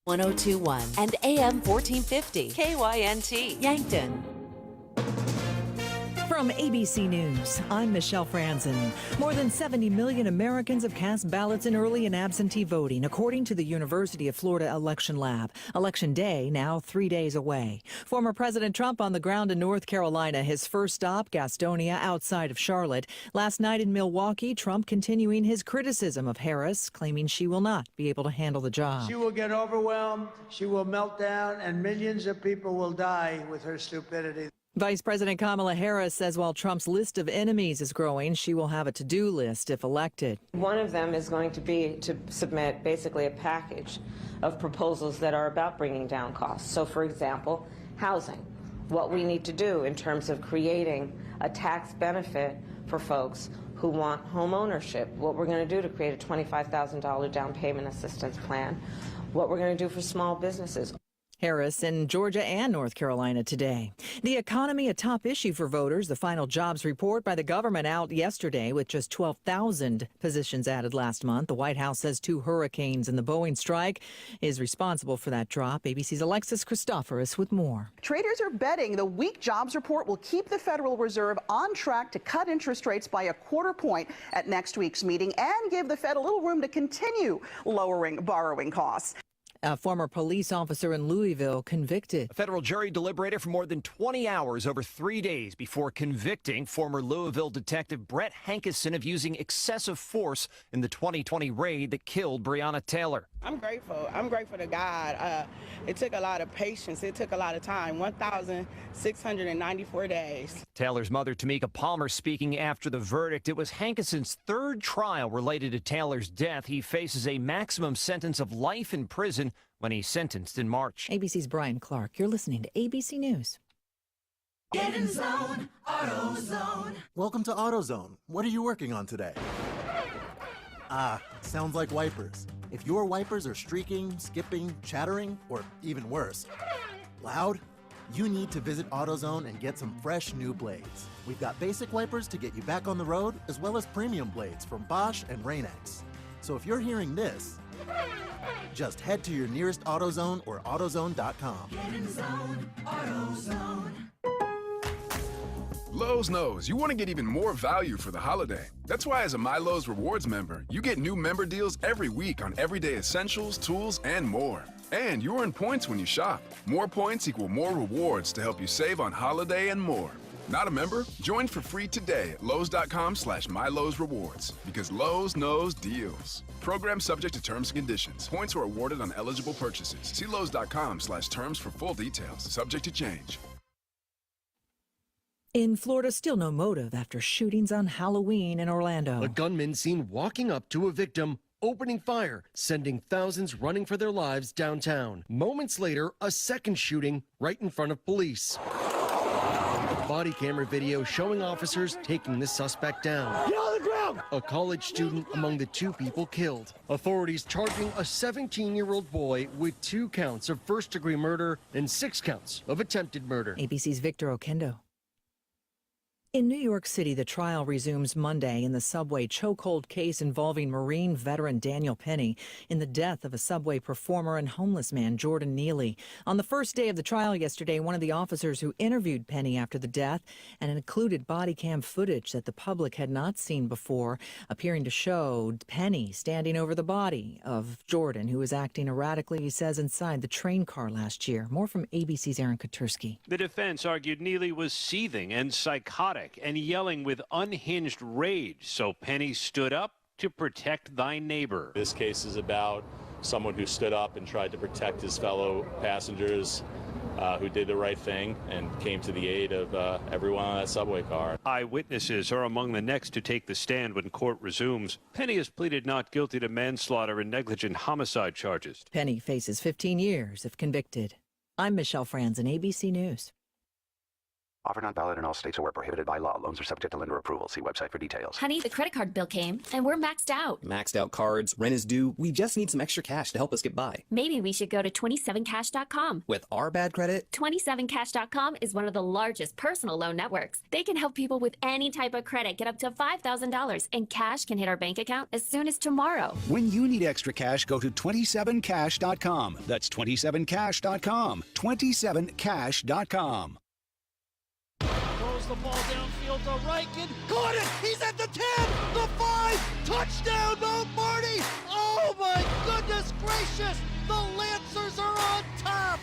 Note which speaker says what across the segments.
Speaker 1: 1021 and AM 1450 KYNT Yankton.
Speaker 2: From ABC News, I'm Michelle Franzen. More than 70 million Americans have cast ballots in early and absentee voting, according to the University of Florida Election Lab. Election Day now 3 days away. Former President Trump on the ground in North Carolina, his first stop, Gastonia, outside of Charlotte. Last night in Milwaukee, Trump continuing his criticism of Harris, claiming she will not be able to handle the job.
Speaker 3: She will get overwhelmed, she will melt down, and millions of people will die with her stupidity.
Speaker 2: Vice President Kamala Harris says while Trump's list of enemies is growing, she will have a to-do list if elected.
Speaker 4: One of them is going to be to submit basically a package of proposals that are about bringing down costs. So, for example, housing, what we need to do in terms of creating a tax benefit for folks who want home ownership, what we're going to do to create a $25,000 down payment assistance plan, what we're going to do for small businesses.
Speaker 2: Harris in Georgia and North Carolina today. The economy, a top issue for voters. The final jobs report by the government out yesterday with just 12,000 positions added last month. The White House says 2 hurricanes and the Boeing strike is responsible for that drop. ABC's Alexis Christoforous with more.
Speaker 5: Traders are betting the weak jobs report will keep the Federal Reserve on track to cut interest rates by a 1/4 point at next week's meeting and give the Fed a little room to continue lowering borrowing costs.
Speaker 2: A former police officer in Louisville convicted.
Speaker 6: A federal jury deliberated for more than 20 hours over 3 days before convicting former Louisville detective Brett Hankison of using excessive force in the 2020 raid that killed Breonna Taylor.
Speaker 7: I'm grateful. I'm grateful to God. It took a lot of patience. It took a lot of time. 1,694 days.
Speaker 6: Taylor's mother, Tamika Palmer, speaking after the verdict. It was Hankison's 3rd trial related to Taylor's death. He faces a maximum sentence of life in prison when he's sentenced in March.
Speaker 2: ABC's Brian Clark. You're listening to ABC News.
Speaker 8: Get in zone, AutoZone.
Speaker 9: Welcome to AutoZone. What are you working on today? Sounds like wipers. If your wipers are streaking, skipping, chattering, or even worse, loud, you need to visit AutoZone and get some fresh new blades. We've got basic wipers to get you back on the road, as well as premium blades from Bosch and Rain-X. So if you're hearing this, just head to your nearest AutoZone or AutoZone.com.
Speaker 8: Get in zone, AutoZone.
Speaker 10: Lowe's knows you want to get even more value for the holiday. That's why as a MyLowe's Rewards member, you get new member deals every week on everyday essentials, tools, and more. And you earn points when you shop. More points equal more rewards to help you save on holiday and more. Not a member? Join for free today at Lowe's.com/MyLowe's because Lowe's knows deals. Program subject to terms and conditions. Points are awarded on eligible purchases. See Lowe's.com/terms for full details. Subject to change.
Speaker 2: In Florida, still no motive after shootings on Halloween in Orlando.
Speaker 11: A gunman seen walking up to a victim, opening fire, sending thousands running for their lives downtown. Moments later, a second shooting right in front of police. Body camera video showing officers taking the suspect down.
Speaker 12: Get on the ground!
Speaker 11: A college student among the 2 people killed. Authorities charging a 17-year-old boy with 2 counts of first-degree murder and 6 counts of attempted murder.
Speaker 2: ABC's Victor Okendo. In New York City, the trial resumes Monday in the subway chokehold case involving Marine veteran Daniel Penny in the death of a subway performer and homeless man, Jordan Neely. On the first day of the trial yesterday, one of the officers who interviewed Penny after the death, and it included body cam footage that the public had not seen before, appearing to show Penny standing over the body of Jordan, who was acting erratically, he says, inside the train car last year. More from ABC's Aaron Katursky.
Speaker 13: The defense argued Neely was seething and psychotic and yelling with unhinged rage, so Penny stood up to protect thy neighbor.
Speaker 14: This case is about someone who stood up and tried to protect his fellow passengers who did the right thing and came to the aid of everyone on that subway car.
Speaker 13: Eyewitnesses are among the next to take the stand when court resumes. Penny has pleaded not guilty to manslaughter and negligent homicide charges.
Speaker 2: Penny faces 15 years if convicted. I'm Michelle Franzen, ABC News.
Speaker 12: Offer not valid in all states or where prohibited by law. Loans are subject to lender approval. See website for details.
Speaker 15: Honey, the credit card bill came, and we're maxed out.
Speaker 16: Maxed out cards, rent is due. We just need some extra cash to help us get by.
Speaker 15: Maybe we should go to 27cash.com.
Speaker 16: With our bad credit?
Speaker 15: 27cash.com is one of the largest personal loan networks. They can help people with any type of credit get up to $5,000, and cash can hit our bank account as soon as tomorrow.
Speaker 17: When you need extra cash, go to 27cash.com. That's 27cash.com. 27cash.com.
Speaker 18: Throws the ball downfield to Reichen. Caught it! He's at the 10, the 5, touchdown, Mount Marty! Oh my goodness gracious! The Lancers are on top!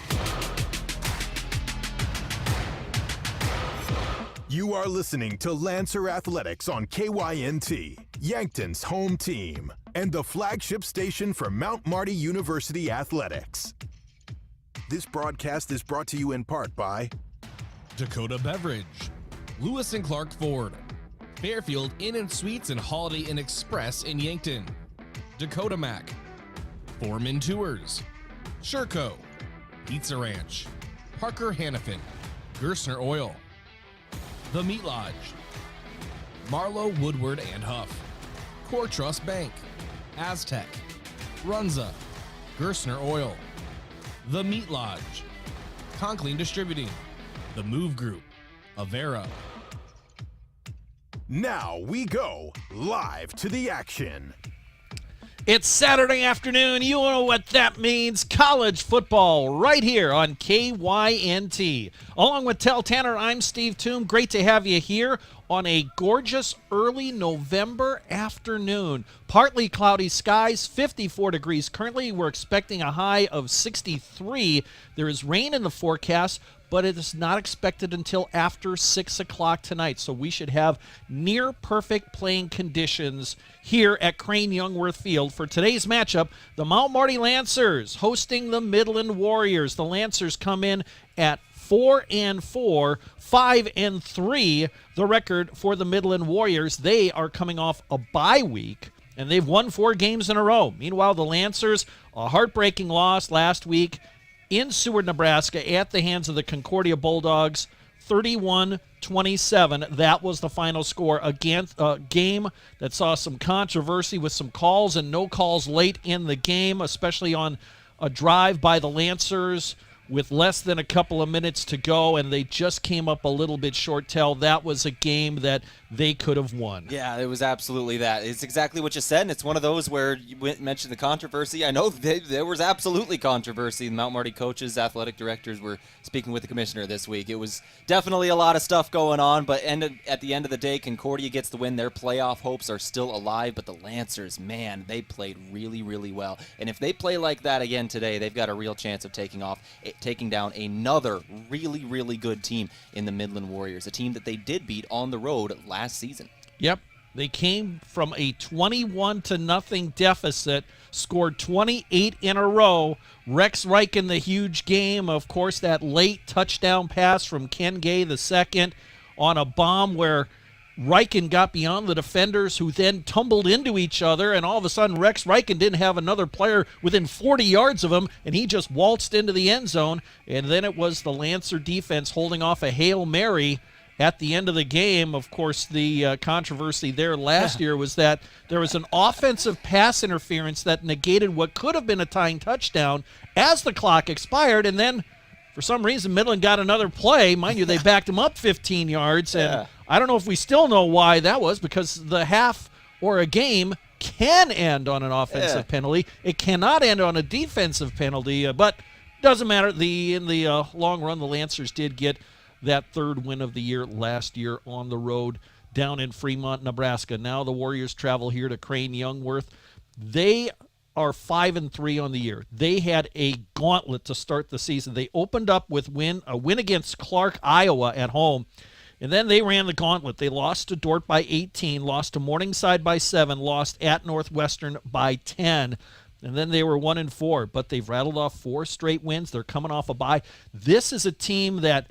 Speaker 19: You are listening to Lancer Athletics on KYNT, Yankton's home team, and the flagship station for Mount Marty University Athletics. This broadcast is brought to you in part by
Speaker 20: Dakota Beverage, Lewis and Clark Ford, Fairfield Inn & Suites and Holiday Inn Express in Yankton, Dakota Mac, Foreman Tours, Sherco, Pizza Ranch, Parker Hannafin, Gerstner Oil, The Meat Lodge, Marlowe Woodward and Huff, Core Trust Bank, Aztec, Runza, Gerstner Oil, The Meat Lodge, Conkling Distributing, The Move Group, Avera.
Speaker 19: Now we go live to the action.
Speaker 21: It's Saturday afternoon. You know what that means. College football right here on KYNT. Along with Tehl Tanner, I'm Steve Thum. Great to have you here on a gorgeous early November afternoon. Partly cloudy skies, 54 degrees. Currently, we're expecting a high of 63. There is rain in the forecast, but it is not expected until after 6 o'clock tonight. So we should have near perfect playing conditions here at Crane-Youngworth Field. For today's matchup, the Mount Marty Lancers hosting the Midland Warriors. The Lancers come in at 4-4, 5-3, the record for the Midland Warriors. They are coming off a bye week, and they've won 4 games in a row. Meanwhile, the Lancers, a heartbreaking loss last week in Seward, Nebraska, at the hands of the Concordia Bulldogs, 31-27. That was the final score. Against a game that saw some controversy with some calls and no calls late in the game, especially on a drive by the Lancers with less than a couple of minutes to go, and they just came up a little bit short. Tehl, that was a game that they could have won.
Speaker 22: Yeah, it was absolutely that. It's exactly what you said, and it's one of those where you mentioned the controversy. I know there was absolutely controversy. The Mount Marty coaches, athletic directors were speaking with the commissioner this week. It was definitely a lot of stuff going on, but at the end of the day, Concordia gets the win. Their playoff hopes are still alive, but the Lancers, man, they played really, really well. And if they play like that again today, they've got a real chance of taking down another really, really good team in the Midland Warriors, a team that they did beat on the road last season.
Speaker 21: Yep. They came from a 21-0 deficit, scored 28 in a row. Rex Reichen, the huge game, of course, that late touchdown pass from Ken Gay II on a bomb where Reichen got beyond the defenders, who then tumbled into each other, and all of a sudden Rex Reichen didn't have another player within 40 yards of him, and he just waltzed into the end zone. And then it was the Lancer defense holding off a Hail Mary at the end of the game. Of course, the controversy there last year was that there was an offensive pass interference that negated what could have been a tying touchdown as the clock expired, and then for some reason Midland got another play. Mind you, they backed him up 15 yards, and I don't know if we still know why that was, because the half or a game can end on an offensive penalty. It cannot end on a defensive penalty, but doesn't matter. In the long run, the Lancers did get that third win of the year last year on the road down in Fremont, Nebraska. Now the Warriors travel here to Crane-Youngworth. They are 5-3 on the year. They had a gauntlet to start the season. They opened up with a win against Clark, Iowa at home. And then they ran the gauntlet. They lost to Dordt by 18, lost to Morningside by 7, lost at Northwestern by 10. And then they were 1-4, but they've rattled off 4 straight wins. They're coming off a bye. This is a team that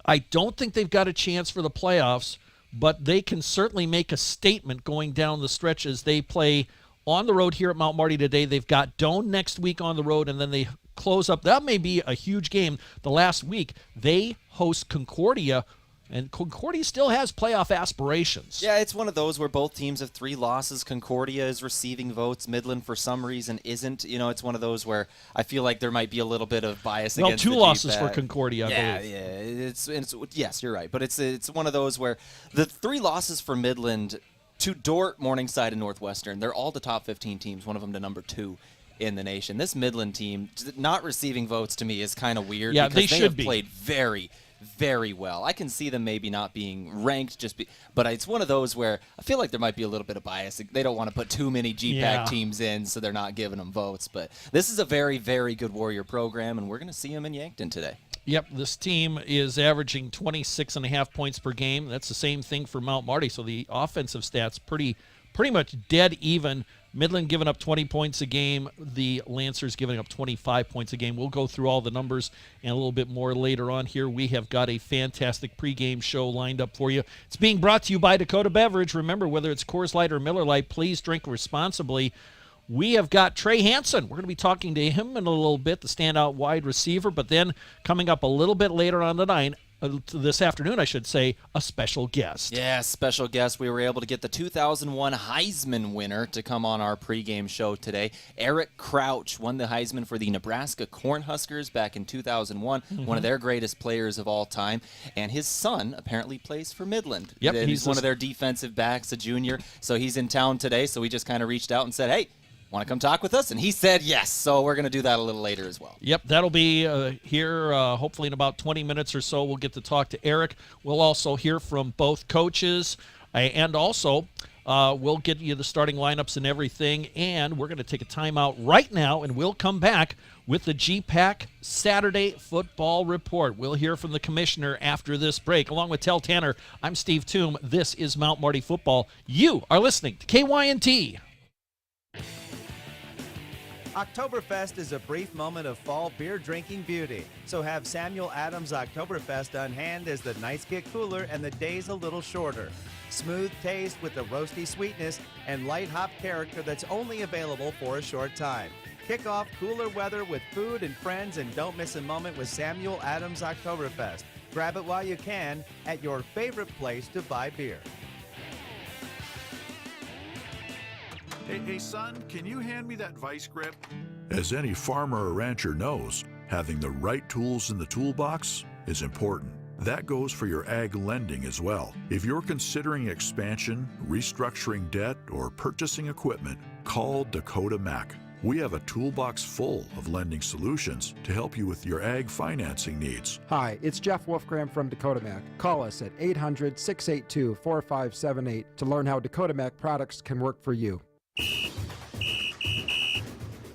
Speaker 21: I don't think they've got a chance for the playoffs, but they can certainly make a statement going down the stretch as they play on the road here at Mount Marty today. They've got Doane next week on the road, and then they close up. That may be a huge game. The last week, they host Concordia, and Concordia still has playoff aspirations.
Speaker 22: Yeah, it's one of those where both teams have 3 losses. Concordia is receiving votes. Midland, for some reason, isn't. It's one of those where I feel like there might be a little bit of bias against the
Speaker 21: 2 losses
Speaker 22: GPAC.
Speaker 21: for Concordia, I believe.
Speaker 22: It's yes, you're right. But it's one of those where the 3 losses for Midland to Dordt, Morningside, and Northwestern, they're all the top 15 teams, one of them to number 2 in the nation. This Midland team not receiving votes to me is kind of weird.
Speaker 21: Yeah,
Speaker 22: because
Speaker 21: they
Speaker 22: have
Speaker 21: should be.
Speaker 22: played very, very well. I can see them maybe not being ranked, but it's one of those where I feel like there might be a little bit of bias. They don't want to put too many GPAC teams in, so they're not giving them votes. But this is a very, very good Warrior program, and we're going to see them in Yankton today.
Speaker 21: Yep, this team is averaging 26.5 points per game. That's the same thing for Mount Marty, so the offensive stats pretty much dead even. Midland giving up 20 points a game. The Lancers giving up 25 points a game. We'll go through all the numbers and a little bit more later on here. We have got a fantastic pregame show lined up for you. It's being brought to you by Dakota Beverage. Remember, whether it's Coors Light or Miller Lite, please drink responsibly. We have got Trey Hansen. We're going to be talking to him in a little bit, the standout wide receiver. But then coming up a little bit later on this afternoon, I should say, a special guest.
Speaker 22: Yeah, special guest. We were able to get the 2001 Heisman winner to come on our pregame show today. Eric Crouch won the Heisman for the Nebraska Cornhuskers back in 2001, one of their greatest players of all time. And his son apparently plays for Midland.
Speaker 21: Yep,
Speaker 22: he's one of their defensive backs, a junior. So he's in town today, so we just kind of reached out and said, hey, want to come talk with us? And he said yes, so we're going to do that a little later as well.
Speaker 21: Yep, that'll be here hopefully in about 20 minutes or so. We'll get to talk to Eric. We'll also hear from both coaches, and also we'll get you the starting lineups and everything. And we're going to take a timeout right now, and we'll come back with the GPAC Saturday Football Report. We'll hear from the commissioner after this break. Along with Tehl Tanner, I'm Steve Thum. This is Mount Marty Football. You are listening to KYNT.
Speaker 1: Oktoberfest is a brief moment of fall beer drinking beauty, so have Samuel Adams Oktoberfest on hand as the nights get cooler and the days a little shorter. Smooth taste with the roasty sweetness and light hop character that's only available for a short time. Kick off cooler weather with food and friends, and don't miss a moment with Samuel Adams Oktoberfest. Grab it while you can at your favorite place to buy beer.
Speaker 3: Hey, son, can you hand me that vice grip? As any farmer or rancher knows, having the right tools in the toolbox is important. That goes for your ag lending as well. If you're considering expansion, restructuring debt, or purchasing equipment, call Dakota Mac. We have a toolbox full of lending solutions to help you with your ag financing needs.
Speaker 23: Hi, it's Jeff Wolfgram from Dakota Mac. Call us at 800-682-4578 to learn how Dakota Mac products can work for you.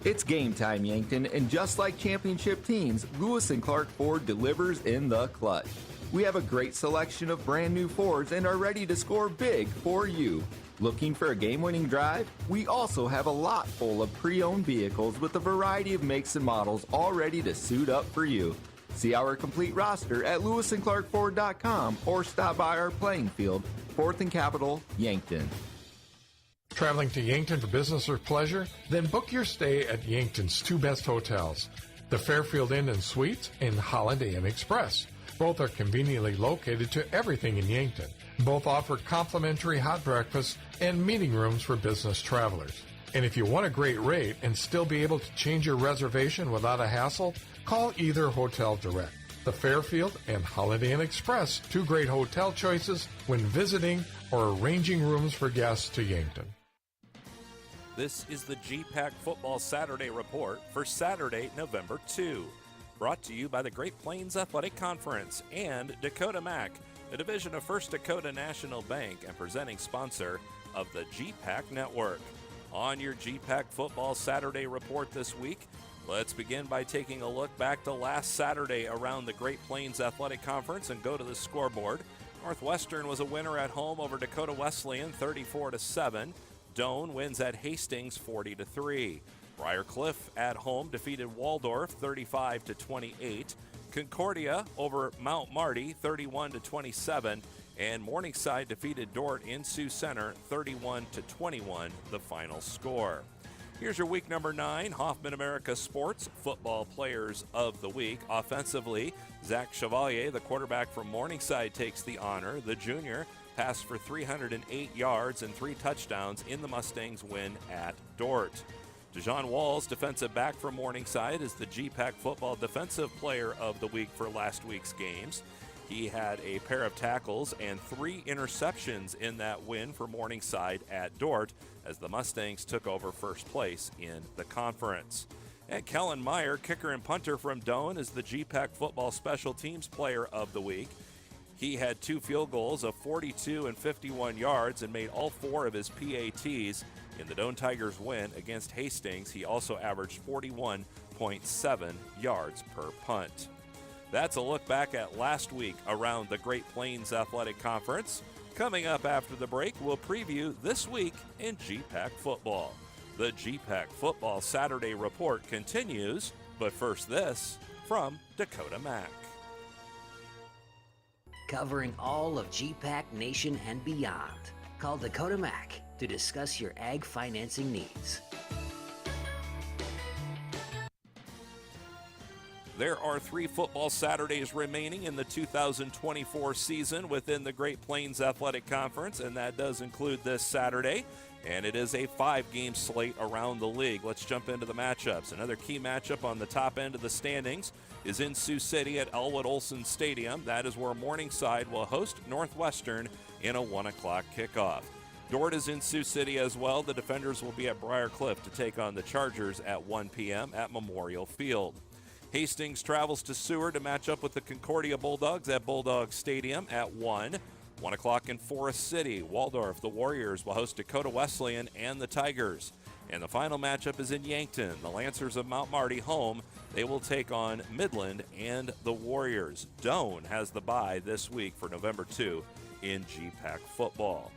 Speaker 24: It's game time, Yankton, and just like championship teams, Lewis and Clark Ford delivers in the clutch. We have a great selection of brand new Fords and are ready to score big for you. Looking for a game-winning drive? We also have a lot full of pre-owned vehicles with a variety of makes and models all ready to suit up for you. See our complete roster at lewisandclarkford.com or stop by our playing field, 4th and Capitol, Yankton.
Speaker 25: Traveling to Yankton for business or pleasure? Then book your stay at Yankton's 2 best hotels, the Fairfield Inn and Suites and Holiday Inn Express. Both are conveniently located to everything in Yankton. Both offer complimentary hot breakfasts and meeting rooms for business travelers. And if you want a great rate and still be able to change your reservation without a hassle, call either hotel direct. The Fairfield and Holiday Inn Express, 2 great hotel choices when visiting or arranging rooms for guests to Yankton.
Speaker 26: This is the GPAC Football Saturday Report for Saturday, November 2. Brought to you by the Great Plains Athletic Conference and Dakota Mac, a division of First Dakota National Bank and presenting sponsor of the GPAC Network. On your GPAC Football Saturday Report this week, let's begin by taking a look back to last Saturday around the Great Plains Athletic Conference and go to the scoreboard. Northwestern was a winner at home over Dakota Wesleyan 34-7. Doane wins at Hastings 40-3. Briarcliff at home defeated Waldorf 35-28. Concordia over Mount Marty 31-27. And Morningside defeated Dort in Sioux Center 31-21, the final score. Here's your week number 9, Hoffman America Sports Football Players of the Week. Offensively, Zach Chevalier, the quarterback from Morningside, takes the honor. The junior passed for 308 yards and 3 touchdowns in the Mustangs' win at Dort. Dejon Walls, defensive back from Morningside, is the GPAC Football Defensive Player of the Week for last week's games. He had a pair of tackles and 3 interceptions in that win for Morningside at Dort as the Mustangs took over first place in the conference. And Kellen Meyer, kicker and punter from Doane, is the GPAC Football Special Teams Player of the Week. He had 2 field goals of 42 and 51 yards and made all 4 of his PATs in the Doane Tigers' win against Hastings. He also averaged 41.7 yards per punt. That's a look back at last week around the Great Plains Athletic Conference. Coming up after the break, we'll preview this week in GPAC football. The GPAC Football Saturday Report continues, but first this from Dakota Mac.
Speaker 4: Covering all of GPAC Nation and beyond. Call Dakota Mac to discuss your ag financing needs.
Speaker 26: There are 3 football Saturdays remaining in the 2024 season within the Great Plains Athletic Conference, and that does include this Saturday, and it is a 5-game slate around the league. Let's jump into the matchups. Another key matchup on the top end of the standings is in Sioux City at Elwood Olson Stadium. That is where Morningside will host Northwestern in a 1 o'clock kickoff. Dort is in Sioux City as well. The Defenders will be at Briar Cliff to take on the Chargers at 1 p.m. at Memorial Field. Hastings travels to Seward to match up with the Concordia Bulldogs at Bulldog Stadium at 1. 1 o'clock in Forest City, Waldorf, the Warriors will host Dakota Wesleyan and the Tigers. And the final matchup is in Yankton. The Lancers of Mount Marty home. They will take on Midland and the Warriors. Doane has the bye this week for November 2 in GPAC football.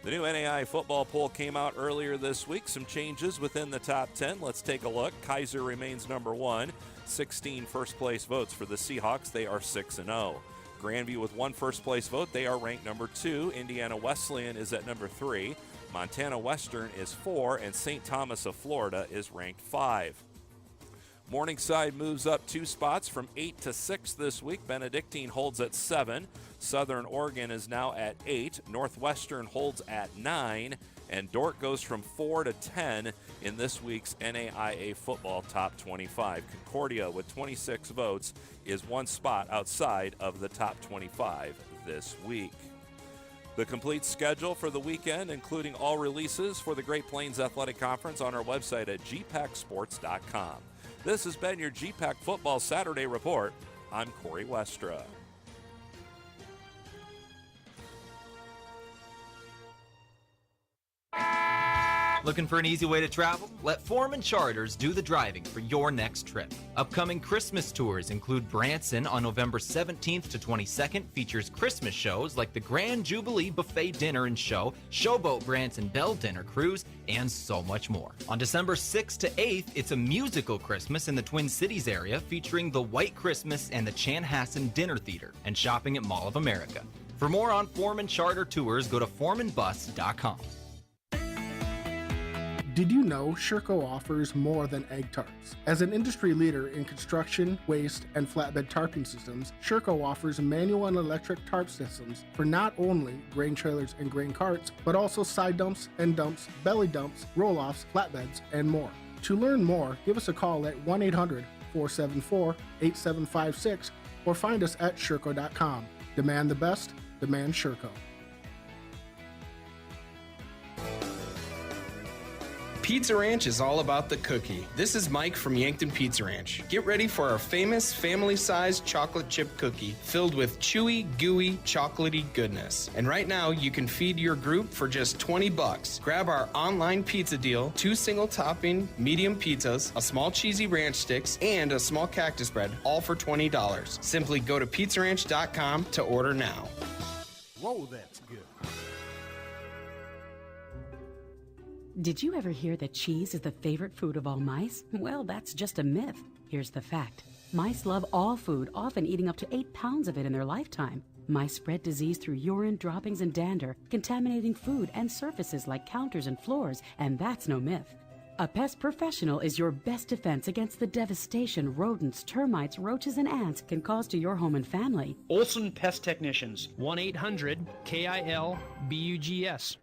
Speaker 26: The new NAI football poll came out earlier this week. Some changes within the top 10. Let's take a look. Kaiser remains number 1. 16 first-place votes for the Seahawks. They are 6-0. Grandview with 1 first-place vote. They are ranked number 2. Indiana Wesleyan is at number 3. Montana Western is 4. And St. Thomas of Florida is ranked 5. Morningside moves up 2 spots from 8 to 6 this week. Benedictine holds at 7. Southern Oregon is now at 8. Northwestern holds at 9. And Dort goes from 4 to 10 in this week's NAIA Football Top 25. Concordia, with 26 votes, is 1 spot outside of the top 25 this week. The complete schedule for the weekend, including all releases for the Great Plains Athletic Conference, on our website at gpacsports.com. This has been your GPAC Football Saturday Report. I'm Corey Westra.
Speaker 5: Looking for an easy way to travel? Let Foreman Charters do the driving for your next trip. Upcoming Christmas tours include Branson on November 17th to 22nd, features Christmas shows like the Grand Jubilee Buffet Dinner and Show, Showboat Branson Bell Dinner Cruise, and so much more. On December 6th to 8th, it's a musical Christmas in the Twin Cities area featuring the White Christmas and the Chanhassen Dinner Theater, and shopping at Mall of America. For more on Foreman Charter tours, go to foremanbus.com.
Speaker 6: Did you know Sherco offers more than egg tarps? As an industry leader in construction, waste, and flatbed tarping systems, Sherco offers manual and electric tarp systems for not only grain trailers and grain carts, but also side dumps, end dumps, belly dumps, roll-offs, flatbeds, and more. To learn more, give us a call at 1-800-474-8756 or find us at Sherco.com. Demand the best, demand Sherco.
Speaker 7: Pizza Ranch is all about the cookie. This is Mike from Yankton Pizza Ranch. Get ready for our famous family-sized chocolate chip cookie filled with chewy, gooey, chocolatey goodness. And right now, you can feed your group for just $20. Grab our online pizza deal, 2 single-topping medium pizzas, a small cheesy ranch sticks, and a small cactus bread, all for $20. Simply go to pizzaranch.com to order now.
Speaker 18: Whoa, that's good.
Speaker 8: Did you ever hear that cheese is the favorite food of all mice? Well, that's just a myth. Here's the fact. Mice love all food, often eating up to 8 pounds of it in their lifetime. Mice spread disease through urine, droppings, and dander, contaminating food and surfaces like counters and floors, and that's no myth. A pest professional is your best defense against the devastation rodents, termites, roaches, and ants can cause to your home and family.
Speaker 2: Olson Pest Technicians, 1-800-KIL-BUGS.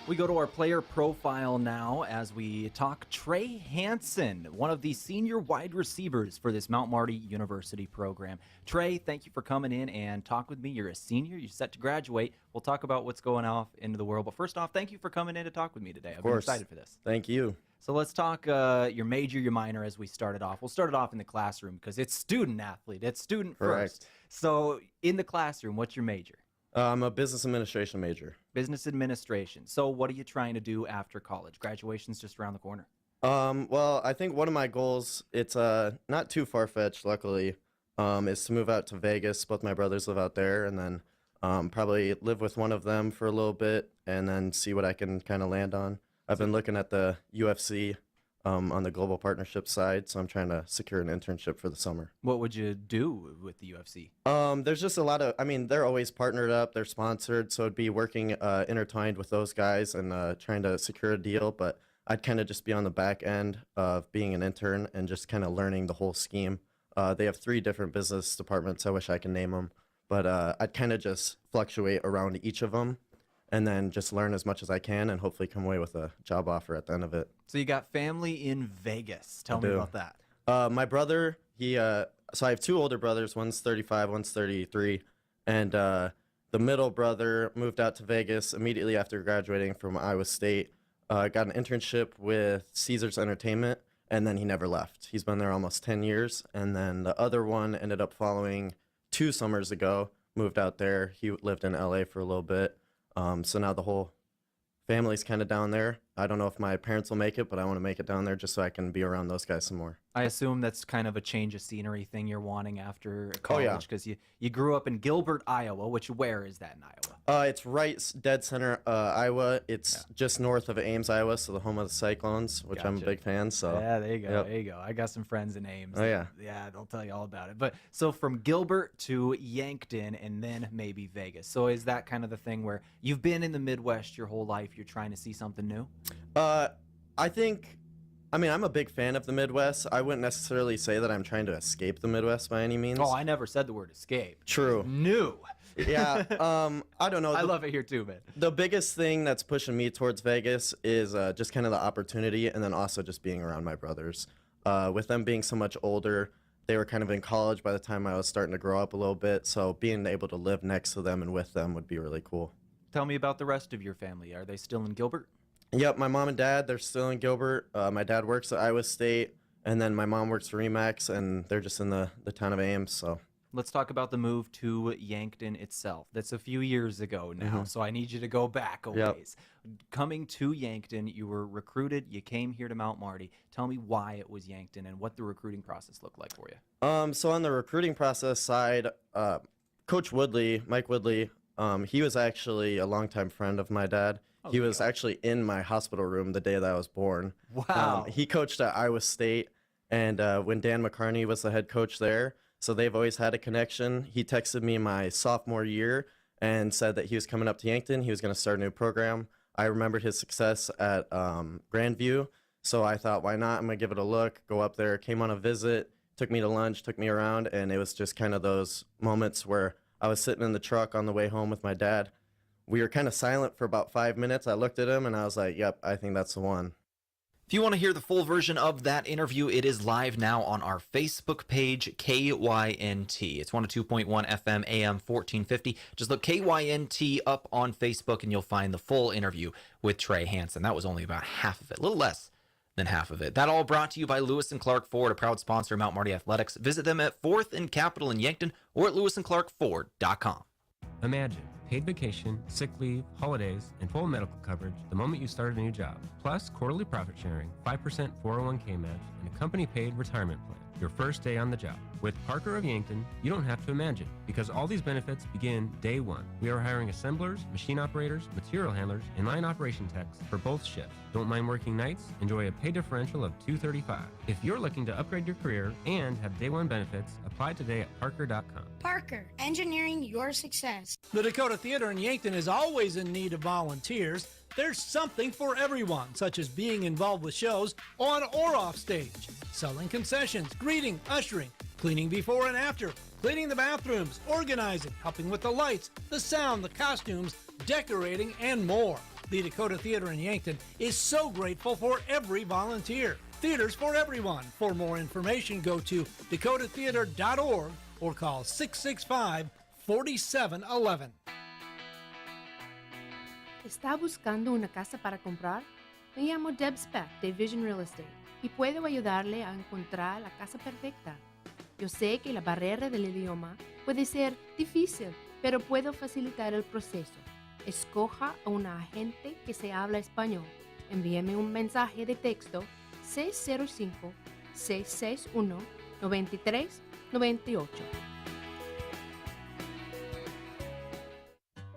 Speaker 5: We go to our player profile now as we talk Trey Hansen, one of the senior wide receivers for this Mount Marty University program. Trey, thank you for coming in and talk with me. You're a senior. You're set to graduate. We'll talk about what's going off into the world. But first off, thank you for coming in to talk with me today. I've been excited for this.
Speaker 9: Thank you.
Speaker 5: So let's talk your major, your minor as we started off. We'll start it off in the classroom because it's student athlete. It's student first. So in the classroom, what's your major?
Speaker 9: I'm a business administration major.
Speaker 5: Business administration. So what are you trying to do after college? Graduation's just around the corner.
Speaker 9: Well, I think one of my goals, it's not too far-fetched, luckily, is to move out to Vegas. Both my brothers live out there, and then probably live with one of them for a little bit and then see what I can kind of land on. I've been looking at the UFC on the global partnership side, so I'm trying to secure an internship for the summer.
Speaker 5: What would you do with the UFC?
Speaker 9: There's just a lot of, they're always partnered up, they're sponsored, so it'd be working intertwined with those guys and trying to secure a deal, but I'd kind of just be on the back end of being an intern and just kind of learning the whole scheme. They have 3 different business departments, I wish I could name them, but I'd kind of just fluctuate around each of them and then just learn as much as I can and hopefully come away with a job offer at the end of it.
Speaker 5: So you got family in Vegas. Tell me about that.
Speaker 9: My brother, so I have 2 older brothers. One's 35, one's 33. And the middle brother moved out to Vegas immediately after graduating from Iowa State, got an internship with Caesars Entertainment, and then he never left. He's been there almost 10 years. And then the other one ended up following 2 summers ago, moved out there. He lived in LA for a little bit. So now the whole family's kind of down there. I don't know if my parents will make it, but I want to make it down there just so I can be around those guys some more.
Speaker 5: I assume that's kind of a change of scenery thing you're wanting after college, because you grew up in Gilbert, Iowa. Where is that in Iowa?
Speaker 9: It's right dead center Iowa. It's just north of Ames, Iowa, so the home of the Cyclones, which I'm a big fan. So
Speaker 5: yeah, there you go. There you go. I got some friends in Ames.
Speaker 9: Oh yeah.
Speaker 5: Yeah, they'll tell you all about it. But so from Gilbert to Yankton and then maybe Vegas. So is that kind of the thing where you've been in the Midwest your whole life? You're trying to see something new?
Speaker 9: I'm a big fan of the Midwest. I wouldn't necessarily say that I'm trying to escape the Midwest by any means.
Speaker 5: Oh, I never said the word escape.
Speaker 9: True.
Speaker 5: New.
Speaker 9: Yeah. I don't know.
Speaker 5: I love it here too, man.
Speaker 9: The biggest thing that's pushing me towards Vegas is just kind of the opportunity, and then also just being around my brothers. With them being so much older, they were kind of in college by the time I was starting to grow up a little bit, so being able to live next to them and with them would be really cool.
Speaker 5: Tell me about the rest of your family. Are they still in Gilbert?
Speaker 9: Yep, my mom and dad, they're still in Gilbert. My dad works at Iowa State, and then my mom works for Remax, and they're just in the town of Ames. So
Speaker 5: let's talk about the move to Yankton itself. That's a few years ago now, so I need you to go back a ways. Coming to Yankton, you were recruited. You came here to Mount Marty. Tell me why it was Yankton and what the recruiting process looked like for you.
Speaker 9: So on the recruiting process side, Coach Woodley, Mike Woodley, he was actually a longtime friend of my dad. He was actually in my hospital room the day that I was born.
Speaker 5: Wow.
Speaker 9: He coached at Iowa State, and when Dan McCarney was the head coach there, so they've always had a connection. He texted me my sophomore year and said that he was coming up to Yankton. He was going to start a new program. I remembered his success at Grandview, so I thought, why not? I'm going to give it a look, go up there, came on a visit, took me to lunch, took me around, and it was just kind of those moments where I was sitting in the truck on the way home with my dad. We were kind of silent for about 5 minutes. I looked at him and I was like, yep, I think that's the one.
Speaker 5: If you want to hear the full version of that interview, it is live now on our Facebook page, KYNT. It's 102.1 FM, AM 1450. Just look KYNT up on Facebook and you'll find the full interview with Trey Hansen. That was only about half of it, a little less than half of it. That all brought to you by Lewis & Clark Ford, a proud sponsor of Mount Marty Athletics. Visit them at 4th and Capitol in Yankton or at lewisandclarkford.com.
Speaker 10: Imagine paid vacation, sick leave, holidays, and full medical coverage the moment you start a new job. Plus, quarterly profit sharing, 5% 401k match, and a company-paid retirement plan. Your first day on the job. With Parker of Yankton, you don't have to imagine, because all these benefits begin day one. We are hiring assemblers, machine operators, material handlers, and line operation techs for both shifts. Don't mind working nights? Enjoy a pay differential of $235. If you're looking to upgrade your career and have day one benefits, apply today at parker.com.
Speaker 11: Parker, engineering your success.
Speaker 12: The Dakota Theater in Yankton is always in need of volunteers. There's something for everyone, such as being involved with shows on or off stage, selling concessions, greeting, ushering, cleaning before and after, cleaning the bathrooms, organizing, helping with the lights, the sound, the costumes, decorating, and more. The Dakota Theater in Yankton is so grateful for every volunteer. Theaters for everyone. For more information, go to dakotatheater.org or call 665-4711.
Speaker 13: ¿Está buscando una casa para comprar? Me llamo Deb Speck de Vision Real Estate y puedo ayudarle a encontrar la casa perfecta. Yo sé que la barrera del idioma puede ser difícil, pero puedo facilitar el proceso. Escoja a un agente que se habla español. Envíeme un mensaje de texto 605-661-9398.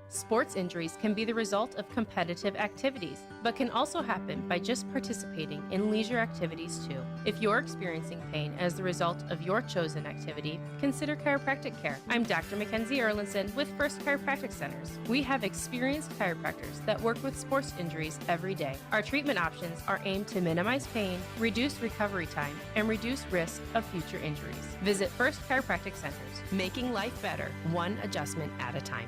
Speaker 14: Sports injuries can be the result of competitive activities, but can also happen by just participating in leisure activities too. If you're experiencing pain as the result of your chosen activity, consider chiropractic care. I'm Dr. Mackenzie Erlinson with First Chiropractic Centers. We have experienced chiropractors that work with sports injuries every day. Our treatment options are aimed to minimize pain, reduce recovery time, and reduce risk of future injuries. Visit First Chiropractic Centers, making life better, one adjustment at a time.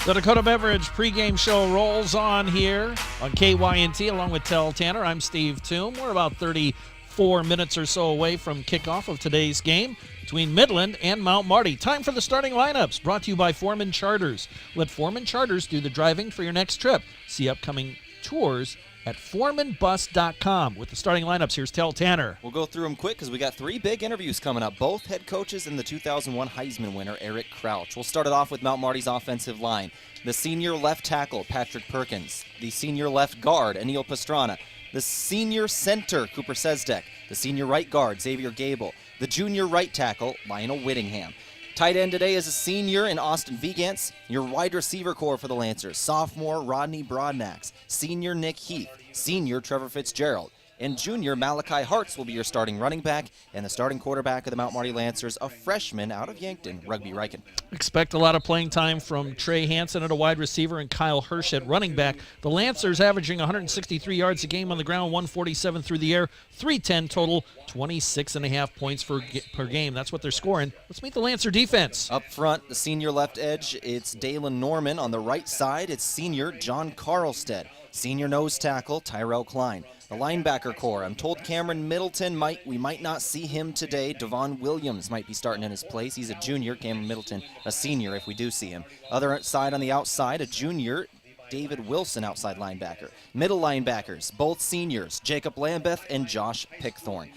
Speaker 21: The Dakota Beverage pregame show rolls on here on KYNT along with Tehl Tanner. I'm Steve Thum. We're about 34 minutes or so away from kickoff of today's game between Midland and Mount Marty. Time for the starting lineups, brought to you by Foreman Charters. Let Foreman Charters do the driving for your next trip. See upcoming tours at foremanbus.com. With the starting lineups, here's Tehl Tanner.
Speaker 22: We'll go through them quick because we got three big interviews coming up. Both head coaches and the 2001 Heisman winner, Eric Crouch. We'll start it off with Mount Marty's offensive line. The senior left tackle, Patrick Perkins. The senior left guard, Anil Pastrana. The senior center, Cooper Sesdek. The senior right guard, Xavier Gable. The junior right tackle, Lionel Whittingham. Tight end today is a senior in Austin Vigance. Your wide receiver core for the Lancers, sophomore Rodney Broadnax, senior Nick Heath, senior Trevor Fitzgerald, and junior Malachi Hartz will be your starting running back, and the starting quarterback of the Mount Marty Lancers, a freshman out of Yankton, Rugby Riken.
Speaker 21: Expect a lot of playing time from Trey Hansen at a wide receiver and Kyle Hirsch at running back. The Lancers averaging 163 yards a game on the ground, 147 through the air, 310 total, 26.5 points per game. That's what they're scoring. Let's meet the Lancer defense.
Speaker 22: Up front, the senior left edge, it's Dalen Norman. On the right side, it's senior John Carlstead. Senior nose tackle, Tyrell Klein. The linebacker core, I'm told Cameron Middleton we might not see him today. Devon Williams might be starting in his place. He's a junior. Cameron Middleton, a senior if we do see him. Other side on the outside, a junior, David Wilson, outside linebacker. Middle linebackers, both seniors, Jacob Lambeth and Josh Pickthorn.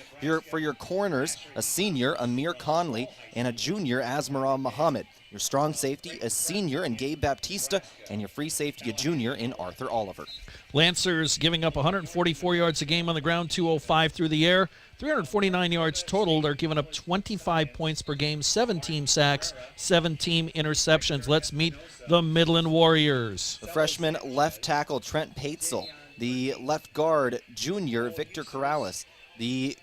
Speaker 22: For your corners, a senior, Amir Conley, and a junior, Asmara Muhammad. Your strong safety, a senior in Gabe Baptista, and your free safety, a junior in Arthur Oliver.
Speaker 21: Lancers giving up 144 yards a game on the ground, 205 through the air, 349 yards total. They're giving up 25 points per game, 17 sacks, 17 interceptions. Let's meet the Midland Warriors.
Speaker 22: The freshman left tackle, Trent Patesel. The left guard, junior, Victor Corrales. The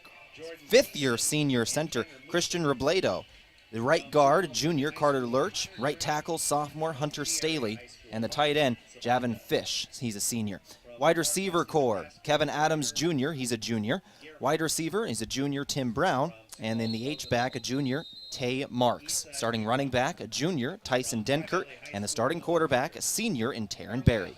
Speaker 22: fifth-year senior center, Christian Robledo. The right guard, junior, Carter Lurch. Right tackle, sophomore, Hunter Staley. And the tight end, Javon Fish. He's a senior. Wide receiver core, Kevin Adams Jr., he's a junior. Wide receiver is a junior, Tim Brown. And then the H-back, a junior, Tay Marks. Starting running back, a junior, Tyson Denkert. And the starting quarterback, a senior in Taryn Berry.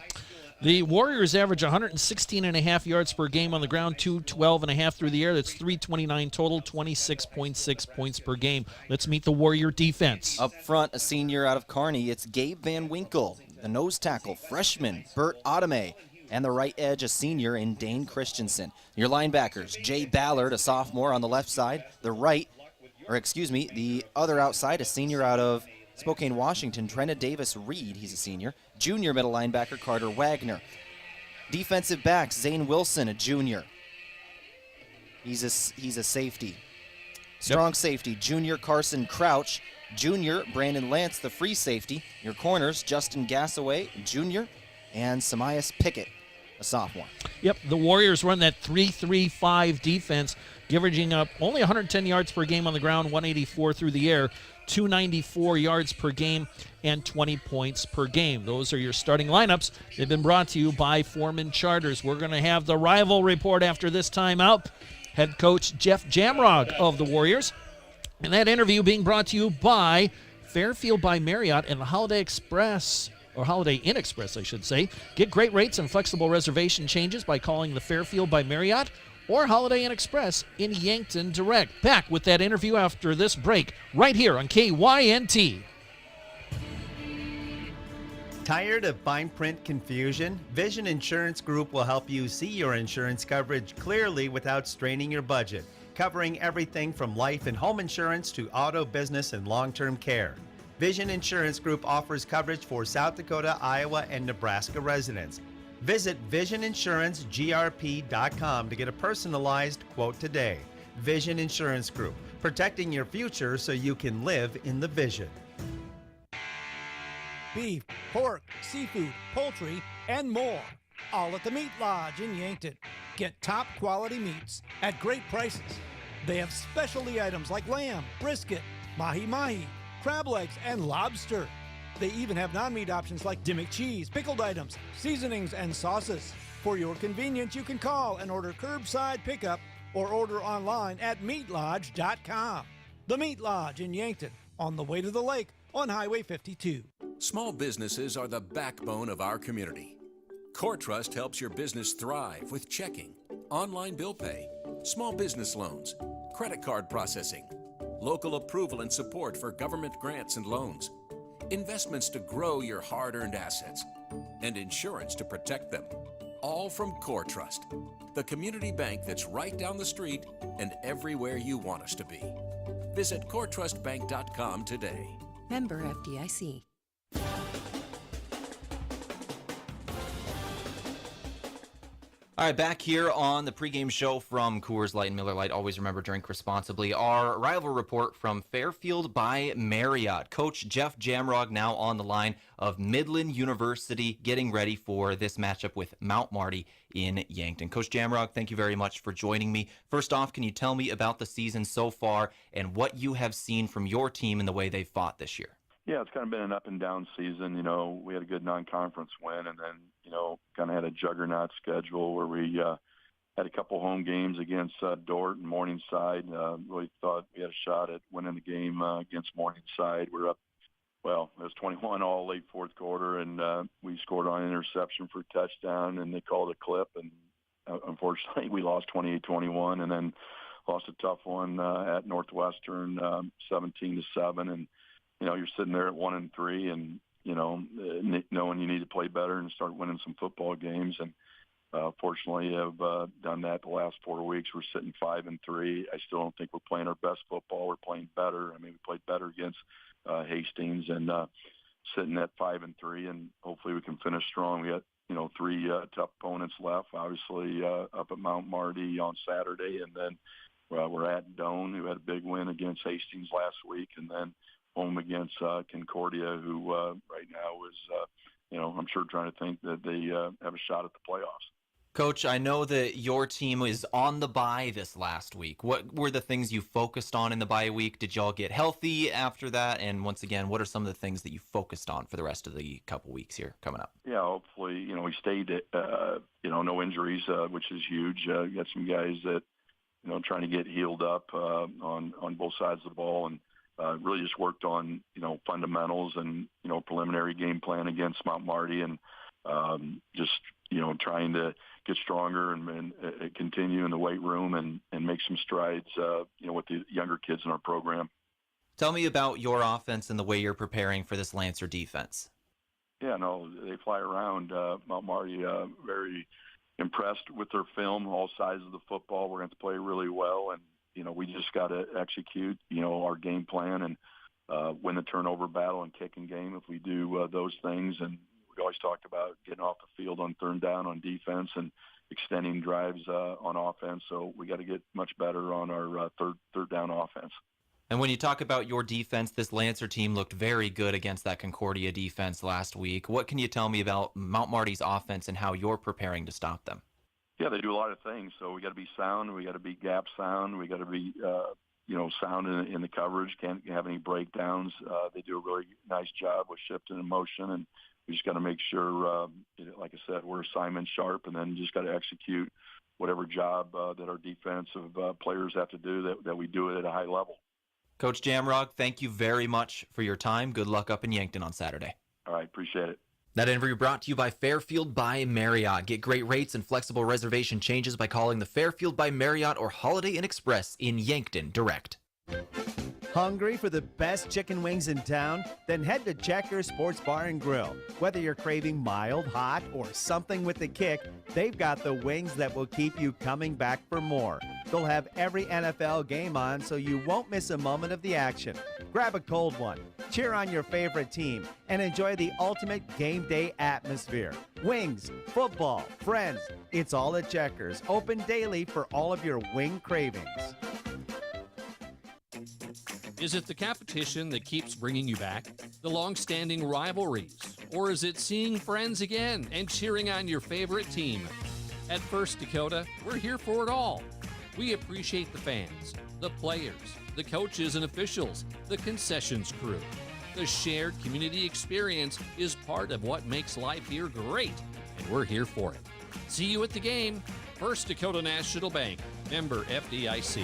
Speaker 21: The Warriors average 116.5 yards per game on the ground, 212.5 through the air. That's 329 total, 26.6 points per game. Let's meet the Warrior defense.
Speaker 22: Up front, a senior out of Kearney, it's Gabe Van Winkle. The nose tackle, freshman, Bert Otame. And the right edge, a senior in Dane Christensen. Your linebackers, Jay Ballard, a sophomore on the left side. The other outside, a senior out of Spokane, Washington, Trenna Davis Reed, he's a senior. Junior middle linebacker, Carter Wagner. Defensive backs, Zane Wilson, a junior.
Speaker 1: He's a safety. Strong safety, junior Carson Crouch. Junior Brandon Lance, the free safety. Your corners, Justin Gassaway, junior, and Samias Pickett, a sophomore.
Speaker 21: Yep, the Warriors run that 3-3-5 defense, averaging up only 110 yards per game on the ground, 184 through the air, 294 yards per game, and 20 points per game. Those are your starting lineups. They've been brought to you by Foreman Charters. We're going to have the rival report after this timeout. Head coach Jeff Jamrog of the Warriors. And that interview being brought to you by Fairfield by Marriott and the Holiday Express, or Holiday Inn Express, I should say. Get great rates and flexible reservation changes by calling the Fairfield by Marriott or Holiday Inn Express in Yankton Direct. Back with that interview after this break, right here on KYNT.
Speaker 15: Tired of fine print confusion? Vision Insurance Group will help you see your insurance coverage clearly without straining your budget, covering everything from life and home insurance to auto, business, and long-term care. Vision Insurance Group offers coverage for South Dakota, Iowa, and Nebraska residents. Visit VisionInsuranceGRP.com to get a personalized quote today. Vision Insurance Group, protecting your future so you can live in the vision.
Speaker 12: Beef, pork, seafood, poultry, and more. All at the Meat Lodge in Yankton. Get top quality meats at great prices. They have specialty items like lamb, brisket, mahi-mahi, crab legs, and lobster. They even have non-meat options like Dimmick cheese, pickled items, seasonings, and sauces. For your convenience, you can call and order curbside pickup or order online at meatlodge.com. The Meat Lodge in Yankton, on the way to the lake on Highway 52.
Speaker 16: Small businesses are the backbone of our community. CoreTrust helps your business thrive with checking, online bill pay, small business loans, credit card processing, local approval and support for government grants and loans, investments to grow your hard-earned assets, and insurance to protect them. All from CoreTrust, the community bank that's right down the street and everywhere you want us to be. Visit CoreTrustBank.com today.
Speaker 17: Member FDIC.
Speaker 5: All right, back here on the pregame show from Coors Light and Miller Lite. Always remember, drink responsibly. Our rival report from Fairfield by Marriott. Coach Jeff Jamrog now on the line of Midland University, getting ready for this matchup with Mount Marty in Yankton. Coach Jamrog, thank you very much for joining me. First off, can you tell me about the season so far and what you have seen from your team in the way they've fought this year?
Speaker 19: Yeah, it's kind of been an up and down season. You know, we had a good non-conference win, and then, you know, kind of had a juggernaut schedule where we had a couple home games against Dort and Morningside. Really thought we had a shot at winning the game against Morningside. We're up, well, it was 21 all late fourth quarter, and we scored on an interception for a touchdown, and they called a clip, and unfortunately we lost 28-21, and then lost a tough one at Northwestern, 17-7, and you know, you're sitting there at 1-3 and, you know, knowing you need to play better and start winning some football games. And fortunately, have done that the last 4 weeks. We're sitting 5-3. I still don't think we're playing our best football. We're playing better. I mean, we played better against Hastings and sitting at 5-3, and hopefully we can finish strong. We got, you know, 3 tough opponents left, obviously up at Mount Marty on Saturday. And then we're at Doane, who had a big win against Hastings last week. And then home against Concordia, who right now is, you know, I'm sure trying to think that they have a shot at the playoffs.
Speaker 5: Coach, I know that your team is on the bye this last week. What were the things you focused on in the bye week? Did y'all get healthy after that? And once again, what are some of the things that you focused on for the rest of the couple weeks here coming up?
Speaker 19: Yeah, hopefully, you know, we stayed, you know, no injuries, which is huge. Got some guys that, you know, trying to get healed up on both sides of the ball, and really just worked on, you know, fundamentals and, you know, preliminary game plan against Mount Marty, and just, you know, trying to get stronger and continue in the weight room and make some strides, you know, with the younger kids in our program.
Speaker 5: Tell me about your offense and the way you're preparing for this Lancer defense.
Speaker 19: Yeah, no, they fly around. Mount Marty, very impressed with their film, all sides of the football. We're going to play really well, and you know, we just got to execute, you know, our game plan and win the turnover battle and kicking game if we do those things. And we always talked about getting off the field on third down on defense and extending drives on offense. So we got to get much better on our third down offense.
Speaker 5: And when you talk about your defense, this Lancer team looked very good against that Concordia defense last week. What can you tell me about Mount Marty's offense and how you're preparing to stop them?
Speaker 19: Yeah, they do a lot of things. So we got to be sound. We got to be gap sound. We got to be, sound in the coverage. Can't have any breakdowns. They do a really nice job with shifting and motion, and we just got to make sure, like I said, we're assignment sharp, and then just got to execute whatever job that our defensive players have to do, that we do it at a high level.
Speaker 5: Coach Jamrog, thank you very much for your time. Good luck up in Yankton on Saturday.
Speaker 19: All right, appreciate it.
Speaker 5: That interview brought to you by Fairfield by Marriott. Get great rates and flexible reservation changes by calling the Fairfield by Marriott or Holiday Inn Express in Yankton direct.
Speaker 15: Hungry for the best chicken wings in town? Then head to Checkers Sports Bar and Grill. Whether you're craving mild, hot, or something with the kick, they've got the wings that will keep you coming back for more. They'll have every NFL game on so you won't miss a moment of the action. Grab a cold one, cheer on your favorite team, and enjoy the ultimate game day atmosphere. Wings, football, friends, it's all at Checkers. Open daily for all of your wing cravings.
Speaker 3: Is it the competition that keeps bringing you back? The long-standing rivalries? Or is it seeing friends again and cheering on your favorite team? At First Dakota, we're here for it all. We appreciate the fans, the players, the coaches and officials, the concessions crew. The shared community experience is part of what makes life here great, and we're here for it. See you at the game. First Dakota National Bank, member FDIC.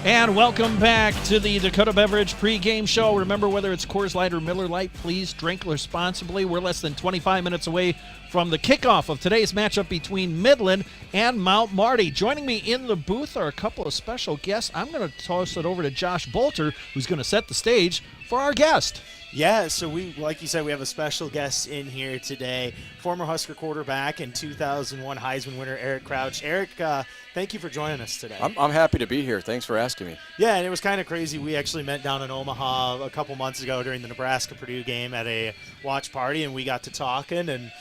Speaker 21: And welcome back to the Dakota Beverage pregame show. Remember, whether it's Coors Light or Miller Lite, please drink responsibly. We're less than 25 minutes away from the kickoff of today's matchup between Midland and Mount Marty. Joining me in the booth are a couple of special guests. I'm going to toss it over to Josh Bolter, who's going to set the stage for our guest.
Speaker 4: Yeah, so like you said, we have a special guest in here today, former Husker quarterback and 2001 Heisman winner Eric Crouch. Eric, thank you for joining us today.
Speaker 20: I'm happy to be here. Thanks for asking me.
Speaker 4: Yeah, and it was kind of crazy. We actually met down in Omaha a couple months ago during the Nebraska-Purdue game at a watch party, and we got to talking, and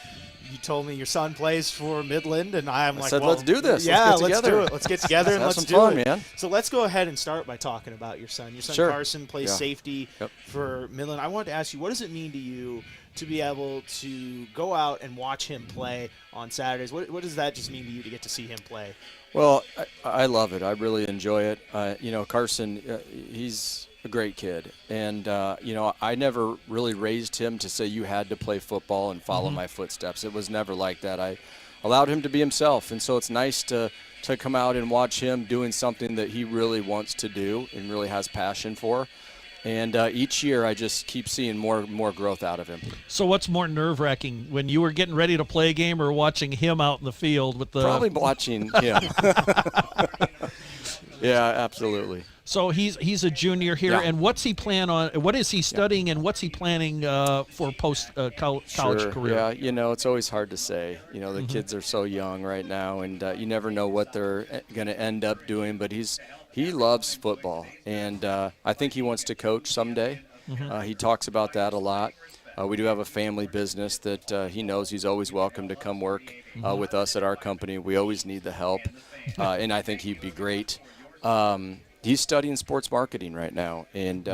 Speaker 4: you told me your son plays for Midland, and I said, well, let's do this. Yeah, let's do it. Let's get together and let's do
Speaker 20: fun,
Speaker 4: it.
Speaker 20: Man.
Speaker 4: So let's go ahead and start by talking about your son. Your son Carson plays safety for Midland. I wanted to ask you, what does it mean to you to be able to go out and watch him play on Saturdays? What does that just mean to you to get to see him play?
Speaker 20: Well, I love it. I really enjoy it. Carson, he's a great kid. And, I never really raised him to say you had to play football and follow my footsteps. It was never like that. I allowed him to be himself. And so it's nice to come out and watch him doing something that he really wants to do and really has passion for. And each year I just keep seeing more growth out of him.
Speaker 21: So what's more nerve-wracking, when you were getting ready to play a game or watching him out in the field with the –
Speaker 20: Probably watching him. Yeah, absolutely.
Speaker 21: So he's a junior here, and what's he plan on? What is he studying, and what's he planning for post college career?
Speaker 20: Yeah, it's always hard to say. The kids are so young right now, and you never know what they're going to end up doing. But he loves football, and I think he wants to coach someday. He talks about that a lot. We do have a family business that he knows he's always welcome to come work with us at our company. We always need the help, and I think he'd be great. He's studying sports marketing right now, and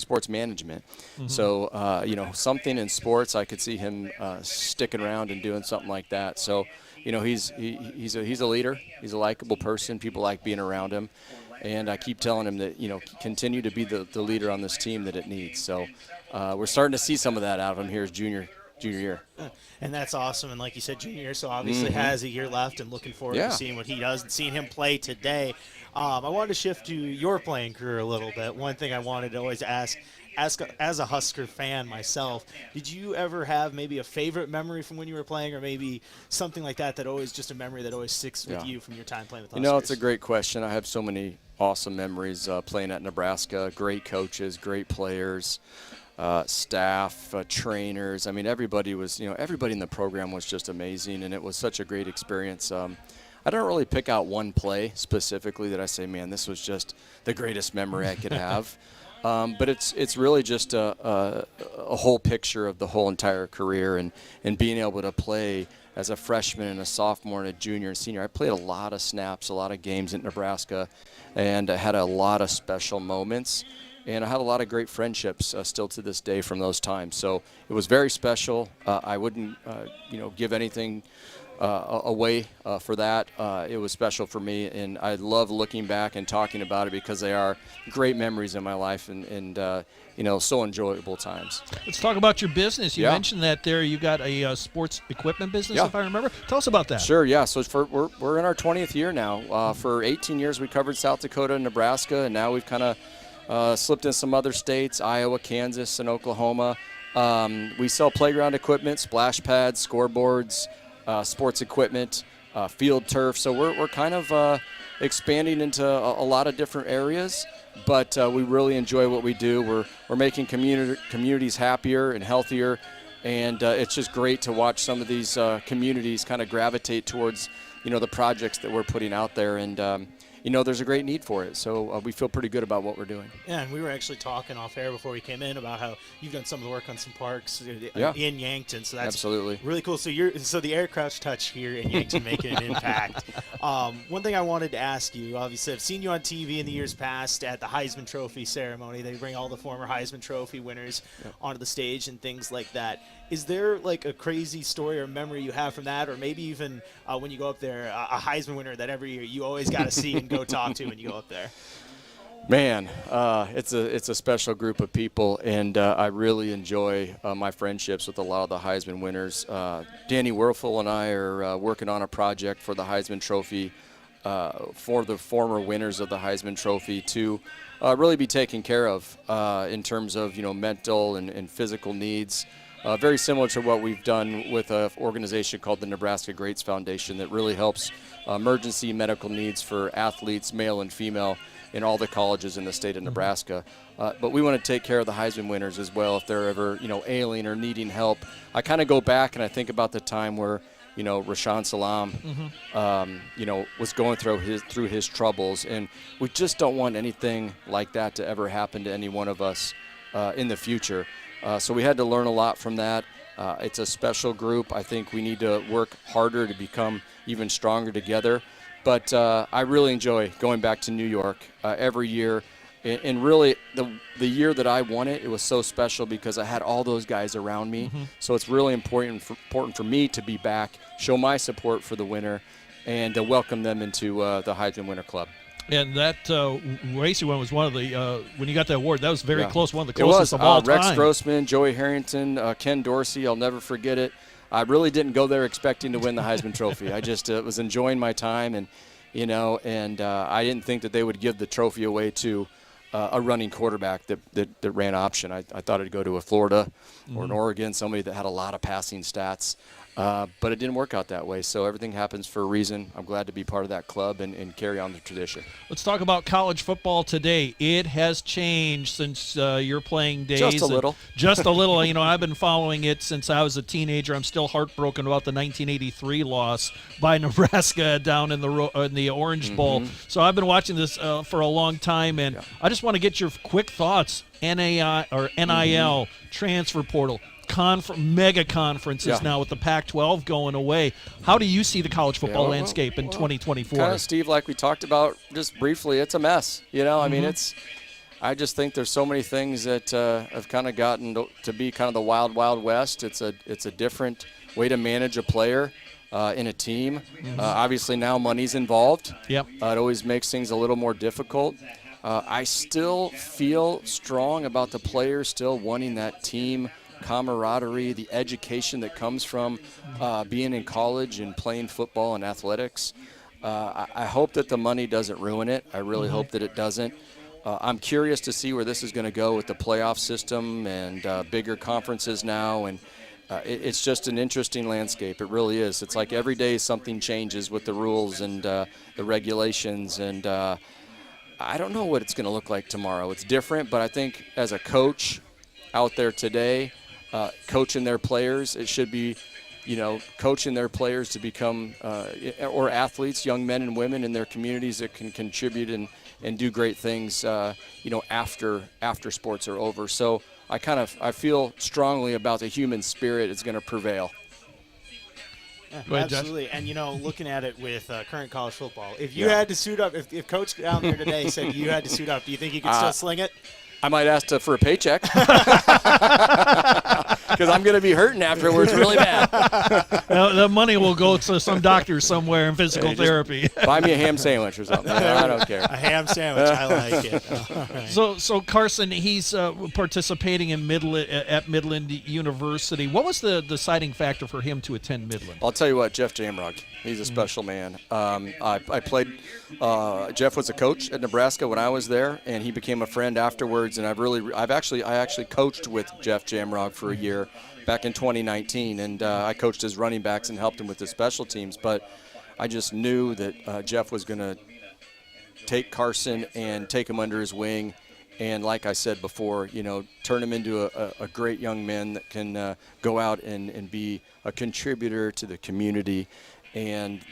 Speaker 20: sports management. So, something in sports, I could see him sticking around and doing something like that. So, he's a leader. He's a likable person. People like being around him. And I keep telling him that, continue to be the leader on this team that it needs. So we're starting to see some of that out of him here as junior year.
Speaker 4: And that's awesome. And like you said, junior year, so obviously has a year left, and looking forward to seeing what he does and seeing him play today. I wanted to shift to your playing career a little bit. One thing I wanted to always ask as a Husker fan myself, did you ever have maybe a favorite memory from when you were playing, or maybe something like that always just a memory that always sticks with you from your time playing with Huskers?
Speaker 20: It's a great question. I have so many awesome memories playing at Nebraska. Great coaches, great players, staff, trainers. I mean, everybody was, everybody in the program was just amazing, and it was such a great experience. I don't really pick out one play specifically that I say, man, this was just the greatest memory I could have. But it's really just a whole picture of the whole entire career, and being able to play as a freshman and a sophomore and a junior and senior. I played a lot of snaps, a lot of games at Nebraska, and I had a lot of special moments. And I have a lot of great friendships still to this day from those times. So it was very special. I wouldn't, give anything away for that. It was special for me, and I love looking back and talking about it because they are great memories in my life and so enjoyable times.
Speaker 21: Let's talk about your business. You
Speaker 20: Yeah.
Speaker 21: mentioned that there you got a sports equipment business,
Speaker 20: Yeah.
Speaker 21: if I remember. Tell us about that.
Speaker 20: Sure, yeah. So we're in our 20th year now. For 18 years, we covered South Dakota and Nebraska, and now we've kind of slipped in some other states, Iowa, Kansas, and Oklahoma. We sell playground equipment, splash pads, scoreboards, sports equipment, field turf. So we're kind of expanding into a lot of different areas, but we really enjoy what we do. We're making communities happier and healthier, and it's just great to watch some of these communities kind of gravitate towards the projects that we're putting out there, and there's a great need for it. So we feel pretty good about what we're doing.
Speaker 4: Yeah, and we were actually talking off air before we came in about how you've done some of the work on some parks
Speaker 20: Yeah.
Speaker 4: in Yankton. So that's
Speaker 20: Absolutely.
Speaker 4: really cool. So the air crouch touch here in Yankton making an impact. One thing I wanted to ask you, obviously, I've seen you on TV in the years past at the Heisman Trophy ceremony. They bring all the former Heisman Trophy winners onto the stage and things like that. Is there like a crazy story or memory you have from that, or maybe even when you go up there, a Heisman winner that every year you always got to see and go talk to when you go up there?
Speaker 20: Man, it's a special group of people, and I really enjoy my friendships with a lot of the Heisman winners. Danny Werfel and I are working on a project for the Heisman Trophy for the former winners of the Heisman Trophy to really be taken care of in terms of mental and physical needs. Very similar to what we've done with an organization called the Nebraska Greats Foundation that really helps emergency medical needs for athletes, male and female, in all the colleges in the state of Nebraska. But we want to take care of the Heisman winners as well if they're ever ailing or needing help. I kind of go back and I think about the time where Rashaan Salam was going through his troubles, and we just don't want anything like that to ever happen to any one of us in the future. So we had to learn a lot from that. It's a special group. I think we need to work harder to become even stronger together. But I really enjoy going back to New York every year. And really, the year that I won it, it was so special because I had all those guys around me. So it's really important for me to be back, show my support for the winner, and welcome them into the Heisman Winner Club.
Speaker 21: And that race you won was one of the when you got the award, that was very close, one of the
Speaker 20: It
Speaker 21: closest
Speaker 20: was.
Speaker 21: of all
Speaker 20: Rex
Speaker 21: time.
Speaker 20: Grossman, Joey Harrington, Ken Dorsey, I'll never forget it. I really didn't go there expecting to win the Heisman Trophy. I just was enjoying my time, and I didn't think that they would give the trophy away to a running quarterback that ran option. I thought it'd go to a Florida or an Oregon, somebody that had a lot of passing stats. But it didn't work out that way, so everything happens for a reason. I'm glad to be part of that club and carry on the tradition.
Speaker 21: Let's talk about college football today. It has changed since your playing days.
Speaker 20: Just a little.
Speaker 21: Just a little. I've been following it since I was a teenager. I'm still heartbroken about the 1983 loss by Nebraska down in the Orange Bowl. So I've been watching this for a long time, and I just want to get your quick thoughts. NIL, transfer portal, mega conferences now with the Pac-12 going away. How do you see the college football landscape in 2024?
Speaker 20: Kind of, Steve, like we talked about just briefly, it's a mess. I mean, I just think there's so many things that have kind of gotten to be kind of the wild, wild west. It's a different way to manage a player in a team. Obviously, now money's involved.
Speaker 21: Yep.
Speaker 20: It always makes things a little more difficult. I still feel strong about the players still wanting that team camaraderie, the education that comes from being in college and playing football and athletics. I hope that the money doesn't ruin it. I really hope that it doesn't. I'm curious to see where this is going to go with the playoff system and bigger conferences now. And it's just an interesting landscape. It really is. It's like every day something changes with the rules and the regulations. And I don't know what it's going to look like tomorrow. It's different, but I think as a coach out there today, coaching their players, it should be, coaching their players to become, or athletes, young men and women in their communities that can contribute do great things, after sports are over. So I feel strongly about the human spirit is going to prevail.
Speaker 4: Yeah, absolutely. And, looking at it with current college football, if you had to suit up, if Coach down there today said you had to suit up, do you think you could still sling it?
Speaker 20: I might ask for a paycheck because I'm going to be hurting afterwards really bad.
Speaker 21: The money will go to some doctor somewhere in physical therapy.
Speaker 20: Buy me a ham sandwich or something. I don't care.
Speaker 4: A ham sandwich. I like it.
Speaker 21: Right. So Carson, he's participating in at Midland University. What was the deciding factor for him to attend Midland?
Speaker 20: I'll tell you what, Jeff Jamrog. He's a special man. I played. Jeff was a coach at Nebraska when I was there, and he became a friend afterwards. And I actually coached with Jeff Jamrog for a year back in 2019, and I coached his running backs and helped him with his special teams. But I just knew that Jeff was going to take Carson and take him under his wing, and like I said before, turn him into a great young man that can go out and be a contributor to the community. And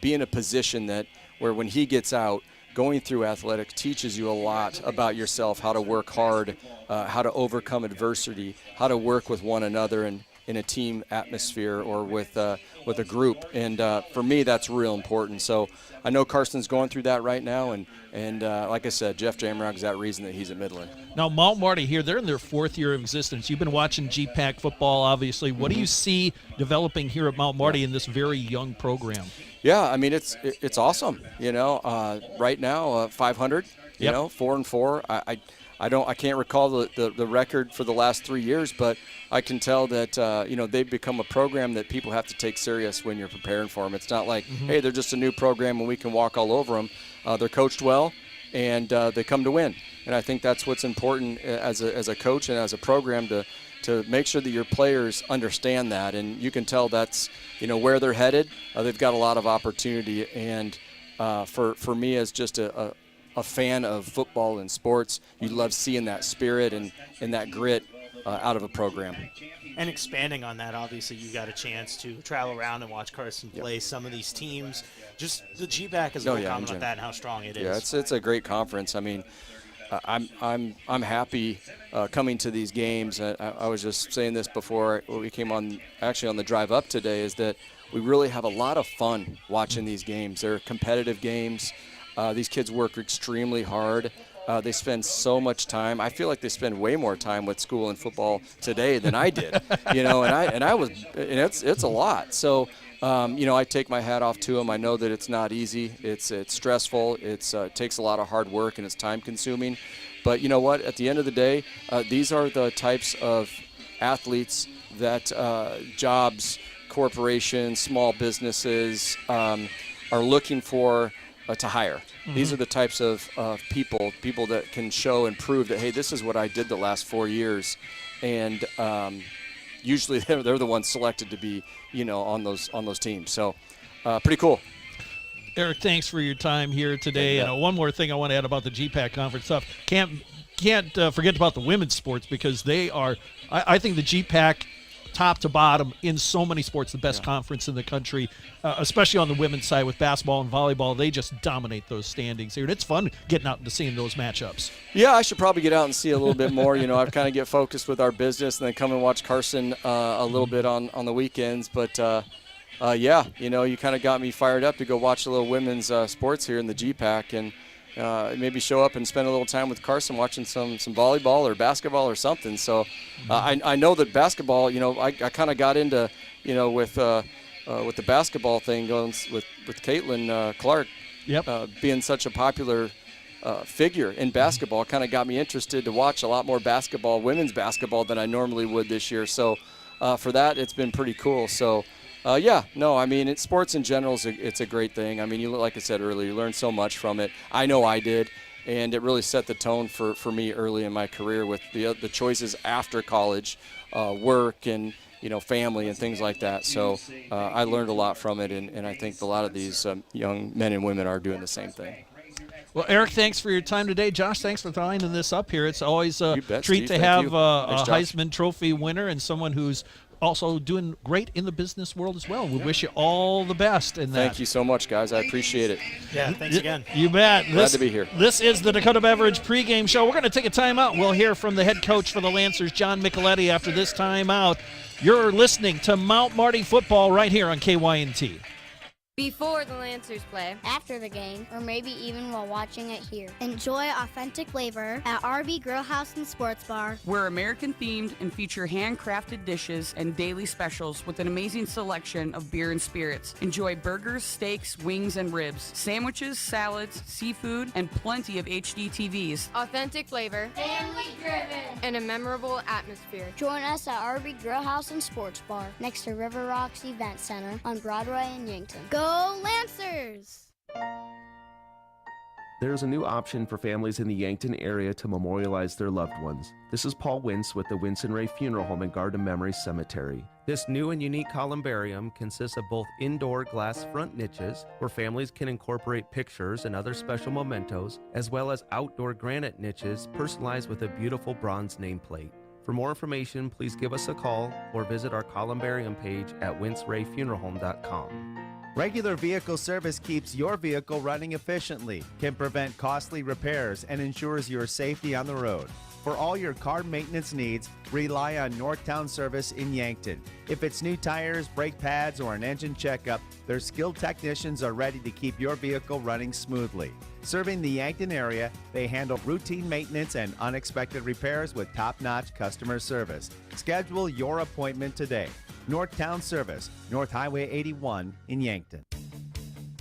Speaker 20: be in a position where when he gets out, going through athletics teaches you a lot about yourself, how to work hard, how to overcome adversity, how to work with one another in a team atmosphere or with a group. And for me, that's real important. So I know Carson's going through that right now, and like I said, Jeff Jamrog is that reason that he's at Midland.
Speaker 21: Now, Mount Marty here, they're in their 4th year of existence. You've been watching GPAC football, obviously. What do you see developing here at Mount Marty in this very young program?
Speaker 20: Yeah, I mean, it's awesome. Right now, 500, 4-4. I can't recall the record for the last 3 years, but I can tell that they've become a program that people have to take serious when you're preparing for them. It's not like, hey, they're just a new program and we can walk all over them. They're coached well, and they come to win. And I think that's what's important as a coach and as a program to make sure that your players understand that. And you can tell that's where they're headed. They've got a lot of opportunity, and for me as just a fan of football and sports, you love seeing that spirit and that grit out of a program.
Speaker 4: And expanding on that, obviously you got a chance to travel around and watch Carson play some of these teams. Just the GPAC is a little comment on that and how strong it is.
Speaker 20: Yeah, it's a great conference. I mean, I'm happy coming to these games. I was just saying this before we came on the drive up today, is that we really have a lot of fun watching these games. They're competitive games. These kids work extremely hard. They spend so much time. I feel like they spend way more time with school and football today than I did. And it's a lot. So I take my hat off to them. I know that it's not easy. It's stressful. It takes a lot of hard work, and it's time consuming. But you know what? At the end of the day, these are the types of athletes that jobs, corporations, small businesses are looking for to hire. These are the types of people that can show and prove that, hey, this is what I did the last 4 years. And usually they're the ones selected to be, on those teams. So pretty cool.
Speaker 21: Eric, thanks for your time here today.
Speaker 20: Yeah.
Speaker 21: And one more thing I want to add about the GPAC conference stuff. Can't forget about the women's sports, because they are, I think the GPAC, top to bottom in so many sports, the best conference in the country, especially on the women's side with basketball and volleyball. They just dominate those standings here, and it's fun getting out and seeing those matchups.
Speaker 20: Yeah, I should probably get out and see a little bit more. I kind of get focused with our business and then come and watch Carson a little bit on the weekends. But you kind of got me fired up to go watch a little women's sports here in the GPAC, and maybe show up and spend a little time with Carson watching some volleyball or basketball or something. So I know that basketball, I kind of got into, with the basketball thing going with Caitlin Clark being such a popular figure in basketball, kind of got me interested to watch a lot more basketball, women's basketball, than I normally would this year. So for that, it's been pretty cool. So sports in general it's a great thing. I mean, like I said earlier, you learn so much from it. I know I did, and it really set the tone for me early in my career with the choices after college, work and family and things like that. So I learned a lot from it, and I think a lot of these young men and women are doing the same thing.
Speaker 21: Well, Eric, thanks for your time today. Josh, thanks for lining this up here. It's always a treat
Speaker 20: Steve.
Speaker 21: to
Speaker 20: Thank
Speaker 21: have
Speaker 20: you.
Speaker 21: a
Speaker 20: Thanks, Josh.
Speaker 21: Heisman Trophy winner and someone who's also doing great in the business world as well. We wish you all the best in that.
Speaker 20: Thank you so much, guys. I appreciate it.
Speaker 4: Yeah, thanks again.
Speaker 21: You bet.
Speaker 20: Glad to be here.
Speaker 21: This is the Dakota Beverage pregame show. We're going to take a timeout. We'll hear from the head coach for the Lancers, John Micheletti, after this timeout. You're listening to Mount Marty Football right here on KYNT.
Speaker 6: Before the Lancers play,
Speaker 11: After the game, or maybe even while watching it here. Enjoy authentic flavor at RV Grill House and Sports Bar.
Speaker 7: We're American themed and feature handcrafted dishes and daily specials with an amazing selection of beer and spirits. Enjoy burgers, steaks, wings, and ribs, sandwiches, salads, seafood, and plenty of HD TVs.
Speaker 6: authentic flavor,
Speaker 11: Family driven.
Speaker 6: and a memorable atmosphere.
Speaker 11: Join us at RV Grill House and Sports Bar next to River Rocks Event Center on Broadway in Yankton. Go Lancers!
Speaker 23: There's a new option for families in the Yankton area to memorialize their loved ones. This is Paul Wintz with the Wintz and Ray Funeral Home and Garden Memory Cemetery. This new and unique columbarium consists of both indoor glass front niches, where families can incorporate pictures and other special mementos, as well as outdoor granite niches personalized with a beautiful bronze nameplate. For more information, please give us a call or visit our columbarium page at wintzrayfuneralhome.com.
Speaker 24: Regular vehicle service keeps your vehicle running efficiently, can prevent costly repairs, and ensures your safety on the road. For all your car maintenance needs, rely on Northtown Service in Yankton. If it's new tires, brake pads, or an engine checkup, their skilled technicians are ready to keep your vehicle running smoothly. Serving the Yankton area, they handle routine maintenance and unexpected repairs with top-notch customer service. Schedule your appointment today. Northtown Service, North Highway 81 in Yankton.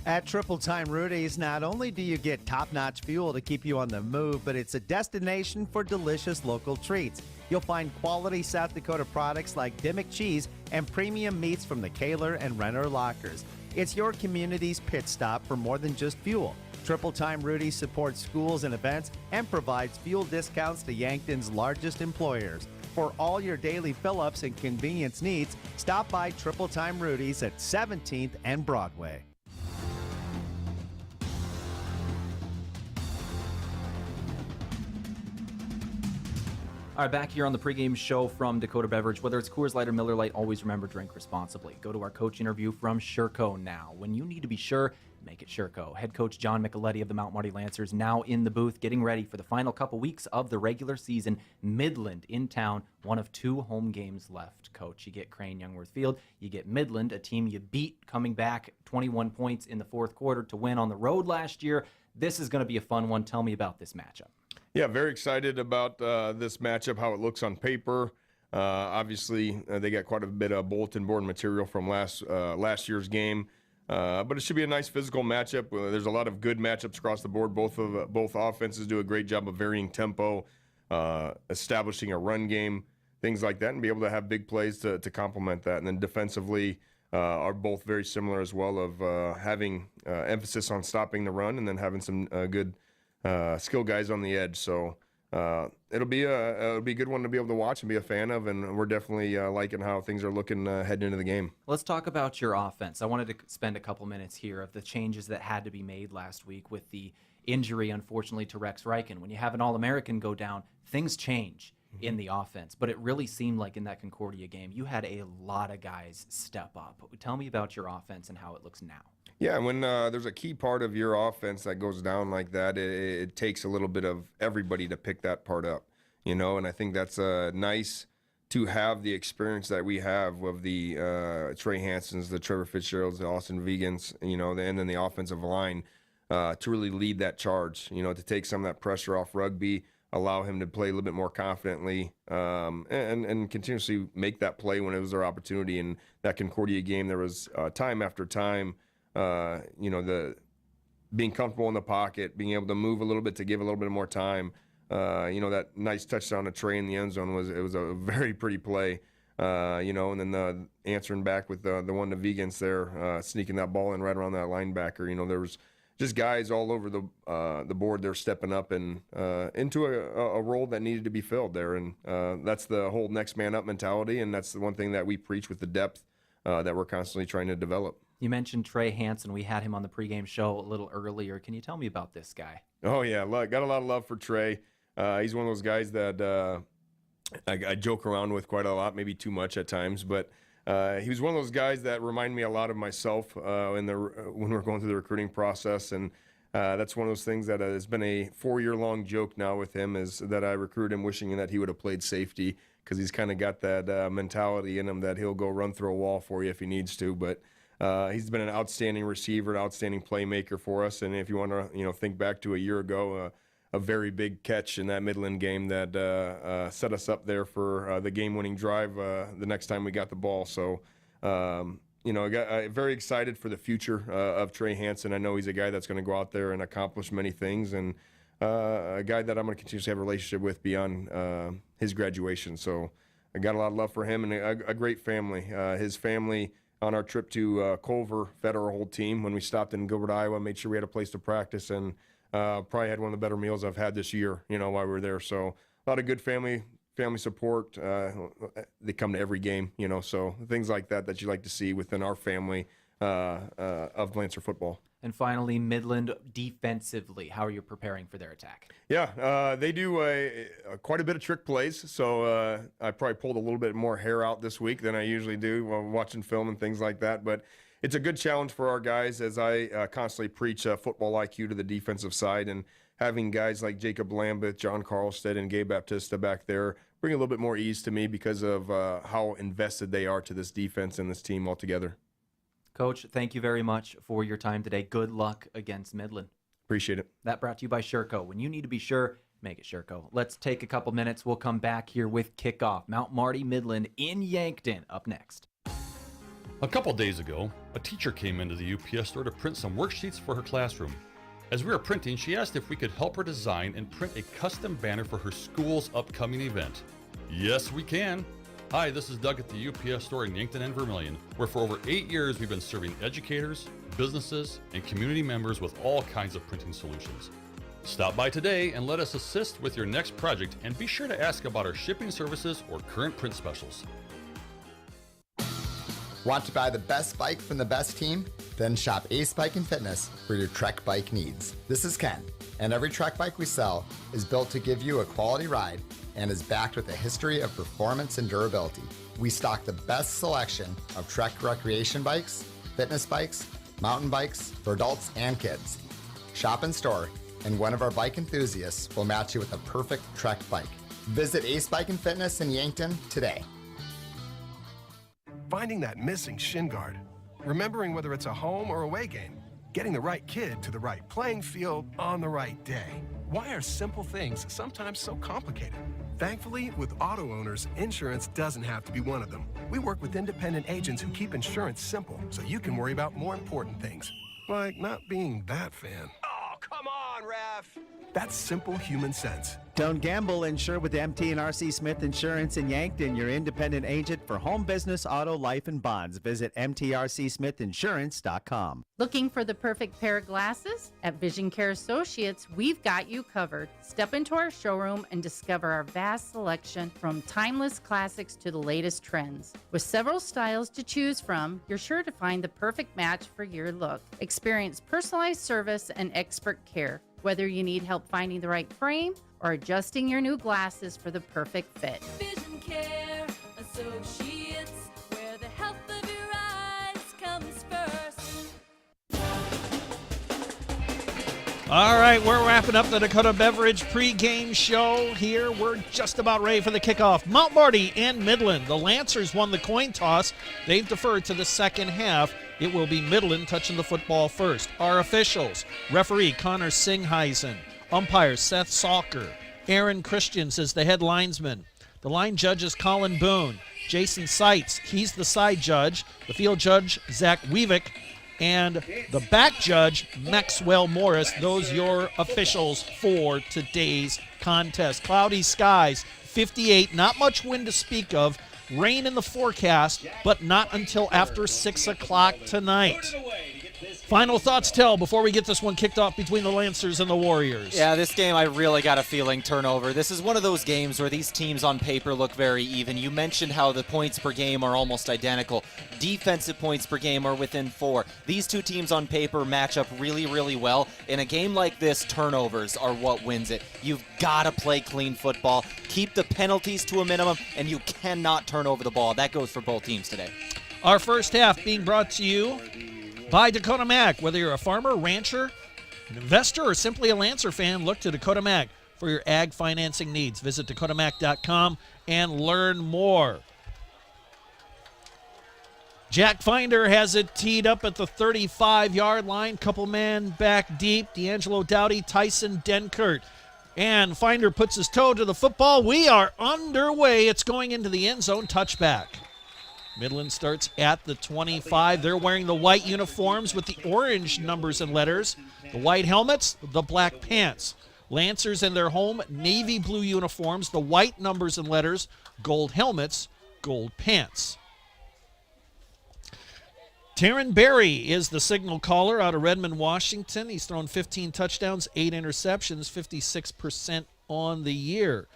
Speaker 24: At Triple Time Rudy's, not only do you get top-notch fuel to keep you on the move, but it's a destination for delicious local treats. You'll find quality South Dakota products like Dimmock cheese and premium meats from the Kaler and Renner lockers. It's your community's pit stop for more than just fuel. Triple Time Rudy's supports schools and events and provides fuel discounts to Yankton's largest employers. For all your daily fill-ups and convenience needs, stop by Triple Time Rudy's at 17th and Broadway.
Speaker 5: All right, back here on the pregame show from Dakota Beverage. Whether it's Coors Light or Miller Lite, always remember, drink responsibly. Go to our coach interview from Sherco now. When you need to be sure, make it Sherco. Head coach John Micheletti of the Mount Marty Lancers now in the booth, getting ready for the final couple weeks of the regular season. Midland in town, one of 2 home games left. Coach, you get Crane-Youngworth Field. You get Midland, a team you beat coming back 21 points in the fourth quarter to win on the road last year. This is going to be a fun one. Tell me about this matchup.
Speaker 25: Yeah, very excited about this matchup, how it looks on paper. Obviously, they got quite a bit of bulletin board material from last year's game. But it should be a nice physical matchup. There's a lot of good matchups across the board. Both offenses do a great job of varying tempo, establishing a run game, things like that, and be able to have big plays to complement that. And then defensively are both very similar as well, of having emphasis on stopping the run and then having some good skill guys on the edge. So it'll be a good one to be able to watch and be a fan of, and we're definitely liking how things are looking heading into the game.
Speaker 5: Let's talk about your offense. I wanted to spend a couple minutes here of the changes that had to be made last week with the injury, unfortunately, to Rex Reichen. When you have an All-American go down, things change in the offense. But it really seemed like in that Concordia game, you had a lot of guys step up. Tell me about your offense and how it looks now.
Speaker 25: Yeah, when there's a key part of your offense that goes down like that, it takes a little bit of everybody to pick that part up, and I think that's nice to have the experience that we have of the Trey Hansons, the Trevor Fitzgeralds, the Austin Vegans, and then the offensive line to really lead that charge, to take some of that pressure off Rugby, allow him to play a little bit more confidently, and continuously make that play when it was their opportunity. In that Concordia game, there was time after time, the being comfortable in the pocket, being able to move a little bit to give a little bit more time. That nice touchdown to Trey in the end zone was a very pretty play. And then the answering back with the one to Vegans there, sneaking that ball in right around that linebacker. There was just guys all over the board there stepping up and into a role that needed to be filled there. And that's the whole next man up mentality, and that's the one thing that we preach with the depth that we're constantly trying to develop.
Speaker 5: You mentioned Trey Hansen. We had him on the pregame show a little earlier. Can you tell me about this guy?
Speaker 25: Oh, yeah. Got a lot of love for Trey. He's one of those guys that I joke around with quite a lot, maybe too much at times, but he was one of those guys that remind me a lot of myself when we're going through the recruiting process. And that's one of those things that has been a 4-year-long joke now with him, is that I recruited him wishing that he would have played safety, because he's kind of got that mentality in him that he'll go run through a wall for you if he needs to. But he's been an outstanding receiver, an outstanding playmaker for us. And if you want to, think back to a year ago, a very big catch in that Midland game that set us up there for the game-winning drive the next time we got the ball. So, I got very excited for the future of Trey Hansen. I know he's a guy that's going to go out there and accomplish many things, and a guy that I'm going to continue to have a relationship with beyond his graduation. So I got a lot of love for him, and a great family. His family on our trip to Culver fed our whole team when we stopped in Gilbert, Iowa, made sure we had a place to practice, and probably had one of the better meals I've had this year, while we were there. So a lot of good family support. They come to every game, so things like that you like to see within our family of Lancer football.
Speaker 5: And finally, Midland defensively, how are you preparing for their attack?
Speaker 25: Yeah, they do quite a bit of trick plays, so I probably pulled a little bit more hair out this week than I usually do while watching film and things like that, but it's a good challenge for our guys, as I constantly preach football IQ to the defensive side, and having guys like Jacob Lambeth, John Carlstead, and Gabe Baptista back there bring a little bit more ease to me because of how invested they are to this defense and this team altogether.
Speaker 5: Coach, thank you very much for your time today. Good luck against Midland.
Speaker 25: Appreciate it.
Speaker 5: That brought to you by Sherco. When you need to be sure, make it Sherco. Let's take a couple minutes. We'll come back here with kickoff. Mount Marty Midland in Yankton up next.
Speaker 2: A couple days ago, a teacher came into the UPS store to print some worksheets for her classroom. As we were printing, she asked if we could help her design and print a custom banner for her school's upcoming event. Yes, we can. Hi, this is Doug at the UPS store in Yankton and Vermilion, where for over 8 years we've been serving educators, businesses, and community members with all kinds of printing solutions. Stop by today and let us assist with your next project, and be sure to ask about our shipping services or current print specials.
Speaker 8: Want to buy the best bike from the best team? Then shop Ace Bike and Fitness for your Trek bike needs. This is Ken, and every Trek bike we sell is built to give you a quality ride and is backed with a history of performance and durability. We stock the best selection of Trek recreation bikes, fitness bikes, mountain bikes for adults and kids. Shop in store, and one of our bike enthusiasts will match you with a perfect Trek bike. Visit Ace Bike and Fitness in Yankton today.
Speaker 9: Finding that missing shin guard, remembering whether it's a home or away game, getting the right kid to the right playing field on the right day. Why are simple things sometimes so complicated? Thankfully, with auto owners, insurance doesn't have to be one of them. We work with independent agents who keep insurance simple, so you can worry about more important things, like not being that fan. Oh, come on, ref! That's simple human sense.
Speaker 24: Don't gamble, insure with MT&RC Smith Insurance in Yankton, your independent agent for home, business, auto, life, and bonds. Visit mtrcsmithinsurance.com.
Speaker 10: Looking for the perfect pair of glasses? At Vision Care Associates, we've got you covered. Step into our showroom and discover our vast selection, from timeless classics to the latest trends. With several styles to choose from, you're sure to find the perfect match for your look. Experience personalized service and expert care. Whether you need help finding the right frame or adjusting your new glasses for the perfect fit.
Speaker 18: Vision Care Associates, where the health of your eyes comes first.
Speaker 21: All right, we're wrapping up the Dakota Beverage pregame show here. We're just about ready for the kickoff. Mount Marty and Midland. The Lancers won the coin toss. They've deferred to the second half. It will be Midland touching the football first. Our officials: referee Connor Singheisen, umpire Seth Salker, Aaron Christians is the head linesman. The line judge is Colin Boone. Jason Seitz, he's the side judge. The field judge, Zach Weavick. And the back judge, Maxwell Morris. Those your officials for today's contest. Cloudy skies, 58, not much wind to speak of. Rain in the forecast, but not until after 6 o'clock tonight. Final thoughts, Tehl, before we get this one kicked off between the Lancers and the Warriors.
Speaker 1: Yeah, this game I really got a feeling turnover. This is one of those games where these teams on paper look very even. You mentioned how the points per game are almost identical. Defensive points per game are within 4. These two teams on paper match up really, really well. In a game like this, turnovers are what wins it. You've got to play clean football, keep the penalties to a minimum, and you cannot turn over the ball. That goes for both teams today.
Speaker 21: Our first half being brought to you by Dakota Mac. Whether you're a farmer, rancher, an investor, or simply a Lancer fan, look to Dakota Mac for your ag financing needs. Visit dakotamac.com and learn more. Jack Finder has it teed up at the 35-yard line. Couple man back deep. D'Angelo Dowdy, Tyson Denkert. And Finder puts his toe to the football. We are underway. It's going into the end zone. Touchback. Midland starts at the 25. They're wearing the white uniforms with the orange numbers and letters. The white helmets, the black pants. Lancers in their home navy blue uniforms, the white numbers and letters, gold helmets, gold pants. Taryn Berry is the signal caller out of Redmond, Washington. He's thrown 15 touchdowns, 8 interceptions, 56% on the year.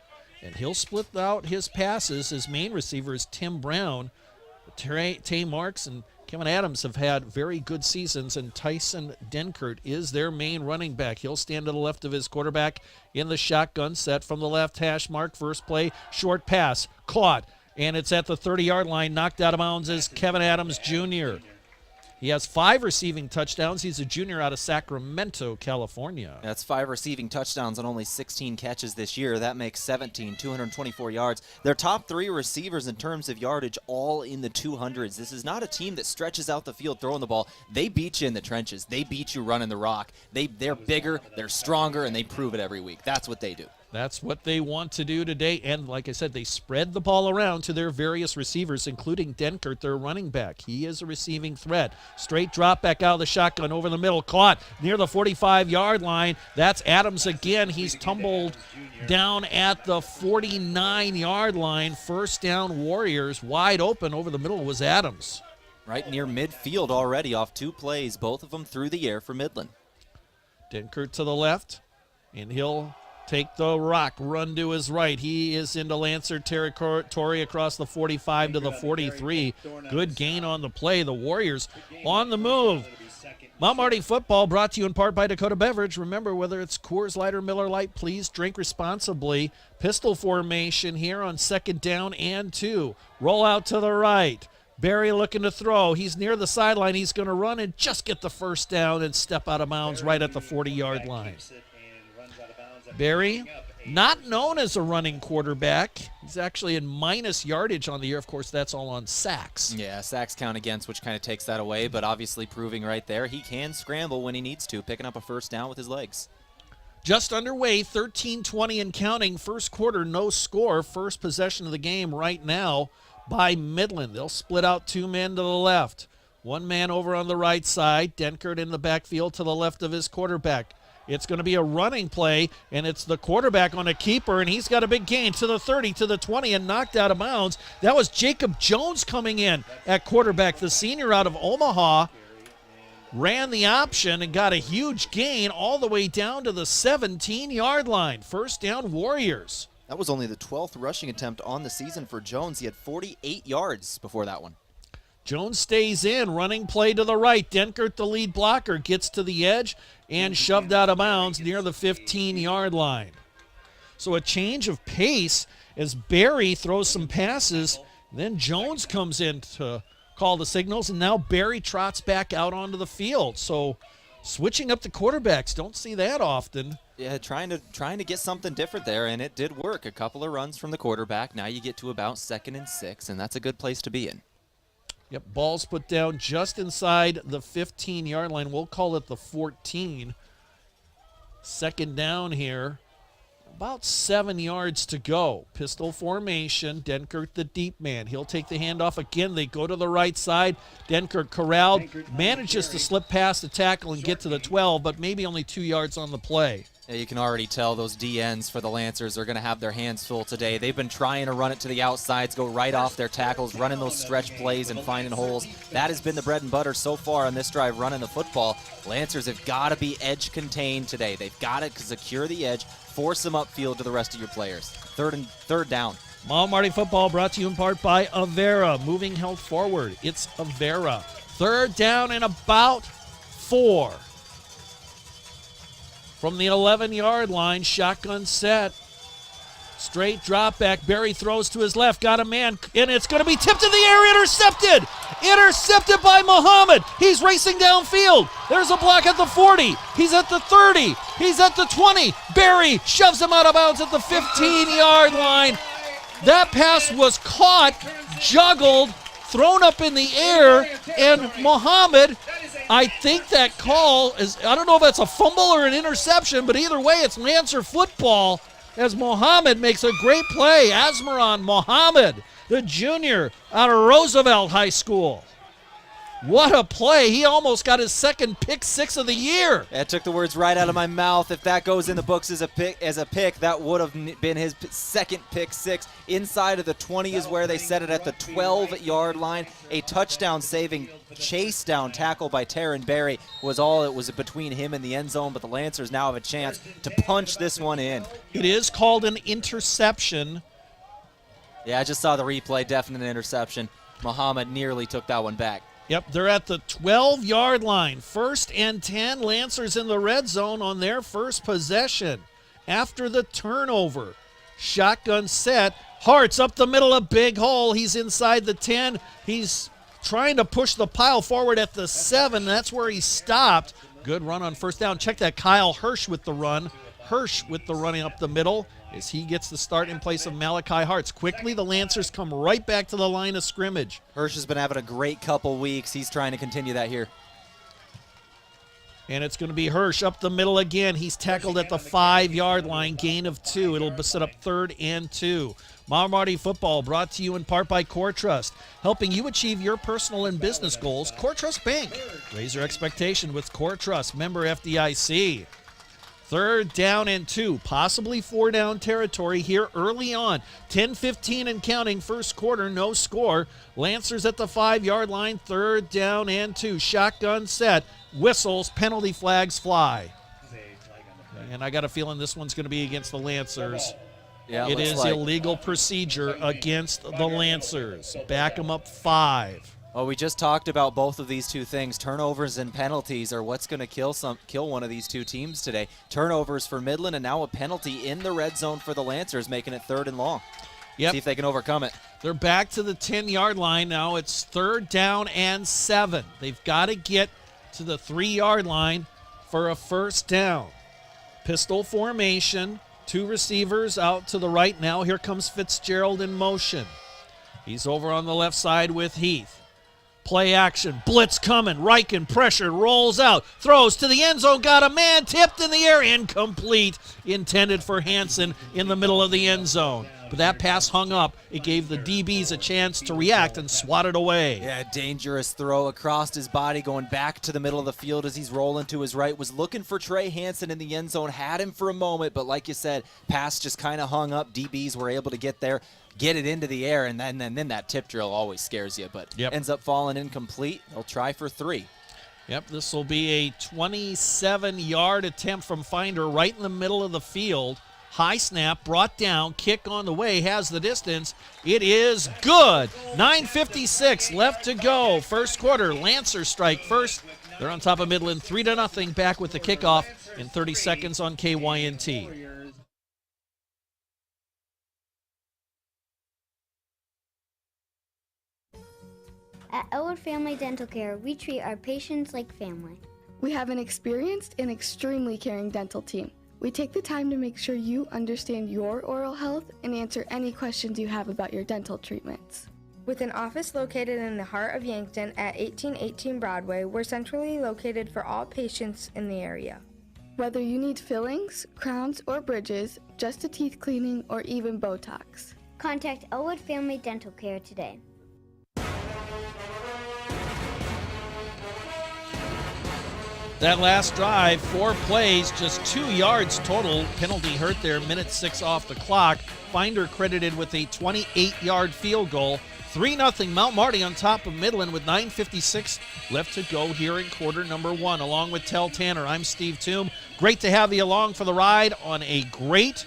Speaker 21: And he'll split out his passes. His main receiver is Tim Brown. Tay Marks and Kevin Adams have had very good seasons, and Tyson Denkert is their main running back. He'll stand to the left of his quarterback in the shotgun set from the left hash mark. First play, short pass, caught, and it's at the 30-yard line. Knocked out of bounds is Kevin Adams Jr. He has 5 receiving touchdowns. He's a junior out of Sacramento, California.
Speaker 1: That's 5 receiving touchdowns on only 16 catches this year. That makes 17, 224 yards. Their top 3 receivers in terms of yardage, all in the 200s. This is not a team that stretches out the field throwing the ball. They beat you in the trenches. They beat you running the rock. They're bigger, they're stronger, and they prove it every week. That's what they do.
Speaker 21: That's what they want to do today. And like I said, they spread the ball around to their various receivers, including Denkert, their running back. He is a receiving threat. Straight drop back out of the shotgun over the middle. Caught near the 45-yard line. That's Adams again. He's tumbled down at the 49-yard line. First down, Warriors. Wide open over the middle was Adams.
Speaker 1: Right near midfield already off 2 plays, both of them through the air for Midland.
Speaker 21: Denkert to the left, and he'll take the rock, run to his right. He is into Lancer territory across the 45 to the 43. Good gain on the play. The Warriors on the move. Mount Marty football brought to you in part by Dakota Beverage. Remember, whether it's Coors Light or Miller Lite, please drink responsibly. Pistol formation here on 2nd down and 2. Roll out to the right. Barry looking to throw. He's near the sideline. He's going to run and just get the first down and step out of bounds right at the 40-yard line. Barry, not known as a running quarterback. He's actually in minus yardage on the year. Of course, that's all on sacks.
Speaker 1: Yeah, sacks count against, which kind of takes that away, but obviously proving right there he can scramble when he needs to, picking up a first down with his legs.
Speaker 21: Just underway, 13-20 and counting. First quarter, no score. First possession of the game right now by Midland. They'll split out 2 men to the left. 1 man over on the right side. Denkert in the backfield to the left of his quarterback. It's going to be a running play, and it's the quarterback on a keeper, and he's got a big gain to the 30, to the 20, and knocked out of bounds. That was Jacob Jones coming in at quarterback, the senior out of Omaha. Ran the option and got a huge gain all the way down to the 17-yard line. First down, Warriors.
Speaker 1: That was only the 12th rushing attempt on the season for Jones. He had 48 yards before that one.
Speaker 21: Jones stays in, running play to the right. Denkert, the lead blocker, gets to the edge and shoved out of bounds near the 15-yard line. So a change of pace as Barry throws some passes. Then Jones comes in to call the signals, and now Barry trots back out onto the field. So switching up the quarterbacks, don't see that often.
Speaker 1: Yeah, trying to get something different there, and it did work. A couple of runs from the quarterback. Now you get to about 2nd and 6, and that's a good place to be in.
Speaker 21: Yep, ball's put down just inside the 15-yard line. We'll call it the 14. 2nd down here. About 7 yards to go. Pistol formation. Denkert, the deep man. He'll take the handoff again. They go to the right side. Denkert corralled. Manages to slip past the tackle and get to the 12, but maybe only 2 yards on the play.
Speaker 1: Yeah, you can already tell those DNs for the Lancers are going to have their hands full today. They've been trying to run it to the outsides, go right off their tackles, running those stretch plays and finding holes. That has been the bread and butter so far on this drive, running the football. Lancers have got to be edge contained today. They've got to secure the edge, force them upfield to the rest of your players. Third down.
Speaker 21: Marty Football brought to you in part by Avera. Moving health forward. It's Avera. Third down and about 4. From the 11-yard line, shotgun set. Straight drop back. Barry throws to his left. Got a man, and it's going to be tipped in the air. Intercepted. Intercepted by Muhammad. He's racing downfield. There's a block at the 40. He's at the 30. He's at the 20. Barry shoves him out of bounds at the 15-yard line. That pass was caught, juggled, thrown up in the air, and Muhammad, I think that call is, I don't know if that's a fumble or an interception, but either way, it's Lancer football as Muhammad makes a great play. Asmaran Muhammad, the junior out of Roosevelt High School. What a play. He almost got his second pick 6 of the year.
Speaker 1: That took the words right out of my mouth. If that goes in the books as a pick, that would have been his second pick 6. Inside of the 20 is where they set it at the 12-yard line. A touchdown-saving chase down tackle by Taryn Berry was all that was between him and the end zone, but the Lancers now have a chance to punch this one in.
Speaker 21: It is called an interception.
Speaker 1: Yeah, I just saw the replay. Definite interception. Muhammad nearly took that one back.
Speaker 21: Yep, they're at the 12-yard line. 1st and 10, Lancers in the red zone on their first possession. After the turnover, shotgun set. Hart's up the middle, a big hole. He's inside the 10. He's trying to push the pile forward at the 7. That's where he stopped. Good run on first down. Check that, Kyle Hirsch with the run. Hirsch with the running up the middle as he gets the start in place of Malachi Hartz. Quickly, the Lancers come right back to the line of scrimmage.
Speaker 1: Hirsch has been having a great couple weeks. He's trying to continue that here.
Speaker 21: And it's going to be Hirsch up the middle again. He's tackled at the 5-yard line, gain of 2. It'll set up 3rd and 2. Marty Football brought to you in part by Core Trust, helping you achieve your personal and business goals. Core Trust Bank. Raise your expectation with Core Trust, member FDIC. 3rd down and 2, possibly 4-down territory here early on. 10-15 and counting, first quarter, no score. Lancers at the 5-yard line, 3rd down and 2. Shotgun set, whistles, penalty flags fly. And I got a feeling this one's going to be against the Lancers.
Speaker 1: Yeah,
Speaker 21: it is
Speaker 1: like
Speaker 21: illegal procedure against the Lancers. Back them up 5.
Speaker 1: Well, we just talked about both of these two things. Turnovers and penalties are what's going to kill one of these two teams today. Turnovers for Midland, and now a penalty in the red zone for the Lancers, making it 3rd and long.
Speaker 21: Yep.
Speaker 1: See if they can overcome it.
Speaker 21: They're back to the 10-yard line now. It's 3rd down and 7. They've got to get to the 3-yard line for a first down. Pistol formation, 2 receivers out to the right now. Here comes Fitzgerald in motion. He's over on the left side with Heath. Play action, blitz coming, Riken pressured, rolls out, throws to the end zone, got a man, tipped in the air, incomplete, intended for Hansen in the middle of the end zone. But that pass hung up. It gave the DBs a chance to react and swat it away.
Speaker 1: Yeah, dangerous throw across his body, going back to the middle of the field as he's rolling to his right. Was looking for Trey Hansen in the end zone, had him for a moment, but like you said, pass just kind of hung up. DBs were able to get there, get it into the air, and then that tip drill always scares you, but ends up falling incomplete. They'll try for 3.
Speaker 21: Yep, this will be a 27-yard attempt from Finder right in the middle of the field. High snap, brought down, kick on the way, has the distance. It is good. 9:56 left to go. First quarter, Lancers strike first. They're on top of Midland 3-0, back with the kickoff in 30 seconds on KYNT.
Speaker 11: At Elwood Family Dental Care, we treat our patients like family.
Speaker 12: We have an experienced and extremely caring dental team. We take the time to make sure you understand your oral health and answer any questions you have about your dental treatments.
Speaker 13: With an office located in the heart of Yankton at 1818 Broadway, we're centrally located for all patients in the area.
Speaker 12: Whether you need fillings, crowns, or bridges, just a teeth cleaning, or even Botox.
Speaker 11: Contact Elwood Family Dental Care today.
Speaker 21: That last drive, 4 plays, just 2 yards total. Penalty hurt there, minute 6 off the clock. Finder credited with a 28-yard field goal. 3-0 Mount Marty on top of Midland with 9:56 left to go here in quarter number 1. Along with Tehl Tanner, I'm Steve Thum. Great to have you along for the ride on a great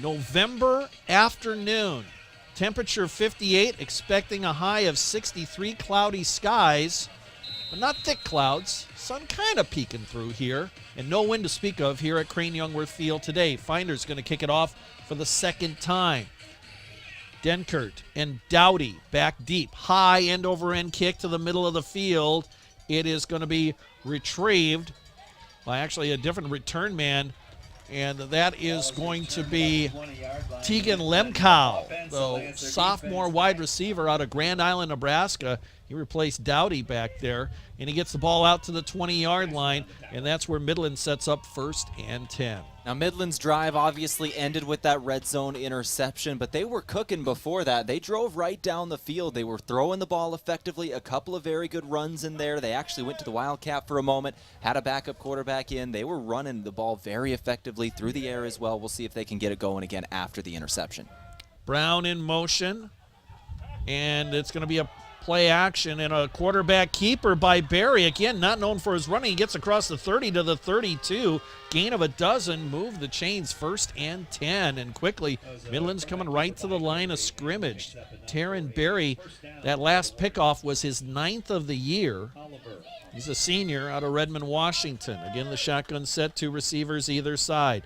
Speaker 21: November afternoon. Temperature 58, expecting a high of 63, cloudy skies, but not thick clouds. Sun kind of peeking through here, and no wind to speak of here at Crane-Youngworth Field today. Finder's going to kick it off for the second time. Denkert and Dowdy back deep. High end-over-end kick to the middle of the field. It is going to be retrieved by actually a different return man, and that is going to be Tegan Lemkow, the sophomore wide receiver out of Grand Island, Nebraska. He replaced Dowdy back there, and he gets the ball out to the 20-yard line, and that's where Midland sets up 1st and 10.
Speaker 1: Now, Midland's drive obviously ended with that red zone interception, but they were cooking before that. They drove right down the field. They were throwing the ball effectively, a couple of very good runs in there. They actually went to the Wildcat for a moment, had a backup quarterback in. They were running the ball very effectively through the air as well. We'll see if they can get it going again after the interception.
Speaker 21: Brown in motion, and it's going to be a play action and a quarterback keeper by Barry. Again, not known for his running. He gets across the 30 to the 32. Gain of a dozen. Move the chains, 1st and 10. And quickly, Midland's coming right to the line of scrimmage. Taryn Barry, that last pickoff was his 9th of the year. He's a senior out of Redmond, Washington. Again, the shotgun set, 2 receivers either side.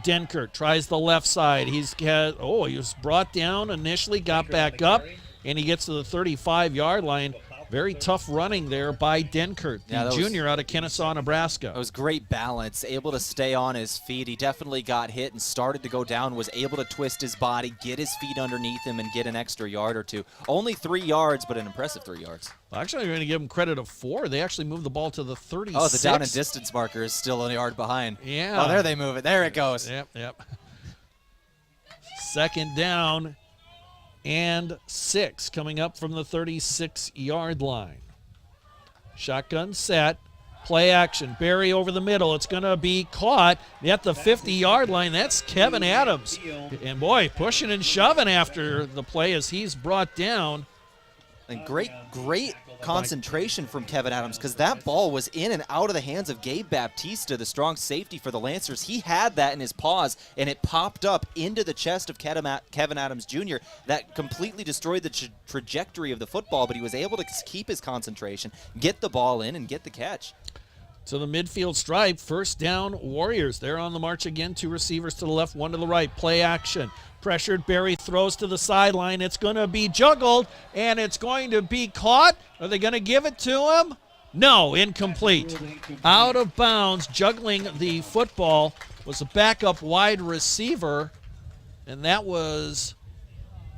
Speaker 21: Denkert tries the left side. He was brought down initially, got back up, and he gets to the 35-yard line. Very tough running there by Denkert, the junior out of Kennesaw, Nebraska.
Speaker 1: It was great balance, able to stay on his feet. He definitely got hit and started to go down, was able to twist his body, get his feet underneath him, and get an extra yard or 2. Only 3 yards, but an impressive 3 yards.
Speaker 21: Well, actually, I'm going to give him credit of 4. They actually moved the ball to the 36.
Speaker 1: Oh, the down and distance marker is still a yard behind.
Speaker 21: Yeah.
Speaker 1: Oh, there they move it. There it goes.
Speaker 21: Yep. 2nd down and 6 coming up from the 36-yard line. Shotgun set, play action. Barry over the middle. It's going to be caught at the 50-yard line. That's Kevin Adams. And boy, pushing and shoving after the play as he's brought down.
Speaker 1: And great concentration from Kevin Adams, because that ball was in and out of the hands of Gabe Baptista, the strong safety for the Lancers. He had that in his paws, and it popped up into the chest of Kevin Adams Jr. That completely destroyed the trajectory of the football, but he was able to keep his concentration, get the ball in, and get the catch.
Speaker 21: To the midfield stripe, 1st down Warriors. They're on the march again. 2 receivers to the left, 1 to the right. Play action. Pressured, Barry throws to the sideline. It's going to be juggled, and it's going to be caught. Are they going to give it to him? No, incomplete. Out of bounds, juggling the football was a backup wide receiver, and that was,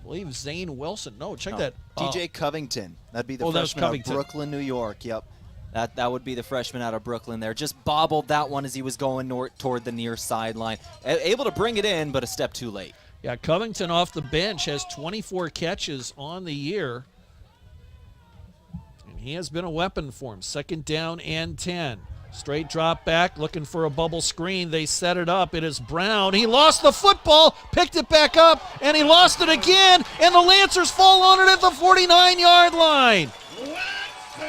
Speaker 21: I believe, Zane Wilson. No, check that.
Speaker 1: TJ Covington. That'd be the freshman out of Brooklyn, New York. Yep. That would be the freshman out of Brooklyn there. Just bobbled that one as he was going toward the near sideline. Able to bring it in, but a step too late.
Speaker 21: Yeah, Covington off the bench has 24 catches on the year. And he has been a weapon for him. 2nd down and 10. Straight drop back, looking for a bubble screen. They set it up. It is Brown. He lost the football, picked it back up, and he lost it again. And the Lancers fall on it at the 49-yard line.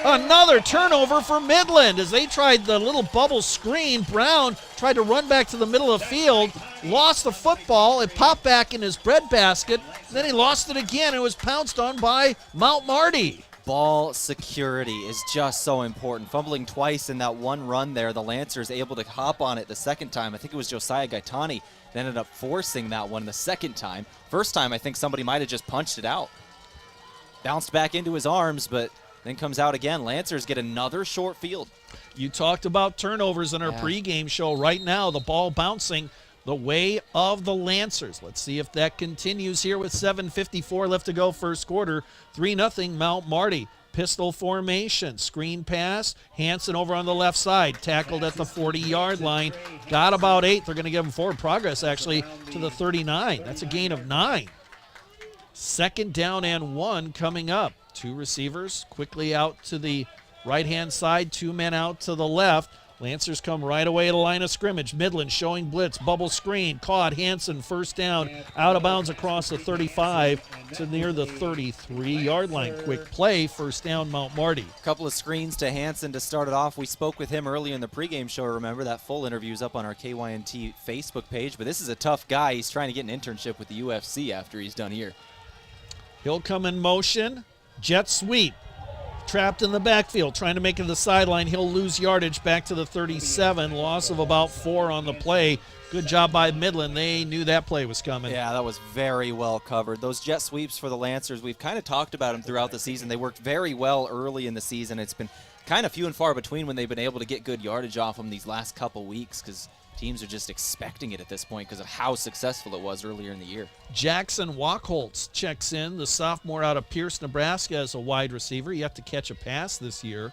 Speaker 21: Another turnover for Midland as they tried the little bubble screen. Brown tried to run back to the middle of the field, lost the football. It popped back in his breadbasket. Then he lost it again. It was pounced on by Mount Marty.
Speaker 1: Ball security is just so important. Fumbling twice in that one run there, the Lancers able to hop on it the second time. I think it was Josiah Gaetani that ended up forcing that one the second time. First time, I think somebody might have just punched it out. Bounced back into his arms, but then comes out again. Lancers get another short field.
Speaker 21: You talked about turnovers in our pregame show. Right now, the ball bouncing the way of the Lancers. Let's see if that continues here with 7:54 left to go first quarter. 3-0 Mount Marty. Pistol formation. Screen pass. Hansen over on the left side. Tackled at the 40-yard line. Got about 8. They're going to give him forward progress, actually, to the 39. That's a gain of 9. 2nd down and 1 coming up. 2 receivers quickly out to the right-hand side, 2 men out to the left. Lancers come right away to the line of scrimmage. Midland showing blitz, bubble screen, caught. Hansen first down, out of bounds across the 35 to near the 33-yard line. Quick play, first down, Mount Marty.
Speaker 1: A couple of screens to Hansen to start it off. We spoke with him earlier in the pregame show. Remember, that full interview is up on our KYNT Facebook page. But this is a tough guy. He's trying to get an internship with the UFC after he's done here.
Speaker 21: He'll come in motion, jet sweep. Trapped in the backfield, trying to make it to the sideline. He'll lose yardage back to the 37. Loss of about 4 on the play. Good job by Midland. They knew that play was coming.
Speaker 1: Yeah, that was very well covered. Those jet sweeps for the Lancers, we've kind of talked about them throughout the season. They worked very well early in the season. It's been kind of few and far between when they've been able to get good yardage off them these last couple weeks because teams are just expecting it at this point because of how successful it was earlier in the year.
Speaker 21: Jackson Wachholtz checks in, the sophomore out of Pierce, Nebraska, as a wide receiver. Yet to catch a pass this year.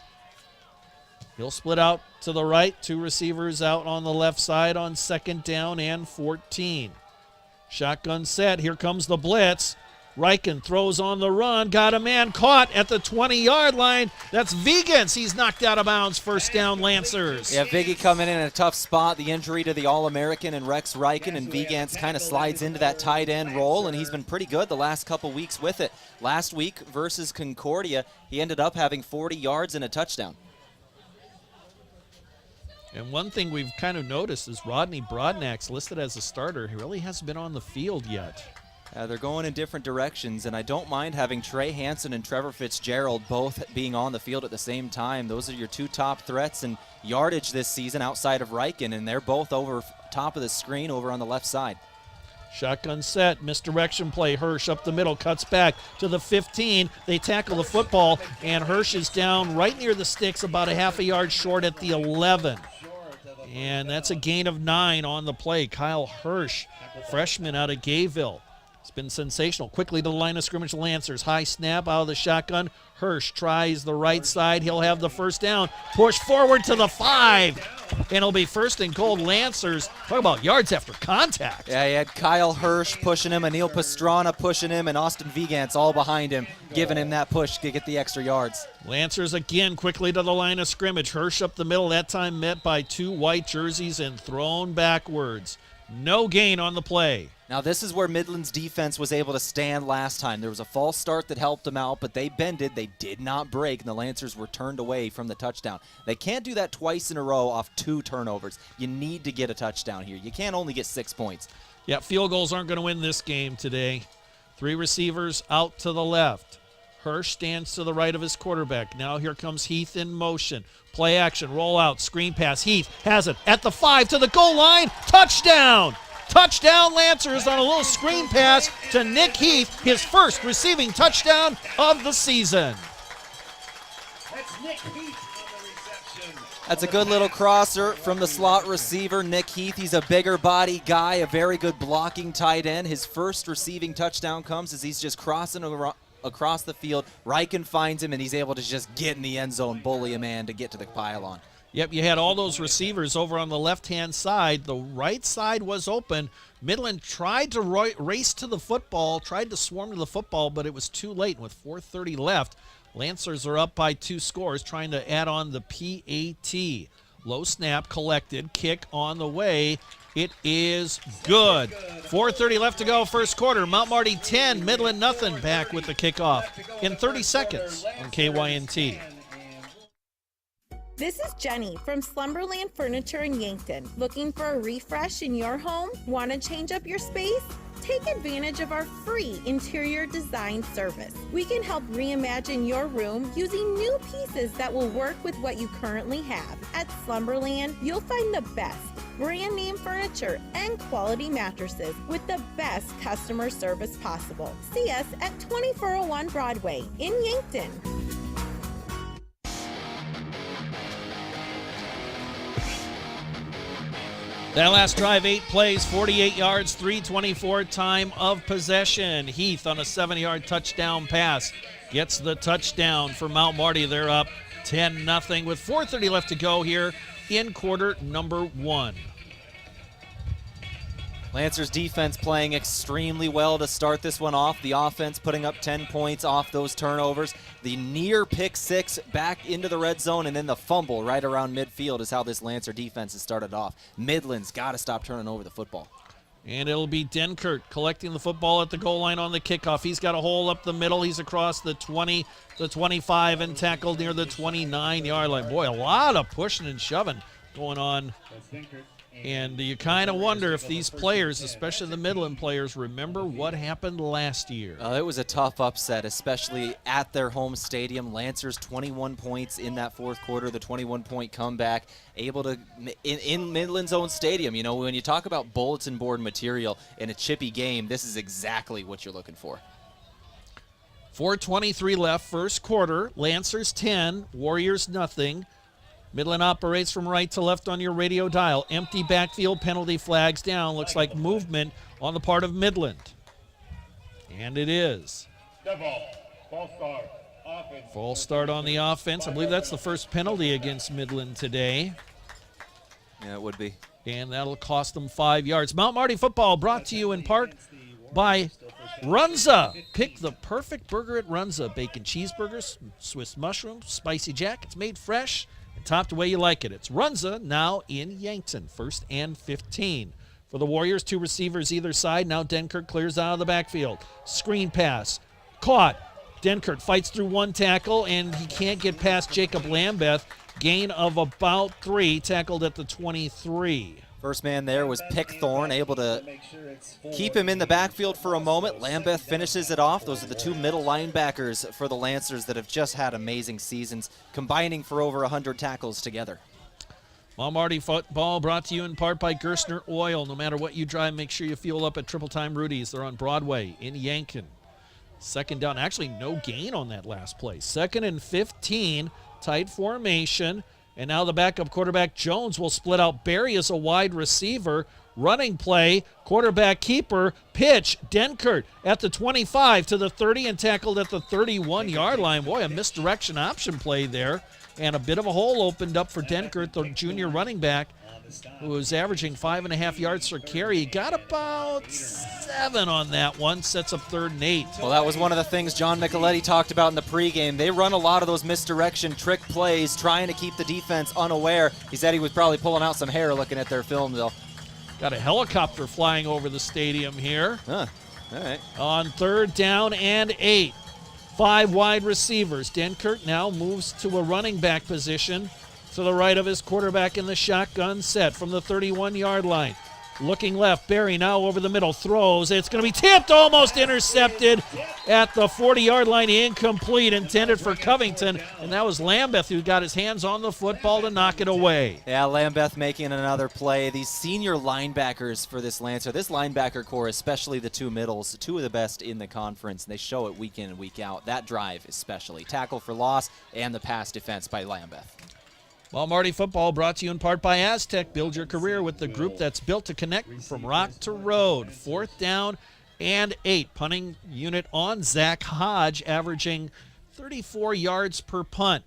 Speaker 21: He'll split out to the right. 2 receivers out on the left side on 2nd down and 14. Shotgun set. Here comes the blitz. Reichen throws on the run. Got a man caught at the 20-yard line. That's Vigans. He's knocked out of bounds. First down, Lancers.
Speaker 1: Yeah, Viggy coming in a tough spot. The injury to the All-American and Rex Reichen, and Vigans kind of slides into that tight end role, and he's been pretty good the last couple weeks with it. Last week versus Concordia, he ended up having 40 yards and a touchdown.
Speaker 21: And one thing we've kind of noticed is Rodney Brodnack's listed as a starter. He really hasn't been on the field yet.
Speaker 1: They're going in different directions, and I don't mind having Trey Hansen and Trevor Fitzgerald both being on the field at the same time. Those are your 2 top threats in yardage this season outside of Reichen, and they're both over top of the screen over on the left side.
Speaker 21: Shotgun set, misdirection play. Hirsch up the middle, cuts back to the 15. They tackle the football, and Hirsch is down right near the sticks, about a half a yard short at the 11. And that's a gain of 9 on the play. Kyle Hirsch, freshman out of Gayville. It's been sensational. Quickly to the line of scrimmage, Lancers. High snap out of the shotgun. Hirsch tries the right side. He'll have the first down. Push forward to the 5. And it'll be first and goal, Lancers. Talk about yards after contact.
Speaker 1: Yeah, he had Kyle Hirsch pushing him, Anil Pastrana pushing him, and Austin Vigans all behind him, giving him that push to get the extra yards.
Speaker 21: Lancers again quickly to the line of scrimmage. Hirsch up the middle, that time met by 2 white jerseys and thrown backwards. No gain on the play.
Speaker 1: Now this is where Midland's defense was able to stand last time. There was a false start that helped them out, but they bended. They did not break, and the Lancers were turned away from the touchdown. They can't do that twice in a row off 2 turnovers. You need to get a touchdown here. You can't only get 6 points.
Speaker 21: Yeah, field goals aren't going to win this game today. 3 receivers out to the left. Hirsch stands to the right of his quarterback. Now here comes Heath in motion. Play action, roll out, screen pass. Heath has it at the 5 to the goal line. Touchdown! Touchdown, Lancers, on a little screen pass to Nick Heath, his first receiving touchdown of the season.
Speaker 14: That's Nick Heath on the reception.
Speaker 1: That's a good little crosser from the slot receiver, Nick Heath. He's a bigger body guy, a very good blocking tight end. His first receiving touchdown comes as he's just crossing across the field. Reichen finds him, and he's able to just get in the end zone, bully a man to get to the pylon.
Speaker 21: Yep, you had all those receivers over on the left-hand side. The right side was open. Midland tried to race to the football, tried to swarm to the football, but it was too late. With 4:30 left, Lancers are up by 2 scores, trying to add on the PAT. Low snap collected, kick on the way. It is good. 4:30 left to go, first quarter. Mount Marty 10, Midland nothing. Back with the kickoff in 30 seconds on KYNT.
Speaker 16: This is Jenny from Slumberland Furniture in Yankton. Looking for a refresh in your home? Want to change up your space? Take advantage of our free interior design service. We can help reimagine your room using new pieces that will work with what you currently have. At Slumberland, you'll find the best brand name furniture and quality mattresses with the best customer service possible. See us at 2401 Broadway in Yankton.
Speaker 21: That last drive, 8 plays, 48 yards, 3:24 time of possession. Heath on a 7-yard touchdown pass gets the touchdown for Mount Marty. They're up 10-0 with 4:30 left to go here in quarter number 1.
Speaker 1: Lancers defense playing extremely well to start this one off. The offense putting up 10 points off those turnovers. The near pick six back into the red zone, and then the fumble right around midfield is how this Lancer defense has started off. Midland's got to stop turning over the football.
Speaker 21: And it'll be Denkert collecting the football at the goal line on the kickoff. He's got a hole up the middle. He's across the 20, the 25, and tackled near the 29-yard line. Boy, a lot of pushing and shoving going on. And you kind of wonder if these players, especially the Midland players, remember what happened last year.
Speaker 1: It was a tough upset, especially at their home stadium. Lancers 21 points in that fourth quarter, the 21-point comeback, able to, in Midland's own stadium. You know, when you talk about bulletin board material in a chippy game, this is exactly what you're looking for.
Speaker 21: 4:23 left, first quarter. Lancers 10, Warriors nothing. Midland operates from right to left on your radio dial. Empty backfield, penalty flags down. Looks like movement on the part of Midland. And it is. False start on the offense. I believe that's the first penalty against Midland today.
Speaker 1: Yeah, it would be.
Speaker 21: And that'll cost them 5 yards. Mount Marty football brought to you in part by Runza. Pick the perfect burger at Runza. Bacon cheeseburgers, Swiss mushrooms, spicy jack. It's made fresh. Topped the way you like it. It's Runza now in Yankton. 1st and 15. For the Warriors, 2 receivers either side. Now Denkert clears out of the backfield. Screen pass. Caught. Denkert fights through 1 tackle, and he can't get past Jacob Lambeth. Gain of about 3. Tackled at the 23.
Speaker 1: First man there was Pickthorne, able to keep him in the backfield for a moment. Lambeth finishes it off. Those are the 2 middle linebackers for the Lancers that have just had amazing seasons, combining for over 100 tackles together.
Speaker 21: Mount Marty football brought to you in part by Gerstner Oil. No matter what you drive, make sure you fuel up at Triple Time Rudy's. They're on Broadway in Yankton. Second down. Actually, no gain on that last play. 2nd and 15. Tight formation. And now the backup quarterback, Jones, will split out Barry as a wide receiver. Running play, quarterback keeper, pitch, Denkert at the 25 to the 30 and tackled at the 31-yard line. Boy, a misdirection option play there. And a bit of a hole opened up for Denkert, the junior running back, who was averaging 5.5 yards per carry. He got about 7 on that one, sets up 3rd and 8.
Speaker 1: Well, that was one of the things John Micheletti talked about in the pregame. They run a lot of those misdirection trick plays, trying to keep the defense unaware. He said he was probably pulling out some hair looking at their film, though.
Speaker 21: Got a helicopter flying over the stadium here.
Speaker 1: Huh. All right.
Speaker 21: On 3rd down and 8. 5 wide receivers. Denkert now moves to a running back position to the right of his quarterback in the shotgun set from the 31-yard line. Looking left, Barry now over the middle, throws. It's going to be tipped, almost intercepted at the 40-yard line, incomplete, intended for Covington, and that was Lambeth who got his hands on the football to knock it away.
Speaker 1: Yeah, Lambeth making another play. These senior linebackers for this Lancer, this linebacker core, especially the 2 middles, 2 of the best in the conference, and they show it week in and week out. That drive especially. Tackle for loss and the pass defense by Lambeth.
Speaker 21: Well, Marty football brought to you in part by Aztec. Build your career with the group that's built to connect from rock to road. 4th down and 8. Punting unit on Zach Hodge, averaging 34 yards per punt.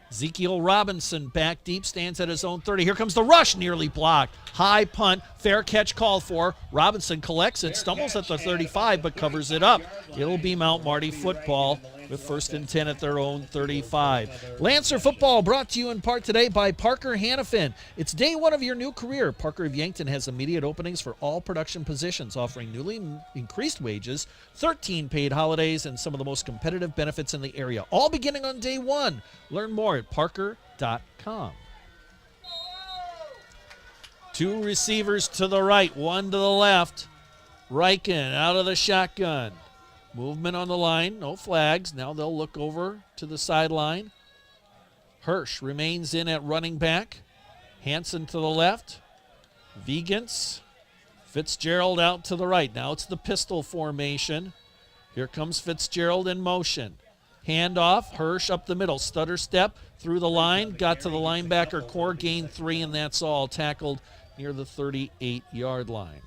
Speaker 21: Ezekiel Robinson back deep, stands at his own 30. Here comes the rush, nearly blocked. High punt, fair catch called for. Robinson collects it, stumbles at the 35, but covers it up. It'll be Mount Marty football with 1st and 10 at their own 35. Lancer football brought to you in part today by Parker Hannafin. It's day 1 of your new career. Parker of Yankton has immediate openings for all production positions, offering newly increased wages, 13 paid holidays, and some of the most competitive benefits in the area, all beginning on day 1. Learn more at parker.com. 2 receivers to the right, 1 to the left. Reichen out of the shotgun. Movement on the line, no flags. Now they'll look over to the sideline. Hirsch remains in at running back. Hansen to the left. Vigans. Fitzgerald out to the right. Now it's the pistol formation. Here comes Fitzgerald in motion. Handoff, Hirsch up the middle. Stutter step through the line. Got to the linebacker core, gained 3, and that's all. Tackled near the 38-yard line.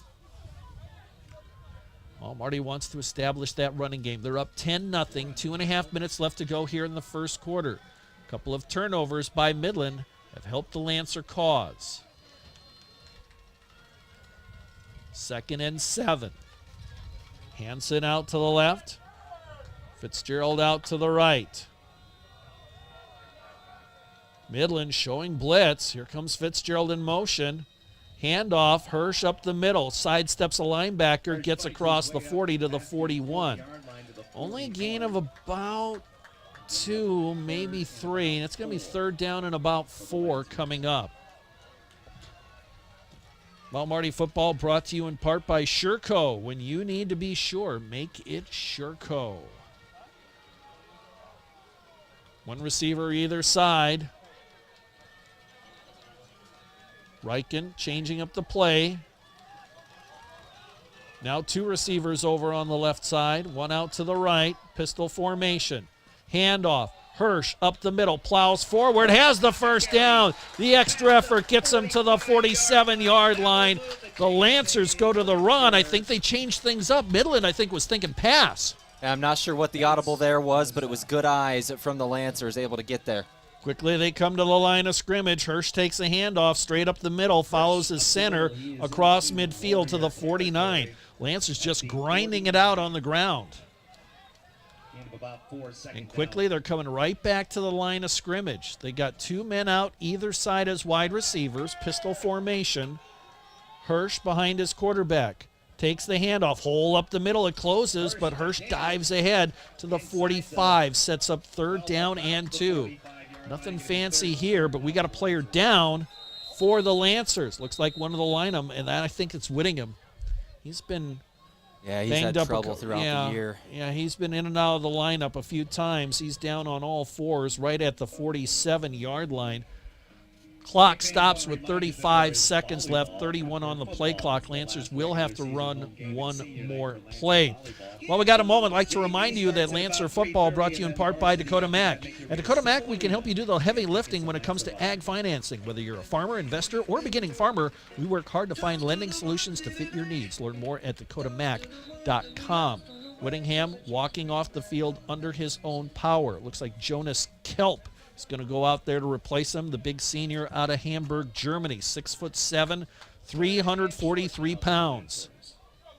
Speaker 21: Well, Marty wants to establish that running game. They're up 10-0, 2.5 minutes left to go here in the first quarter. A couple of turnovers by Midland have helped the Lancer cause. 2nd and 7. Hansen out to the left. Fitzgerald out to the right. Midland showing blitz. Here comes Fitzgerald in motion. Handoff, Hirsch up the middle. Sidesteps a linebacker, gets across the 40 to the 41. Only a gain of about 2, maybe 3. And it's going to be 3rd down and about 4 coming up. Well, Marty Football brought to you in part by Sureco. When you need to be sure, make it Sureco. One receiver either side. Reichen changing up the play. Now 2 receivers over on the left side. One out to the right. Pistol formation. Handoff. Hirsch up the middle. Plows forward. Has the first down. The extra effort gets him to the 47-yard line. The Lancers go to the run. I think they changed things up. Midland, I think, was thinking pass.
Speaker 1: I'm not sure what the audible there was, but it was good eyes from the Lancers able to get there.
Speaker 21: Quickly they come to the line of scrimmage. Hirsch takes a handoff straight up the middle, follows his center across midfield to the 49. Lancers just grinding it out on the ground. And quickly they're coming right back to the line of scrimmage. They got 2 men out either side as wide receivers, pistol formation. Hirsch behind his quarterback. Takes the handoff, hole up the middle, it closes, but Hirsch dives ahead to the 45, sets up 3rd down and 2. Nothing fancy here, but we got a player down for the Lancers. Looks like one of the lineup, and I think it's Whittingham. He's been
Speaker 1: he's
Speaker 21: banged
Speaker 1: had
Speaker 21: up
Speaker 1: trouble throughout the year.
Speaker 21: Yeah, he's been in and out of the lineup a few times. He's down on all 4s right at the 47-yard line. Clock stops with 35 seconds left, 31 on the play clock. Lancers will have to run one more play. Well, we got a moment. I'd like to remind you that Lancer Football brought to you in part by Dakota Mac. At Dakota Mac, we can help you do the heavy lifting when it comes to ag financing. Whether you're a farmer, investor, or beginning farmer, we work hard to find lending solutions to fit your needs. Learn more at dakotamac.com. Whittingham walking off the field under his own power. It looks like Jonas Kelp is going to go out there to replace him, the big senior out of Hamburg, Germany, 6'7", 343 pounds.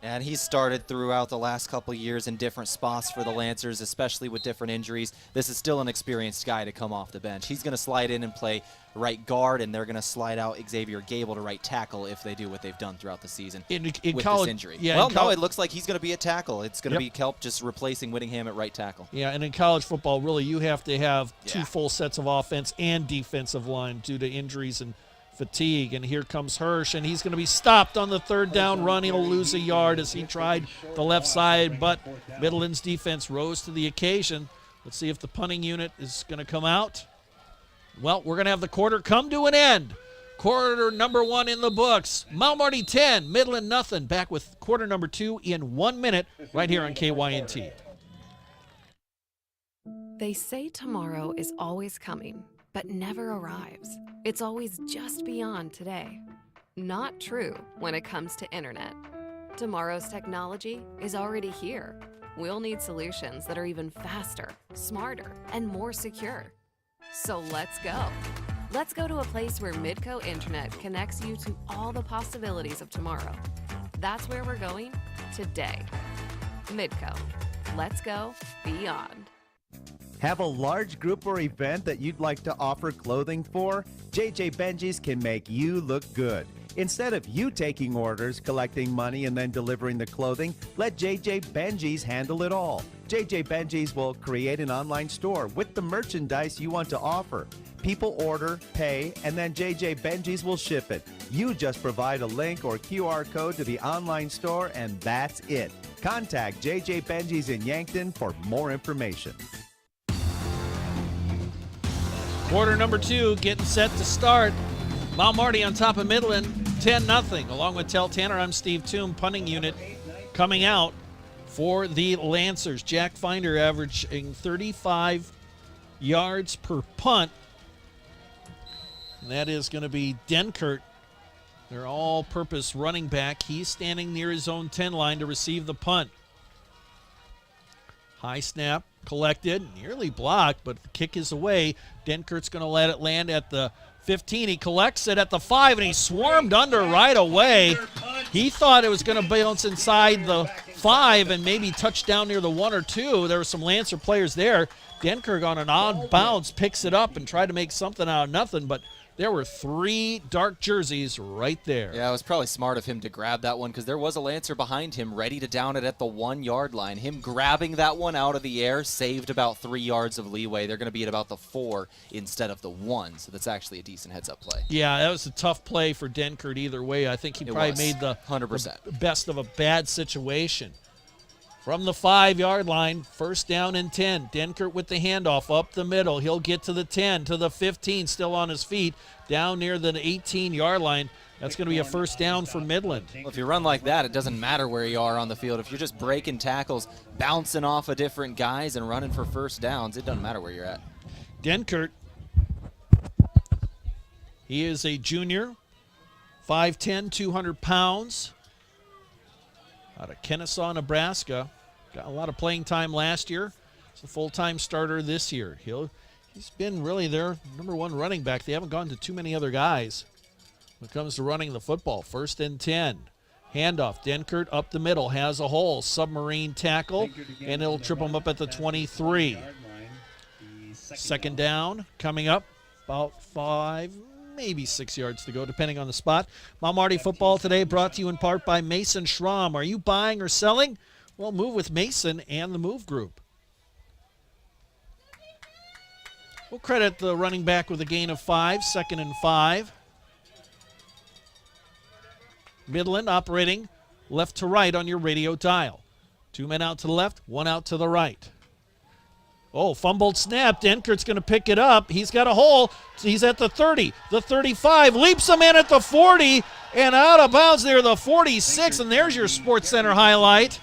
Speaker 1: And he's started throughout the last couple of years in different spots for the Lancers, especially with different injuries. This is still an experienced guy to come off the bench. He's going to slide in and play right guard, and they're going to slide out Xavier Gable to right tackle if they do what they've done throughout the season with
Speaker 21: college,
Speaker 1: this injury.
Speaker 21: Yeah,
Speaker 1: well, no, it looks like he's going to be a tackle. It's going to
Speaker 21: Yep.
Speaker 1: be Kelp just replacing Whittingham at right tackle.
Speaker 21: Yeah, and in college football, really, you have to have 2 full sets of offense and defensive line due to injuries and fatigue. And here comes Hirsch, and he's going to be stopped on the 3rd down run. He'll lose a yard as he tried the left side, but Midland's defense rose to the occasion. Let's see if the punting unit is going to come out. Well, we're going to have the quarter come to an end. Quarter number 1 in the books. Mount Marty 10, Midland nothing. Back with quarter number 2 in 1 minute right here on KYNT.
Speaker 3: They say tomorrow is always coming, but never arrives. It's always just beyond today. Not true when it comes to internet. Tomorrow's technology is already here. We'll need solutions that are even faster, smarter, and more secure. So let's go. Let's go to a place where Midco Internet connects you to all the possibilities of tomorrow. That's where we're going today. Midco. Let's go beyond.
Speaker 24: Have a large group or event that you'd like to offer clothing for? JJ Benji's can make you look good. Instead of you taking orders, collecting money, and then delivering the clothing, let JJ Benji's handle it all. JJ Benji's will create an online store with the merchandise you want to offer. People order, pay, and then JJ Benji's will ship it. You just provide a link or QR code to the online store, and that's it. Contact JJ Benji's in Yankton for more information.
Speaker 21: Quarter number 2 getting set to start. Mount Marty on top of Midland, 10-0. Along with Tehl Tanner, I'm Steve Thum. Punting unit coming out for the Lancers. Jack Finder averaging 35 yards per punt. And that is going to be Denkert, their all-purpose running back. He's standing near his own 10 line to receive the punt. High snap, collected, nearly blocked, but the kick is away. Denkert's going to let it land at the 15. He collects it at the 5, and he swarmed under right away. He thought it was going to bounce inside the 5 and maybe touch down near the 1 or 2. There were some Lancer players there. Denkirk on an odd bounce picks it up and tried to make something out of nothing, but there were 3 dark jerseys right there.
Speaker 1: Yeah, it was probably smart of him to grab that one because there was a Lancer behind him ready to down it at the 1-yard line. Him grabbing that one out of the air saved about 3 yards of leeway. They're going to be at about the 4 instead of the 1, so that's actually a decent heads-up play.
Speaker 21: Yeah, that was a tough play for Denkirk either way. I think he probably made the
Speaker 1: 100%.
Speaker 21: the best of a bad situation. From the 5-yard line, first down and 10. Denkirk with the handoff up the middle. He'll get to the 10, to the 15, still on his feet, down near the 18-yard line. That's going to be a first down for Midland.
Speaker 1: Well, if you run like that, it doesn't matter where you are on the field. If you're just breaking tackles, bouncing off of different guys and running for first downs, it doesn't matter where you're at.
Speaker 21: Denkirk, he is a junior, 5'10", 200 pounds. Out of Kennesaw, Nebraska. Got a lot of playing time last year. He's a full-time starter this year. He's been really their number 1 running back. They haven't gone to too many other guys when it comes to running the football. First and 10. Handoff. Denkirk up the middle. Has a hole. Submarine tackle. And it'll trip him up at the 23. Second down coming up. About 5, maybe 6 yards to go, depending on the spot. Marty Football today brought to you in part by Mason Schramm. Are you buying or selling? Well, move with Mason and the Move Group. We'll credit the running back with a gain of 5, second and 5. Midland operating left to right on your radio dial. 2 men out to the left, 1 out to the right. Oh, fumbled snap. Denkirk's going to pick it up. He's got a hole. He's at the 30, the 35, leaps him in at the 40, and out of bounds there, the 46, and there's your Sports Center highlight.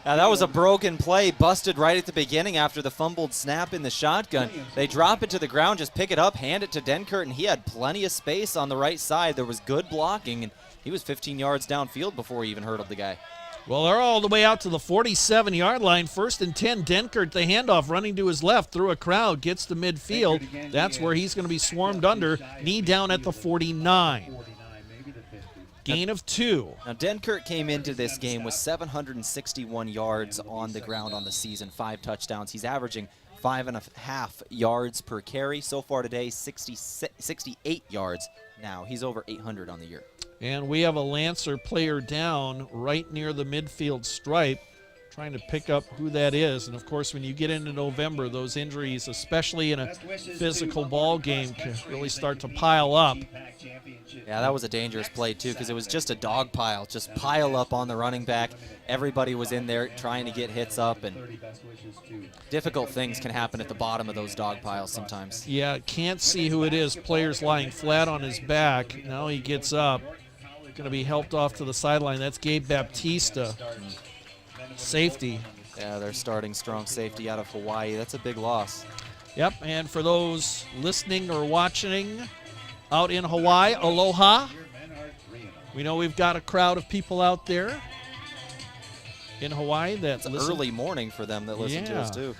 Speaker 1: That was a broken play, busted right at the beginning after the fumbled snap in the shotgun. They drop it to the ground, just pick it up, hand it to Denkirk, and he had plenty of space on the right side. There was good blocking, and he was 15 yards downfield before he even hurdled the guy.
Speaker 21: Well, they're all the way out to the 47-yard line. First and 10, Denkirk, the handoff, running to his left through a crowd, gets to midfield. That's where he's going to be swarmed under, knee down at the 49. Gain of 2.
Speaker 1: Now, Denkirk came into this game with 761 yards on the ground on the season, 5 touchdowns. He's averaging 5.5 yards per carry. So far today, 68 yards. Now, he's over 800 on the year.
Speaker 21: And we have a Lancer player down right near the midfield stripe, trying to pick up who that is. And, of course, when you get into November, those injuries, especially in a physical ball game, can really start to pile up.
Speaker 1: Yeah, that was a dangerous play, too, because it was just a dog pile, just pile up on the running back. Everybody was in there trying to get hits up, and difficult things can happen at the bottom of those dog piles sometimes.
Speaker 21: Yeah, can't see who it is. Player's lying flat on his back. Now he gets up. Going to be helped off to the sideline. That's Gabe Baptista. Safety.
Speaker 1: Yeah, they're starting strong safety out of Hawaii. That's a big loss.
Speaker 21: Yep, and for those listening or watching out in Hawaii, aloha. We know we've got a crowd of people out there in Hawaii that
Speaker 1: listen. Early morning for them that listen to us, too.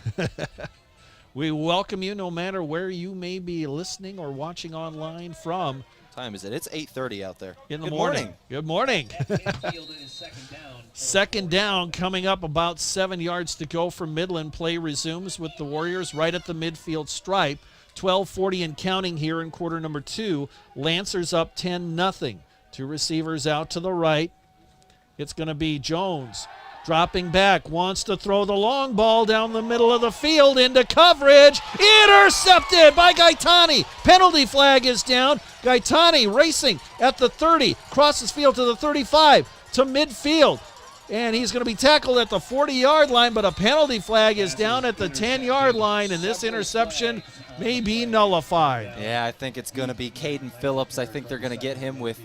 Speaker 21: We welcome you no matter where you may be listening or watching online from.
Speaker 1: Time is it? It's 8:30 out there.
Speaker 21: In the morning. Good morning. Second down coming up, about 7 yards to go for Midland. Play resumes with the Warriors right at the midfield stripe. 12:40 and counting here in quarter number 2. Lancers up 10-0. 2 receivers out to the right. It's going to be Jones. Dropping back, wants to throw the long ball down the middle of the field into coverage. Intercepted by Gaetani. Penalty flag is down. Gaetani racing at the 30, crosses field to the 35, to midfield. And he's going to be tackled at the 40-yard line, but a penalty flag is down at the 10-yard line, and this interception may be nullified.
Speaker 1: Yeah, I think it's going to be Caden Phillips. I think they're going to get him with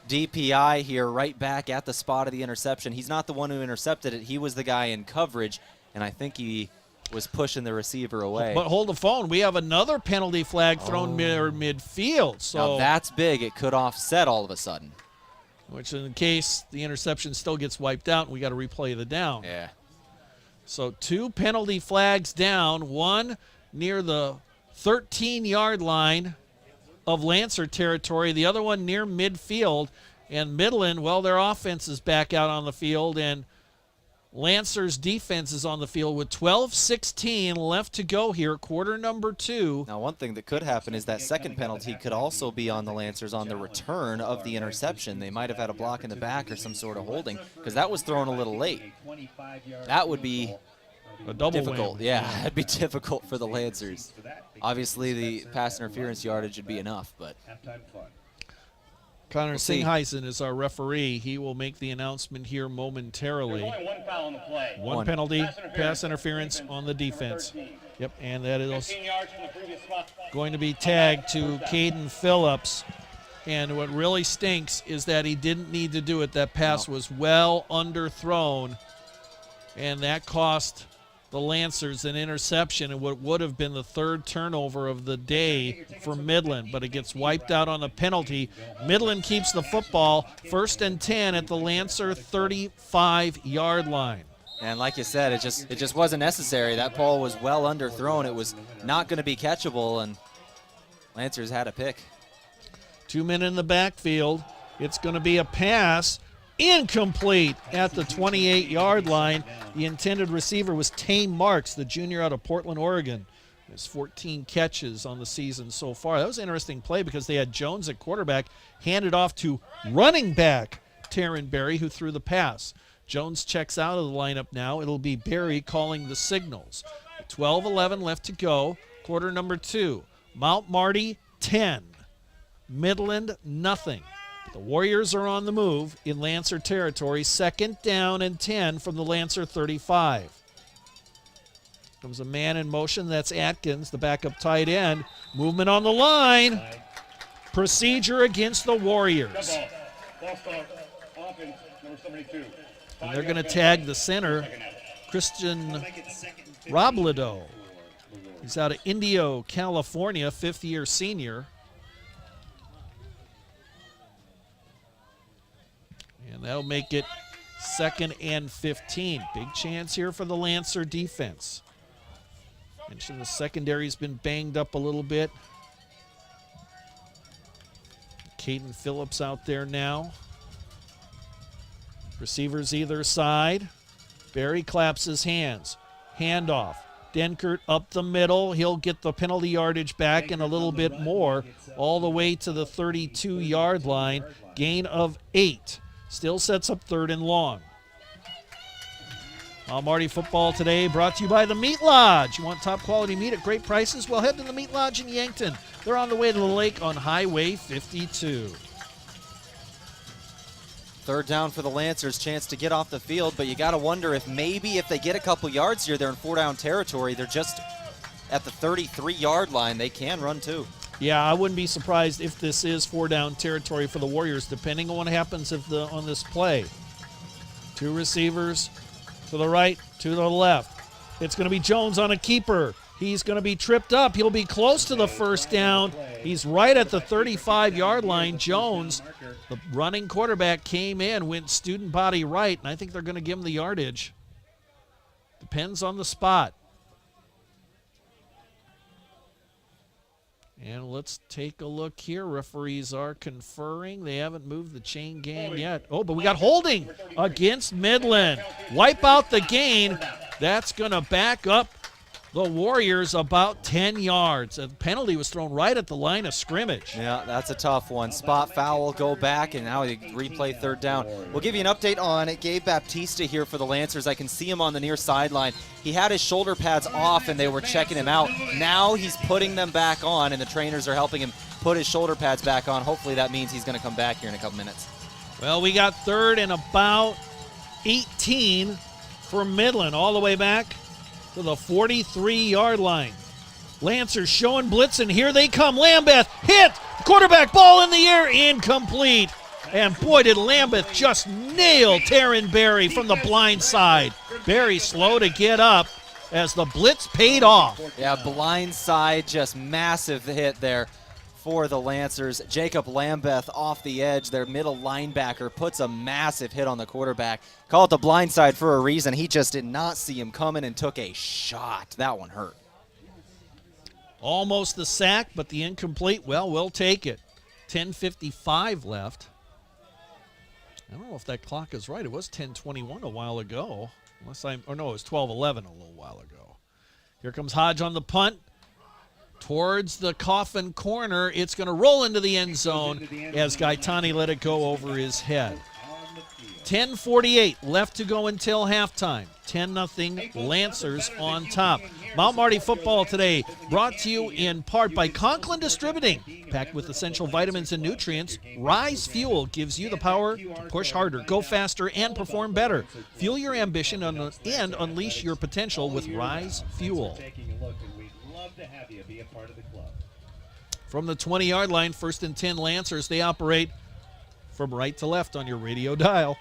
Speaker 1: DPI here right back at the spot of the interception. He's not the one who intercepted it. He was the guy in coverage, and I think he was pushing the receiver away.
Speaker 21: But hold the phone. We have another penalty flag thrown midfield. So
Speaker 1: now that's big. It could offset all of a sudden.
Speaker 21: Which in case the interception still gets wiped out, we got to replay the down.
Speaker 1: Yeah.
Speaker 21: So 2 penalty flags down, one near the 13-yard line of Lancer territory, the other one near midfield. And Midland, well, their offense is back out on the field, and Lancers' defense is on the field with 12:16 left to go here, quarter number 2.
Speaker 1: Now, one thing that could happen is that second penalty could also be on the Lancers on the return of the interception. They might have had a block in the back or some sort of holding, because that was thrown a little late. That would be
Speaker 21: a double
Speaker 1: difficult.
Speaker 21: whammy.
Speaker 1: Yeah, it'd be difficult for the Lancers. Obviously, the pass interference yardage would be enough, but
Speaker 21: Connor
Speaker 1: we'll see.
Speaker 21: Singheisen is our referee. He will make the announcement here momentarily.
Speaker 14: There's only one foul on the play.
Speaker 21: One penalty, pass interference on the defense. Yep, and that is
Speaker 14: 15 yards from the previous spot.
Speaker 21: going to be tagged to Caden Phillips. And what really stinks is that he didn't need to do it. That pass was well underthrown, and that cost the Lancers an interception and what would have been the 3rd turnover of the day for Midland, but it gets wiped out on a penalty. Midland keeps the football, 1st and 10 at the Lancer 35-yard line.
Speaker 1: And like you said, it just wasn't necessary. That ball was well underthrown. It was not going to be catchable, and Lancers had a pick.
Speaker 21: 2 men in the backfield. It's going to be a pass. Incomplete at the 28-yard line. The intended receiver was Tame Marks, the junior out of Portland, Oregon. He has 14 catches on the season so far. That was an interesting play because they had Jones at quarterback, handed off to running back Taryn Berry, who threw the pass. Jones checks out of the lineup now. It'll be Berry calling the signals. 12:11 left to go, quarter number 2. Mount Marty, 10. Midland, nothing. The Warriors are on the move in Lancer territory. 2nd down and 10 from the Lancer 35. Comes a man in motion. That's Atkins, the backup tight end. Movement on the line. Procedure against the Warriors.
Speaker 14: Ball start. Offense, number 72.
Speaker 21: And they're going to tag the center, Christian Robledo. He's out of Indio, California, 5th-year senior. And that'll make it 2nd and 15. Big chance here for the Lancer defense. Mentioned the secondary's been banged up a little bit. Caden Phillips out there now. Receivers either side. Barry claps his hands. Handoff. Denkert up the middle. He'll get the penalty yardage back and a little bit more all the way to the 32-yard line. Gain of 8. Still sets up 3rd and long. Marty football today brought to you by the Meat Lodge. You want top quality meat at great prices? Well, head to the Meat Lodge in Yankton. They're on the way to the lake on Highway 52.
Speaker 1: 3rd down for the Lancers, chance to get off the field, but you got to wonder if maybe if they get a couple yards here, they're in 4-down territory. They're just at the 33-yard line. They can run too.
Speaker 21: Yeah, I wouldn't be surprised if this is 4-down territory for the Warriors, depending on what happens on this play. 2 receivers to the right, to the left. It's going to be Jones on a keeper. He's going to be tripped up. He'll be close to the 1st down. He's right at the 35-yard line. Jones, the running quarterback, came in, went student body right, and I think they're going to give him the yardage. Depends on the spot. And let's take a look here. Referees are conferring. They haven't moved the chain gang yet. Oh, but we got holding against Midland. Wipe out the gain. That's going to back up the Warriors about 10 yards. A penalty was thrown right at the line of scrimmage.
Speaker 1: Yeah, that's a tough one. Spot foul, go back, and now they replay 3rd down. We'll give you an update on Gabe Baptista here for the Lancers. I can see him on the near sideline. He had his shoulder pads off, and they were checking him out. Now he's putting them back on, and the trainers are helping him put his shoulder pads back on. Hopefully that means he's going to come back here in a couple minutes.
Speaker 21: Well, we got 3rd and about 18 for Midland, all the way back to the 43-yard line. Lancers showing blitz, and here they come. Lambeth hit, quarterback ball in the air, incomplete. And boy, did Lambeth just nail Taryn Berry from the blind side. Berry slow to get up as the blitz paid off.
Speaker 1: Yeah, blind side, just massive hit there for the Lancers. Jacob Lambeth off the edge, their middle linebacker, puts a massive hit on the quarterback. Call it the blind side for a reason. He just did not see him coming and took a shot. That one hurt.
Speaker 21: Almost the sack, but the incomplete, well, we'll take it. 10:55 left. I don't know if that clock is right. It was 10:21 a while ago. It was 12:11 a little while ago. Here comes Hodge on the punt. Towards the coffin corner. It's going to roll into the end zone as Gaetani let it go over his head. 10:48 left to go until halftime. 10-0 Lancers on top. Mount Marty football today brought to you in part by Conklin Distributing. Packed with essential vitamins and nutrients, Rise Fuel gives you the power to push harder, go faster, and perform better. Fuel your ambition and unleash your potential with Rise Fuel. From the 20-yard line, 1st and 10 Lancers. They operate from right to left on your radio dial.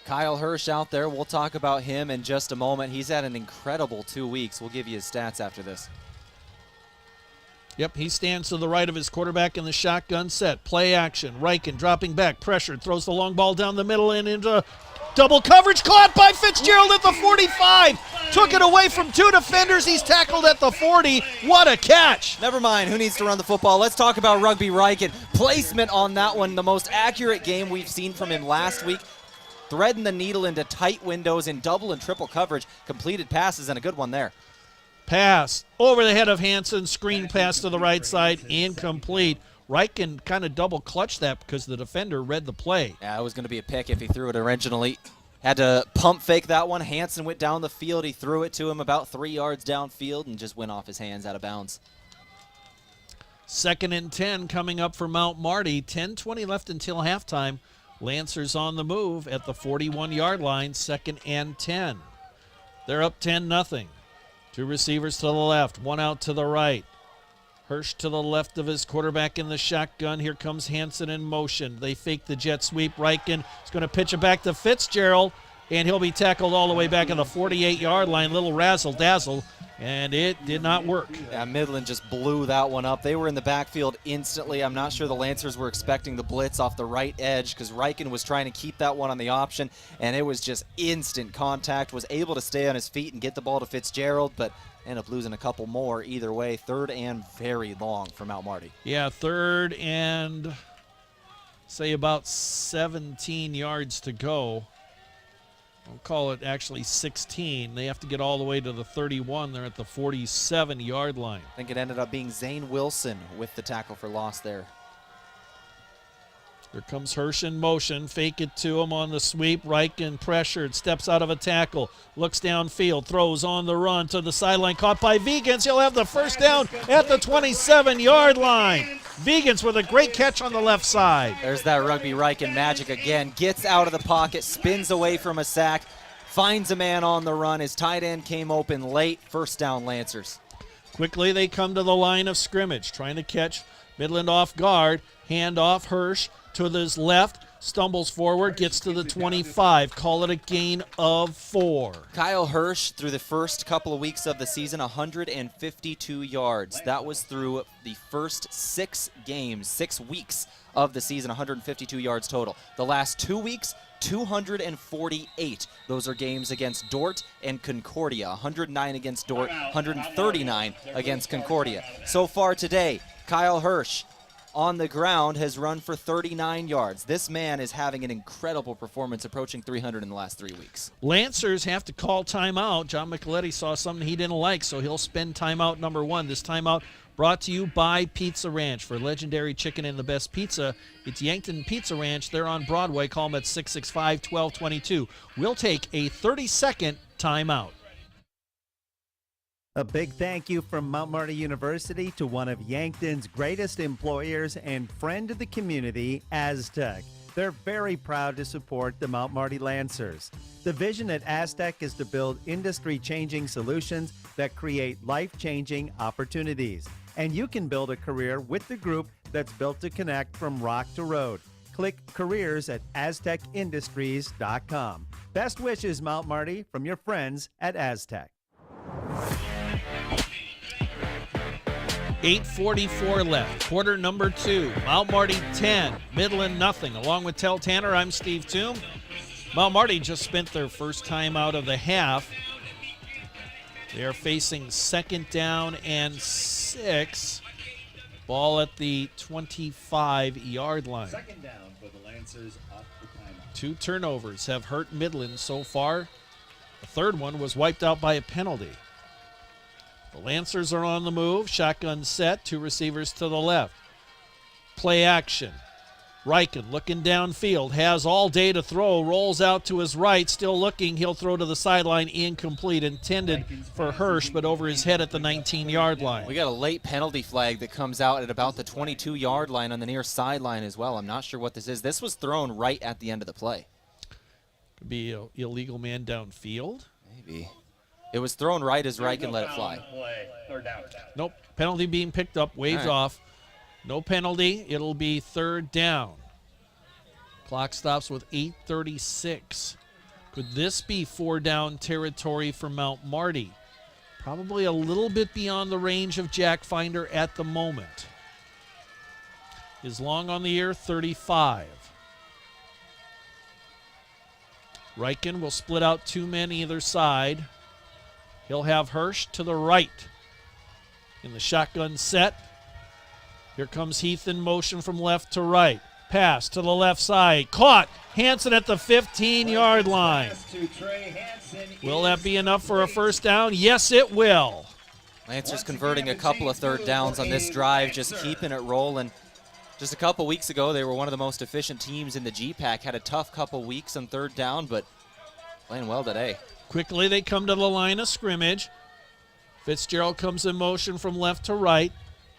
Speaker 1: Kyle Hirsch out there. We'll talk about him in just a moment. He's had an incredible 2 weeks. We'll give you his stats after this.
Speaker 21: Yep, he stands to the right of his quarterback in the shotgun set. Play action. Reichen dropping back, pressured, throws the long ball down the middle and into double coverage. Caught by Fitzgerald at the 45. Took it away from 2 defenders. He's tackled at the 40. What a catch.
Speaker 1: Never mind who needs to run the football. Let's talk about Rugby Reichen. Placement on that one, the most accurate game we've seen from him last week. Threading the needle into tight windows in double and triple coverage. Completed passes and a good one there.
Speaker 21: Pass over the head of Hansen. Screen pass to the right side. Incomplete. Reichen kind of double clutched that because the defender read the play.
Speaker 1: Yeah, it was going to be a pick if he threw it originally. Had to pump fake that one. Hansen went down the field. He threw it to him about 3 yards downfield and just went off his hands out of bounds.
Speaker 21: 2nd and 10 coming up for Mount Marty. 10:20 left until halftime. Lancers on the move at the 41-yard line, 2nd and 10. They're up 10-0. 2 receivers to the left, 1 out to the right. Hirsch to the left of his quarterback in the shotgun. Here comes Hansen in motion. They fake the jet sweep. Reichen is going to pitch it back to Fitzgerald, and he'll be tackled all the way back at the 48-yard line. Little razzle-dazzle, and it did not work.
Speaker 1: Yeah, Midland just blew that one up. They were in the backfield instantly. I'm not sure the Lancers were expecting the blitz off the right edge because Reichen was trying to keep that one on the option, and it was just instant contact. Was able to stay on his feet and get the ball to Fitzgerald, but ended up losing a couple more either way. 3rd and very long for Mount Marty.
Speaker 21: Yeah, 3rd and, say, about 17 yards to go. I'll call it actually 16. They have to get all the way to the 31. They're at the 47-yard line.
Speaker 1: I think it ended up being Zane Wilson with the tackle for loss there.
Speaker 21: Here comes Hirsch in motion. Fake it to him on the sweep. Reichen pressured. Steps out of a tackle. Looks downfield. Throws on the run to the sideline. Caught by Vegans. He'll have the first down at the 27-yard line. Vegans with a great catch on the left side.
Speaker 1: There's that Rugby Reichen magic again. Gets out of the pocket. Spins away from a sack. Finds a man on the run. His tight end came open late. First down, Lancers.
Speaker 21: Quickly they come to the line of scrimmage. Trying to catch Midland off guard. Hand off Hirsch. To his left, stumbles forward, gets to the 25. Call it a gain of 4.
Speaker 1: Kyle Hirsch, through the first couple of weeks of the season, 152 yards. That was through the first 6 weeks of the season, 152 yards total. The last 2 weeks, 248. Those are games against Dort and Concordia. 109 against Dort, 139 against Concordia. So far today, Kyle Hirsch, on the ground, has run for 39 yards. This man is having an incredible performance, approaching 300 in the last 3 weeks.
Speaker 21: Lancers have to call timeout. John Micheletti saw something he didn't like, so he'll spend timeout number 1. This timeout brought to you by Pizza Ranch. For legendary chicken and the best pizza, it's Yankton Pizza Ranch. They're on Broadway. Call them at 665-1222. We'll take a 30-second timeout.
Speaker 24: A big thank you from Mount Marty University to one of Yankton's greatest employers and friend of the community, Aztec. They're very proud to support the Mount Marty Lancers. The vision at Aztec is to build industry-changing solutions that create life-changing opportunities. And you can build a career with the group that's built to connect from rock to road. Click careers at aztecindustries.com. Best wishes, Mount Marty, from your friends at Aztec.
Speaker 21: 8:44 left. Quarter number 2. Mount Marty 10, Midland nothing. Along with Tehl Tanner, I'm Steve Thum. Mount Marty just spent their first time out of the half. They are facing 2nd down and 6. Ball at the 25-yard line.
Speaker 4: 2nd down for the Lancers off the timeout.
Speaker 21: 2 turnovers have hurt Midland so far. The 3rd one was wiped out by a penalty. The Lancers are on the move. Shotgun set. 2 receivers to the left. Play action. Reichen looking downfield. Has all day to throw. Rolls out to his right. Still looking. He'll throw to the sideline. Incomplete. Intended for Hirsch, but over his head at the 19-yard line.
Speaker 1: We got a late penalty flag that comes out at about the 22-yard line on the near sideline as well. I'm not sure what this is. This was thrown right at the end of the play.
Speaker 21: Could be an illegal man downfield.
Speaker 1: Maybe. It was thrown right as Reichen let it fly.
Speaker 21: Nope. Penalty being picked up. Waved off. No penalty. It'll be 3rd down. Clock stops with 8:36. Could this be 4-down territory for Mount Marty? Probably a little bit beyond the range of Jack Finder at the moment. Is long on the year, 35. Reichen will split out 2 men either side. He'll have Hirsch to the right. In the shotgun set. Here comes Heath in motion from left to right. Pass to the left side. Caught. Hansen at the 15-yard line. Will that be enough for a 1st down? Yes, it will.
Speaker 1: Lancers converting a couple of 3rd downs on this drive, just keeping it rolling. Just a couple weeks ago, they were one of the most efficient teams in the GPAC. Had a tough couple weeks on 3rd down, but playing well today.
Speaker 21: Quickly, they come to the line of scrimmage. Fitzgerald comes in motion from left to right.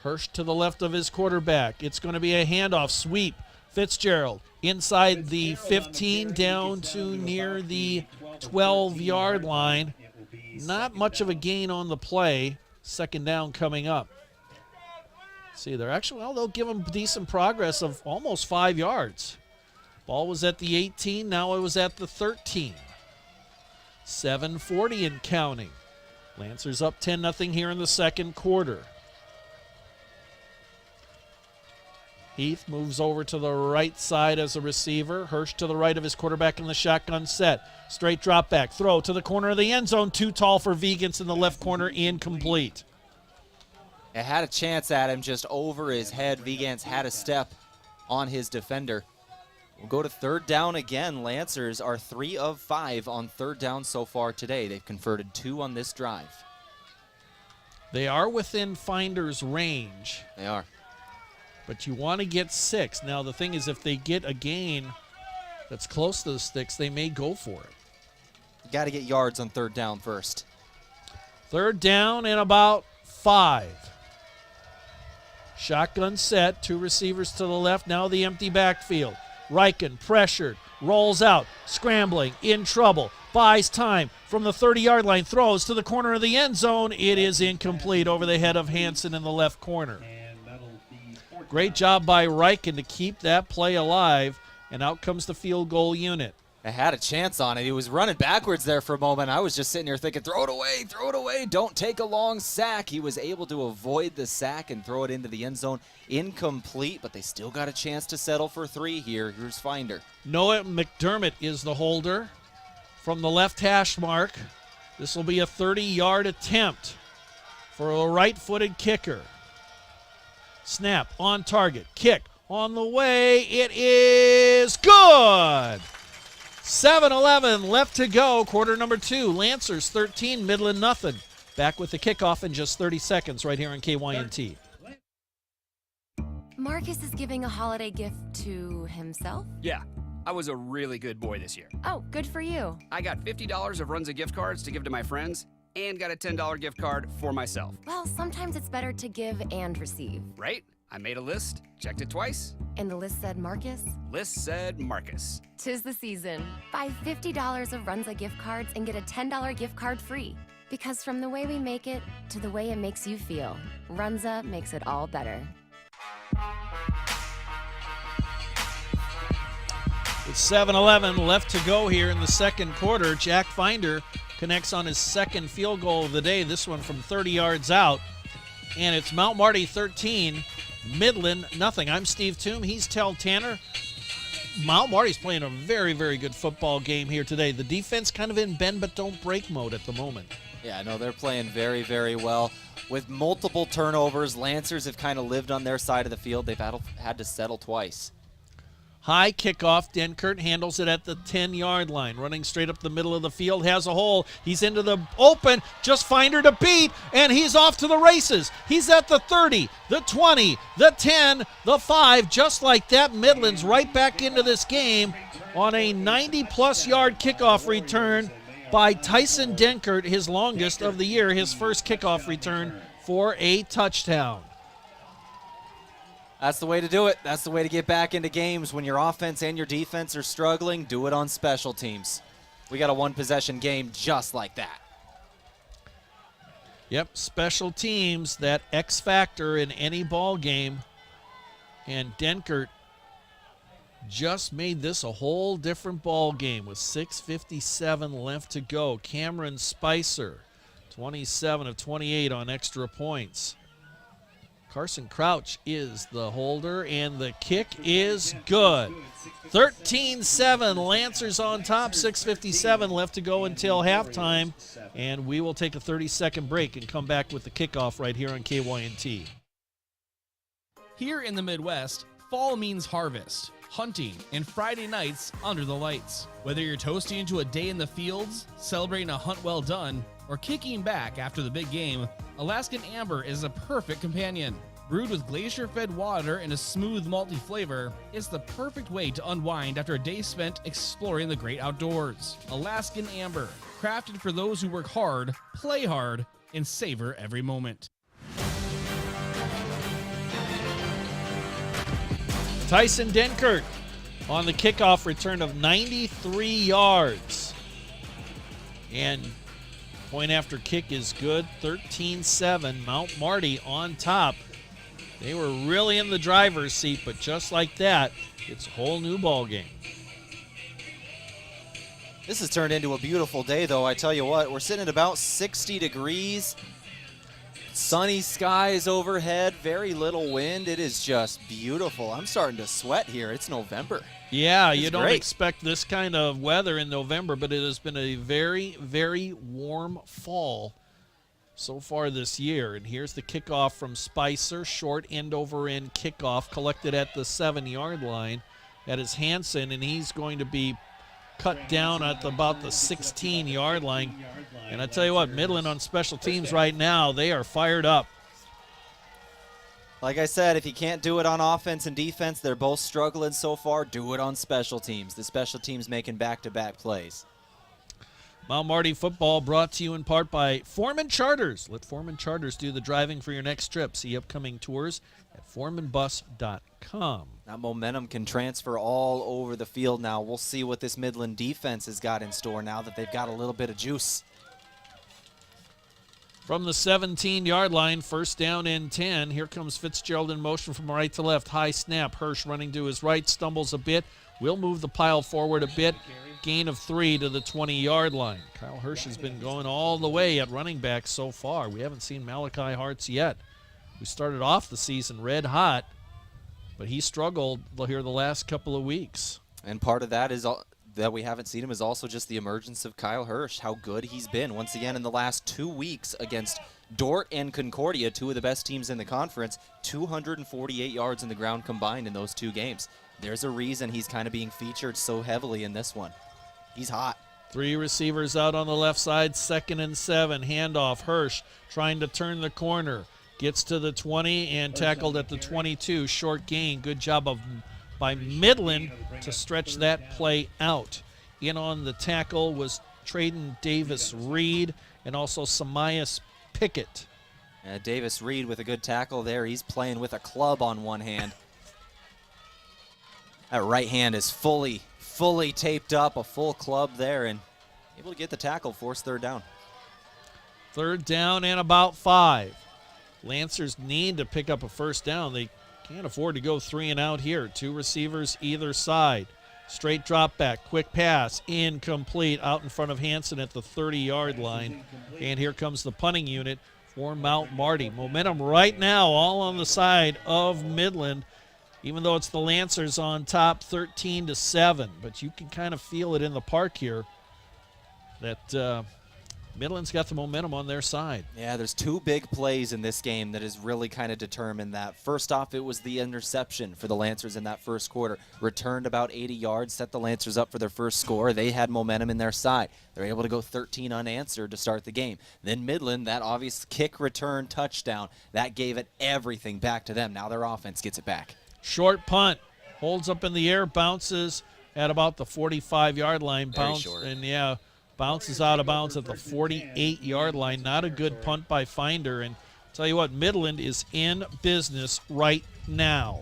Speaker 21: Hirsch to the left of his quarterback. It's going to be a handoff sweep. Fitzgerald inside the 15 down to near the 12-yard line. Not much of a gain on the play. 2nd down coming up. See, they're actually, well, they'll give them decent progress of almost 5 yards. Ball was at the 18, now it was at the 13. 7:40 and counting. Lancers up 10-0 here in the 2nd quarter. Heath moves over to the right side as a receiver. Hirsch to the right of his quarterback in the shotgun set. Straight drop back. Throw to the corner of the end zone. Too tall for Vigans in the left corner. Incomplete.
Speaker 1: It had a chance at him just over his head. Vigans had a step on his defender. We'll go to 3rd down again. Lancers are 3 of 5 on 3rd down so far today. They've converted 2 on this drive.
Speaker 21: They are within Finder's range.
Speaker 1: They are.
Speaker 21: But you want to get 6. Now, the thing is, if they get a gain that's close to the sticks, they may go for it.
Speaker 1: You got to get yards on 3rd down first.
Speaker 21: 3rd down and about 5. Shotgun set. 2 receivers to the left. Now the empty backfield. Reichen pressured. Rolls out. Scrambling. In trouble. Buys time from the 30-yard line. Throws to the corner of the end zone. It is incomplete over the head of Hansen in the left corner. Great job by Reichen to keep that play alive, and out comes the field goal unit.
Speaker 1: I had a chance on it. He was running backwards there for a moment. I was just sitting here thinking, throw it away, don't take a long sack. He was able to avoid the sack and throw it into the end zone. Incomplete, but they still got a chance to settle for 3 here. Here's Finder.
Speaker 21: Noah McDermott is the holder from the left hash mark. This will be a 30-yard attempt for a right-footed kicker. Snap on target. Kick on the way. It is good. 7:11 left to go. Quarter number 2. Lancers 13, Midland nothing. Back with the kickoff in just 30 seconds right here on KYNT.
Speaker 15: Marcus is giving a holiday gift to himself?
Speaker 17: Yeah, I was a really good boy this year.
Speaker 15: Oh, good for you.
Speaker 17: I got $50 of Runza gift cards to give to my friends and got a $10 gift card for myself.
Speaker 15: Well, sometimes it's better to give and receive.
Speaker 17: Right? I made a list, checked it twice.
Speaker 15: And the list said Marcus?
Speaker 17: List said Marcus.
Speaker 15: 'Tis the season. Buy $50 of Runza gift cards and get a $10 gift card free. Because from the way we make it to the way it makes you feel, Runza makes it all better.
Speaker 21: With 7:11 left to go here in the 2nd quarter, Jack Finder connects on his 2nd field goal of the day, this one from 30 yards out. And it's Mount Marty 13, Midland nothing. I'm Steve Thum. He's Tehl Tanner. Mount Marty's playing a very, very good football game here today. The defense kind of in bend but don't break mode at the moment.
Speaker 1: Yeah, no, they're playing very, very well. With multiple turnovers, Lancers have kind of lived on their side of the field. They've had to settle twice.
Speaker 21: High kickoff. Denkert handles it at the 10-yard line. Running straight up the middle of the field. Has a hole. He's into the open. Just Finder to beat. And he's off to the races. He's at the 30, the 20, the 10, the 5. Just like that, Midland's right back into this game on a 90-plus yard kickoff return by Tyson Denkert, his longest of the year, his first kickoff return for a touchdown.
Speaker 1: That's the way to do it. That's the way to get back into games. When your offense and your defense are struggling, do it on special teams. We got a one-possession game just like that.
Speaker 21: Yep, special teams, that X factor in any ball game. And Denkert just made this a whole different ball game with 6:57 left to go. Cameron Spicer, 27 of 28 on extra points. Carson Crouch is the holder, and the kick is good. 13-7, Lancers on top, 6:57 left to go until halftime, and we will take a 30-second break and come back with the kickoff right here on KYNT.
Speaker 6: Here in the Midwest, fall means harvest, hunting, and Friday nights under the lights. Whether you're toasting into a day in the fields, celebrating a hunt well done, or kicking back after the big game, Alaskan Amber is a perfect companion. Brewed with glacier-fed water and a smooth malty flavor, it's the perfect way to unwind after a day spent exploring the great outdoors. Alaskan Amber, crafted for those who work hard, play hard, and savor every moment.
Speaker 21: Tyson Denkert on the kickoff return of 93 yards. And point after kick is good, 13-7. Mount Marty on top. They were really in the driver's seat, but just like that, it's a whole new ball game.
Speaker 1: This has turned into a beautiful day, though. I tell you what, we're sitting at about 60 degrees. Sunny skies overhead, very little wind. It is just beautiful. I'm starting to sweat here. It's November.
Speaker 21: Yeah,
Speaker 1: It's
Speaker 21: you don't
Speaker 1: great.
Speaker 21: expect this kind of weather in November, but it has been a very, very warm fall so far this year. And here's the kickoff from Spicer. Short end-over-end kickoff collected at the 7-yard line. That is Hansen, and he's going to be cut down at about the 16-yard line. And I tell you what, Midland on special teams right now, they are fired up.
Speaker 1: Like I said, if you can't do it on offense and defense, they're both struggling so far. Do it on special teams. The special teams making back-to-back plays.
Speaker 21: Mount Marty football brought to you in part by Foreman Charters. Let Foreman Charters do the driving for your next trip. See upcoming tours at foremanbus.com.
Speaker 1: That momentum can transfer all over the field now. We'll see what this Midland defense has got in store now that they've got a little bit of juice.
Speaker 21: From the 17-yard line, first down and 10. Here comes Fitzgerald in motion from right to left. High snap. Hirsch running to his right, stumbles a bit. Will move the pile forward a bit. Gain of 3 to the 20-yard line. Kyle Hirsch has been going all the way at running back so far. We haven't seen Malachi Hartz yet. We started off the season red hot, but he struggled here the last couple of weeks.
Speaker 1: And part of that is that we haven't seen him is also just the emergence of Kyle Hirsch, how good he's been. Once again, in the last 2 weeks against Dort and Concordia, two of the best teams in the conference, 248 yards in the ground combined in those 2 games. There's a reason he's kind of being featured so heavily in this one. He's hot.
Speaker 21: 3 receivers out on the left side, 2nd and 7. Handoff, Hirsch trying to turn the corner. Gets to the 20 and tackled at the 22. Short gain. Good job by Midland to stretch that play out. In on the tackle was Traden Davis-Reed and also Samias Pickett.
Speaker 1: Davis-Reed with a good tackle there. He's playing with a club on one hand. That right hand is fully taped up, a full club there, and able to get the tackle, force third down.
Speaker 21: 3rd down and about 5. Lancers need to pick up a first down. They can't afford to go 3 and out here. 2 receivers either side. Straight drop back, quick pass, incomplete, out in front of Hansen at the 30-yard line. And here comes the punting unit for Mount Marty. Momentum right now all on the side of Midland, even though it's the Lancers on top 13-7. But you can kind of feel it in the park here that Midland's got the momentum on their side.
Speaker 1: Yeah, there's two big plays in this game that has really kind of determined that. First off, it was the interception for the Lancers in that first quarter. Returned about 80 yards, set the Lancers up for their first score. They had momentum in their side. They're able to go 13 unanswered to start the game. Then Midland, that obvious kick return touchdown, that gave it everything back to them. Now their offense gets it back.
Speaker 21: Short punt. Holds up in the air, bounces at about the 45-yard line. Bounces out of bounds at the 48-yard line. Not a good punt by Finder. And tell you what, Midland is in business right now.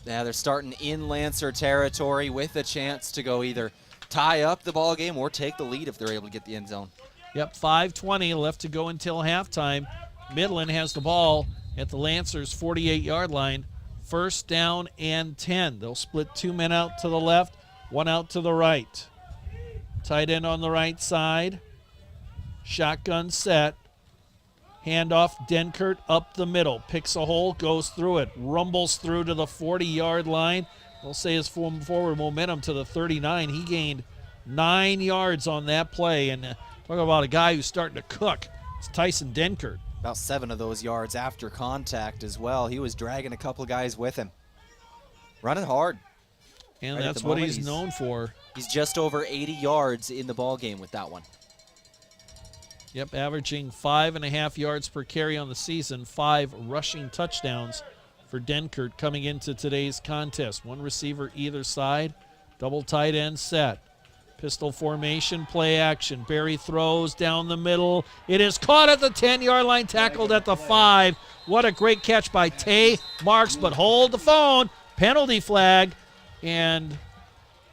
Speaker 1: Yeah, they're starting in Lancer territory with a chance to go either tie up the ball game or take the lead if they're able to get the end zone.
Speaker 21: Yep, 5:20 left to go until halftime. Midland has the ball at the Lancers' 48-yard line. First down and 10. They'll split 2 men out to the left, 1 out to the right. Tight end on the right side. Shotgun set. Handoff, Denkert up the middle. Picks a hole, goes through it. Rumbles through to the 40-yard line. We'll say his forward momentum to the 39. He gained 9 yards on that play. And talk about a guy who's starting to cook. It's Tyson Denkert.
Speaker 1: About 7 of those yards after contact as well. He was dragging a couple of guys with him. Running hard.
Speaker 21: And that's what he's known for.
Speaker 1: He's just over 80 yards in the ball game with that one.
Speaker 21: Yep, averaging 5.5 yards per carry on the season, 5 rushing touchdowns for Denkert coming into today's contest. 1 receiver either side, double tight end set. Pistol formation, play action. Barry throws down the middle. It is caught at the 10-yard line, tackled at the 5. What a great catch by Tehl. Marks, but hold the phone. Penalty flag. And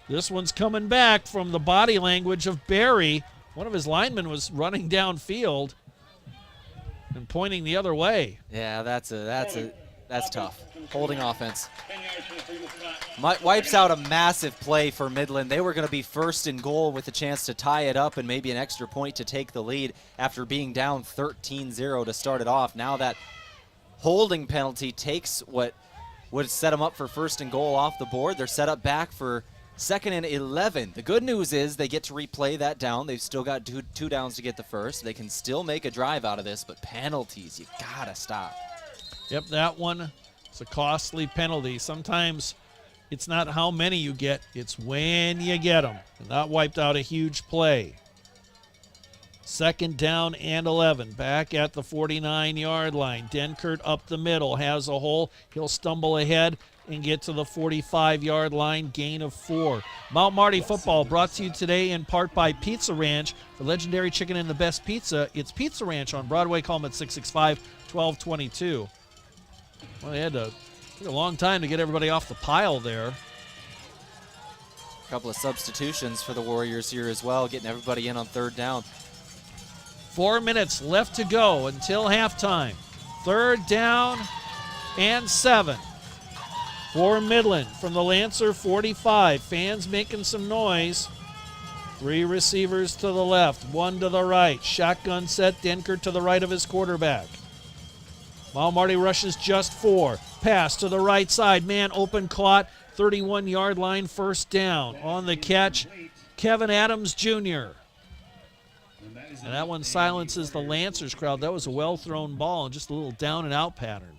Speaker 21: this one's coming back from the body language of Barry. One of his linemen was running downfield and pointing the other way.
Speaker 1: Yeah, that's tough. Holding offense. Wipes out a massive play for Midland. They were going to be first and goal with a chance to tie it up and maybe an extra point to take the lead after being down 13-0 to start it off. Now that holding penalty takes what would set them up for first and goal off the board. They're set up back for 2nd and 11. The good news is they get to replay that down. They've still got two downs to get the first. They can still make a drive out of this, but penalties, you gotta stop.
Speaker 21: Yep, that one is a costly penalty. Sometimes it's not how many you get, it's when you get them. And that wiped out a huge play. 2nd down and 11. Back at the 49-yard line. Denkert up the middle. Has a hole. He'll stumble ahead and get to the 45-yard line. Gain of 4. Mount Marty football brought to you today in part by Pizza Ranch. For legendary chicken and the best pizza, it's Pizza Ranch on Broadway. Call them at 665-1222. Well, they had to take a long time to get everybody off the pile there.
Speaker 1: A couple of substitutions for the Warriors here as well, getting everybody in on 3rd down.
Speaker 21: 4 minutes left to go until halftime. 3rd down and 7 for Midland from the Lancer 45. Fans making some noise. 3 receivers to the left, 1 to the right. Shotgun set, Denkert to the right of his quarterback. Mount Marty rushes just 4. Pass to the right side. Man open, caught. 31-yard line, 1st down. On the catch, Kevin Adams Jr. And that one silences the Lancers crowd. That was a well-thrown ball and just a little down and out pattern.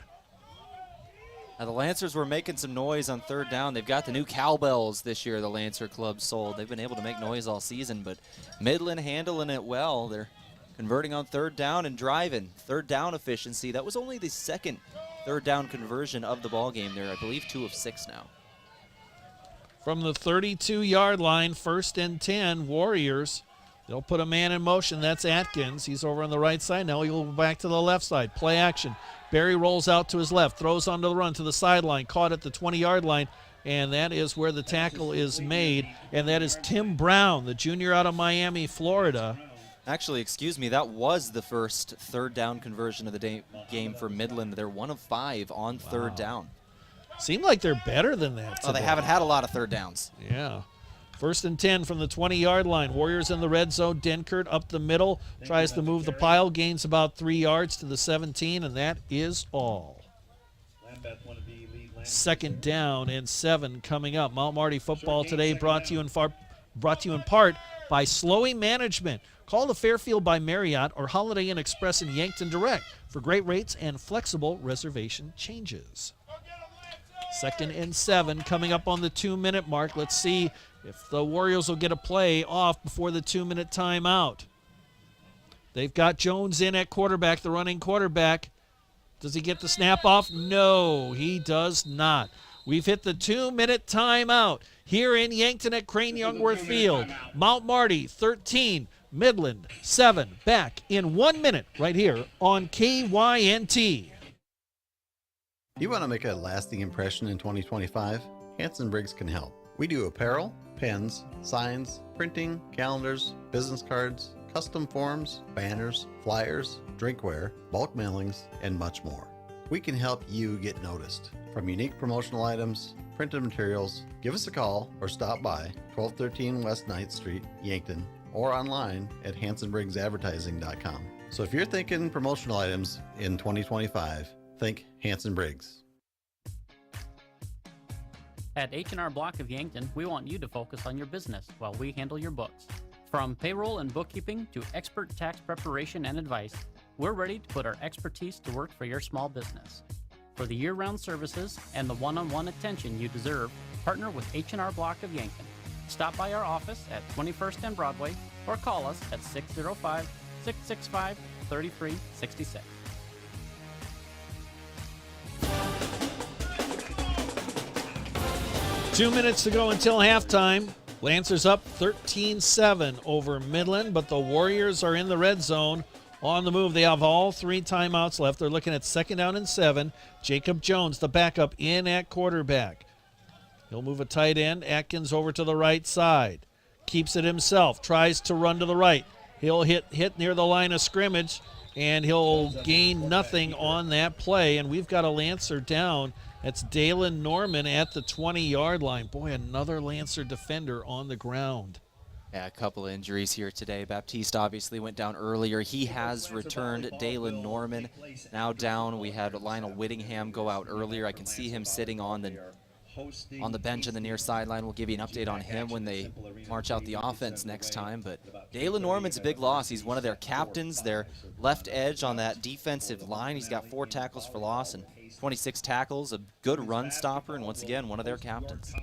Speaker 1: Now the Lancers were making some noise on 3rd down. They've got the new cowbells this year the Lancer club sold. They've been able to make noise all season, but Midland handling it well. They're converting on 3rd down and driving. 3rd down efficiency. That was only the 2nd 3rd down conversion of the ball game there. I believe 2 of 6 now.
Speaker 21: From the 32-yard line, 1st and 10, Warriors. They'll put a man in motion. That's Atkins. He's over on the right side. Now he'll go back to the left side. Play action. Barry rolls out to his left, throws onto the run to the sideline, caught at the 20-yard line, and that is where the tackle is made, and that is Tim Brown, the junior out of Miami, Florida.
Speaker 1: Actually, excuse me, that was the first 3rd down conversion of the game for Midland. They're 1 of 5 on 3rd down.
Speaker 21: Seemed like they're better than that today.
Speaker 1: Oh, they haven't had a lot of 3rd downs.
Speaker 21: Yeah. 1st and 10 from the 20-yard line. Warriors in the red zone. Denkert up the middle. Tries to move the pile. Gains about 3 yards to the 17, and that is all. 2nd down and 7 coming up. Mount Marty football today brought to you in Brought to you in part by Slowing Management. Call the Fairfield by Marriott or Holiday Inn Express in Yankton direct for great rates and flexible reservation changes. 2nd and 7 coming up on the 2-minute mark. Let's see if the Warriors will get a play off before the 2-minute timeout. They've got Jones in at quarterback, the running quarterback. Does he get the snap off? No, he does not. We've hit the 2-minute timeout here in Yankton at Crane-Youngworth Field. Mount Marty 13, Midland 7. Back in 1 minute right here on KYNT.
Speaker 7: You want to make a lasting impression in 2025? Hanson Briggs can help. We do apparel, pens, signs, printing, calendars, business cards, custom forms, banners, flyers, drinkware, bulk mailings, and much more. We can help you get noticed. From unique promotional items, printed materials, give us a call or stop by 1213 West 9th Street, Yankton, or online at hansonbriggsadvertising.com. So if you're thinking promotional items in 2025, think Hanson Briggs.
Speaker 19: At H&R Block of Yankton, we want you to focus on your business while we handle your books. From payroll and bookkeeping to expert tax preparation and advice, we're ready to put our expertise to work for your small business. For the year-round services and the one-on-one attention you deserve, partner with H&R Block of Yankton. Stop by our office at 21st and Broadway or call us at 605-665-3366.
Speaker 21: Two minutes to go until halftime. Lancers up 13-7 over Midland, but the Warriors are in the red zone on the move. They have all 3 timeouts left. They're looking at 2nd down and 7. Jacob Jones, the backup, in at quarterback. He'll move a tight end. Atkins over to the right side. Keeps it himself. Tries to run to the right. He'll hit near the line of scrimmage, and he'll gain nothing on that play. And we've got a Lancer down. That's Dalen Norman at the 20-yard line. Boy, another Lancer defender on the ground.
Speaker 1: Yeah, a couple of injuries here today. Baptiste obviously went down earlier. He has returned. Dalen Norman now down. We had Lionel Whittingham go out earlier. I can see him sitting on the bench in the near sideline. We'll give you an update on him when they march out the offense next time. But Dalen Norman's a big loss. He's one of their captains, their left edge on that defensive line. He's got 4 tackles for loss and 26 tackles, a good run stopper, and once again, one of their captains.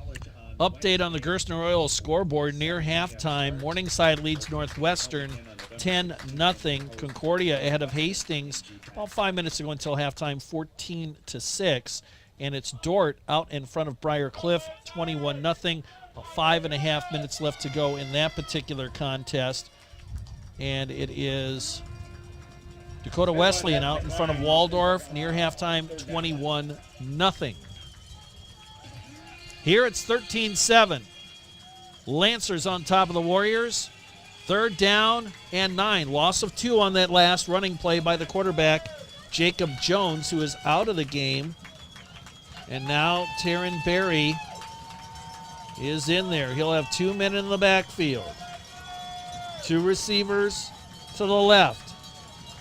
Speaker 21: Update on the Gerstner Oil scoreboard near halftime. Morningside leads Northwestern 10-0. Concordia ahead of Hastings about 5 minutes ago until halftime, 14-6. And it's Dort out in front of Briar Cliff, 21-0. About 5.5 minutes left to go in that particular contest. And it is Dakota Wesleyan out in front of Waldorf near halftime, 21-0. Here it's 13-7. Lancers on top of the Warriors. 3rd down and 9. Loss of 2 on that last running play by the quarterback, Jacob Jones, who is out of the game. And now Taryn Berry is in there. He'll have 2 men in the backfield. 2 receivers to the left.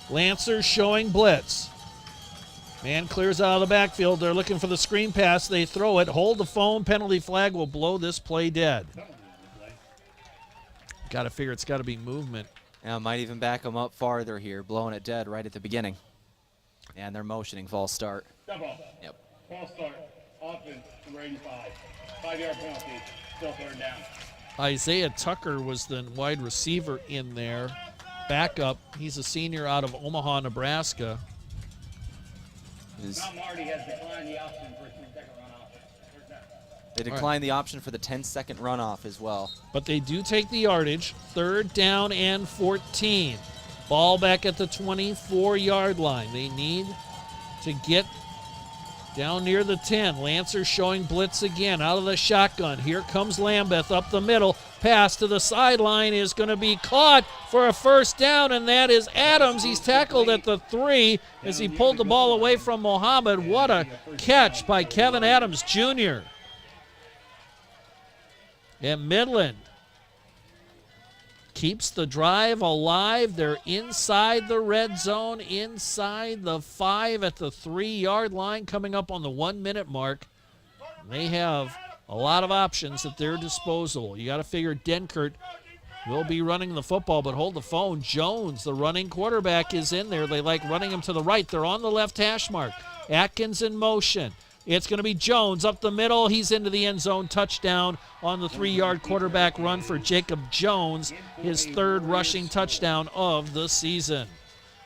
Speaker 21: Lancers showing blitz. Man clears out of the backfield. They're looking for the screen pass. They throw it. Hold the phone. Penalty flag will blow this play dead. Got to figure it's got to be movement.
Speaker 1: Yeah, might even back them up farther here, blowing it dead right at the beginning. And they're motioning false start.
Speaker 14: Double.
Speaker 1: Yep.
Speaker 14: False start. Offense, number 85. 5-yard penalty. Still 3rd down.
Speaker 21: Isaiah Tucker was the wide receiver in there. Backup. He's a senior out of Omaha, Nebraska.
Speaker 14: Now Marty has declined the option for a 10-second runoff.
Speaker 1: They declined the option for the 10-second runoff as well.
Speaker 21: But they do take the yardage. 3rd down and 14. Ball back at the 24-yard line. They need to get down near the 10. Lancers showing blitz again out of the shotgun. Here comes Lambeth up the middle. Pass to the sideline is going to be caught for a 1st down, and that is Adams. He's tackled at the 3 as he pulled the ball away from Mohammed. What a catch by Kevin Adams Jr. And Midland keeps the drive alive. They're inside the red zone, inside the 5 at the 3-yard line, coming up on the 1-minute mark. They have a lot of options at their disposal. You got to figure Denkert will be running the football, but hold the phone. Jones, the running quarterback, is in there. They like running him to the right. They're on the left hash mark. Atkins in motion. It's going to be Jones up the middle. He's into the end zone. Touchdown on the 3-yard quarterback run for Jacob Jones, his 3rd rushing touchdown of the season.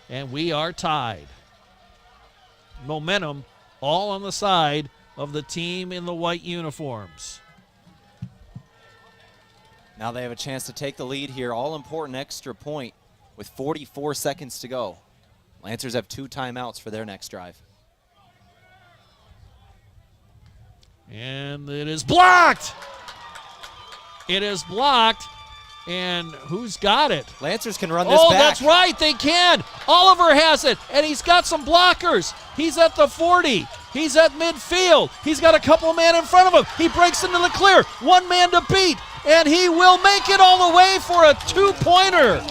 Speaker 21: And we are tied. Momentum all on the side of the team in the white uniforms.
Speaker 1: Now they have a chance to take the lead here. All-important extra point with 44 seconds to go. Lancers have 2 timeouts for their next drive.
Speaker 21: And it is blocked. It is blocked. And who's got it?
Speaker 1: Lancers can run this back.
Speaker 21: Oh, that's right. They can. Oliver has it, and he's got some blockers. He's at the 40. He's at midfield. He's got a couple men in front of him. He breaks into the clear. 1 man to beat, and he will make it all the way for a 2-pointer.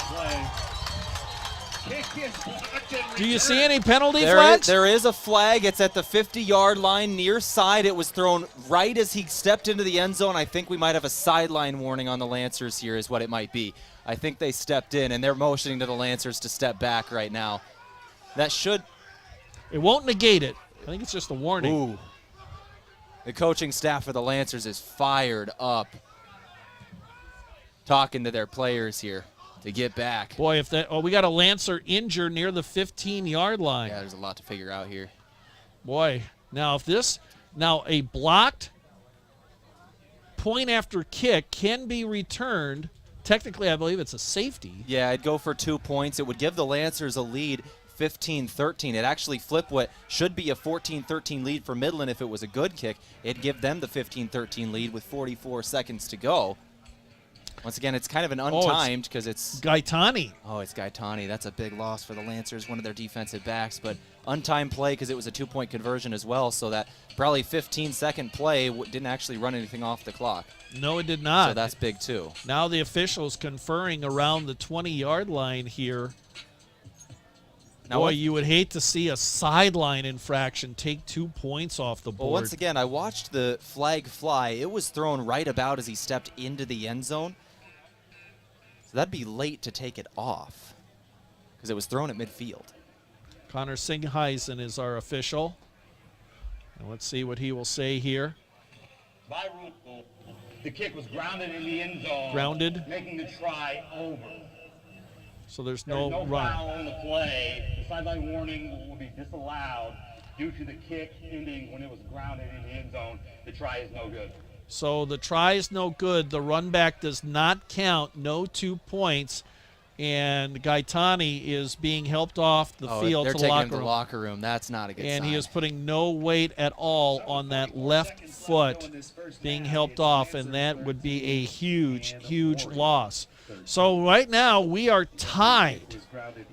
Speaker 21: Do you see any penalty flags?
Speaker 1: There is a flag. It's at the 50-yard line near side. It was thrown right as he stepped into the end zone. I think we might have a sideline warning on the Lancers here is what it might be. I think they stepped in, and they're motioning to the Lancers to step back right now. That should...
Speaker 21: It won't negate it. I think it's just a warning.
Speaker 1: Ooh. The coaching staff for the Lancers is fired up, talking to their players here to get back.
Speaker 21: Boy, if that, we got a Lancer injured near the 15-yard line.
Speaker 1: Yeah, there's a lot to figure out here.
Speaker 21: Boy, now a blocked point after kick can be returned. Technically, I believe it's a safety.
Speaker 1: Yeah, I'd go for 2 points. It would give the Lancers a lead, 15-13. It actually flipped what should be a 14-13 lead for Midland if it was a good kick. It'd give them the 15-13 lead with 44 seconds to go. Once again, it's kind of an untimed because it's
Speaker 21: Gaetani.
Speaker 1: Oh, it's Gaetani. That's a big loss for the Lancers, one of their defensive backs, but untimed play because it was a 2-point conversion as well, so that probably 15-second play didn't actually run anything off the clock.
Speaker 21: No, it did not.
Speaker 1: So that's big too.
Speaker 21: Now the officials conferring around the 20-yard line here. Now, boy, you would hate to see a sideline infraction take 2 points off the board.
Speaker 1: Well, once again, I watched the flag fly. It was thrown right about as he stepped into the end zone. So that'd be late to take it off because it was thrown at midfield.
Speaker 21: Connor Singheisen is our official. And let's see what he will say here.
Speaker 14: By rule, the kick was grounded in the end zone.
Speaker 21: Grounded.
Speaker 14: Making the try over.
Speaker 21: So there's
Speaker 14: no
Speaker 21: run.
Speaker 14: foul on the play. The sideline warning will be disallowed due to the kick ending when it was grounded in the end zone. The try is no good.
Speaker 21: So the try is no good. The run back does not count. No 2 points. And Gaetani is being helped off the field to the locker room.
Speaker 1: They're taking him to the locker room. That's not a good sign.
Speaker 21: And he is putting no weight at all on that left foot being helped off, and that would be a huge, huge loss. So right now we are tied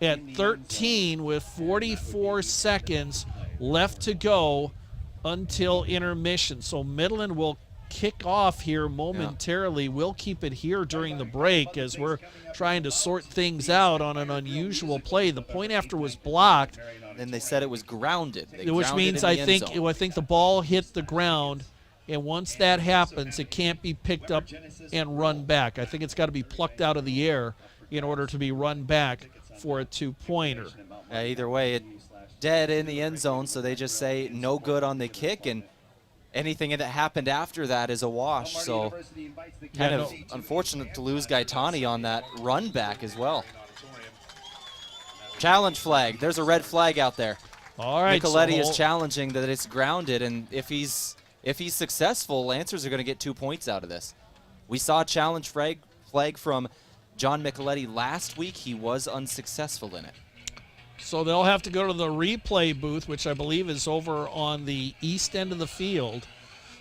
Speaker 21: at 13 with 44 seconds left to go until intermission. So Midland will kick off here momentarily. Yeah. We'll keep it here during the break as we're trying to sort things out on an unusual play. The point after was blocked.
Speaker 1: And they said it was grounded.
Speaker 21: Which means I think the ball hit the ground, and once that happens, it can't be picked up and run back. I think it's got to be plucked out of the air in order to be run back for a 2-pointer.
Speaker 1: Either way, it's dead in the end zone, so they just say no good on the kick, and anything that happened after that is a wash. So kind of unfortunate to lose Gaetani on that run back as well. Challenge flag. There's a red flag out there.
Speaker 21: All right.
Speaker 1: Micheletti is challenging that it's grounded, and if he's successful, Lancers are going to get 2 points out of this. We saw a challenge flag from John Micheletti last week. He was unsuccessful in it.
Speaker 21: So they'll have to go to the replay booth, which I believe is over on the east end of the field.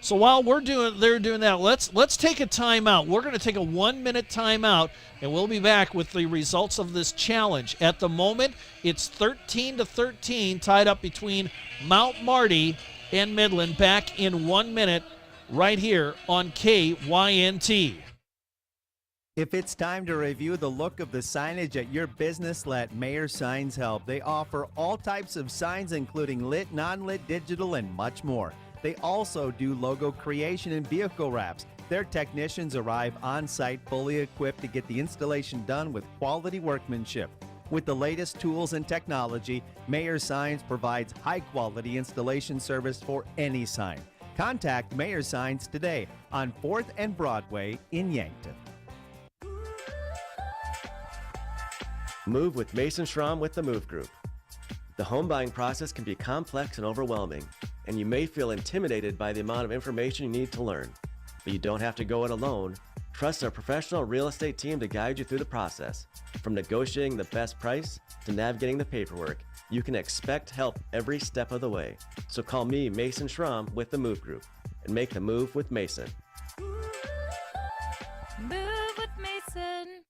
Speaker 21: So while they're doing that, let's take a timeout. We're going to take a 1-minute timeout, and we'll be back with the results of this challenge. At the moment, it's 13-13, tied up between Mount Marty and Midland. Back in 1 minute, right here on KYNT.
Speaker 24: If it's time to review the look of the signage at your business, let Mayor Signs help. They offer all types of signs, including lit, non-lit, digital, and much more. They also do logo creation and vehicle wraps. Their technicians arrive on site fully equipped to get the installation done with quality workmanship. With the latest tools and technology, Mayer Signs provides high-quality installation service for any sign. Contact Mayer Signs today on 4th and Broadway in Yankton.
Speaker 5: Move with Mason Schramm with the Move Group. The home buying process can be complex and overwhelming, and you may feel intimidated by the amount of information you need to learn. But you don't have to go it alone. Trust our professional real estate team to guide you through the process. From negotiating the best price to navigating the paperwork, you can expect help every step of the way. So call me, Mason Schramm, with the Move Group, and make the move with Mason.
Speaker 18: Move with Mason.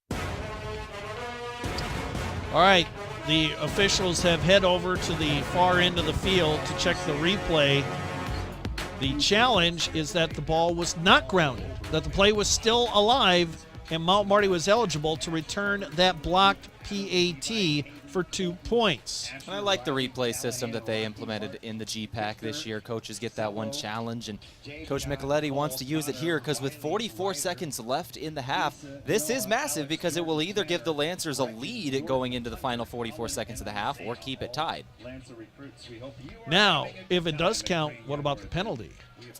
Speaker 21: All right, the officials have head over to the far end of the field to check the replay. The challenge is that the ball was not grounded, that the play was still alive, and Mount Marty was eligible to return that blocked PAT for 2 points.
Speaker 1: And I like the replay system that they implemented in the GPAC this year. Coaches get that one challenge, and Coach Micheletti wants to use it here because with 44 seconds left in the half, this is massive because it will either give the Lancers a lead going into the final 44 seconds of the half or keep it tied.
Speaker 21: Now, if it does count, what about the penalty?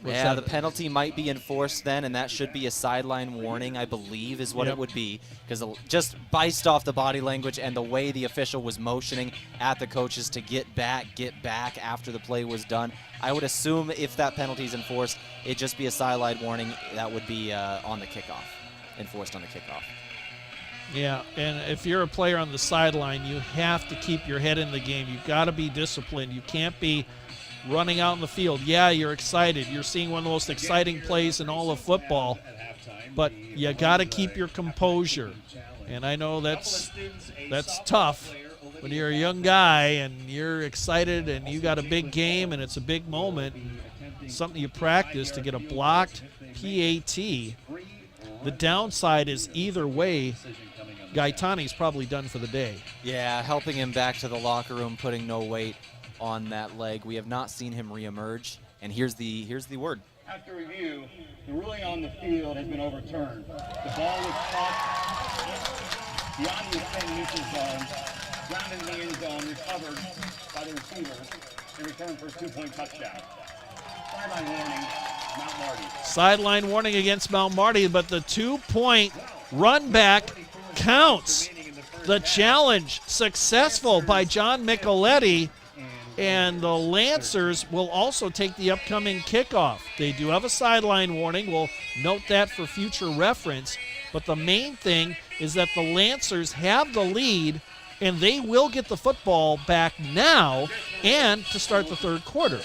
Speaker 1: Yeah, the penalty might be enforced then, and that should be a sideline warning, I believe, is what it would be, because just based off the body language and the way the official was motioning at the coaches to get back after the play was done, I would assume if that penalty is enforced, it'd just be a sideline warning. That would be on the kickoff, enforced on the kickoff.
Speaker 21: Yeah, and if you're a player on the sideline, you have to keep your head in the game. You've got to be disciplined. You can't be running out in the field. Yeah, you're excited. You're seeing one of the most exciting plays in all of football, but you got to keep your composure. And I know that's tough when you're a young guy and you're excited and you got a big game and it's a big moment, something you practice to get a blocked PAT. The downside is either way, Gaetani's probably done for the day.
Speaker 1: Yeah, helping him back to the locker room, putting no weight on that leg. We have not seen him reemerge, and here's the word.
Speaker 14: After review, the ruling on the field has been overturned. The ball was caught beyond the 10-meter zone, grounded in the end zone, recovered by the receiver, and returned for a 2-point touchdown. Sideline warning, Mount Marty.
Speaker 21: Sideline warning against Mount Marty, but the 2-point run back counts. The challenge successful by John Micheletti, and the Lancers will also take the upcoming kickoff. They do have a sideline warning. We'll note that for future reference. But the main thing is that the Lancers have the lead, and they will get the football back now and to start the third quarter.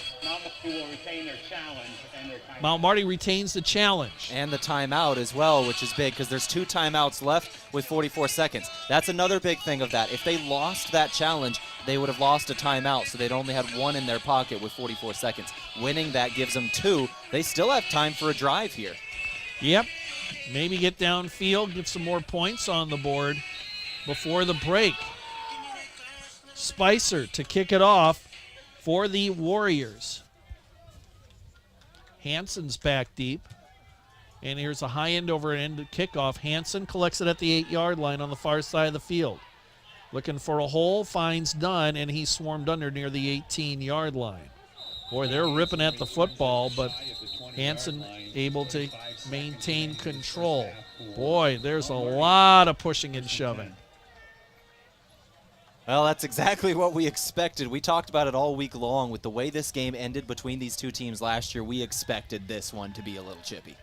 Speaker 21: Mount Marty retains the challenge.
Speaker 1: And the timeout as well, which is big because there's 2 timeouts left with 44 seconds. That's another big thing of that. If they lost that challenge, they would have lost a timeout, so they'd only had 1 in their pocket with 44 seconds. Winning that gives them 2. They still have time for a drive here.
Speaker 21: Yep. Maybe get downfield, get some more points on the board before the break. Spicer to kick it off for the Warriors. Hansen's back deep. And here's a high end over end kickoff. Hansen collects it at the 8-yard line on the far side of the field. Looking for a hole, finds none, and he's swarmed under near the 18-yard line. Boy, they're ripping at the football, but Hansen able to maintain control. Boy, there's a lot of pushing and shoving.
Speaker 1: Well, that's exactly what we expected. We talked about it all week long. With the way this game ended between these two teams last year, we expected this one to be a little chippy.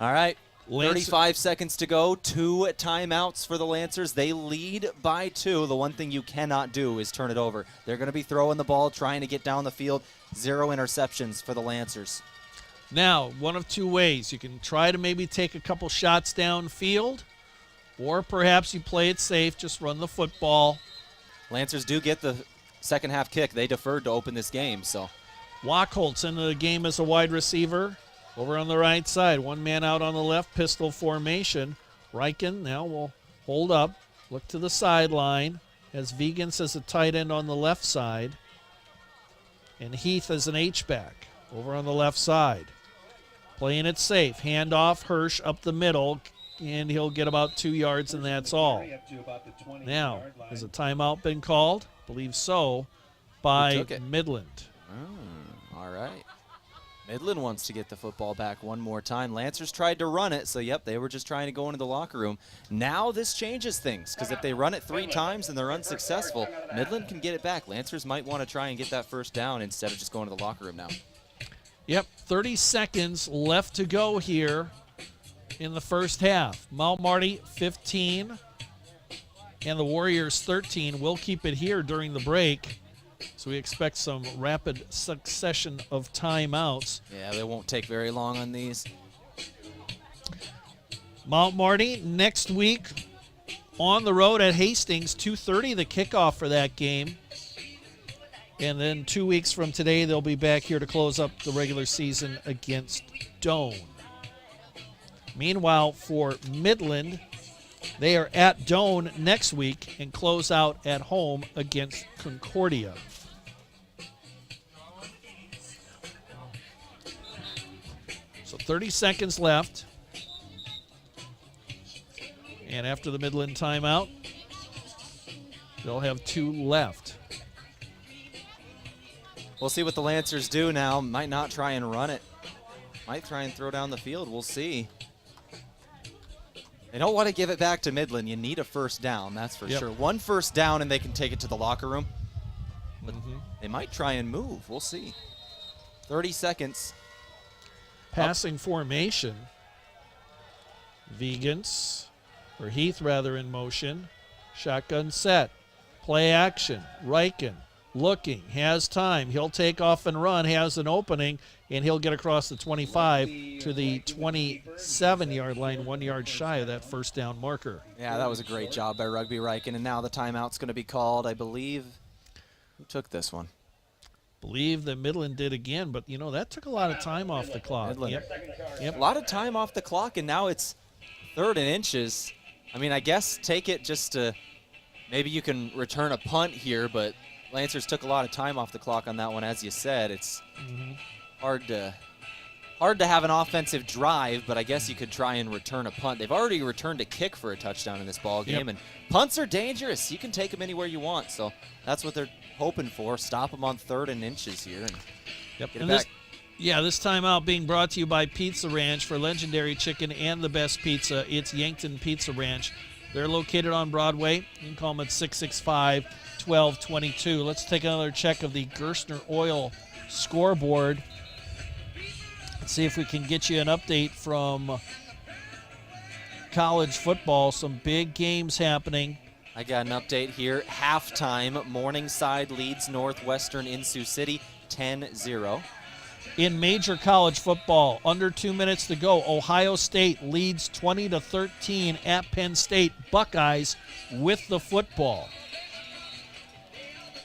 Speaker 1: All right, 35 seconds to go. 2 timeouts for the Lancers. They lead by 2. The one thing you cannot do is turn it over. They're going to be throwing the ball, trying to get down the field. 0 interceptions for the Lancers.
Speaker 21: Now, one of 2 ways. You can try to maybe take a couple shots downfield, or perhaps you play it safe, just run the football.
Speaker 1: Lancers do get the second half kick. They deferred to open this game, so.
Speaker 21: Wachholtz into the game as a wide receiver. Over on the right side, 1 man out on the left, pistol formation. Reichen now will hold up, look to the sideline as Vigans as a tight end on the left side. And Heath is an H-back over on the left side. Playing it safe. Handoff, Hirsch up the middle, and he'll get about 2 yards, and that's all. Now, has a timeout been called? I believe so, by Midland.
Speaker 1: All right. Midland wants to get the football back one more time. Lancers tried to run it, so yep, they were just trying to go into the locker room. Now this changes things, because if they run it 3 times and they're unsuccessful, Midland can get it back. Lancers might want to try and get that first down instead of just going to the locker room now.
Speaker 21: Yep, 30 seconds left to go here in the first half. Mount Marty 15 and the Warriors 13. We'll keep it here during the break. So we expect some rapid succession of timeouts.
Speaker 1: Yeah, they won't take very long on these.
Speaker 21: Mount Marty next week on the road at Hastings, 2:30 the kickoff for that game. And then 2 weeks from today, they'll be back here to close up the regular season against Doane. Meanwhile, for Midland, they are at Doane next week and close out at home against Concordia. So 30 seconds left. And after the Midland timeout, they'll have 2 left.
Speaker 1: We'll see what the Lancers do now. Might not try and run it. Might try and throw down the field. We'll see. They don't want to give it back to Midland. You need a first down, that's for sure. 1 first down, and they can take it to the locker room. But they might try and move. We'll see. 30 seconds.
Speaker 21: Passing formation. Vegans, or Heath rather, in motion. Shotgun set. Play action. Riken looking, has time. He'll take off and run, has an opening, and he'll get across the 25 to the 27-yard line, 1 yard shy of that first down marker.
Speaker 1: Yeah, that was a great job by Rugby Riken, and now the timeout's going to be called, I believe. Who took this one?
Speaker 21: Believe that Midland did again, but, you know, that took a lot of time off the clock.
Speaker 1: Midland. Yep. A lot of time off the clock, and now it's 3rd and inches. I mean, I guess take it just to maybe you can return a punt here, but Lancers took a lot of time off the clock on that one, as you said. It's hard to have an offensive drive, but I guess you could try and return a punt. They've already returned a kick for a touchdown in this ball game, and punts are dangerous. You can take them anywhere you want, so that's what they're hoping for. Stop them on 3rd and inches here and get it back.
Speaker 21: This timeout being brought to you by Pizza Ranch. For legendary chicken and the best pizza, it's Yankton Pizza Ranch. They're located on Broadway. You can call them at 665-1222. Let's take another check of the Gerstner Oil scoreboard. Let's see if we can get you an update from college football. Some big games happening.
Speaker 1: I got an update here. Halftime, Morningside leads Northwestern in Sioux City 10-0.
Speaker 21: In major college football, under 2 minutes to go, Ohio State leads 20-13 at Penn State. Buckeyes with the football.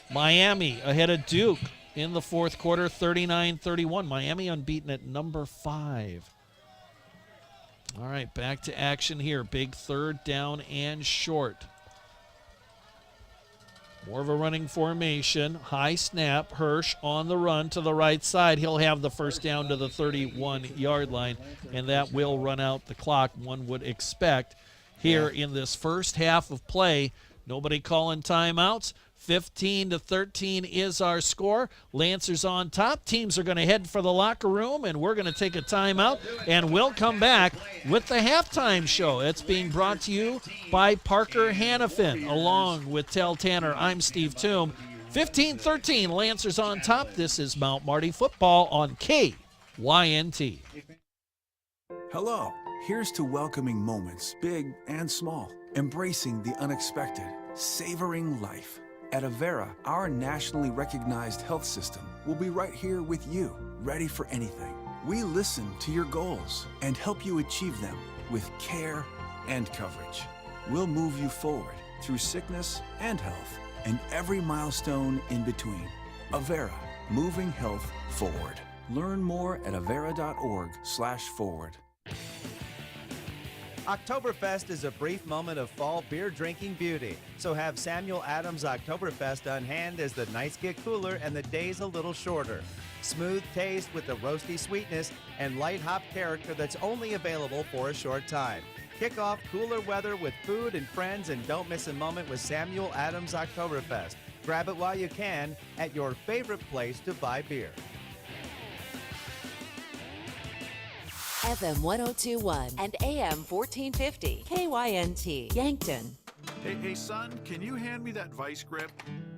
Speaker 21: Miami ahead of Duke in the fourth quarter, 39-31. Miami unbeaten at number 5. All right, back to action here. Big 3rd down and short. More of a running formation. High snap. Hirsch on the run to the right side. He'll have the first down to the 31-yard line, and that will run out the clock, one would expect. Here in this first half of play, nobody calling timeouts. 15-13 is our score. Lancers on top. Teams are going to head for the locker room, and we're going to take a timeout, and we'll come back with the halftime show. It's being brought to you by Parker Hannafin, along with Tehl Tanner. I'm Steve Thum. 15-13, Lancers on top. This is Mount Marty football on KYNT.
Speaker 2: Hello. Here's to welcoming moments, big and small, embracing the unexpected, savoring life. At Avera, our nationally recognized health system will be right here with you, ready for anything. We listen to your goals and help you achieve them with care and coverage. We'll move you forward through sickness and health and every milestone in between. Avera, moving health forward. Learn more at avera.org/forward.
Speaker 24: Oktoberfest is a brief moment of fall beer drinking beauty, so have Samuel Adams Oktoberfest on hand as the nights get cooler and the days a little shorter. Smooth taste with the roasty sweetness and light hop character that's only available for a short time. Kick off cooler weather with food and friends and don't miss a moment with Samuel Adams Oktoberfest. Grab it while you can at your favorite place to buy beer.
Speaker 8: FM 1021 and AM 1450 KYNT Yankton.
Speaker 20: Hey son, can you hand me that vice grip?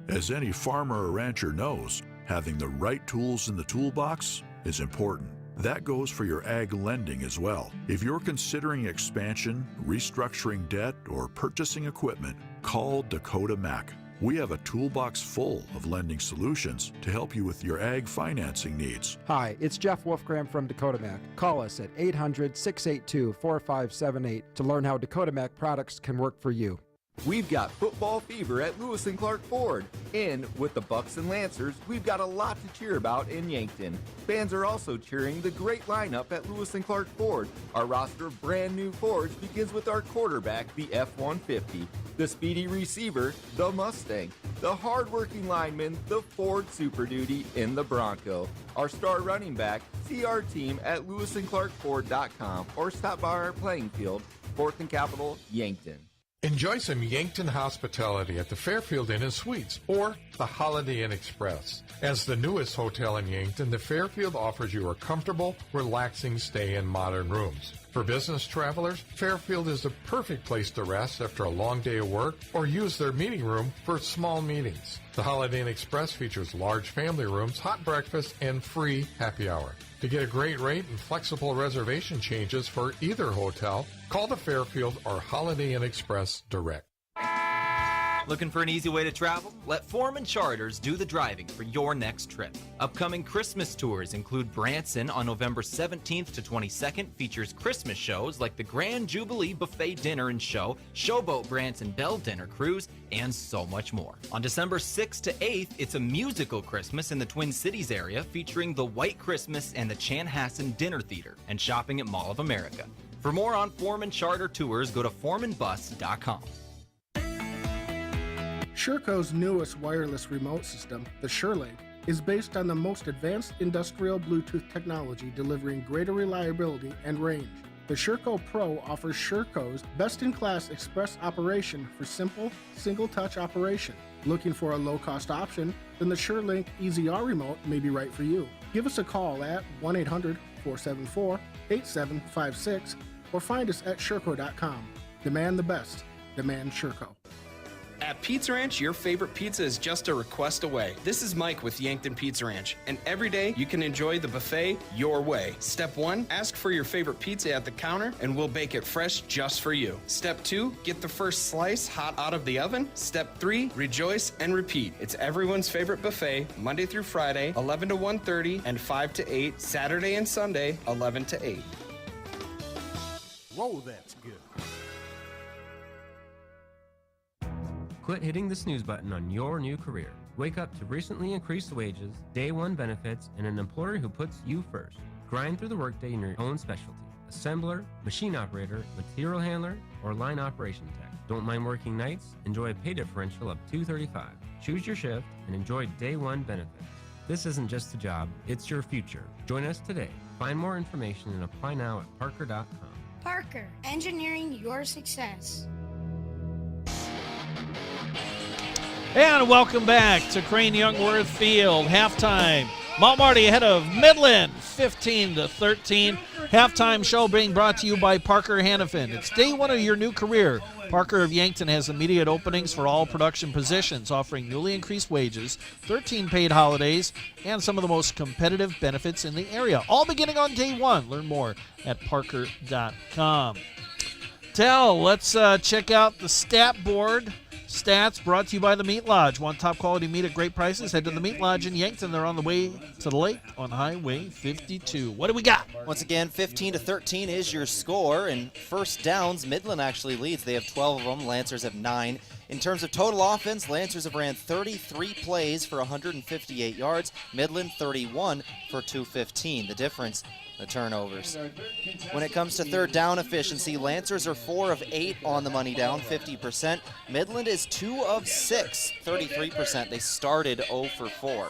Speaker 20: As any farmer or rancher knows, having the right tools in the toolbox is important. That goes for your ag lending as well. If you're considering expansion, restructuring debt, or purchasing equipment, call Dakota Mac. We have a toolbox full of lending solutions to help you with your ag financing needs.
Speaker 22: Hi, it's Jeff Wolfgram from Dakota Mac. Call us at 800-682-4578 to learn how Dakota Mac products can work for you.
Speaker 23: We've got football fever at Lewis and Clark Ford. And with the Bucks and Lancers, we've got a lot to cheer about in Yankton. Fans are also cheering the great lineup at Lewis and Clark Ford. Our roster of brand new Fords begins with our quarterback, the F-150, the speedy receiver, the Mustang, the hard-working lineman, the Ford Super Duty, and the Bronco. Our star running back, see our team at lewisandclarkford.com or stop by our playing field, 4th and Capitol, Yankton.
Speaker 25: Enjoy some Yankton hospitality at the Fairfield Inn and Suites or the Holiday Inn Express. As the newest hotel in Yankton, the Fairfield offers you a comfortable, relaxing stay in modern rooms. For business travelers, Fairfield is the perfect place to rest after a long day of work or use their meeting room for small meetings. The Holiday Inn Express features large family rooms, hot breakfast, and free happy hour. To get a great rate and flexible reservation changes for either hotel, call the Fairfield or Holiday Inn Express direct.
Speaker 26: Looking for an easy way to travel? Let Foreman Charters do the driving for your next trip. Upcoming Christmas tours include Branson on November 17th to 22nd, features Christmas shows like the Grand Jubilee Buffet Dinner and Show, Showboat Branson Bell Dinner Cruise, and so much more. On December 6th to 8th, it's a musical Christmas in the Twin Cities area featuring the White Christmas and the Chanhassen Dinner Theater, and shopping at Mall of America. For more on Foreman Charter Tours, go to foremanbus.com.
Speaker 27: Sherco's newest wireless remote system, the SureLink, is based on the most advanced industrial Bluetooth technology, delivering greater reliability and range. The Sherco Pro offers Sherco's best-in-class express operation for simple, single-touch operation. Looking for a low-cost option? Then the SureLink EZR remote may be right for you. Give us a call at 1-800-474-8756 or find us at Sherco.com. Demand the best. Demand Sherco.
Speaker 28: At Pizza Ranch, your favorite pizza is just a request away. This is Mike with Yankton Pizza Ranch, and every day you can enjoy the buffet your way. Step 1, ask for your favorite pizza at the counter, and we'll bake it fresh just for you. Step 2, get the first slice hot out of the oven. Step 3, rejoice and repeat. It's everyone's favorite buffet, Monday through Friday, 11 to 1:30 and 5 to 8, Saturday and Sunday, 11 to 8.
Speaker 9: Whoa, that's good.
Speaker 29: Quit hitting the snooze button on your new career. Wake up to recently increased wages, day one benefits, and an employer who puts you first. Grind through the workday in your own specialty. Assembler, machine operator, material handler, or line operation tech. Don't mind working nights? Enjoy a pay differential of $235. Choose your shift and enjoy day one benefits. This isn't just a job, it's your future. Join us today. Find more information and apply now at parker.com.
Speaker 11: Parker, engineering your success.
Speaker 21: And welcome back to Crane-Youngworth Field. Halftime. Mount Marty ahead of Midland, 15-13. Halftime show being brought to you by Parker Hannafin. It's day one of your new career. Parker of Yankton has immediate openings for all production positions, offering newly increased wages, 13 paid holidays, and some of the most competitive benefits in the area. All beginning on day one. Learn more at parker.com. Tehl, let's check out the stat board. Stats brought to you by the Meat Lodge. Want top quality meat at great prices? Head to the Meat Lodge in Yankton. They're on the way to the lake on Highway 52. What do we got?
Speaker 1: Once again, 15-13 is your score. And first downs, Midland actually leads. They have 12 of them. Lancers have 9. In terms of total offense, Lancers have ran 33 plays for 158 yards. Midland 31 for 215. The difference, the turnovers. When it comes to third down efficiency, Lancers are 4 of 8 on the money down, 50%. Midland is 2 of 6, 33%. They started 0 for 4.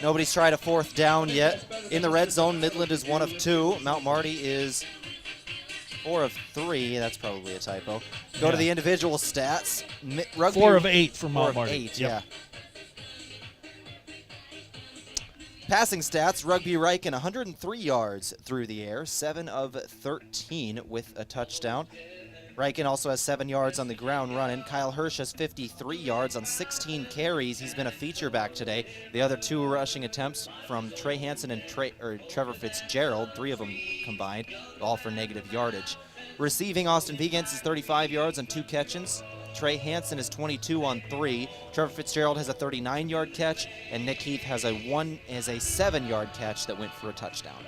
Speaker 1: Nobody's tried a fourth down yet. In the red zone, Midland is 1 of 2. Mount Marty is 4 of 3. That's probably a typo. Go to the individual stats. Rugby,
Speaker 21: 4 of 8 for Mount
Speaker 1: 4 of
Speaker 21: Marty.
Speaker 1: 8, yeah. Passing stats, Rugby Riken 103 yards through the air, 7 of 13 with a touchdown. Riken also has 7 yards on the ground running. Kyle Hirsch has 53 yards on 16 carries. He's been a feature back today. The other 2 rushing attempts from Trey Hansen and Trevor Fitzgerald, 3 of them combined, all for negative yardage. Receiving, Austin Vigans is 35 yards on 2 catches. Trey Hansen is 22 on 3. Trevor Fitzgerald has a 39-yard catch, and Nick Heath has a 7-yard catch that went for a touchdown.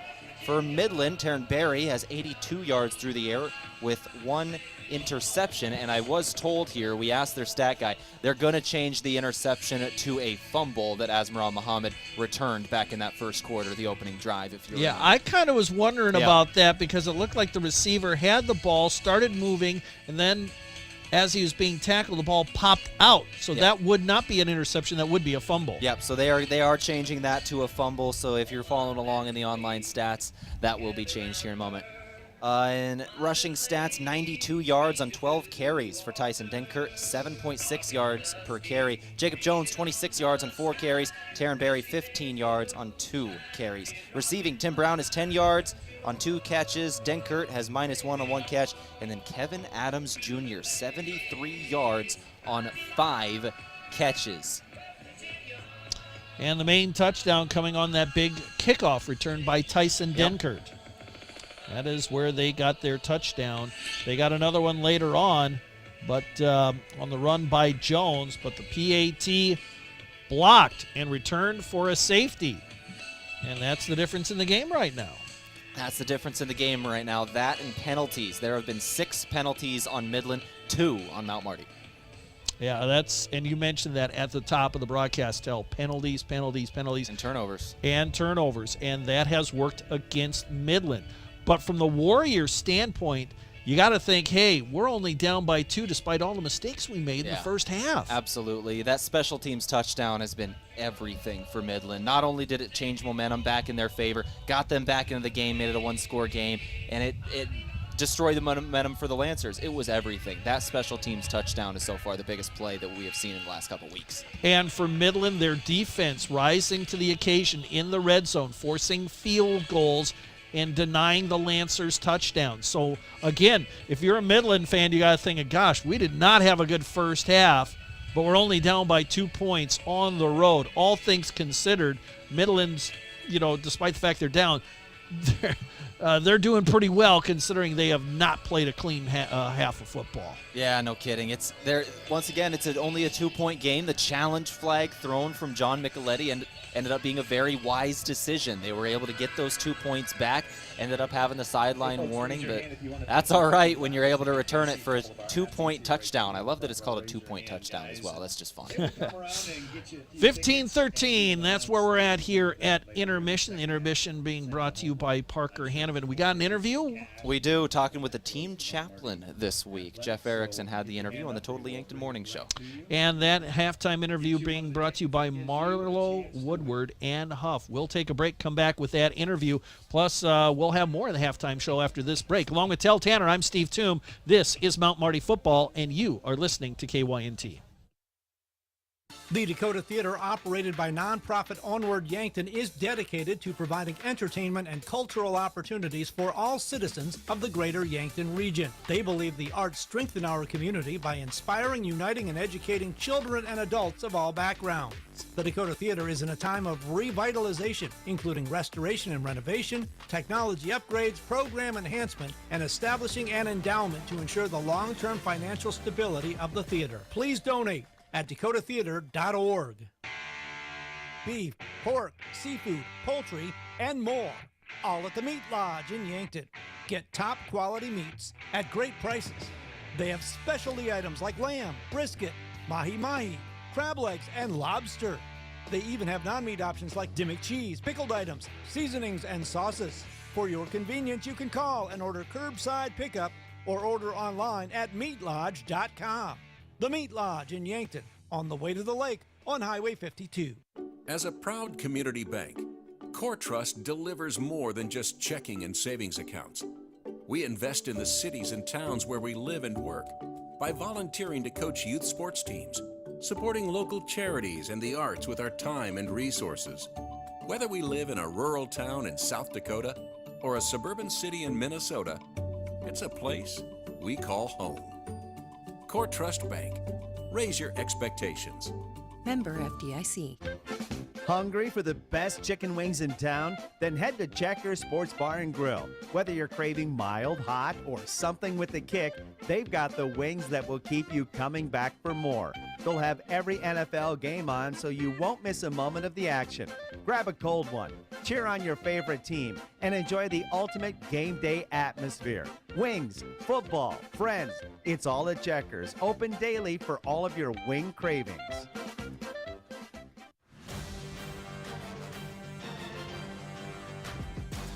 Speaker 1: For Midland, Taryn Berry has 82 yards through the air with 1 interception, and I was told here, we asked their stat guy, they're going to change the interception to a fumble that Azmaral Muhammad returned back in that first quarter, the opening drive, if you remember.
Speaker 21: I kind of was wondering about that because it looked like the receiver had the ball, started moving, and then as he was being tackled, the ball popped out. So that would not be an interception. That would be a fumble.
Speaker 1: Yep, so they are changing that to a fumble. So if you're following along in the online stats, that will be changed here in a moment. In rushing stats, 92 yards on 12 carries for Tyson Denkert, 7.6 yards per carry. Jacob Jones, 26 yards on 4 carries. Taryn Berry, 15 yards on 2 carries. Receiving, Tim Brown is 10 yards on 2 catches. Denkert has -1 on 1 catch. And then Kevin Adams Jr., 73 yards on 5 catches.
Speaker 21: And the main touchdown coming on that big kickoff return by Tyson Denkert. That is where they got their touchdown. They got another one later on, but on the run by Jones. But the PAT blocked and returned for a safety. And that's the difference in the game right now.
Speaker 1: That's the difference in the game right now. That and penalties. There have been 6 penalties on Midland, 2 on Mount Marty.
Speaker 21: Yeah, and you mentioned that at the top of the broadcast, Tehl. Penalties.
Speaker 1: And turnovers.
Speaker 21: And that has worked against Midland. But from the Warriors' standpoint, you got to think, hey, we're only down by 2 despite all the mistakes we made in the first half.
Speaker 1: Absolutely. That special teams touchdown has been everything for Midland. Not only did it change momentum back in their favor, got them back into the game, made it a 1-score game, and it destroyed the momentum for the Lancers. It was everything. That special teams touchdown is so far the biggest play that we have seen in the last couple weeks.
Speaker 21: And for Midland, their defense rising to the occasion in the red zone, forcing field goals and denying the Lancers touchdowns. So, again, if you're a Midland fan, you got to think, gosh, we did not have a good first half, but we're only down by 2 points on the road. All things considered, Midland's, despite the fact they're down, they're doing pretty well considering they have not played a clean half of football.
Speaker 1: Yeah, no kidding. Once again, it's only a 2-point game. The challenge flag thrown from John Micheletti and ended up being a very wise decision. They were able to get those 2 points back, ended up having the sideline warning, but that's all right when you're able to return it for a 2-point touchdown. I love that it's called a 2-point touchdown as well. That's just fun.
Speaker 21: 15-13, that's where we're at here at intermission. The intermission being brought to you by Parker Hanovan. We got an interview?
Speaker 1: We do, talking with the team chaplain this week. Jeff Erickson had the interview on the Totally Yankton Morning Show.
Speaker 21: And that halftime interview being brought to you by Marlowe, Woodward, and Huff. We'll take a break, come back with that interview. Plus, we'll have more of the halftime show after this break. Along with Tehl Tanner, I'm Steve Thum. This is Mount Marty Football, and you are listening to KYNT.
Speaker 3: The Dakota Theater, operated by nonprofit Onward Yankton, is dedicated to providing entertainment and cultural opportunities for all citizens of the greater Yankton region. They believe the arts strengthen our community by inspiring, uniting, and educating children and adults of all backgrounds. The Dakota Theater is in a time of revitalization, including restoration and renovation, technology upgrades, program enhancement, and establishing an endowment to ensure the long-term financial stability of the theater. Please donate at dakotatheater.org. Beef, pork, seafood, poultry, and more, all at the Meat Lodge in Yankton. Get top quality meats at great prices. They have specialty items like lamb, brisket, mahi-mahi, crab legs, and lobster. They even have non-meat options like Dimmick cheese, pickled items, seasonings, and sauces. For your convenience, you can call and order curbside pickup or order online at meatlodge.com. The Meat Lodge in Yankton, on the way to the lake on Highway 52.
Speaker 4: As a proud community bank, Core Trust delivers more than just checking and savings accounts. We invest in the cities and towns where we live and work by volunteering to coach youth sports teams, supporting local charities and the arts with our time and resources. Whether we live in a rural town in South Dakota or a suburban city in Minnesota, it's a place we call home. Core Trust Bank. Raise your expectations.
Speaker 8: Member FDIC.
Speaker 24: Hungry for the best chicken wings in town? Then head to Checkers Sports Bar and Grill. Whether you're craving mild, hot, or something with a kick, they've got the wings that will keep you coming back for more. They'll have every NFL game on so you won't miss a moment of the action. Grab a cold one, cheer on your favorite team, and enjoy the ultimate game day atmosphere. Wings, football, friends, it's all at Checkers. Open daily for all of your wing cravings.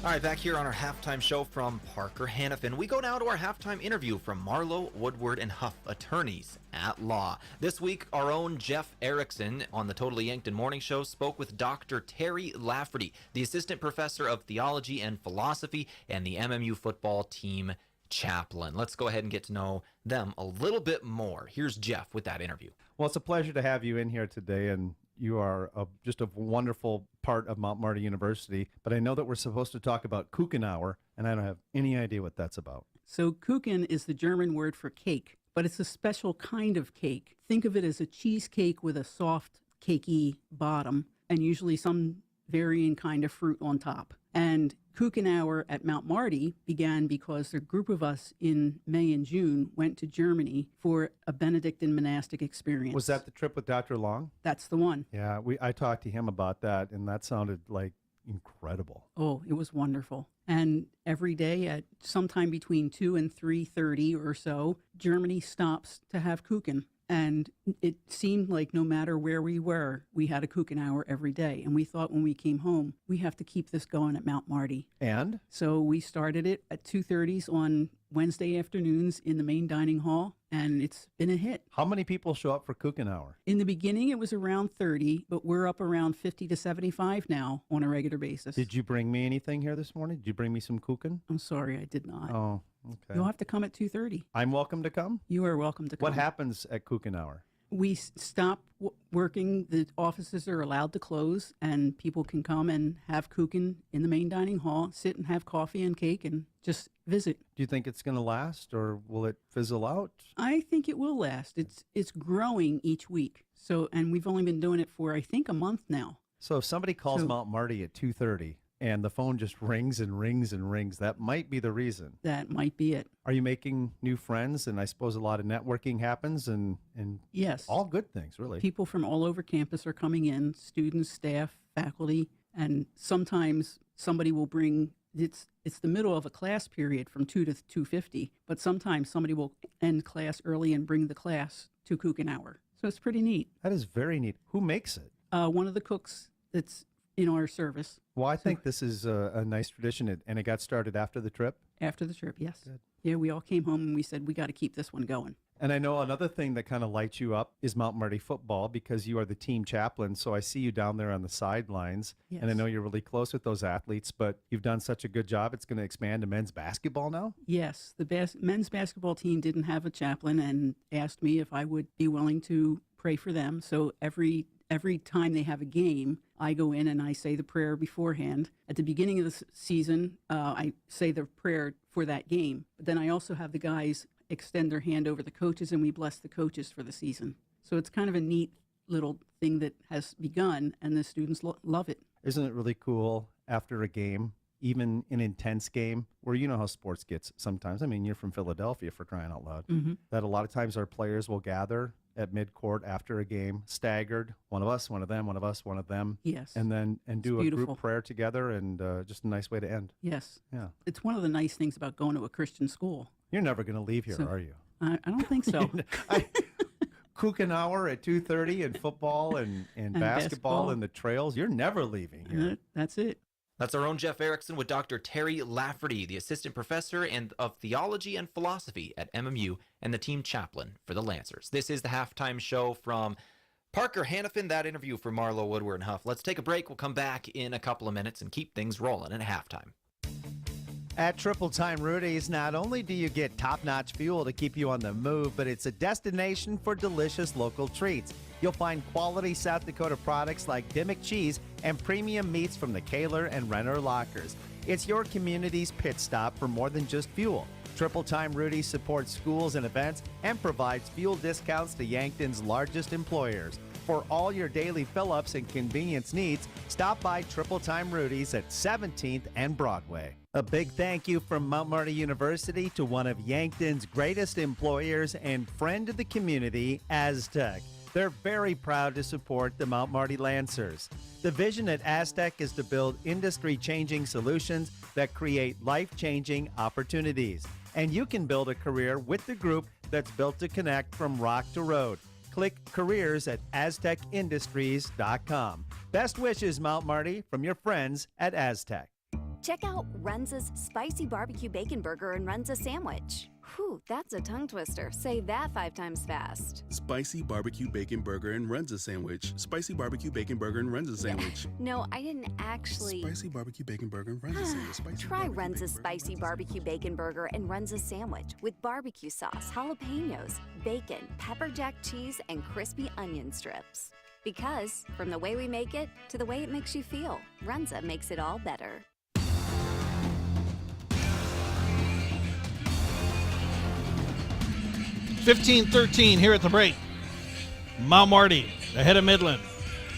Speaker 6: All right, back here on our halftime show from Parker Hannafin, we go now to our halftime interview from Marlowe, Woodward, and Huff attorneys at law. This week, our own Jeff Erickson on the Totally Yankton Morning Show spoke with Dr. Terry Lafferty, the assistant professor of theology and philosophy and the MMU football team chaplain. Let's go ahead and get to know them a little bit more. Here's Jeff with that interview.
Speaker 24: Well, it's a pleasure to have you in here today, and you are just a wonderful part of Mount Marty University, but I know that we're supposed to talk about Kuchenauer, and I don't have any idea what that's about.
Speaker 7: So Kuchen is the German word for cake, but it's a special kind of cake. Think of it as a cheesecake with a soft, cakey bottom, and usually some varying kind of fruit on top. And Kuchenauer at Mount Marty began because a group of us in May and June went to Germany for a Benedictine monastic experience.
Speaker 24: Was that the trip with Dr. Long?
Speaker 7: That's the one.
Speaker 24: Yeah, I talked to him about that, and that sounded like incredible.
Speaker 7: Oh, it was wonderful. And every day at sometime between 2 and 3:30 or so, Germany stops to have Kuchen. And it seemed like no matter where we were, we had a Kuchenauer every day. And we thought when we came home, we have to keep this going at Mount Marty.
Speaker 24: And?
Speaker 7: So we started it at 2:30s on Wednesday afternoons in the main dining hall, and it's been a hit.
Speaker 24: How many people show up for Kuchenauer?
Speaker 7: In the beginning, it was around 30, but we're up around 50 to 75 now on a regular basis.
Speaker 24: Did you bring me anything here this morning? Did you bring me some Kuchen?
Speaker 7: I'm sorry, I did not.
Speaker 24: Oh, okay.
Speaker 7: You'll have to come at 2:30.
Speaker 24: I'm welcome to come?
Speaker 7: You are welcome to come.
Speaker 24: What happens at Kuchenauer?
Speaker 7: We stop working. The offices are allowed to close, and people can come and have Kuchen in the main dining hall, sit and have coffee and cake, and just visit.
Speaker 24: Do you think it's going to last, or will it fizzle out?
Speaker 7: I think it will last. It's growing each week. So, and we've only been doing it for, I think, a month now.
Speaker 24: So if somebody calls Mount Marty at 2:30 and the phone just rings and rings and rings, that might be the reason.
Speaker 7: That might be it.
Speaker 24: Are you making new friends? And I suppose a lot of networking happens, and
Speaker 7: yes,
Speaker 24: all good things, really.
Speaker 7: People from all over campus are coming in, students, staff, faculty, and sometimes somebody will bring, it's the middle of a class period from 2 to 2:50, but sometimes somebody will end class early and bring the class to Kuchenauer. So it's pretty neat.
Speaker 24: That is very neat. Who makes it?
Speaker 7: One of the cooks that's in our service.
Speaker 24: Well, I think this is a nice tradition, and it got started after the trip?
Speaker 7: After the trip, yes.
Speaker 24: Good.
Speaker 7: Yeah, we all came home and we said, we got to keep this one going.
Speaker 24: And I know another thing that kind of lights you up is Mount Marty football, because you are the team chaplain, so I see you down there on the sidelines,
Speaker 7: Yes.
Speaker 24: and I know you're really close with those athletes, but you've done such a good job, it's going to expand to men's basketball now?
Speaker 7: Yes, the men's basketball team didn't have a chaplain and asked me if I would be willing to pray for them. So every time they have a game, I go in and I say the prayer beforehand. At the beginning of the season, I say the prayer for that game. But then I also have the guys extend their hand over the coaches, and we bless the coaches for the season. So it's kind of a neat little thing that has begun, and the students love it.
Speaker 24: Isn't it really cool after a game, even an intense game, where you know how sports gets sometimes? I mean, you're from Philadelphia, for crying out loud.
Speaker 7: Mm-hmm.
Speaker 24: That a lot of times our players will gather at midcourt after a game, staggered, one of us, one of them, one of us, one of them.
Speaker 7: Yes.
Speaker 24: And do a
Speaker 7: beautiful
Speaker 24: group prayer together, and just a nice way to end.
Speaker 7: Yes.
Speaker 24: Yeah.
Speaker 7: It's one of the nice things about going to a Christian school.
Speaker 24: You're never going to leave here,
Speaker 7: So,
Speaker 24: are you?
Speaker 7: I don't think so.
Speaker 24: Kuchenauer at 2:30 and football and basketball and the trails. You're never leaving here.
Speaker 7: That's it.
Speaker 6: That's our own Jeff Erickson with Dr. Terry Lafferty, the assistant professor of theology and philosophy at MMU and the team chaplain for the Lancers. This is the halftime show from Parker Hannafin, that interview for Marlo Woodward and Huff. Let's take a break. We'll come back in a couple of minutes and keep things rolling at halftime.
Speaker 24: At Triple Time Rudy's, not only do you get top-notch fuel to keep you on the move, but it's a destination for delicious local treats. You'll find quality South Dakota products like Dimmick cheese and premium meats from the Kaler and Renner lockers. It's your community's pit stop for more than just fuel. Triple Time Rudy's supports schools and events and provides fuel discounts to Yankton's largest employers. For all your daily fill-ups and convenience needs, stop by Triple Time Rudy's at 17th and Broadway. A big thank you from Mount Marty University to one of Yankton's greatest employers and friend of the community, Aztec. They're very proud to support the Mount Marty Lancers. The vision at Aztec is to build industry-changing solutions that create life-changing opportunities. And you can build a career with the group that's built to connect from rock to road. Click careers at aztecindustries.com. Best wishes, Mount Marty, from your friends at Aztec.
Speaker 5: Check out Runza's Spicy Barbecue Bacon Burger and Runza Sandwich. Whew, that's a tongue twister. Say that 5 times fast.
Speaker 10: Spicy Barbecue Bacon Burger and Runza Sandwich. Spicy Barbecue Bacon Burger and Runza Sandwich.
Speaker 5: No, I didn't actually.
Speaker 10: Spicy Barbecue Bacon Burger and Runza Sandwich.
Speaker 5: Try Runza's Spicy Barbecue Bacon Burger and Runza Sandwich with barbecue sauce, jalapenos, bacon, pepper jack cheese, and crispy onion strips. Because from the way we make it to the way it makes you feel, Runza makes it all better.
Speaker 21: 15-13 here at the break. Mount Marty ahead of Midland.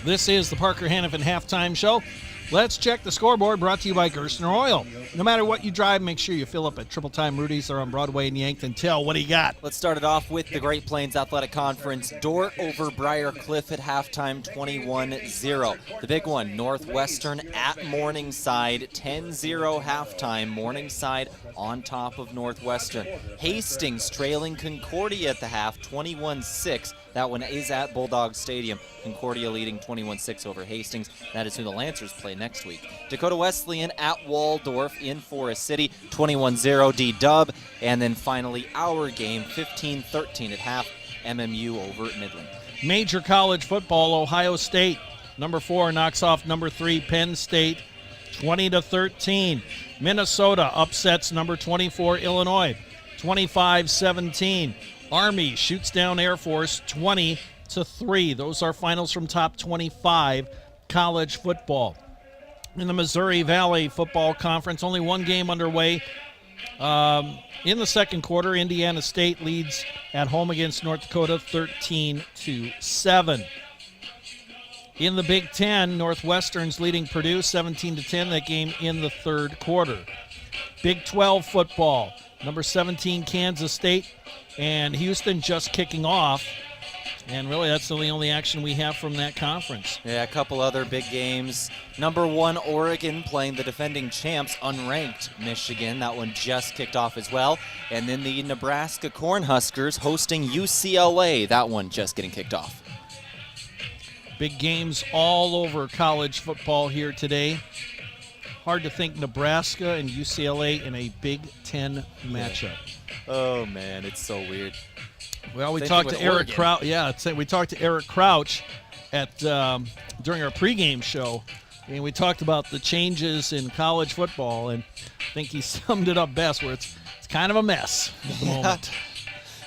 Speaker 21: This is the Parker Hannafin halftime show. Let's check the scoreboard, brought to you by Gerstner Oil. No matter what you drive, make sure you fill up at Triple Time Rudy's. They're on Broadway in Yankton. Tehl, what do you got?
Speaker 1: Let's start it off with the Great Plains Athletic Conference. Dordt over Briar Cliff at halftime, 21-0. The big one, Northwestern at Morningside, 10-0 halftime. Morningside on top of Northwestern. Hastings trailing Concordia at the half, 21-6. That one is at Bulldog Stadium. Concordia leading 21-6 over Hastings. That is who the Lancers play next week. Dakota Wesleyan at Waldorf in Forest City, 21-0 D-Dub. And then finally our game, 15-13 at half, MMU over Midland.
Speaker 21: Major college football, Ohio State, number 4 knocks off number 3 Penn State, 20-13. Minnesota upsets number 24 Illinois, 25-17. Army shoots down Air Force 20-3. Those are finals from top 25 college football. In the Missouri Valley Football Conference, only one game underway. In the second quarter, Indiana State leads at home against North Dakota 13-7. In the Big Ten, Northwestern's leading Purdue 17-10. That game in the third quarter. Big 12 football, number 17 Kansas State and Houston just kicking off. And really, that's the only action we have from that conference.
Speaker 1: Yeah, a couple other big games. Number 1, Oregon playing the defending champs, unranked Michigan. That one just kicked off as well. And then the Nebraska Cornhuskers hosting UCLA. That one just getting kicked off.
Speaker 21: Big games all over college football here today. Hard to think Nebraska and UCLA in a Big Ten matchup.
Speaker 1: Oh, man, it's so weird.
Speaker 21: Well, we talked to Eric Crouch. Yeah, we talked to Eric Crouch at during our pregame show, and we talked about the changes in college football, and I think he summed it up best, where it's kind of a mess at the moment.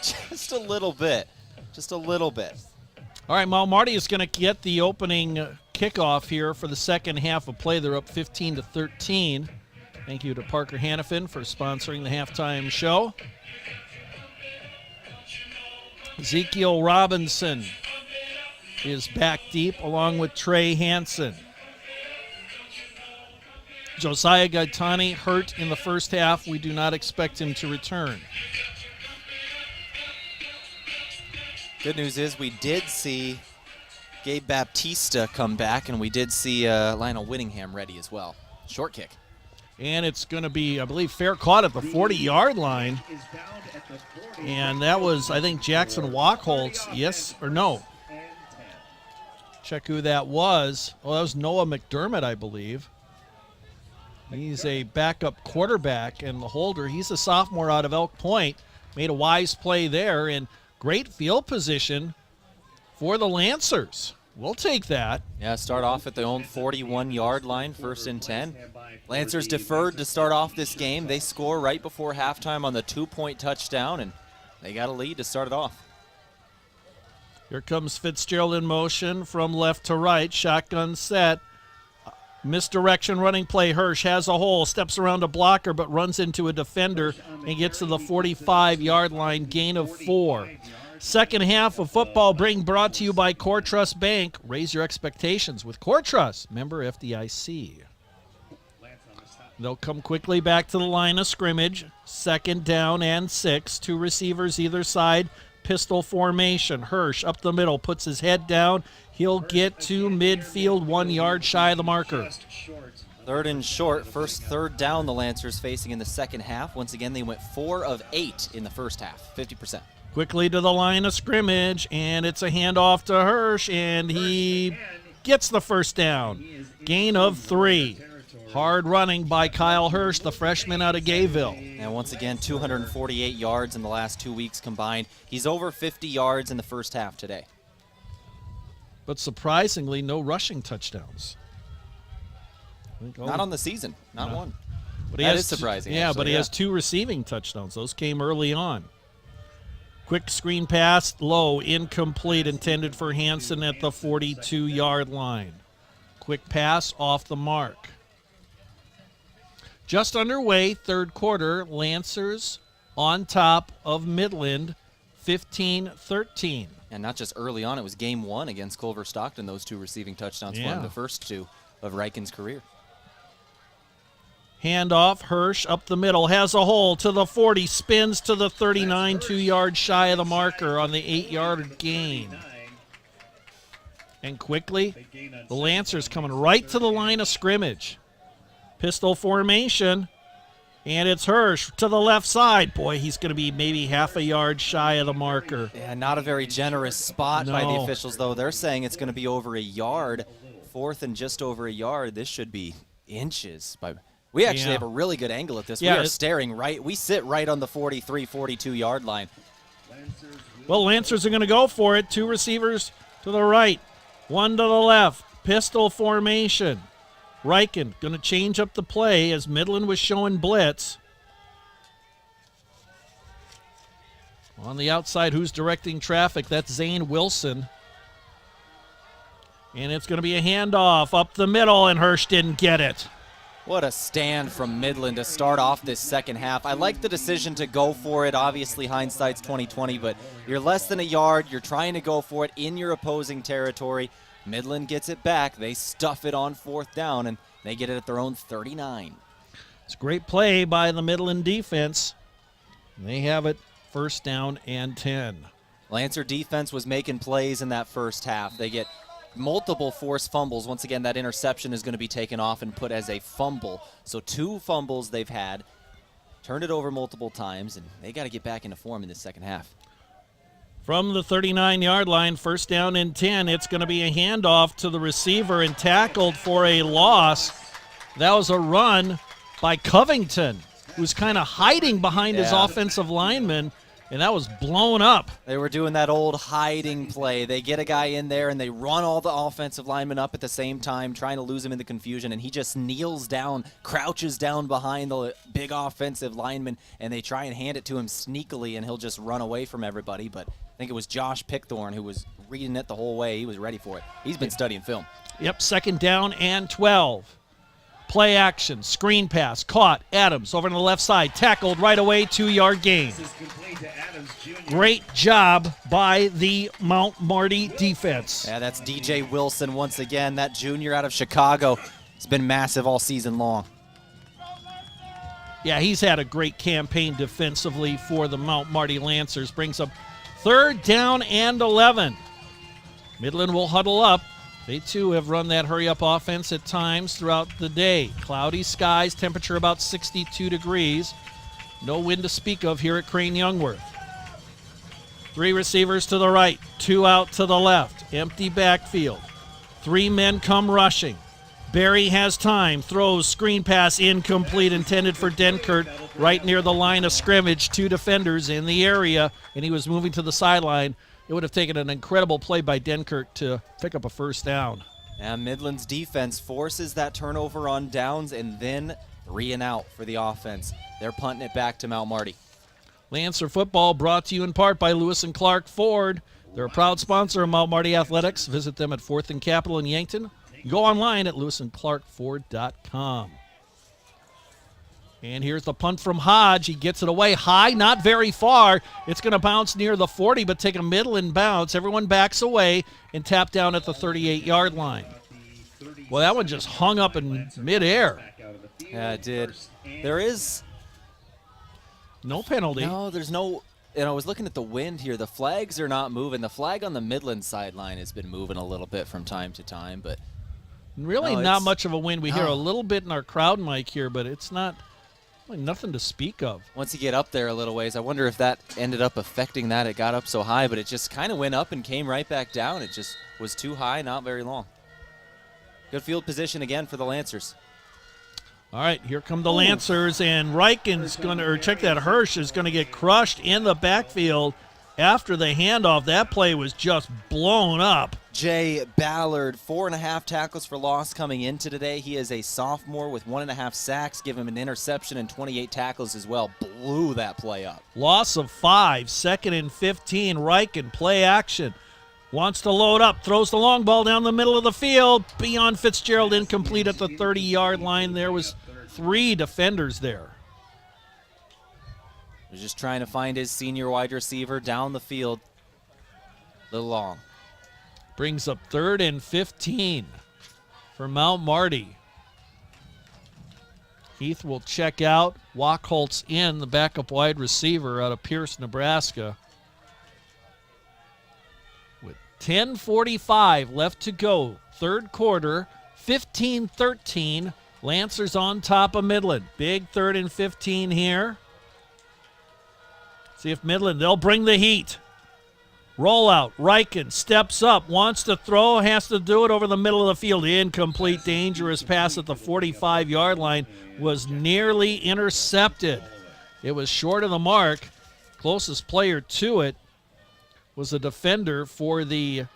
Speaker 1: Just a little bit. Just a little bit.
Speaker 21: All right, Mount Marty is going to get the opening kickoff here for the second half of play. They're up 15-13. Thank you to Parker Hannafin for sponsoring the halftime show. Ezekiel Robinson is back deep along with Trey Hansen. Josiah Gaetani hurt in the first half. We do not expect him to return.
Speaker 1: Good news is we did see Gabe Baptista come back, and we did see Lionel Whittingham ready as well. Short kick.
Speaker 21: And it's going to be, I believe, fair caught at the 40-yard line. And that was, I think, Jackson Wachholz. Yes or no? Check who that was. Oh, that was Noah McDermott, I believe. He's a backup quarterback, and the holder, he's a sophomore out of Elk Point. Made a wise play there, and great field position for the Lancers. We'll take that.
Speaker 1: Yeah, start off at their own 41-yard line, 1st and 10. Lancers deferred to start off this game. They score right before halftime on the 2-point touchdown, and they got a lead to start it off.
Speaker 21: Here comes Fitzgerald in motion from left to right. Shotgun set. Misdirection running play. Hirsch has a hole, steps around a blocker, but runs into a defender and gets to the 45-yard line, gain of 4. Second half of football being brought to you by Core Trust Bank. Raise your expectations with Core Trust, member FDIC. They'll come quickly back to the line of scrimmage. 2nd down and 6. 2 receivers either side. Pistol formation. Hirsch up the middle, puts his head down. He'll get to midfield, 1 yard shy of the marker.
Speaker 1: 3rd and short, first 3rd down the Lancers facing in the second half. Once again, they went 4 of 8 in the first half, 50%.
Speaker 21: Quickly to the line of scrimmage, and it's a handoff to Hirsch, and he gets the first down. Gain of 3. Hard running by Kyle Hirsch, the freshman out of Gayville.
Speaker 1: And once again, 248 yards in the last 2 weeks combined. He's over 50 yards in the first half today.
Speaker 21: But surprisingly, no rushing touchdowns.
Speaker 1: Not on the season, not one.
Speaker 21: But
Speaker 1: that is surprising.
Speaker 21: Yeah,
Speaker 1: actually,
Speaker 21: but he has 2 receiving touchdowns. Those came early on. Quick screen pass, low, incomplete, intended for Hansen at the 42-yard line. Quick pass off the mark. Just underway, 3rd quarter, Lancers on top of Midland, 15-13.
Speaker 1: And not just early on, it was game 1 against Culver Stockton, those 2 receiving touchdowns for him, the first 2 of Reichen's career.
Speaker 21: Handoff, Hirsch up the middle, has a hole to the 40, spins to the 39, 2 yards shy of the marker on the 8-yard gain. And quickly, the Lancers coming right to the line of scrimmage. Pistol formation, and it's Hirsch to the left side. Boy, he's going to be maybe half a yard shy of the marker.
Speaker 1: Yeah, not a very generous spot by the officials, though. They're saying it's going to be over a yard. 4th and just over a yard. This should be inches. We actually have a really good angle at this. We are staring right. We sit right on the 43, 42-yard line.
Speaker 21: Well, Lancers are going to go for it. 2 receivers to the right, 1 to the left. Pistol formation. Reichen going to change up the play as Midland was showing blitz. On the outside, who's directing traffic? That's Zane Wilson. And it's going to be a handoff up the middle, and Hirsch didn't get it.
Speaker 1: What a stand from Midland to start off this second half. I like the decision to go for it. Obviously, hindsight's 20/20, but you're less than a yard. You're trying to go for it in your opposing territory. Midland gets it back. They stuff it on 4th down, and they get it at their own 39.
Speaker 21: It's a great play by the Midland defense. They have it 1st down and 10.
Speaker 1: Lancer defense was making plays in that first half. They get multiple forced fumbles. Once again, that interception is going to be taken off and put as a fumble. So 2 fumbles they've had, turned it over multiple times, and they got to get back into form in the second half.
Speaker 21: From the 39-yard line, 1st down and 10, it's going to be a handoff to the receiver and tackled for a loss. That was a run by Covington, who's kind of hiding behind his offensive lineman, and that was blown up.
Speaker 1: They were doing that old hiding play. They get a guy in there, and they run all the offensive linemen up at the same time, trying to lose him in the confusion, and he just kneels down, crouches down behind the big offensive lineman, and they try and hand it to him sneakily, and he'll just run away from everybody. But I think it was Josh Pickthorne who was reading it the whole way. He was ready for it. He's been studying film.
Speaker 21: Yep, 2nd down and 12. Play action, screen pass, caught. Adams over on the left side, tackled right away, 2-yard gain. Great job by the Mount Marty defense.
Speaker 1: Yeah, that's DJ Wilson once again. That junior out of Chicago has been massive all season long.
Speaker 21: Yeah, he's had a great campaign defensively for the Mount Marty Lancers. Brings up 3rd down and 11. Midland will huddle up. They, too, have run that hurry-up offense at times throughout the day. Cloudy skies, temperature about 62 degrees. No wind to speak of here at Crane-Youngworth. 3 receivers to the right, 2 out to the left. Empty backfield. 3 men come rushing. Barry has time, throws, screen pass incomplete, intended for Denkert, right near the line of scrimmage. 2 defenders in the area, and he was moving to the sideline. It would have taken an incredible play by Denkert to pick up a first down.
Speaker 1: And Midland's defense forces that turnover on downs and then 3 and out for the offense. They're punting it back to Mount Marty.
Speaker 21: Lancer football brought to you in part by Lewis and Clark Ford. They're a proud sponsor of Mount Marty Athletics. Visit them at 4th and Capitol in Yankton. Go online at lewisandclarkford.com. And here's the punt from Hodge. He gets it away high, not very far. It's going to bounce near the 40, but take a Midland bounce. Everyone backs away and tap down at the 38-yard line. Well, that one just hung up in midair.
Speaker 1: Yeah, it did. There is
Speaker 21: no penalty.
Speaker 1: No, there's no. And I was looking at the wind here. The flags are not moving. The flag on the Midland sideline has been moving a little bit from time to time, but
Speaker 21: really not much of a wind. We hear a little bit in our crowd mic here, but it's not nothing to speak of.
Speaker 1: Once you get up there a little ways, I wonder if that ended up affecting that. It got up so high, but it just kind of went up and came right back down. It just was too high, not very long. Good field position again for the Lancers.
Speaker 21: All right, here come the Lancers, and Reichen's going to, or check that, Hirsch is going to get crushed in the backfield after the handoff. That play was just blown up.
Speaker 1: Jay Ballard, 4.5 tackles for loss coming into today. He is a sophomore with 1.5 sacks. Give him an interception and 28 tackles as well. Blew that play up.
Speaker 21: Loss of 5, 2nd and 15. Reichen, play action. Wants to load up, throws the long ball down the middle of the field. Beyond Fitzgerald, incomplete at the 30-yard line. There was 3 defenders there.
Speaker 1: He's just trying to find his senior wide receiver down the field. A little long.
Speaker 21: Brings up 3rd and 15 for Mount Marty. Heath will check out. Wachholtz in, the backup wide receiver out of Pierce, Nebraska. 10:45 left to go. 3rd quarter, 15-13. Lancers on top of Midland. Big 3rd and 15 here. See if Midland, they'll bring the heat. Rollout, Reichen steps up, wants to throw, has to do it over the middle of the field. Incomplete, dangerous pass at the 45-yard line was nearly intercepted. It was short of the mark. Closest player to it was a defender for the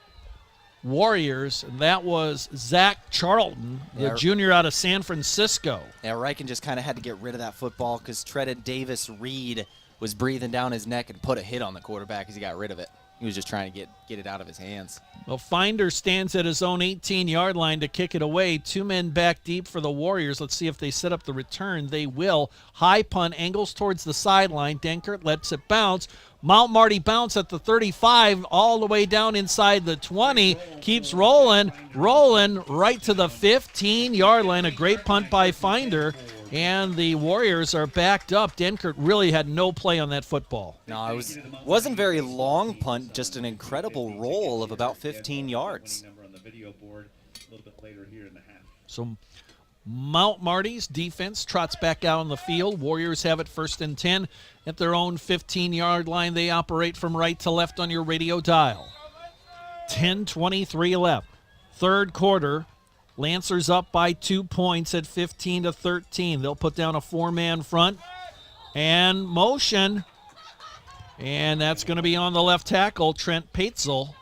Speaker 21: Warriors, and that was Zach Charlton, the junior out of San Francisco.
Speaker 1: Yeah, Reichen just kind of had to get rid of that football because Trent Davis-Reed was breathing down his neck and put a hit on the quarterback as he got rid of it. He was just trying to get it out of his hands.
Speaker 21: Well, Finder stands at his own 18-yard line to kick it away. 2 men back deep for the Warriors. Let's see if they set up the return. They will. High punt, angles towards the sideline. Denkert lets it bounce. Mount Marty bounce at the 35, all the way down inside the 20. Keeps rolling right to the 15-yard line. A great punt by Finder. And the Warriors are backed up. Denkert really had no play on that football.
Speaker 1: No, it wasn't very long punt, just an incredible roll of about 15 yards.
Speaker 21: So Mount Marty's defense trots back out on the field. Warriors have it 1st and 10 at their own 15-yard line. They operate from right to left on your radio dial. 10:23 left. 3rd quarter. Lancers up by 2 points at 15-13. They'll put down a 4-man front and motion. And that's going to be on the left tackle, Trent Paetzel.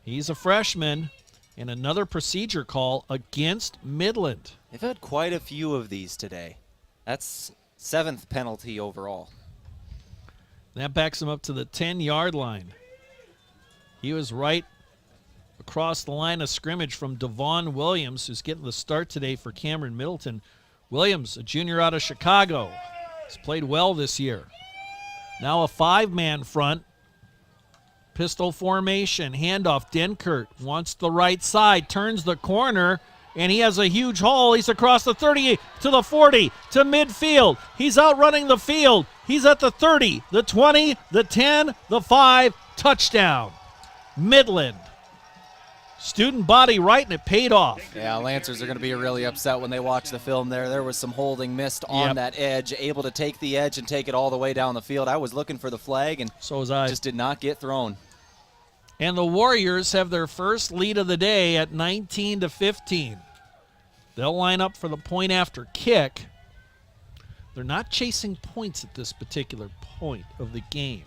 Speaker 21: He's a freshman. And another procedure call against Midland.
Speaker 1: They've had quite a few of these today. That's 7th penalty overall.
Speaker 21: That backs him up to the 10-yard line. He was right across the line of scrimmage from Devon Williams, who's getting the start today for Cameron Middleton. Williams, a junior out of Chicago, has played well this year. Now a 5-man front. Pistol formation, handoff. Denkert wants the right side, turns the corner, and he has a huge hole. He's across the 30 to the 40 to midfield. He's outrunning the field. He's at the 30, the 20, the 10, the 5, touchdown. Midland Student body right, and it paid off.
Speaker 1: Yeah, Lancers are going to be really upset when they watch the film there. There was some holding missed on that edge, able to take the edge and take it all the way down the field. I was looking for the flag, and
Speaker 21: so was I.
Speaker 1: Just did not get thrown.
Speaker 21: And the Warriors have their first lead of the day at 19-15. They'll line up for the point after kick. They're not chasing points at this particular point of the game.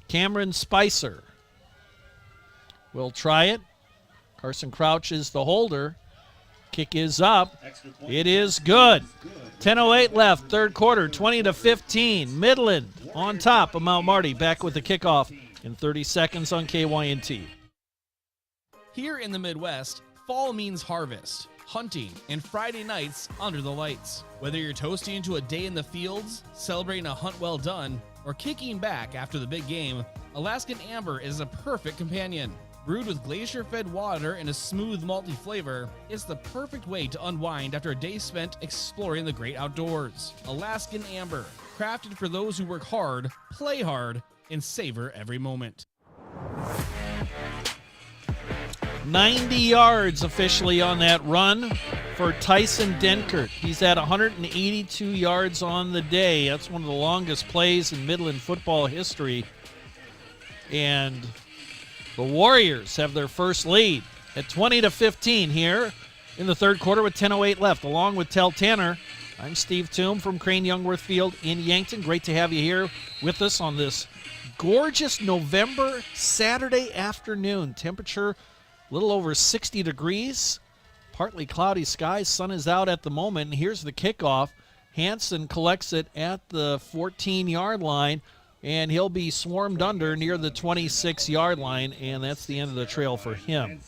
Speaker 21: Cameron Spicer will try it. Carson Crouch is the holder. Kick is up. It is good. 10:08 left, third quarter, 20-15. Midland on top of Mount Marty. Back with the kickoff in 30 seconds on KYNT.
Speaker 2: Here in the Midwest, fall means harvest, hunting, and Friday nights under the lights. Whether you're toasting into a day in the fields, celebrating a hunt well done, or kicking back after the big game, Alaskan Amber is a perfect companion. Brewed with glacier-fed water and a smooth, malty flavor, it's the perfect way to unwind after a day spent exploring the great outdoors. Alaskan Amber, crafted for those who work hard, play hard, and savor every moment.
Speaker 21: 90 yards officially on that run for Tyson Denkert. He's at 182 yards on the day. That's one of the longest plays in Midland football history. And the Warriors have their first lead at 20-15 here in the third quarter with 10:08 left. Along with Tehl Tanner, I'm Steve Thum from Crane-Youngworth Field in Yankton. Great to have you here with us on this gorgeous November Saturday afternoon. Temperature a little over 60 degrees. Partly cloudy skies. Sun is out at the moment. And here's the kickoff. Hansen collects it at the 14-yard line, and he'll be swarmed under near the 26-yard line, and that's the end of the trail for him.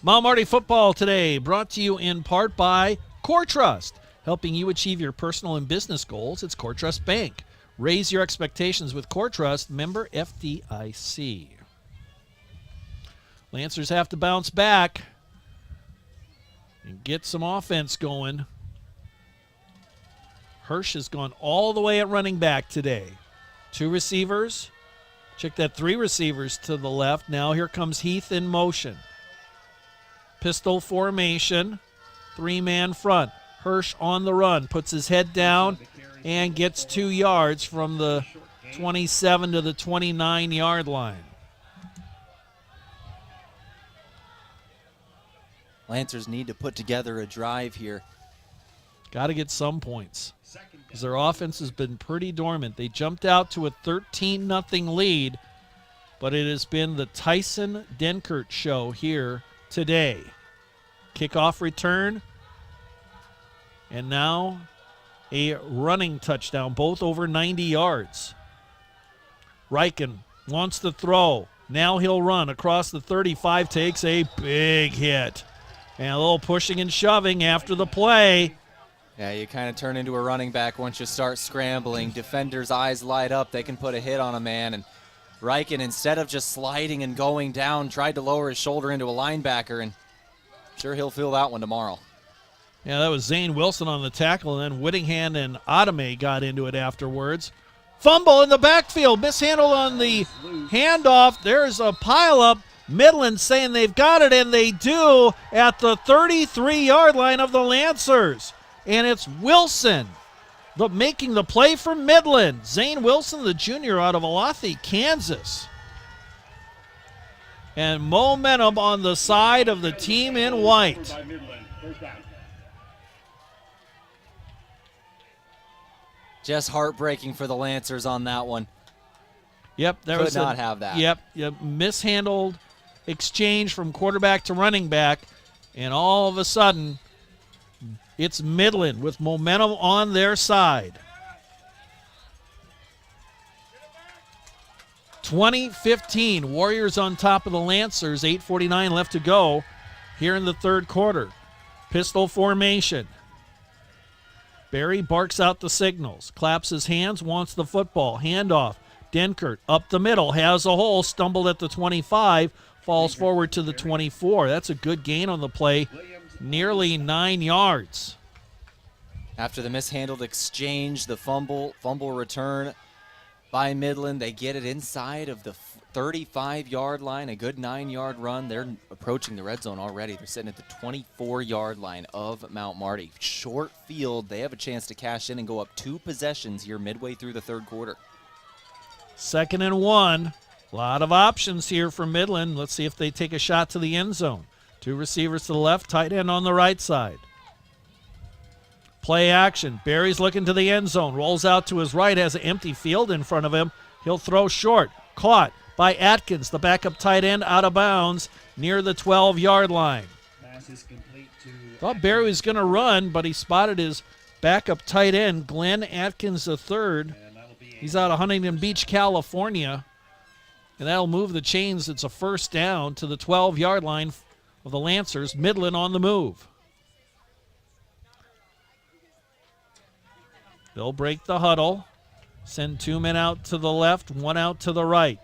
Speaker 21: Mount Marty football today brought to you in part by Core Trust, helping you achieve your personal and business goals. It's Core Trust Bank. Raise your expectations with Core Trust, member FDIC. Lancers have to bounce back and get some offense going. Hirsch has gone all the way at running back today. 2 receivers. Check that, 3 receivers to the left. Now here comes Heath in motion. Pistol formation. 3-man front. Hirsch on the run. Puts his head down and gets 2 yards from the 27 to the 29-yard line.
Speaker 1: Lancers need to put together a drive here.
Speaker 21: Got to get some points because their offense has been pretty dormant. They jumped out to a 13-0 lead, but it has been the Tyson Denkert show here today. Kickoff return, and now a running touchdown, both over 90 yards. Reichen wants to throw. Now he'll run across the 35, takes a big hit. And a little pushing and shoving after the play.
Speaker 1: Yeah, you kind of turn into a running back once you start scrambling. Defenders' eyes light up. They can put a hit on a man. And Reichen, instead of just sliding and going down, tried to lower his shoulder into a linebacker. And sure, he'll feel that one tomorrow.
Speaker 21: Yeah, that was Zane Wilson on the tackle. And then Whittingham and Adame got into it afterwards. Fumble in the backfield. Mishandled on the handoff. There's a pileup. Midland saying they've got it, and they do at the 33-yard line of the Lancers. And it's Wilson making the play for Midland. Zane Wilson, the junior out of Olathe, Kansas. And momentum on the side of the team in white.
Speaker 1: Just heartbreaking for the Lancers on that one.
Speaker 21: Yep,
Speaker 1: could not have that.
Speaker 21: Yep, mishandled exchange from quarterback to running back, and all of a sudden, it's Midland with momentum on their side. 20-15, Warriors on top of the Lancers, 8:49 left to go here in the third quarter. Pistol formation. Barry barks out the signals, claps his hands, wants the football, handoff. Denkert up the middle, has a hole, stumbled at the 25, falls forward to the 24. That's a good gain on the play, nearly 9 yards.
Speaker 1: After the mishandled exchange, the fumble return, by Midland. They get it inside of the 35-yard line, a good 9-yard run. They're approaching the red zone already. They're sitting at the 24-yard line of Mount Marty. Short field. They have a chance to cash in and go up 2 possessions here midway through the third quarter.
Speaker 21: 2nd and 1. A lot of options here for Midland. Let's see if they take a shot to the end zone. 2 receivers to the left, tight end on the right side. Play action. Barry's looking to the end zone. Rolls out to his right, has an empty field in front of him. He'll throw short. Caught by Atkins, the backup tight end, out of bounds near the 12-yard line. Thought Barry was going to run, but he spotted his backup tight end, Glenn Atkins III. He's out of Huntington Beach, California. And that'll move the chains. It's a first down to the 12-yard line of the Lancers. Midland on the move. They'll break the huddle. Send 2 men out to the left, 1 out to the right.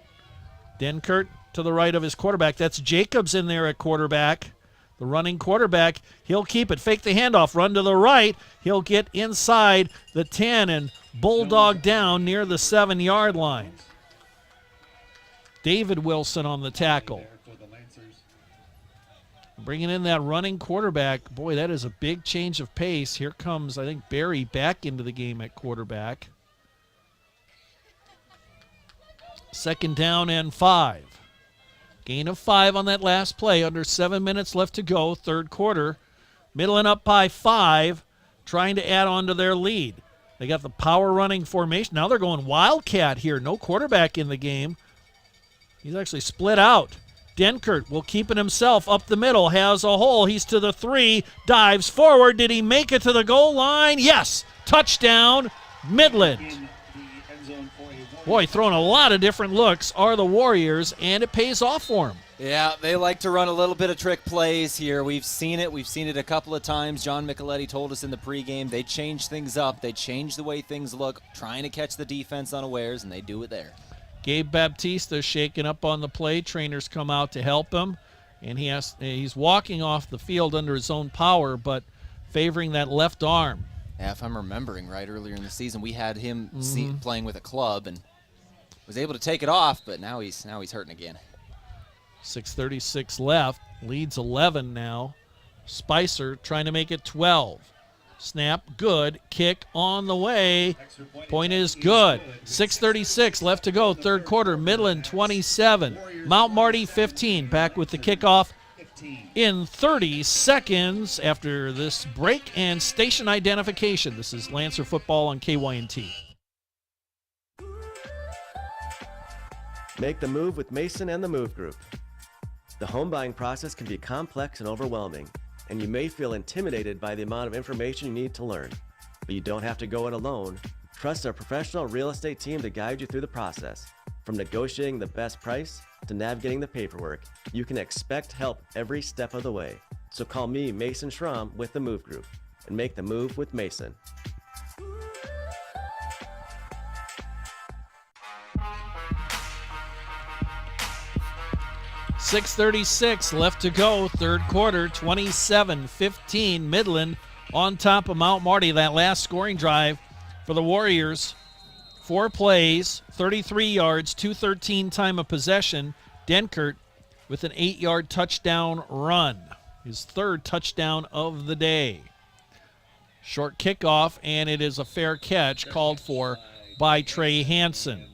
Speaker 21: Denkert to the right of his quarterback. That's Jacobs in there at quarterback. The running quarterback, he'll keep it. Fake the handoff, run to the right. He'll get inside the 10 and bulldog down near the 7-yard line. David Wilson on the tackle. Bringing in that running quarterback. Boy, that is a big change of pace. Here comes, I think, Barry back into the game at quarterback. 2nd down and 5. Gain of 5 on that last play. Under 7 minutes left to go, third quarter. Midland up by 5, trying to add on to their lead. They got the power running formation. Now they're going Wildcat here. No quarterback in the game. He's actually split out. Denkert will keep it himself up the middle, has a hole. He's to the 3, dives forward. Did he make it to the goal line? Yes. Touchdown, Midland. Boy, throwing a lot of different looks are the Warriors, and it pays off for them.
Speaker 1: Yeah, they like to run a little bit of trick plays here. We've seen it. We've seen it a couple of times. John Micheletti told us in the pregame they change things up. They change the way things look, trying to catch the defense unawares, and they do it there.
Speaker 21: Gabe Baptista shaking up on the play. Trainers come out to help him, and he's walking off the field under his own power, but favoring that left arm.
Speaker 1: Yeah, if I'm remembering right, earlier in the season we had him playing with a club and was able to take it off, but now he's hurting again.
Speaker 21: 6:36 left. Leads 11 now. Spicer trying to make it 12. Snap, good. Kick on the way. Point is good. 6:36 left to go, third quarter. Midland 27. Mount Marty 15. Back with the kickoff in 30 seconds after this break and station identification. This is Lancer Football on KYNT.
Speaker 12: Make the move with Mason and the Move Group. The home buying process can be complex and overwhelming, and you may feel intimidated by the amount of information you need to learn. But you don't have to go it alone. Trust our professional real estate team to guide you through the process. From negotiating the best price to navigating the paperwork, you can expect help every step of the way. So call me, Mason Schramm, with the Move Group, and make the move with Mason.
Speaker 21: .636 left to go, third quarter, 27-15, Midland on top of Mount Marty. That last scoring drive for the Warriors, 4 plays, 33 yards, 2:13 time of possession. Denkert with an 8-yard touchdown run, his third touchdown of the day. Short kickoff, and it is a fair catch called for by Trey Hansen.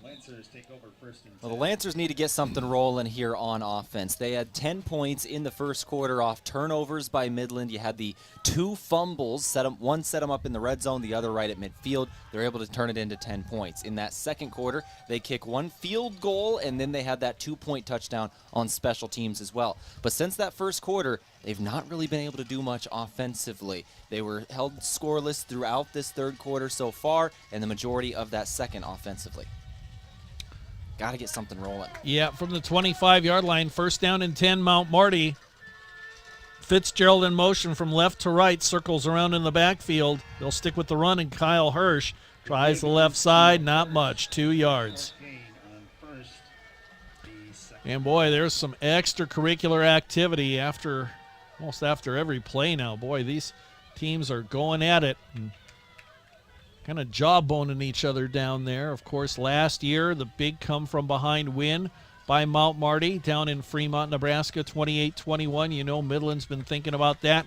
Speaker 1: Well, the Lancers need to get something rolling here on offense. They had 10 points in the first quarter off turnovers by Midland. You had the 2 fumbles, one set them up in the red zone, the other right at midfield. They're able to turn it into 10 points. In that second quarter, they kick 1 field goal, and then they had that 2-point touchdown on special teams as well. But since that first quarter, they've not really been able to do much offensively. They were held scoreless throughout this third quarter so far, and the majority of that second offensively. Got to get something rolling.
Speaker 21: Yeah, from the 25-yard line, first down and 10, Mount Marty. Fitzgerald in motion from left to right, circles around in the backfield. They'll stick with the run, and Kyle Hirsch tries the left side, not much, 2 yards. And boy, there's some extracurricular activity almost after every play now. Boy, these teams are going at it. kind of jawboning each other down there. Of course, last year, the big come-from-behind win by Mount Marty down in Fremont, Nebraska, 28-21. You know Midland's been thinking about that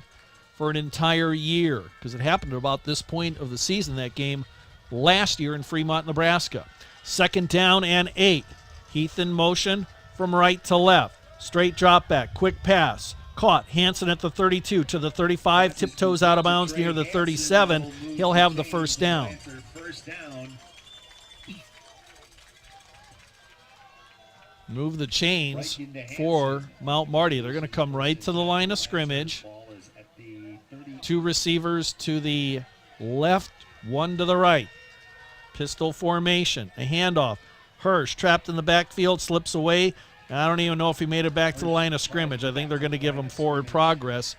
Speaker 21: for an entire year because it happened at about this point of the season, that game last year in Fremont, Nebraska. 2nd down and 8. Heath in motion from right to left. Straight drop back, quick pass. Caught. Hansen at the 32 to the 35, tiptoes out of bounds near the 37. He'll have the first down. Move the chains for Mount Marty. They're going to come right to the line of scrimmage. 2 receivers to the left, 1 to the right. Pistol formation, a handoff. Hirsch trapped in the backfield, slips away. I don't even know if he made it back to the line of scrimmage. I think they're going to give him forward progress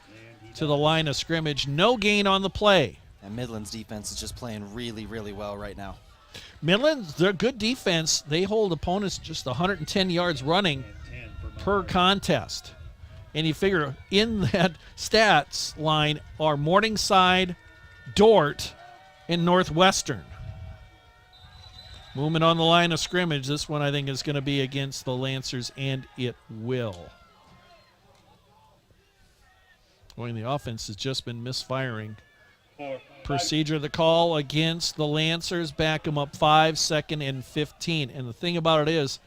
Speaker 21: to the line of scrimmage. No gain on the play.
Speaker 1: And Midland's defense is just playing really, really well right now.
Speaker 21: Midland, they're good defense. They hold opponents just 110 yards running per contest. And you figure in that stats line are Morningside, Dort, and Northwestern. Movement on the line of scrimmage. This one I think is going to be against the Lancers, and it will. Boy, the offense has just been misfiring. Procedure the call against the Lancers. Back them up 5, 2nd and 15. And the thing about it is,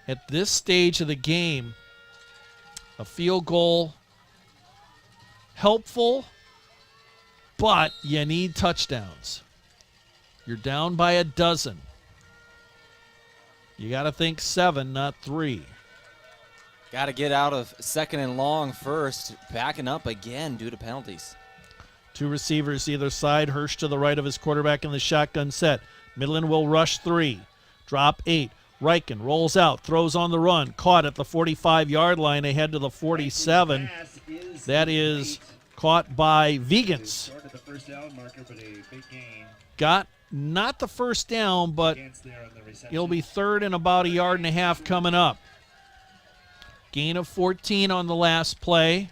Speaker 21: at this stage of the game, a field goal helpful, but you need touchdowns. You're down by a dozen. You got to think 7, not 3.
Speaker 1: Got to get out of 2nd and long first. Backing up again due to penalties.
Speaker 21: 2 receivers either side. Hirsch to the right of his quarterback in the shotgun set. Midland will rush 3. Drop 8. Reichen rolls out, throws on the run. Caught at the 45-yard line, ahead to the 47. That is caught by Vegans. Got not the first down, but it'll be 3rd and about 1.5 yards coming up. Gain of 14 on the last play.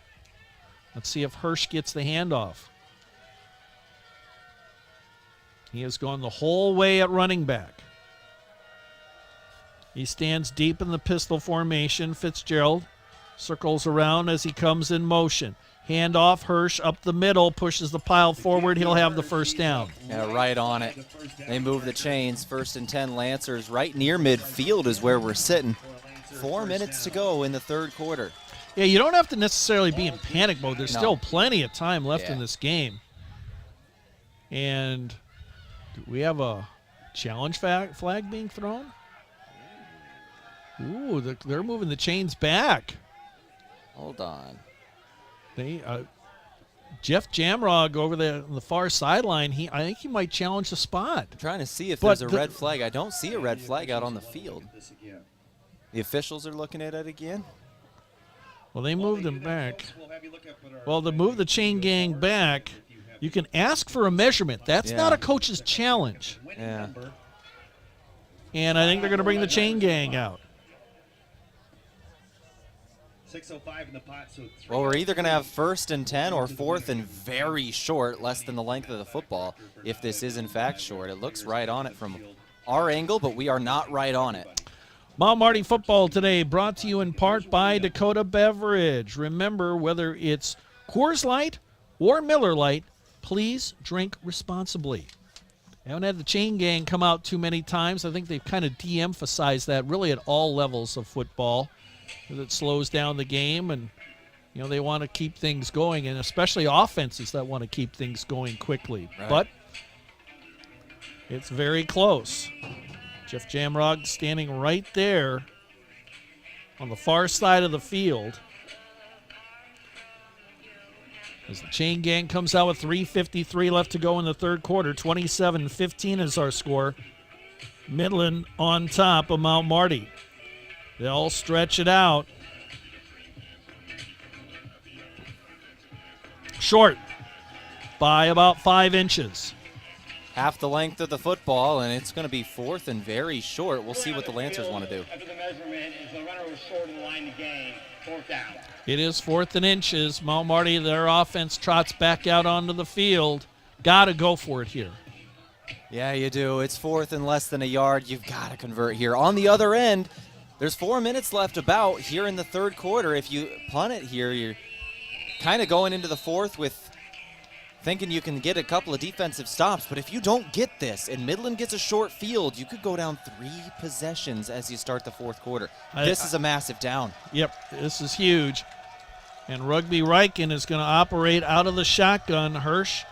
Speaker 21: Let's see if Hirsch gets the handoff. He has gone the whole way at running back. He stands deep in the pistol formation. Fitzgerald circles around as he comes in motion. Handoff, Hirsch up the middle, pushes the pile forward. He'll have the first down.
Speaker 1: Yeah, right on it. They move the chains. 1st and 10 Lancers. Right near midfield is where we're sitting. 4 minutes to go in the 3rd quarter.
Speaker 21: Yeah, you don't have to necessarily be in panic mode. There's still plenty of time left in this game. And do we have a challenge flag being thrown? Ooh, they're moving the chains back.
Speaker 1: Hold on.
Speaker 21: They Jeff Jamrog over the far sideline. I think he might challenge the spot.
Speaker 1: I'm trying to see if there's a red flag. I don't see a red flag out on the field. The officials are looking at it again.
Speaker 21: Well, they moved him back. Well, to move the chain gang back, you can ask for a measurement. That's not a coach's challenge.
Speaker 1: Yeah.
Speaker 21: And I think they're going to bring the chain gang out.
Speaker 13: 6:05 in the pot, so
Speaker 1: well, we're either going to have 1st and 10 or 4th and very short, less than the length of the football, if this is in fact short. It looks right on it from our angle, but we are not right on it.
Speaker 21: Mount Marty football today brought to you in part by Dakota Beverage. Remember, whether it's Coors Light or Miller Lite, please drink responsibly. I haven't had the chain gang come out too many times. I think they've kind of de-emphasized that really at all levels of football. It slows down the game, and they want to keep things going, and especially offenses that want to keep things going quickly. Right. But it's very close. Jeff Jamrog standing right there on the far side of the field. As the chain gang comes out with 3:53 left to go in the 3rd quarter, 27-15 is our score. Midland on top of Mount Marty. They'll stretch it out. Short by about 5 inches.
Speaker 1: Half the length of the football, and it's going to be 4th and very short. We'll see what the Lancers want to do.
Speaker 13: After the measurement, is the runner was short of the line to gain. 4th down.
Speaker 21: It is 4th and inches. Mount Marty, their offense trots back out onto the field. Got to go for it here.
Speaker 1: Yeah, you do. It's 4th and less than a yard. You've got to convert here. On the other end, there's 4 minutes left about here in the third quarter. If you punt it here, you're kind of going into the fourth with thinking you can get a couple of defensive stops. But if you don't get this and Midland gets a short field, you could go down 3 possessions as you start the fourth quarter. This is a massive down.
Speaker 21: Yep, this is huge. And Rugby Riken is going to operate out of the shotgun. Hirsch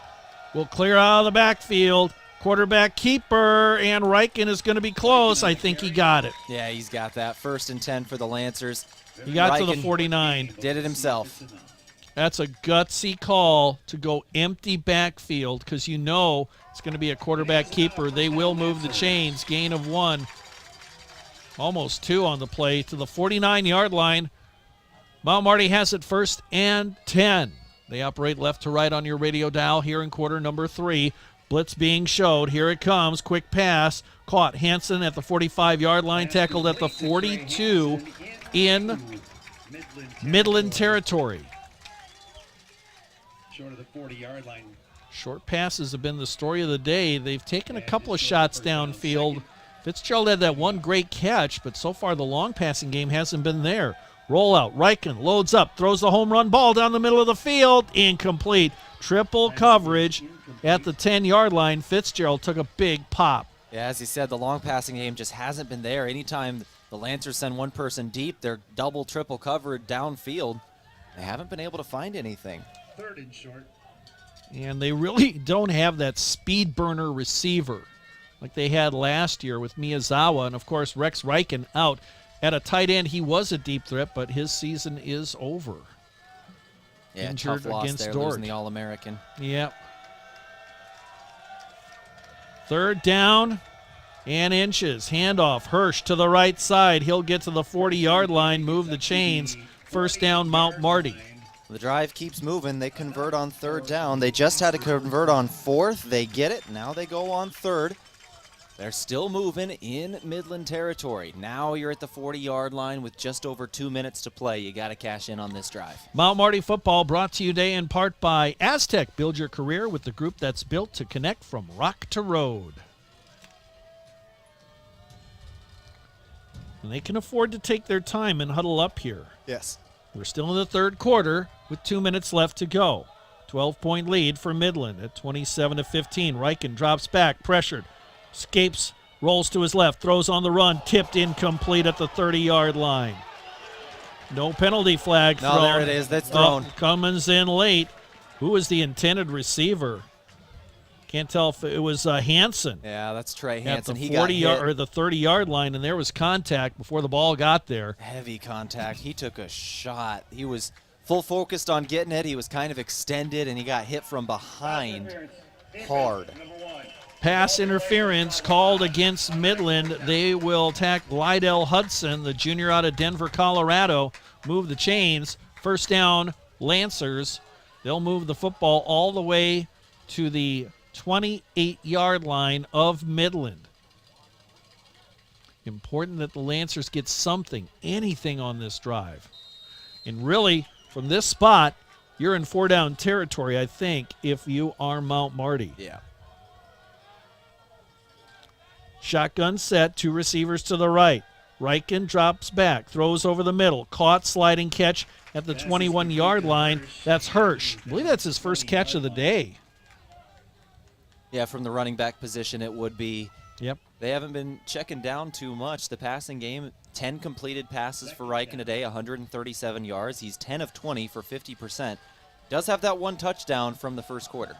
Speaker 21: will clear out of the backfield. Quarterback keeper, and Riken is going to be close. I think he got it.
Speaker 1: Yeah, he's got that. 1st and 10 for the Lancers.
Speaker 21: He got to the 49.
Speaker 1: Did it himself.
Speaker 21: That's a gutsy call to go empty backfield because you know it's going to be a quarterback keeper. They will move the chains. Gain of 1. Almost 2 on the play to the 49-yard line. Mount Marty has it 1st and 10. They operate left to right on your radio dial here in quarter number 3. Blitz being showed. Here it comes. Quick pass. Caught. Hansen at the 45-yard line. Tackled at the 42 in Midland territory.
Speaker 14: Short of the 40-yard line.
Speaker 21: Short passes have been the story of the day. They've taken a couple of shots downfield. Fitzgerald had that one great catch, but so far the long passing game hasn't been there. Rollout. Riken loads up, throws the home run ball down the middle of the field. Incomplete. Triple coverage at the 10-yard line. Fitzgerald took a big pop.
Speaker 1: Yeah, as he said, the long passing game just hasn't been there. Anytime the Lancers send one person deep, they're double, triple covered downfield. They haven't been able to find anything.
Speaker 14: 3rd and short.
Speaker 21: And they really don't have that speed burner receiver like they had last year with Miyazawa. And, of course, Rex Riken out. At a tight end, he was a deep threat, but his season is over.
Speaker 1: Yeah,
Speaker 21: injured
Speaker 1: tough loss
Speaker 21: against
Speaker 1: there,
Speaker 21: Dordt.
Speaker 1: losing the All-American.
Speaker 21: Yep. 3rd down and inches. Handoff. Hirsch to the right side. He'll get to the 40-yard line, move the chains. 1st down, Mount Marty.
Speaker 1: The drive keeps moving. They convert on 3rd down. They just had to convert on 4th. They get it. Now they go on 3rd. They're still moving in Midland territory. Now you're at the 40-yard line with just over 2 minutes to play. You got to cash in on this drive.
Speaker 21: Mount Marty football brought to you today in part by Aztec. Build your career with the group that's built to connect from rock to road. And they can afford to take their time and huddle up here.
Speaker 1: Yes.
Speaker 21: We're still in the third quarter with 2 minutes left to go. 12-point lead for Midland at 27-15. Riken drops back, pressured. Escapes, rolls to his left, throws on the run, tipped incomplete at the 30-yard line. No penalty flag thrown.
Speaker 1: No, there it is. That's thrown.
Speaker 21: Cummins in late. Who was the intended receiver? Can't tell if it was Hansen.
Speaker 1: Yeah, that's Trey Hansen.
Speaker 21: At the 40-yard or the 30-yard line, and there was contact before the ball got there.
Speaker 1: Heavy contact. He took a shot. He was full focused on getting it. He was kind of extended, and he got hit from behind hard.
Speaker 21: Pass interference called against Midland. They will attack Lydell Hudson, the junior out of Denver, Colorado. Move the chains. 1st down, Lancers. They'll move the football all the way to the 28-yard line of Midland. Important that the Lancers get something, anything on this drive. And really, from this spot, you're in 4-down territory, I think, if you are Mount Marty.
Speaker 1: Yeah.
Speaker 21: Shotgun set, 2 receivers to the right. Riken drops back, throws over the middle. Caught, sliding catch at the 21-yard line. That's Hirsch. I believe that's his first catch of the day.
Speaker 1: Yeah, from the running back position it would be.
Speaker 21: Yep.
Speaker 1: They haven't been checking down too much. The passing game, 10 completed passes for Riken today, 137 yards. He's 10 of 20 for 50%. Does have that 1 touchdown from the first quarter.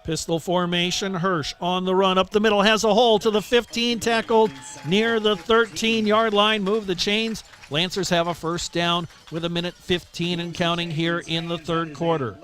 Speaker 21: Pistol formation, Hirsch on the run up the middle, has a hole to the 15, tackled near the 13-yard line. Move the chains. Lancers have a 1st down with 1:15 and counting here in the third quarter.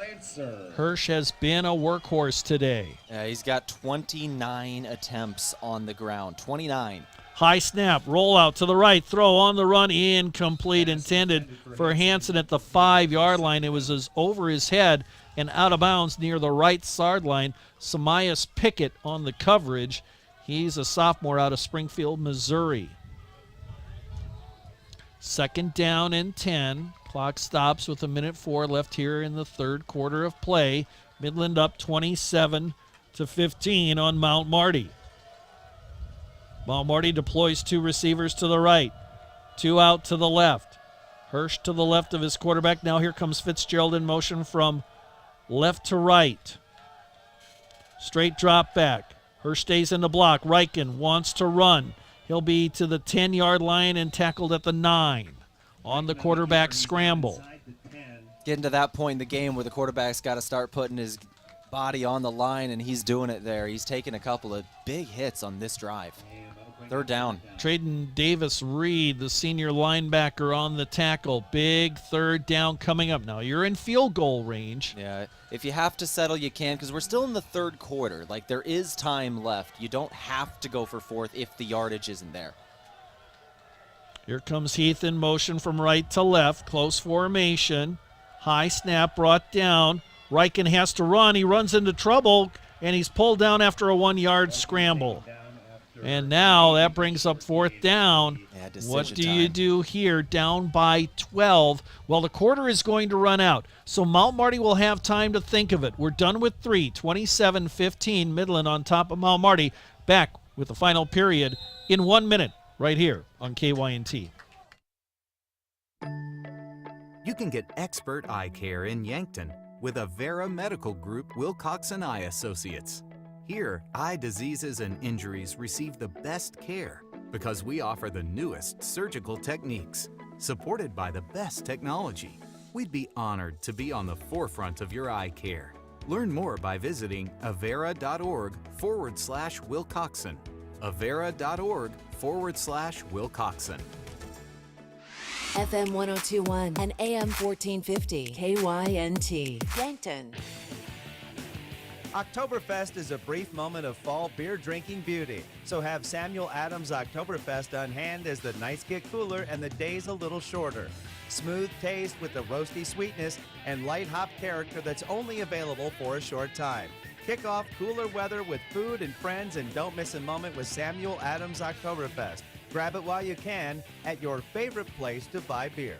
Speaker 21: Hirsch has been a workhorse today.
Speaker 1: Yeah, he's got 29 attempts on the ground, 29.
Speaker 21: High snap, roll out to the right, throw on the run, incomplete, intended for Hansen at the 5-yard line. It was over his head and out of bounds near the right sideline. Samias Pickett on the coverage. He's a sophomore out of Springfield, Missouri. 2nd down and 10. Clock stops with 1:04 left here in the third quarter of play. Midland up 27-15. to 15 on Mount Marty. Mount Marty deploys 2 receivers to the right, 2 out to the left. Hirsch to the left of his quarterback. Now here comes Fitzgerald in motion from left to right. Straight drop back. Hirsch stays in the block. Reichen wants to run. He'll be to the 10-yard line and tackled at the 9 on the quarterback scramble.
Speaker 1: Getting to that point in the game where the quarterback's got to start putting his body on the line, and he's doing it there. He's taking a couple of big hits on this drive. 3rd down.
Speaker 21: Traden Davis-Reed, the senior linebacker, on the tackle. Big 3rd down coming up. Now you're in field goal range.
Speaker 1: Yeah, if you have to settle, you can, because we're still in the 3rd quarter. Like, there is time left. You don't have to go for 4th if the yardage isn't there.
Speaker 21: Here comes Heath in motion from right to left. Close formation. High snap brought down. Reichen has to run. He runs into trouble, and he's pulled down after a 1-yard scramble. And now that brings up 4th down. What do you do here? Down by 12. Well, the quarter is going to run out, so Mount Marty will have time to think of it. We're done with 3, 27-15, Midland on top of Mount Marty. Back with the final period in 1 minute right here on KYNT.
Speaker 15: You can get expert eye care in Yankton with Avera Medical Group Wilcox & Eye Associates. Here, eye diseases and injuries receive the best care because we offer the newest surgical techniques, supported by the best technology. We'd be honored to be on the forefront of your eye care. Learn more by visiting avera.org/Wilcoxon. avera.org/Wilcoxon.
Speaker 8: FM 1021 and AM 1450 KYNT, Yankton.
Speaker 24: Oktoberfest is a brief moment of fall beer drinking beauty, so have Samuel Adams Oktoberfest on hand as the nights get cooler and the days a little shorter. Smooth taste with the roasty sweetness and light hop character that's only available for a short time. Kick off cooler weather with food and friends, and don't miss a moment with Samuel Adams Oktoberfest. Grab it while you can at your favorite place to buy beer.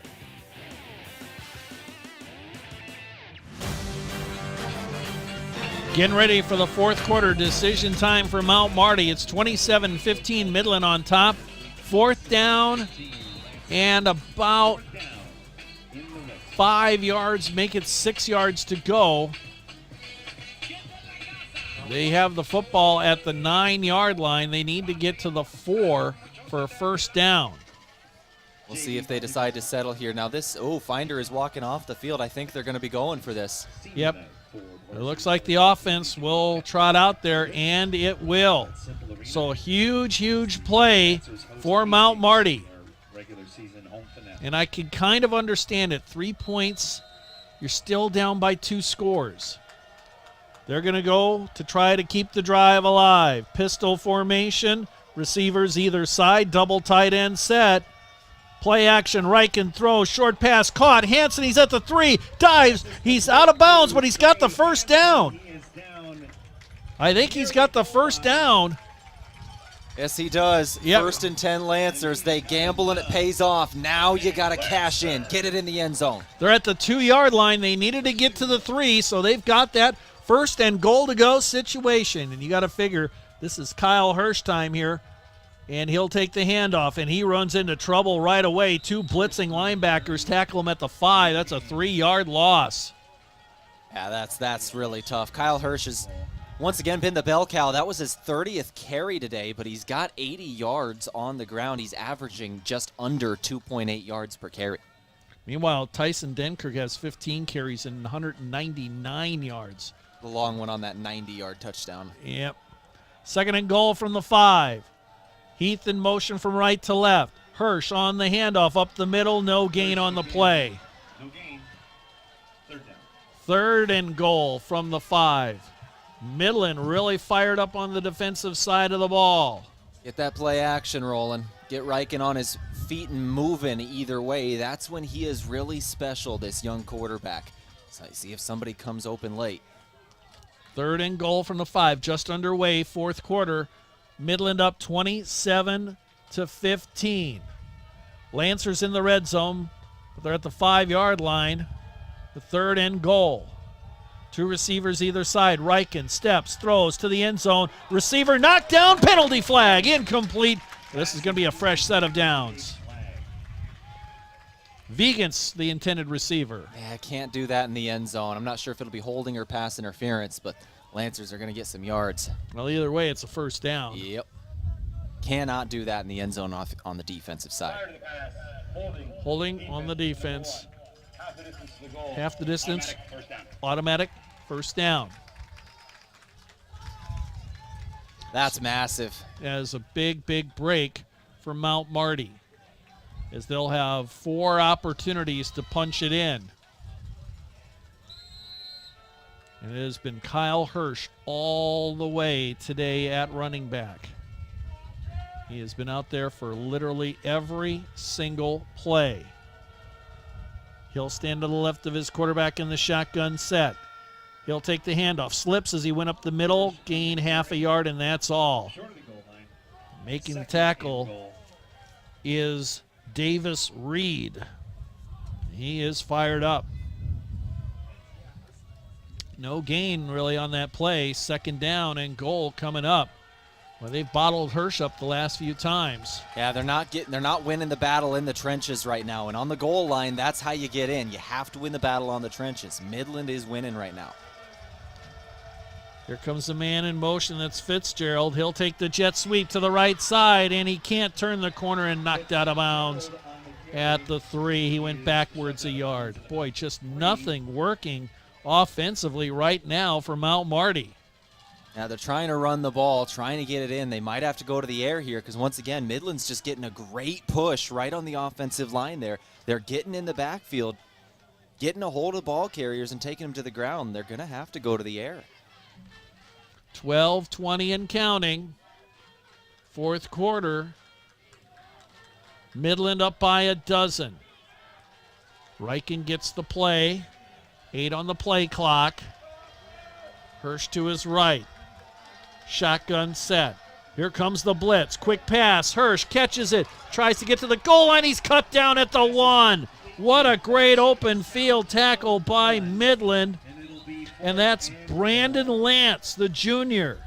Speaker 21: Getting ready for the 4th quarter. Decision time for Mount Marty. It's 27-15, Midland on top. 4th down and about 5 yards, make it 6 yards to go. They have the football at the 9-yard line. They need to get to the 4 for a 1st down.
Speaker 1: We'll see if they decide to settle here. Now this, Finder is walking off the field. I think they're going to be going for this.
Speaker 21: Yep. It looks like the offense will trot out there, and it will. So huge play for Mount Marty. And I can kind of understand it. 3 points, you're still down by 2 scores. They're going to go to try to keep the drive alive. Pistol formation, receivers either side, double tight end set. Play action, Reichen throws, short pass caught. Hansen, he's at the 3, dives. He's out of bounds, but he's got the 1st down. I think he's got the 1st down.
Speaker 1: Yes, he does.
Speaker 21: Yep.
Speaker 1: 1st and 10 Lancers. They gamble and it pays off. Now you got to cash in. Get it in the end zone.
Speaker 21: They're at the 2-yard line. They needed to get to the 3, so they've got that 1st and goal to go situation. And you got to figure this is Kyle Hirsch time here. And he'll take the handoff, and he runs into trouble right away. 2 blitzing linebackers tackle him at the 5. That's a 3-yard loss.
Speaker 1: Yeah, that's really tough. Kyle Hirsch has once again been the bell cow. That was his 30th carry today, but he's got 80 yards on the ground. He's averaging just under 2.8 yards per carry.
Speaker 21: Meanwhile, Tyson Denkirk has 15 carries and 199 yards.
Speaker 1: The long one on that 90-yard touchdown.
Speaker 21: Yep. 2nd and goal from the 5. Heath in motion from right to left. Hirsch on the handoff up the middle. No gain on the play.
Speaker 14: No gain. 3rd down.
Speaker 21: 3rd and goal from the 5. Midland really fired up on the defensive side of the ball.
Speaker 1: Get that play action rolling. Get Reichen on his feet and moving either way. That's when he is really special, this young quarterback. So see if somebody comes open late.
Speaker 21: 3rd and goal from the 5. Just underway, 4th quarter. Midland up 27-15. Lancers in the red zone, but they're at the 5-yard line. The 3rd and goal. Two receivers either side. Reichen steps, throws to the end zone. Receiver knocked down, penalty flag, incomplete. This is going to be a fresh set of downs. Vigans, the intended receiver.
Speaker 1: Yeah, can't do that in the end zone. I'm not sure if it'll be holding or pass interference, but Lancers are going to get some yards.
Speaker 21: Well, either way, it's a first down.
Speaker 1: Yep. Cannot do that in the end zone on the defensive side.
Speaker 21: Holding on the defense. Half the distance. Automatic first down.
Speaker 1: That's massive.
Speaker 21: As a big, big break for Mount Marty, as they'll have 4 opportunities to punch it in. And it has been Kyle Hirsch all the way today at running back. He has been out there for literally every single play. He'll stand to the left of his quarterback in the shotgun set. He'll take the handoff, slips as he went up the middle, gain half a yard, and that's all. Making the tackle is Davis Reed. He is fired up. No gain really on that play. Second down and goal coming up. Well, they've bottled Hirsch up the last few times.
Speaker 1: Yeah, they're not winning the battle in the trenches right now. And on the goal line, that's how you get in. You have to win the battle on the trenches. Midland is winning right now.
Speaker 21: Here comes the man in motion. That's Fitzgerald. He'll take the jet sweep to the right side, and he can't turn the corner and knocked out of bounds at the 3. He went backwards a yard. Boy, just nothing working offensively right now for Mount Marty.
Speaker 1: Now they're trying to run the ball, trying to get it in. They might have to go to the air here because, once again, Midland's just getting a great push right on the offensive line there. They're getting in the backfield, getting a hold of ball carriers and taking them to the ground. They're going to have to go to the air.
Speaker 21: 12-20 and counting. Fourth quarter. Midland up by a dozen. Reichen gets the play. 8 on the play clock. Hirsch to his right. Shotgun set. Here comes the blitz. Quick pass. Hirsch catches it. Tries to get to the goal line. He's cut down at the 1. What a great open field tackle by Midland. And that's Brandon Lance, the junior.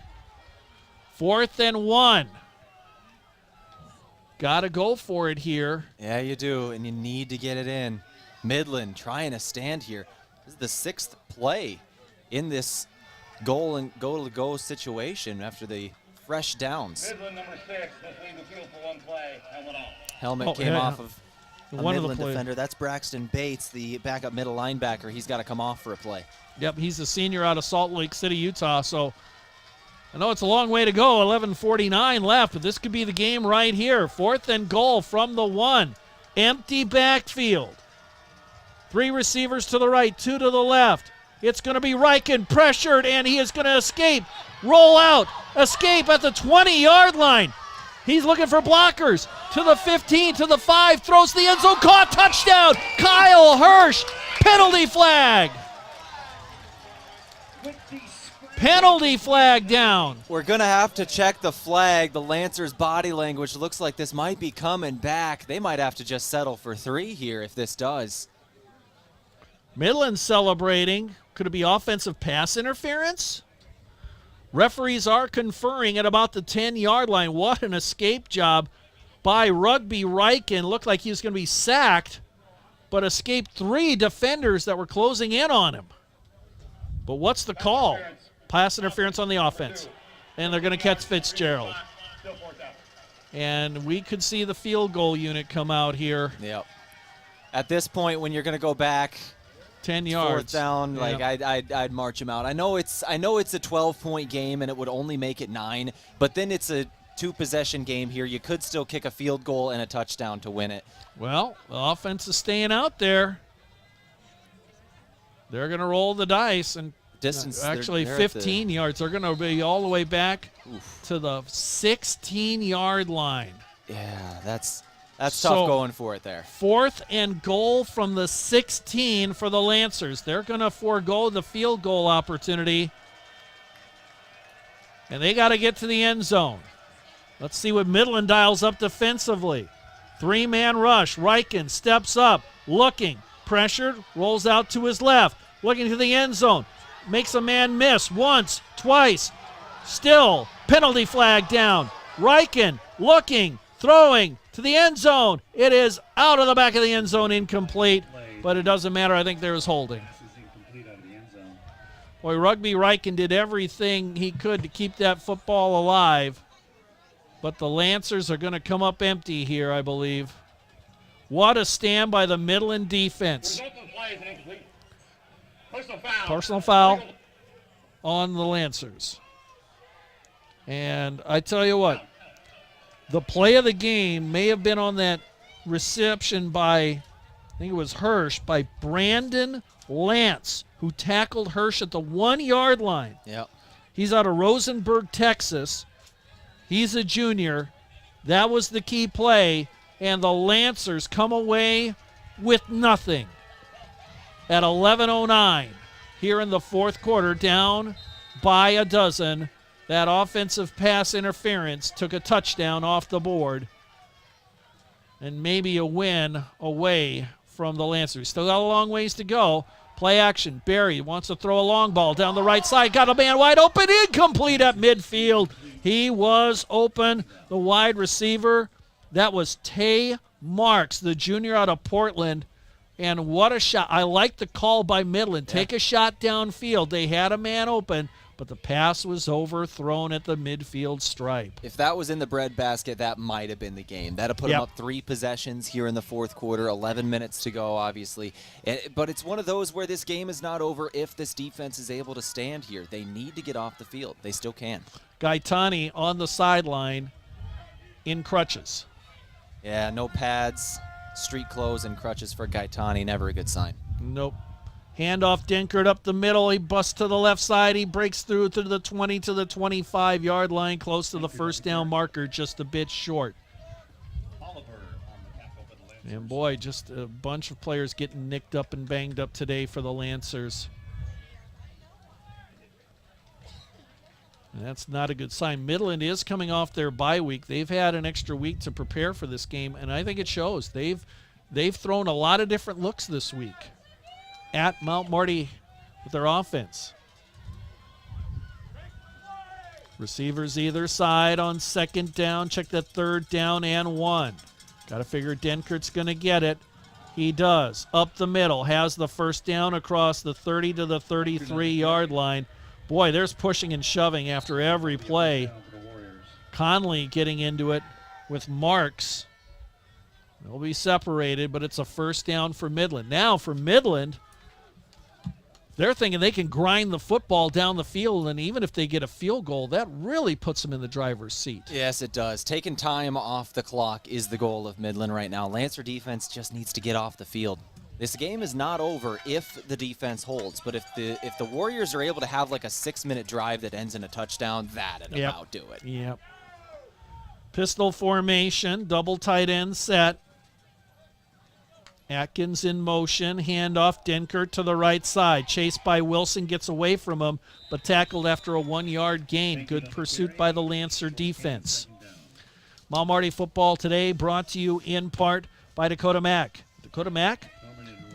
Speaker 21: 4th and 1. Got to go for it here.
Speaker 1: Yeah, you do, and you need to get it in. Midland trying to stand here. This is the 6th play in this goal-to-go situation after the fresh downs.
Speaker 13: Midland number 6, let's leave the field for one play. Helmet on.
Speaker 1: Helmet came off of a
Speaker 21: one
Speaker 1: Midland
Speaker 21: of the
Speaker 1: defender. That's Braxton Bates, the backup middle linebacker. He's got to come off for a play.
Speaker 21: Yep, he's a senior out of Salt Lake City, Utah. So I know it's a long way to go. 11:49 left, but this could be the game right here. 4th and goal from the 1. Empty backfield. 3 receivers to the right, 2 to the left. It's going to be Reichen pressured, and he is going to escape. Roll out. Escape at the 20-yard line. He's looking for blockers. To the 15, to the 5, throws the end zone. Caught, touchdown. Kyle Hirsch. Penalty flag. Penalty flag down.
Speaker 1: We're going to have to check the flag. The Lancers' body language looks like this might be coming back. They might have to just settle for 3 here if this does.
Speaker 21: Midland celebrating. Could it be offensive pass interference? Referees are conferring at about the 10-yard line. What an escape job by Rugby Reichen. Looked like he was going to be sacked, but escaped 3 defenders that were closing in on him. But what's the call? Pass interference on the offense. And they're going to catch Fitzgerald. And we could see the field goal unit come out here.
Speaker 1: Yep. At this point, when you're going to go back
Speaker 21: 10 yards,
Speaker 1: 4th down,
Speaker 21: yep.
Speaker 1: like I'd march him out. I know it's a 12-point game and it would only make it 9, but then it's a 2-possession game here. You could still kick a field goal and a touchdown to win it.
Speaker 21: Well, the offense is staying out there. They're going to roll the dice and
Speaker 1: distance.
Speaker 21: Actually, they're 15 yards. They're going to be all the way back to the 16-yard line.
Speaker 1: Yeah, that's tough going for it there.
Speaker 21: 4th and goal from the 16 for the Lancers. They're going to forego the field goal opportunity. And they got to get to the end zone. Let's see what Midland dials up defensively. 3-man rush. Reichen steps up, looking, pressured, rolls out to his left, looking to the end zone. makes a man miss once, twice. Still, penalty flag down. Riken looking, throwing to the end zone. It is out of the back of the end zone, incomplete, but it doesn't matter. I think there was holding. Boy, Rugby Riken did everything he could to keep that football alive, but the Lancers are going to come up empty here, I believe. What a stand by the Midland defense. Personal foul on the Lancers. And I tell you what, the play of the game may have been on that reception by, I think it was Hirsch, by Brandon Lance, who tackled Hirsch at the 1-yard line.
Speaker 1: Yep.
Speaker 21: He's out of Rosenberg, Texas. He's a junior. That was the key play, and the Lancers come away with nothing at 11:09 here in the fourth quarter, down by a dozen. That offensive pass interference took a touchdown off the board, and maybe a win away from the Lancers. Still got a long ways to go. Play action. Barry wants to throw a long ball down the right side. Got a man wide open. Incomplete at midfield. He was open. The wide receiver, that was Tay Marks, the junior out of Portland. And what a shot. I like the call by Midland. Take a shot downfield. They had a man open, but the pass was overthrown at the midfield stripe.
Speaker 1: If that was in the breadbasket, that might have been the game. That would put them up 3 possessions here in the fourth quarter, 11 minutes to go, obviously. But it's one of those where this game is not over if this defense is able to stand here. They need to get off the field. They still can.
Speaker 21: Gaetani on the sideline in crutches.
Speaker 1: Yeah, no pads, street clothes, and crutches for Gaetani. Never a good sign.
Speaker 21: Nope. Handoff Denkert up the middle. He busts to the left side. He breaks through to the 20 to the 25-yard line, close to the first down marker, just a bit short. And boy, just a bunch of players getting nicked up and banged up today for the Lancers. And that's not a good sign. Midland is coming off their bye week. They've had an extra week to prepare for this game, and I think it shows. They've thrown a lot of different looks this week at Mount Marty with their offense. Receivers either side on second down. Check that third down and 1. Got to figure Denkert's going to get it. He does. Up the middle. Has the first down across the 30 to the 33-yard line. Boy, there's pushing and shoving after every play. Conley getting into it with Marks. They'll be separated, but it's a first down for Midland. Now for Midland, they're thinking they can grind the football down the field, and even if they get a field goal, that really puts them in the driver's seat.
Speaker 1: Yes, it does. Taking time off the clock is the goal of Midland right now. Lancer defense just needs to get off the field. This game is not over if the defense holds, but if the Warriors are able to have like a 6-minute drive that ends in a touchdown, that'd about do it.
Speaker 21: Yep. Pistol formation, double tight end set. Atkins in motion, handoff Denkert to the right side. Chased by Wilson, gets away from him, but tackled after a 1-yard gain. Good pursuit by the Lancer defense. Mount Marty football today brought to you in part by Dakota Mac. Dakota Mac,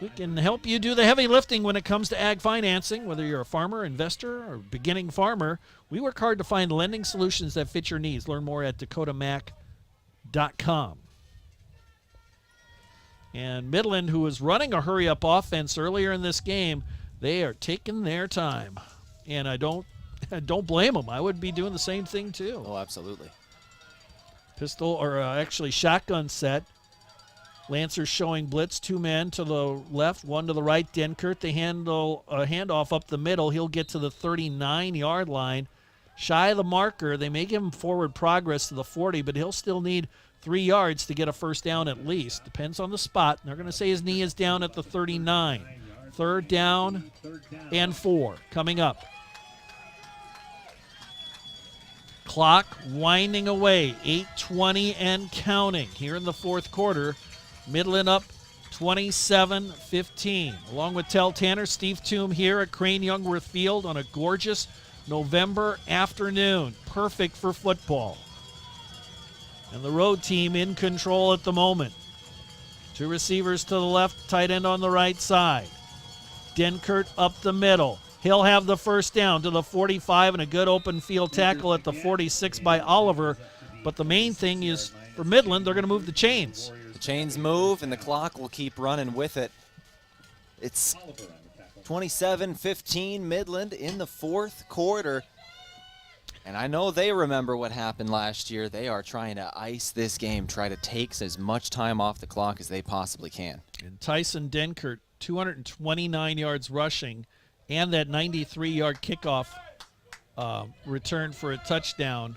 Speaker 21: we can help you do the heavy lifting when it comes to ag financing. Whether you're a farmer, investor, or beginning farmer, we work hard to find lending solutions that fit your needs. Learn more at dakotamac.com. And Midland, who was running a hurry-up offense earlier in this game, they are taking their time. And I don't blame them. I would be doing the same thing too.
Speaker 1: Oh, absolutely.
Speaker 21: Pistol, or actually shotgun set. Lancers showing blitz, 2 men to the left, 1 to the right. Denkert, they handle a handoff up the middle. He'll get to the 39-yard line. Shy of the marker. They may give him forward progress to the 40, but he'll still need 3 yards to get a first down at least. Depends on the spot. They're going to say his knee is down at the 39. Third down and 4 coming up. Clock winding away. 8:20 and counting here in the fourth quarter. Midland up 27-15. Along with Tehl Tanner, Steve Thum here at Crane-Youngworth Field on a gorgeous November afternoon. Perfect for football. And the road team in control at the moment. 2 receivers to the left, tight end on the right side. Denkert up the middle. He'll have the first down to the 45 and a good open field tackle at the 46 by Oliver. But the main thing is for Midland, they're going to move the chains.
Speaker 1: The chains move, and the clock will keep running with it. It's 27-15 Midland in the fourth quarter. And I know they remember what happened last year. They are trying to ice this game, try to take as much time off the clock as they possibly can.
Speaker 21: And Tyson Denkert, 229 yards rushing, and that 93-yard kickoff return for a touchdown.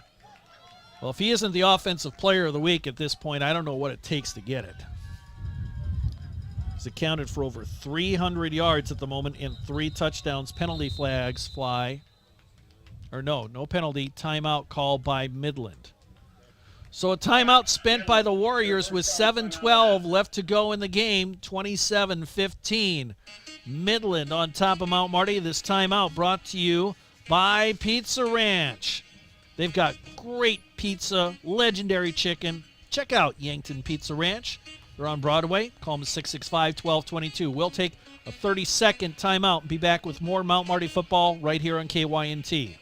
Speaker 21: Well, if he isn't the offensive player of the week at this point, I don't know what it takes to get it. He's accounted for over 300 yards at the moment and 3 touchdowns. Penalty flags fly. Or no penalty. Timeout called by Midland. So a timeout spent by the Warriors with 7:12 left to go in the game, 27-15. Midland on top of Mount Marty. This timeout brought to you by Pizza Ranch. They've got great pizza, legendary chicken. Check out Yankton Pizza Ranch. They're on Broadway. Call them 665-1222. We'll take a 30-second timeout and be back with more Mount Marty football right here on KYNT.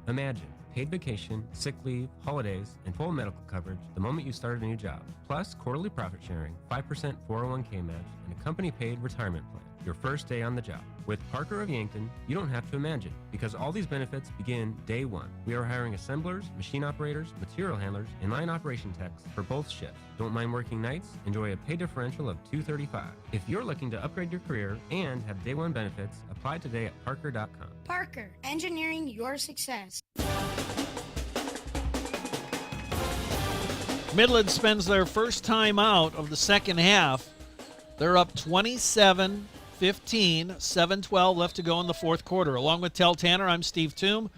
Speaker 29: Imagine paid vacation, sick leave, holidays, and full medical coverage the moment you start a new job. Plus quarterly profit sharing, 5% 401k match, and a company-paid retirement plan. Your first day on the job. With Parker of Yankton, you don't have to imagine, because all these benefits begin day one. We are hiring assemblers, machine operators, material handlers, and line operation techs for both shifts. Don't mind working nights? Enjoy a pay differential of $235. If you're looking to upgrade your career and have day one benefits, apply today at parker.com.
Speaker 11: Parker, engineering your success.
Speaker 21: Midland spends their first time out of the second half. They're up 27-15, 7:12 left to go in the fourth quarter. Along with Tehl Tanner, I'm Steve Thum.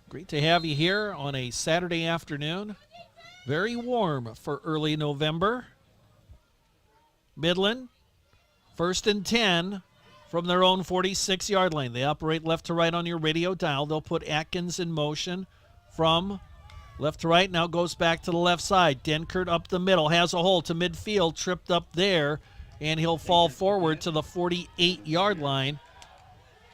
Speaker 21: Great to have you here on a Saturday afternoon. Very warm for early November. Midland, 1st and 10 from their own 46-yard line. They operate left to right on your radio dial. They'll put Atkins in motion from left to right. Now goes back to the left side. Denkert up the middle, has a hole to midfield, tripped up there, and he'll fall forward to the 48-yard line.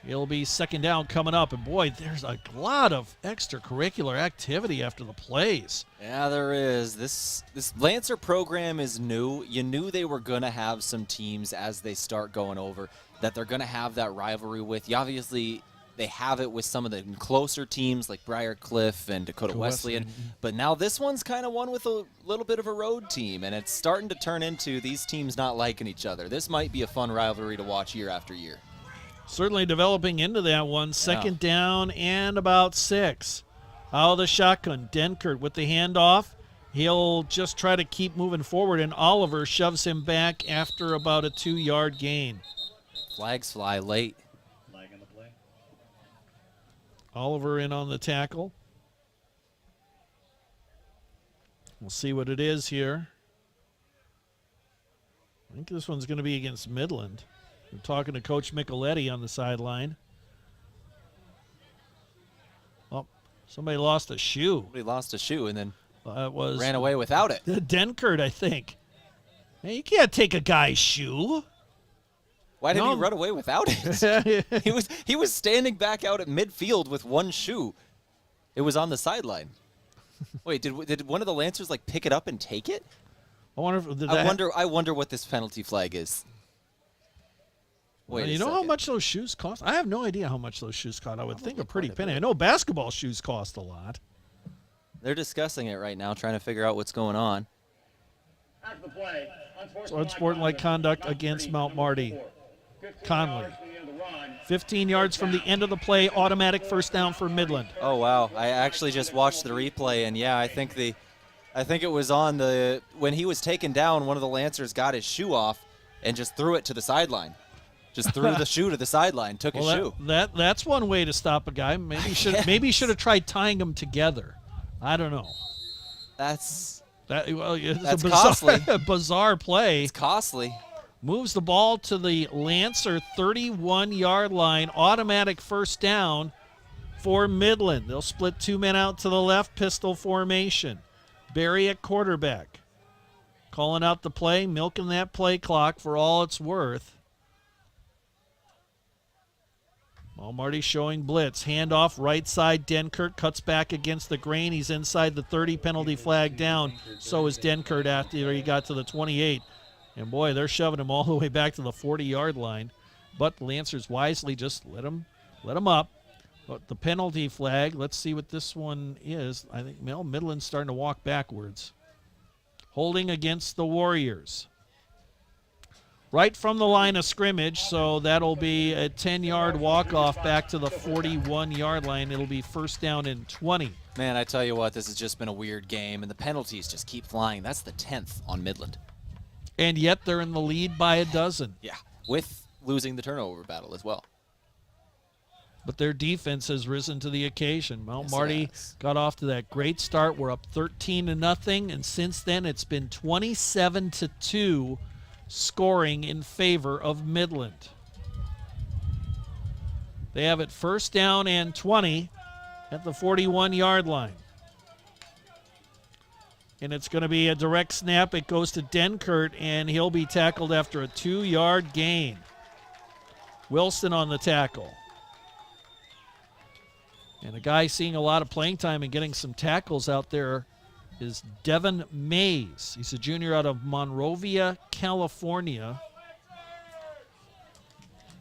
Speaker 21: It'll be second down coming up. And, boy, there's a lot of extracurricular activity after the plays.
Speaker 1: Yeah, there is. This Lancer program is new. You knew they were going to have some teams as they start going over that they're going to have that rivalry with. Obviously, they have it with some of the closer teams like Briarcliff and Dakota Wesleyan. But now this one's kind of one with a little bit of a road team, and it's starting to turn into these teams not liking each other. This might be a fun rivalry to watch year after year.
Speaker 21: Certainly developing into that one. Second down and about 6. Out of the shotgun, Denkert with the handoff. He'll just try to keep moving forward, and Oliver shoves him back after about a 2-yard gain.
Speaker 1: Flags fly late.
Speaker 14: Flag on the play.
Speaker 21: Oliver in on the tackle. We'll see what it is here. I think this one's going to be against Midland. We're talking to Coach Micheletti on the sideline. Oh, somebody lost a shoe.
Speaker 1: Somebody lost a shoe and then
Speaker 21: was
Speaker 1: ran away without it.
Speaker 21: Denkert, I think. Hey, you can't take a guy's shoe.
Speaker 1: Why did he run away without it? he was standing back out at midfield with one shoe. It was on the sideline. Wait, did one of the Lancers pick it up and take it?
Speaker 21: I wonder
Speaker 1: what this penalty flag is. Wait,
Speaker 21: you know how much those shoes cost? I have no idea how much those shoes cost. I would think a pretty penny. I know basketball shoes cost a lot.
Speaker 1: They're discussing it right now, trying to figure out what's going on.
Speaker 14: After the play,
Speaker 21: Unsportsmanlike conduct against Mount Marty. Conley. 15 yards from the end of the play, automatic first down for Midland.
Speaker 1: Oh, wow. I actually just watched the replay, and yeah, I think it was on when he was taken down, one of the Lancers got his shoe off and just threw it to the sideline. Just threw the shoe to the sideline, took his shoe.
Speaker 21: That's one way to stop a guy. Maybe he should have tried tying them together. I don't know.
Speaker 1: That's
Speaker 21: costly. A bizarre play.
Speaker 1: It's costly.
Speaker 21: Moves the ball to the Lancer 31-yard line. Automatic first down for Midland. They'll split 2 men out to the left, pistol formation. Barry at quarterback. Calling out the play, milking that play clock for all it's worth. Well, Marty showing blitz. Handoff right side. Denkert cuts back against the grain. He's inside the 30, penalty flag down. So is Denkert after he got to the 28. And boy, they're shoving him all the way back to the 40-yard line. But the Lancers wisely just let him up. But the penalty flag, let's see what this one is. I think Midland's starting to walk backwards. Holding against the Warriors. Right from the line of scrimmage, so that'll be a 10-yard walk-off back to the 41-yard line. It'll be first down and 20.
Speaker 1: Man, I tell you what, this has just been a weird game, and the penalties just keep flying. That's the 10th on Midland.
Speaker 21: And yet they're in the lead by a dozen.
Speaker 1: Yeah, with losing the turnover battle as well.
Speaker 21: But their defense has risen to the occasion. Well, Marty got off to that great start. We're up 13-0, and since then it's been 27-2 scoring in favor of Midland. They have it first down and 20 at the 41-yard line. And it's going to be a direct snap. It goes to Denkert, and he'll be tackled after a 2-yard gain. Wilson on the tackle. And a guy seeing a lot of playing time and getting some tackles out there is Devin Mays. He's a junior out of Monrovia, California.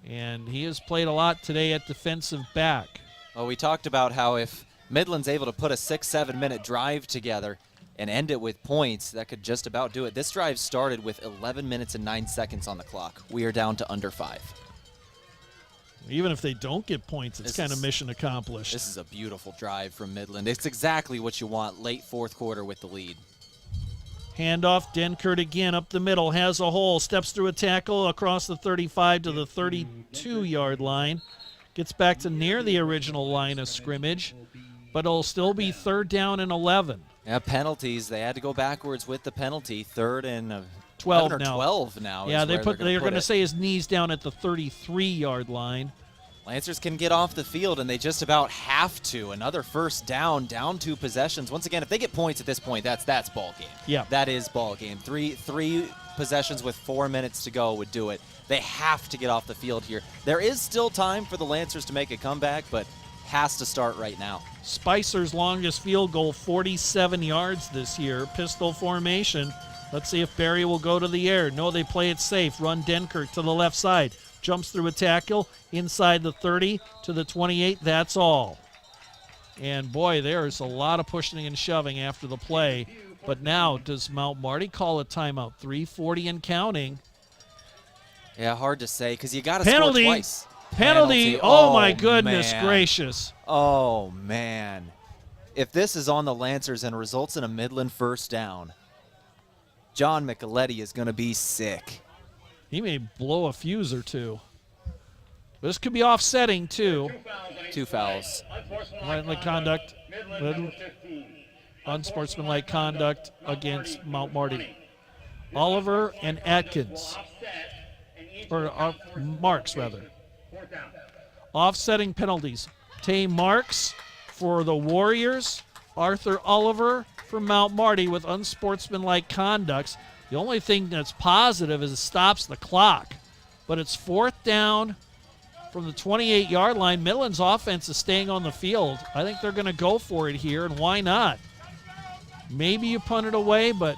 Speaker 21: And he has played a lot today at defensive back.
Speaker 1: Well, we talked about how if Midland's able to put a 6-7 minute drive together and end it with points, that could just about do it. This drive started with 11 minutes and 9 seconds on the clock. We are down to under 5.
Speaker 21: Even if they don't get points, it's kind of mission accomplished.
Speaker 1: This is a beautiful drive from Midland. It's exactly what you want late fourth quarter with the lead.
Speaker 21: Handoff, Denkert again up the middle, has a hole, steps through a tackle across the 35 to the 32-yard line. Gets back to near the original line of scrimmage, but it'll still be third down and 11.
Speaker 1: Yeah, penalties. They had to go backwards with the penalty. Third and
Speaker 21: 12 now.
Speaker 1: 12 now.
Speaker 21: Yeah, they're going to say his knees down at the 33-yard line.
Speaker 1: Lancers can get off the field, and they just about have to. Another first down 2 possessions. Once again, if they get points at this point, that's ball game.
Speaker 21: Yeah,
Speaker 1: that is ball game. Three possessions with 4 minutes to go would do it. They have to get off the field here. There is still time for the Lancers to make a comeback, but has to start right now.
Speaker 21: Spicer's longest field goal, 47 yards this year. Pistol formation. Let's see if Barry will go to the air. No, they play it safe. Run Denkert to the left side. Jumps through a tackle inside the 30 to the 28. That's all. And boy, there's a lot of pushing and shoving after the play. But now, does Mount Marty call a timeout? 3:40 and counting.
Speaker 1: Yeah, hard to say because you got to score twice.
Speaker 21: Penalty. Oh, my goodness gracious.
Speaker 1: Oh, man. If this is on the Lancers and results in a Midland first down, John Micheletti is going to be sick.
Speaker 21: He may blow a fuse or two. This could be offsetting, too.
Speaker 1: 2 fouls.
Speaker 21: Unsportsmanlike conduct. Unsportsmanlike conduct against Mount Marty. Oliver and Atkins. Or Marks, rather. Offsetting penalties. Tay Marks for the Warriors. Arthur Oliver for Mount Marty with unsportsmanlike conducts. The only thing that's positive is it stops the clock. But it's fourth down from the 28-yard line. Midland's offense is staying on the field. I think they're going to go for it here, and why not? Maybe you punt it away, but,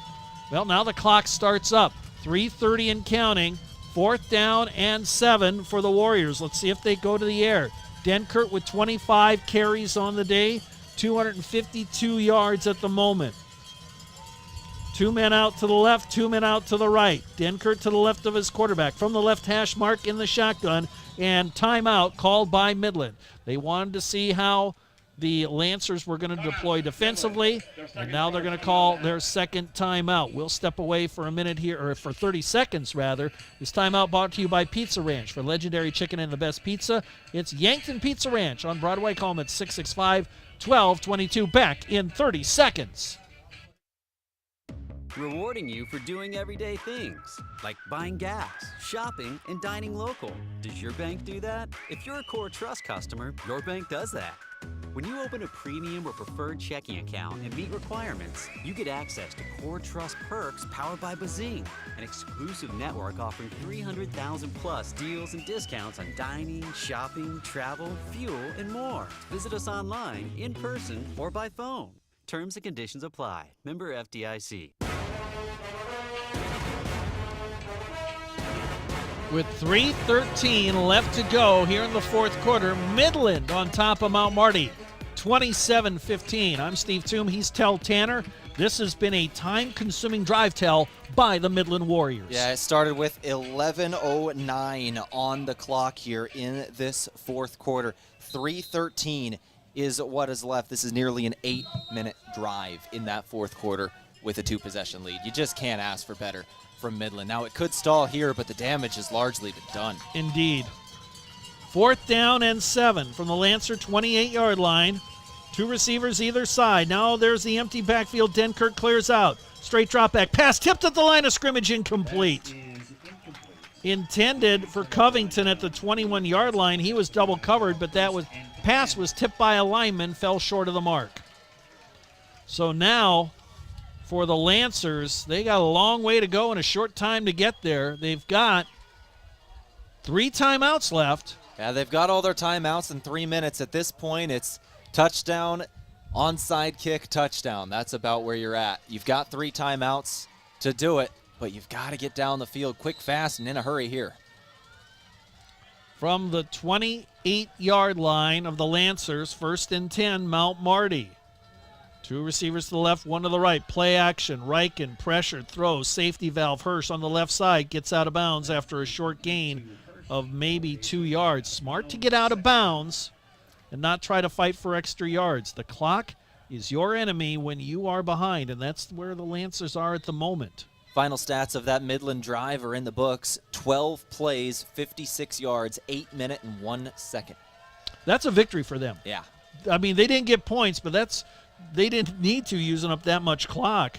Speaker 21: well, now the clock starts up. 3:30 and counting. Fourth down and 7 for the Warriors. Let's see if they go to the air. Denkert with 25 carries on the day, 252 yards at the moment. 2 men out to the left, 2 men out to the right. Denkert to the left of his quarterback. From the left hash mark in the shotgun, and timeout called by Midland. They wanted to see how the Lancers were going to deploy defensively, and now they're going to call their second timeout. We'll step away for a minute here, or for 30 seconds, rather. This timeout brought to you by Pizza Ranch. For legendary chicken and the best pizza, it's Yankton Pizza Ranch on Broadway. Call them at 665-1222. Back in 30 seconds.
Speaker 16: Rewarding you for doing everyday things, like buying gas, shopping, and dining local. Does your bank do that? If you're a Core Trust customer, your bank does that. When you open a premium or preferred checking account and meet requirements, you get access to Core Trust perks powered by Bazing, an exclusive network offering 300,000 plus deals and discounts on dining, shopping, travel, fuel, and more. Visit us online, in person, or by phone. Terms and conditions apply. Member FDIC.
Speaker 21: With 3:13 left to go here in the fourth quarter, Midland on top of Mount Marty, 27-15. I'm Steve Thum. He's Tehl Tanner. This has been a time-consuming drive, Tehl, by the Midland Warriors.
Speaker 1: Yeah, it started with 11:09 on the clock here in this fourth quarter. 3:13 is what is left. This is nearly an 8-minute drive in that fourth quarter with a 2-possession lead. You just can't ask for better from Midland. Now, it could stall here, but the damage has largely been done.
Speaker 21: Indeed. 4th down and 7 from the Lancer 28-yard line. 2 receivers either side. Now there's the empty backfield. Denkirk clears out. Straight drop back. Pass tipped at the line of scrimmage, incomplete. Intended for Covington at the 21-yard line. He was double covered, but pass was tipped by a lineman, fell short of the mark. So now, for the Lancers, they got a long way to go and a short time to get there. They've got 3 timeouts left.
Speaker 1: Yeah, they've got all their timeouts in 3 minutes. At this point, it's touchdown, onside kick, touchdown. That's about where you're at. You've got 3 timeouts to do it, but you've got to get down the field quick, fast, and in a hurry here.
Speaker 21: From the 28-yard line of the Lancers, 1st and 10, Mount Marty. 2 receivers to the left, 1 to the right. Play action. Riken pressured, throws. Safety valve. Hirsch on the left side gets out of bounds after a short gain of maybe 2 yards. Smart to get out of bounds and not try to fight for extra yards. The clock is your enemy when you are behind, and that's where the Lancers are at the moment.
Speaker 1: Final stats of that Midland drive are in the books. 12 plays, 56 yards, 8 minutes and 1 second.
Speaker 21: That's a victory for them.
Speaker 1: Yeah.
Speaker 21: I mean, they didn't get points, but they didn't need to using up that much clock.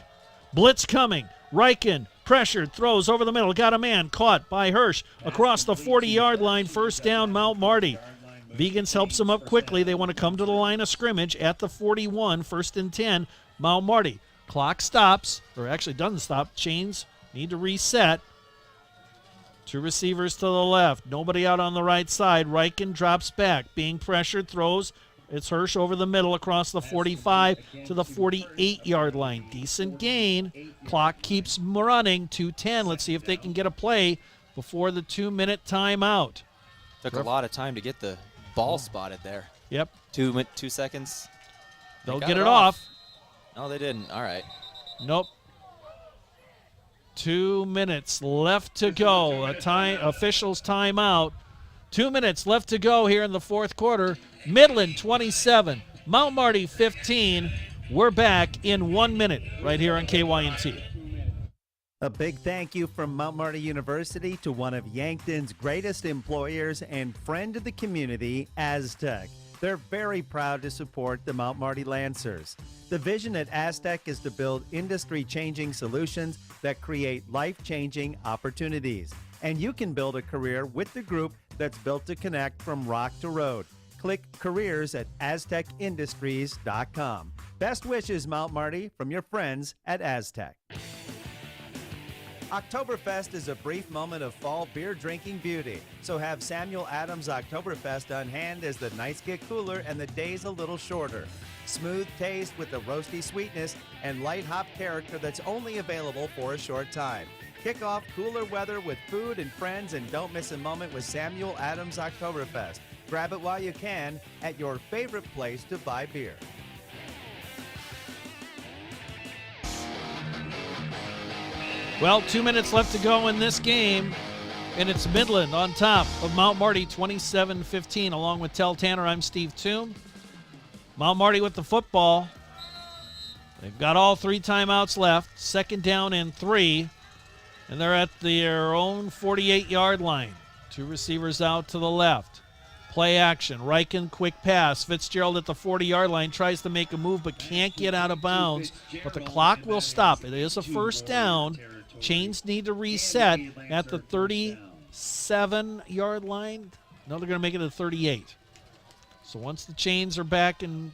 Speaker 21: Blitz coming. Riken pressured, throws over the middle. Got a man caught by Hirsch across the 40-yard line. 1st down, Mount Marty. Vegans helps them up quickly. They want to come to the line of scrimmage at the 41. 1st and 10, Mount Marty. Clock stops, or actually doesn't stop. Chains need to reset. 2 receivers to the left. Nobody out on the right side. Riken drops back. Being pressured, throws. It's Hirsch over the middle across the 45 to the 48-yard line. Decent gain. Clock keeps running. 2:10. Let's see if they can get a play before the 2-minute timeout.
Speaker 1: Took a lot of time to get the ball spotted there.
Speaker 21: Yep.
Speaker 1: 2 seconds.
Speaker 21: They'll get it off.
Speaker 1: No, they didn't. All right.
Speaker 21: Nope. 2 minutes left to go. Officials timeout. 2 minutes left to go here in the fourth quarter. Midland 27, Mount Marty 15. We're back in 1 minute right here on KYNT.
Speaker 24: A big thank you from Mount Marty University to one of Yankton's greatest employers and friend of the community, Aztec. They're very proud to support the Mount Marty Lancers. The vision at Aztec is to build industry-changing solutions that create life-changing opportunities. And you can build a career with the group that's built to connect from rock to road. Click careers at aztecindustries.com. Best wishes, Mount Marty, from your friends at Aztec. Oktoberfest is a brief moment of fall beer drinking beauty. So have Samuel Adams Oktoberfest on hand as the nights get cooler and the days a little shorter. Smooth taste with the roasty sweetness and light hop character that's only available for a short time. Kick off cooler weather with food and friends and don't miss a moment with Samuel Adams Oktoberfest. Grab it while you can at your favorite place to buy beer.
Speaker 21: Well, 2 minutes left to go in this game, and it's Midland on top of Mount Marty 27-15. Along with Tehl Tanner, I'm Steve Thum. Mount Marty with the football. They've got all 3 timeouts left. 2nd down and 3. And they're at their own 48-yard line. 2 receivers out to the left. Play action. Riken, quick pass. Fitzgerald at the 40-yard line tries to make a move but can't get out of bounds. But the clock will stop. It is a 1st down. Chains need to reset at the 37-yard line. No, they're going to make it a 38. So once the chains are back, and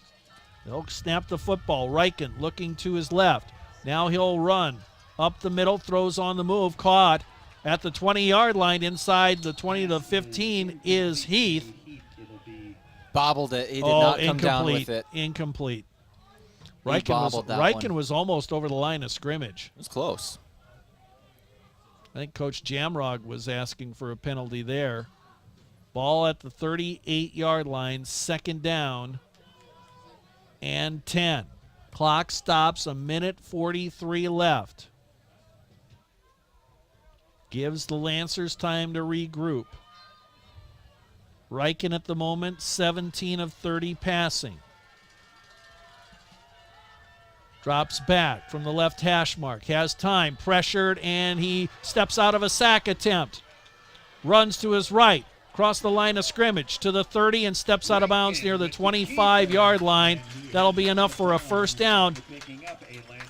Speaker 21: they'll snap the football. Reichen looking to his left. Now he'll run up the middle, throws on the move, caught at the 20-yard line. Inside the 20 to 15 is Heath.
Speaker 1: Bobbled it. He did not come down with it.
Speaker 21: Incomplete.
Speaker 1: He
Speaker 21: Reichen was almost over the line of scrimmage.
Speaker 1: It was close.
Speaker 21: I think Coach Jamrog was asking for a penalty there. Ball at the 38-yard line, second down and 10. Clock stops, a minute 43 left. Gives the Lancers time to regroup. Reichen at the moment, 17 of 30 passing. Drops back from the left hash mark. Has time, pressured, and he steps out of a sack attempt. Runs to his right, across the line of scrimmage to the 30 and steps out of bounds near the 25-yard line. That'll be enough for a first down.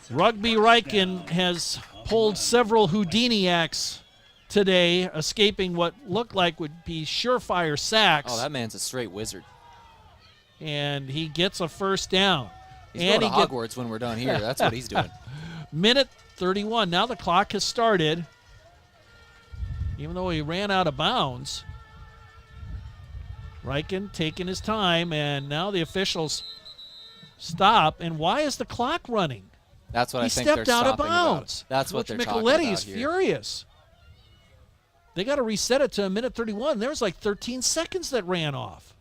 Speaker 21: Rugby Reichen has pulled several Houdiniacs today, escaping what looked like would be surefire sacks.
Speaker 1: Oh, that man's a straight wizard.
Speaker 21: And he gets a first down.
Speaker 1: He's going to Hogwarts when we're done here. That's what he's doing.
Speaker 21: Minute 31. Now the clock has started. Even though he ran out of bounds. Reichen taking his time, and now the officials stop. And why is the clock running?
Speaker 1: That's what
Speaker 21: he
Speaker 1: I think they're
Speaker 21: stepped out of
Speaker 1: stopping
Speaker 21: bounds.
Speaker 1: About. That's what
Speaker 21: Coach
Speaker 1: they're talking about here.
Speaker 21: Micheletti is furious. They got to reset it to a minute 31. There was like 13 seconds that ran off.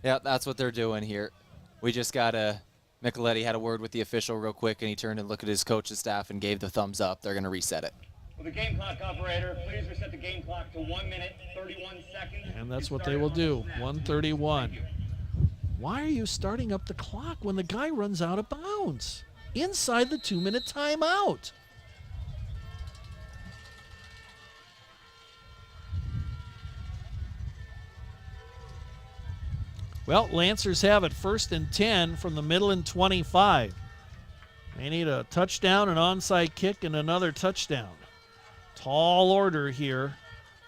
Speaker 1: Yeah, that's what they're doing here. We just got to – Micheletti had a word with the official real quick, and he turned and looked at his coach's staff and gave the thumbs up. They're going to reset it.
Speaker 13: Will the game clock operator please reset the game clock to 1 minute, 31 seconds?
Speaker 21: And that's what they will do, 1:31. Why are you starting up the clock when the guy runs out of bounds? Inside the 2-minute timeout. Well, Lancers have it 1st and 10 from the Midland 25. They need a touchdown, an onside kick, and another touchdown. Tall order here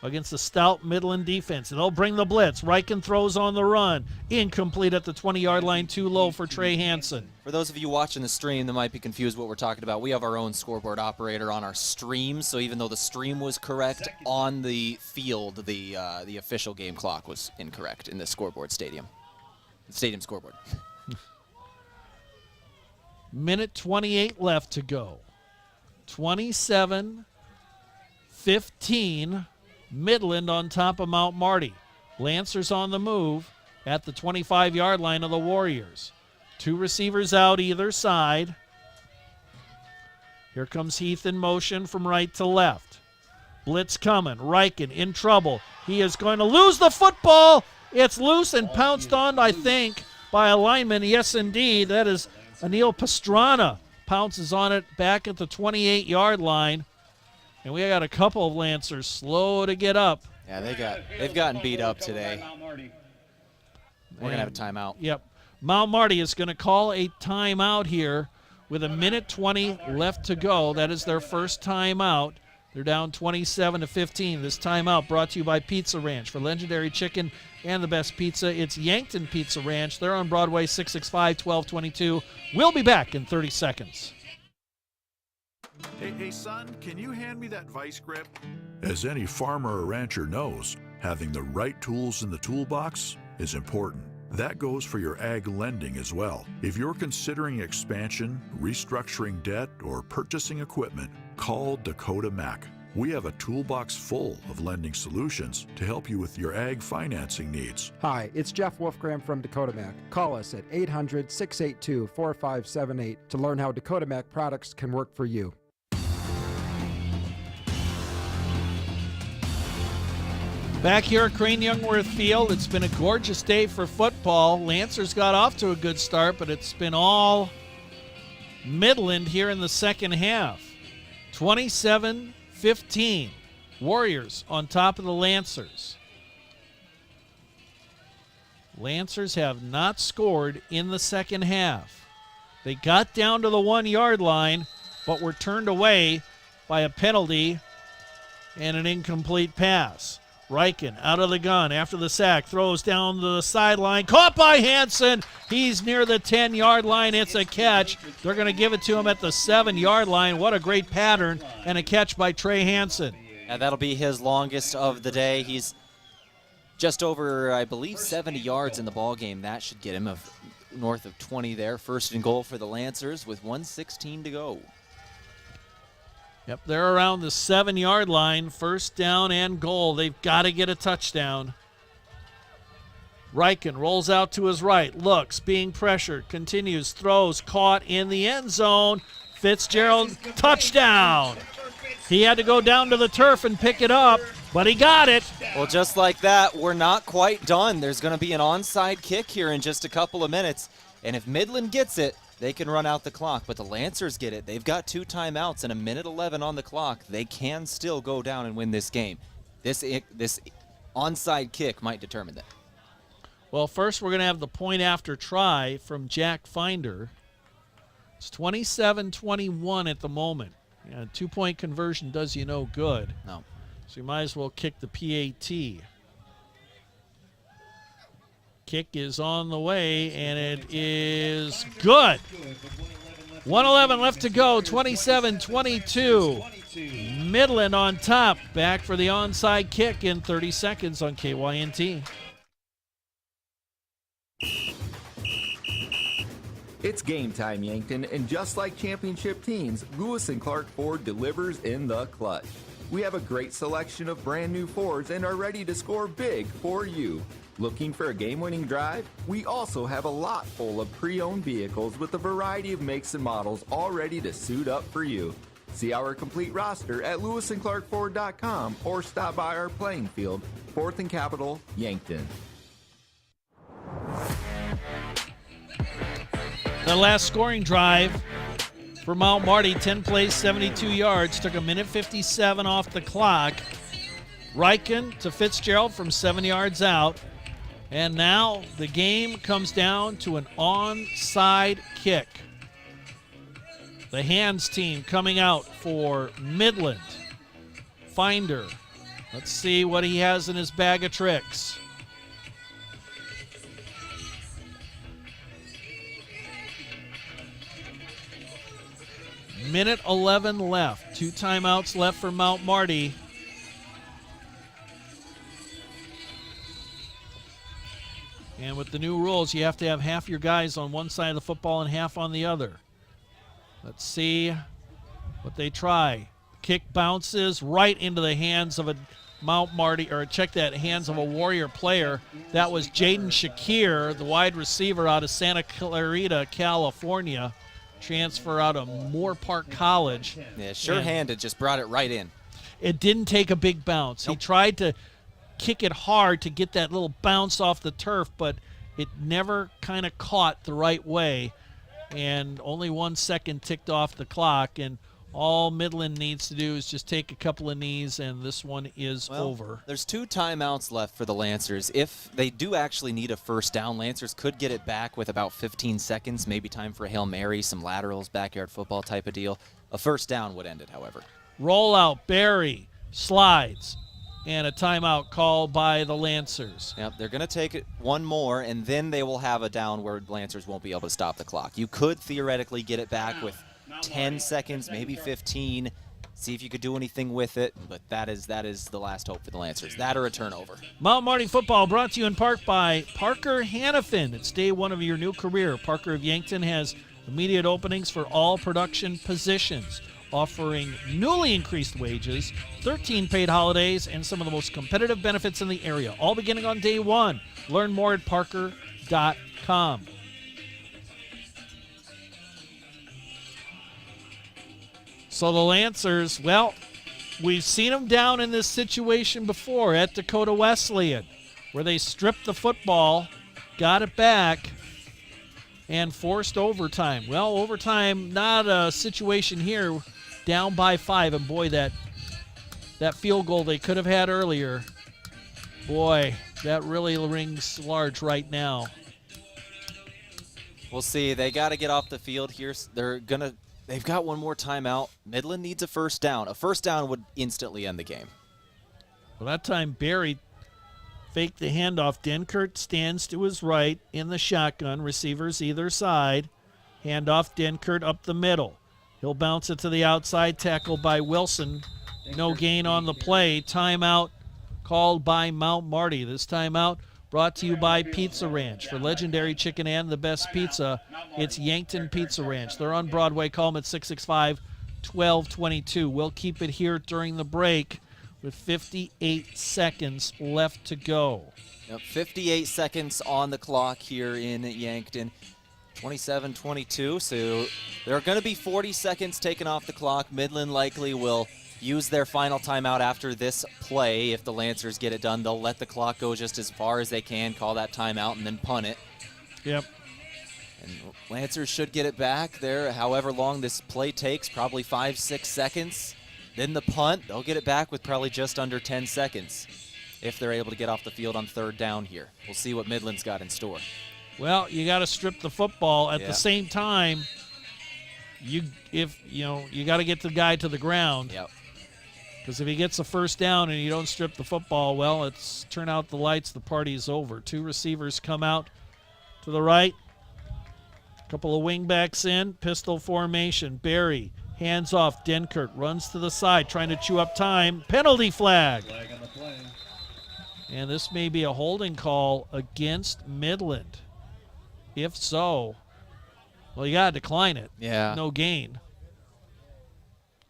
Speaker 21: against the stout Midland defense. And they'll bring the blitz. Reichen throws on the run. Incomplete at the 20-yard line, too low for Trey Hansen.
Speaker 1: For those of you watching the stream that might be confused what we're talking about, we have our own scoreboard operator on our stream. So even though the stream was correct, on the field, the official game clock was incorrect in the scoreboard stadium. Stadium scoreboard.
Speaker 21: Minute 28 left to go. 27-15. Midland on top of Mount Marty. Lancers on the move at the 25-yard line of the Warriors. 2 receivers out either side. Here comes Heath in motion from right to left. Blitz coming. Reichen in trouble. He is going to lose the football. It's loose and pounced on, I think, by a lineman. Yes, indeed. That is Anil Pastrana. Pounces on it back at the 28-yard line. And we got a couple of Lancers slow to get up.
Speaker 1: Yeah, they've gotten beat up today. We're going to have a timeout.
Speaker 21: Yep. Mount Marty is going to call a timeout here with a minute 20 left to go. That is their first timeout. They're down 27-15. This timeout brought to you by Pizza Ranch. For legendary chicken and the best pizza, it's Yankton Pizza Ranch. They're on Broadway, 665-1222. We'll be back in 30 seconds.
Speaker 17: Hey, son, can you hand me that vice grip? As any farmer or rancher knows, having the right tools in the toolbox is important. That goes for your ag lending as well. If you're considering expansion, restructuring debt, or purchasing equipment, call Dakota Mac. We have a toolbox full of lending solutions to help you with your ag financing needs.
Speaker 18: Hi, it's Jeff Wolfgram from Dakota Mac. Call us at 800-682-4578 to learn how Dakota Mac products can work for you.
Speaker 21: Back here at Crane-Youngworth Field, it's been a gorgeous day for football. Lancers got off to a good start, but it's been all Midland here in the second half. 27-15. Warriors on top of the Lancers. Lancers have not scored in the second half. They got down to the 1-yard line, but were turned away by a penalty and an incomplete pass. Riken out of the gun after the sack, throws down the sideline, caught by Hansen. He's near the 10-yard line. It's a catch. They're going to give it to him at the 7-yard line. What a great pattern, and a catch by Trey Hansen.
Speaker 1: And that'll be his longest of the day. He's just over, I believe, 70 yards in the ball game. That should get him north of 20 there. First and goal for the Lancers with 1:16 to go.
Speaker 21: Yep, they're around the 7-yard line. First down and goal. They've got to get a touchdown. Riken rolls out to his right, looks, being pressured, continues, throws, caught in the end zone. Fitzgerald, touchdown. He had to go down to the turf and pick it up, but he got it.
Speaker 1: Well, just like that, we're not quite done. There's going to be an onside kick here in just a couple of minutes, and if Midland gets it, they can run out the clock, but the Lancers get it. They've got 2 timeouts and 1:11 on the clock. They can still go down and win this game. This onside kick might determine that.
Speaker 21: Well, first we're going to have the point after try from Jack Finder. It's 27-21 at the moment. Yeah, 2-point conversion does you no good.
Speaker 1: No.
Speaker 21: So you might as well kick the PAT. Kick is on the way, and it is good. 1:11 left to go, 27-22. Midland on top. Back for the onside kick in 30 seconds on KYNT.
Speaker 9: It's game time, Yankton, and just like championship teams, Lewis and Clark Ford delivers in the clutch. We have a great selection of brand new Fords and are ready to score big for you. Looking for a game-winning drive? We also have a lot full of pre-owned vehicles with a variety of makes and models all ready to suit up for you. See our complete roster at lewisandclarkford.com or stop by our playing field, 4th and Capitol, Yankton.
Speaker 21: The last scoring drive for Mount Marty, 10 plays, 72 yards, took 1:57 off the clock. Riken to Fitzgerald from 7 yards out. And now the game comes down to an onside kick. The hands team coming out for Midland. Finder. Let's see what he has in his bag of tricks. Minute 11 left. 2 timeouts left for Mount Marty. And with the new rules, you have to have half your guys on one side of the football and half on the other. Let's see what they try. Kick bounces right into the hands of a Mount Marty, or check that, hands of a Warrior player. That was Jaden Shakir, the wide receiver out of Santa Clarita, California. Transfer out of Moore Park College.
Speaker 1: Yeah, sure-handed, just brought it right in.
Speaker 21: It didn't take a big bounce. Nope. He tried to kick it hard to get that little bounce off the turf, but it never kind of caught the right way, and only 1 second ticked off the clock, and all Midland needs to do is just take a couple of knees, and this one is over.
Speaker 1: There's 2 timeouts left for the Lancers. If they do actually need a first down, Lancers could get it back with about 15 seconds, maybe time for a Hail Mary, some laterals, backyard football type of deal. A first down would end it, however.
Speaker 21: Rollout, Barry, slides, and a timeout call by the Lancers.
Speaker 1: Yep, they're going to take it one more, and then they will have a down where Lancers won't be able to stop the clock. You could theoretically get it back with 10 seconds, maybe 15. See if you could do anything with it, but that is the last hope for the Lancers. That or a turnover.
Speaker 21: Mount Marty football brought to you in part by Parker Hannafin. It's day one of your new career. Parker of Yankton has immediate openings for all production positions, offering newly increased wages, 13 paid holidays, and some of the most competitive benefits in the area, all beginning on day one. Learn more at parker.com. So the Lancers, well, we've seen them down in this situation before at Dakota Wesleyan, where they stripped the football, got it back, and forced overtime. Well, overtime, not a situation here, down by 5, and boy, that field goal they could have had earlier, boy, that really rings large right now.
Speaker 1: We'll see. They got to get off the field here. They've got one more timeout. Midland needs a first down. A first down would instantly end the game.
Speaker 21: Well, that time Barry faked the handoff. Denkert stands to his right in the shotgun. Receivers either side. Handoff Denkert up the middle. He'll bounce it to the outside, tackle by Wilson. No gain on the play. Timeout called by Mount Marty. This timeout brought to you by Pizza Ranch. For legendary chicken and the best pizza, it's Yankton Pizza Ranch. They're on Broadway. Call them at 665-1222. We'll keep it here during the break with 58 seconds left to go.
Speaker 1: Yep, 58 seconds on the clock here in Yankton. 27-22, so there are going to be 40 seconds taken off the clock. Midland likely will use their final timeout after this play. If the Lancers get it done, they'll let the clock go just as far as they can, call that timeout, and then punt it.
Speaker 21: Yep.
Speaker 1: And Lancers should get it back there, however long this play takes, probably 5-6 seconds. Then the punt, they'll get it back with probably just under 10 seconds if they're able to get off the field on third down here. We'll see what Midland's got in store.
Speaker 21: Well, you got to strip the football. At the same time, you got to get the guy to the ground.
Speaker 1: Yep.
Speaker 21: Because if he gets a first down and you don't strip the football, well, it's turn out the lights, the party's over. Two receivers come out to the right. A couple of wingbacks in, pistol formation. Barry, hands off. Denkert runs to the side, trying to chew up time. Penalty flag.
Speaker 14: Flag on the play.
Speaker 21: And this may be a holding call against Midland. If so, well, you got to decline it.
Speaker 1: Yeah.
Speaker 21: No gain.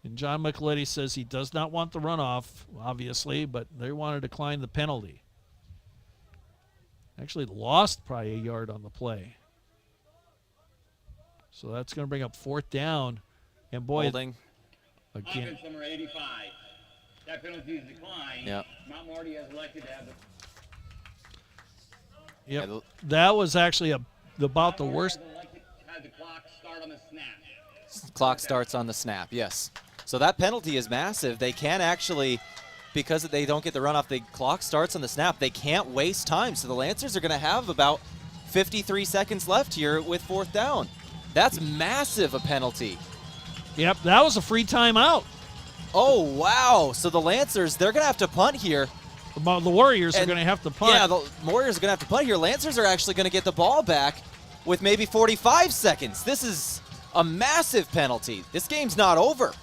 Speaker 21: And John Micheletti says he does not want the runoff, obviously, but they want to decline the penalty. Actually lost probably a yard on the play. So that's going to bring up fourth down. And boy,
Speaker 1: holding.
Speaker 13: Again. Offense number 85. That penalty is declined.
Speaker 1: Yep.
Speaker 13: Mount Marty has elected to have the...
Speaker 21: Yep. That was actually about the worst.
Speaker 13: Had the clock start on the snap.
Speaker 1: Clock starts on the snap, yes. So that penalty is massive. They can't actually, because they don't get the runoff, the clock starts on the snap. They can't waste time. So the Lancers are going to have about 53 seconds left here with fourth down. That's massive a penalty.
Speaker 21: Yep, that was a free timeout.
Speaker 1: Oh, wow. So the Lancers, they're going to have to punt here.
Speaker 21: The Warriors are going to have to punt.
Speaker 1: Yeah, the Warriors are going to have to punt here. Lancers are actually going to get the ball back with maybe 45 seconds. This is a massive penalty. This game's not over.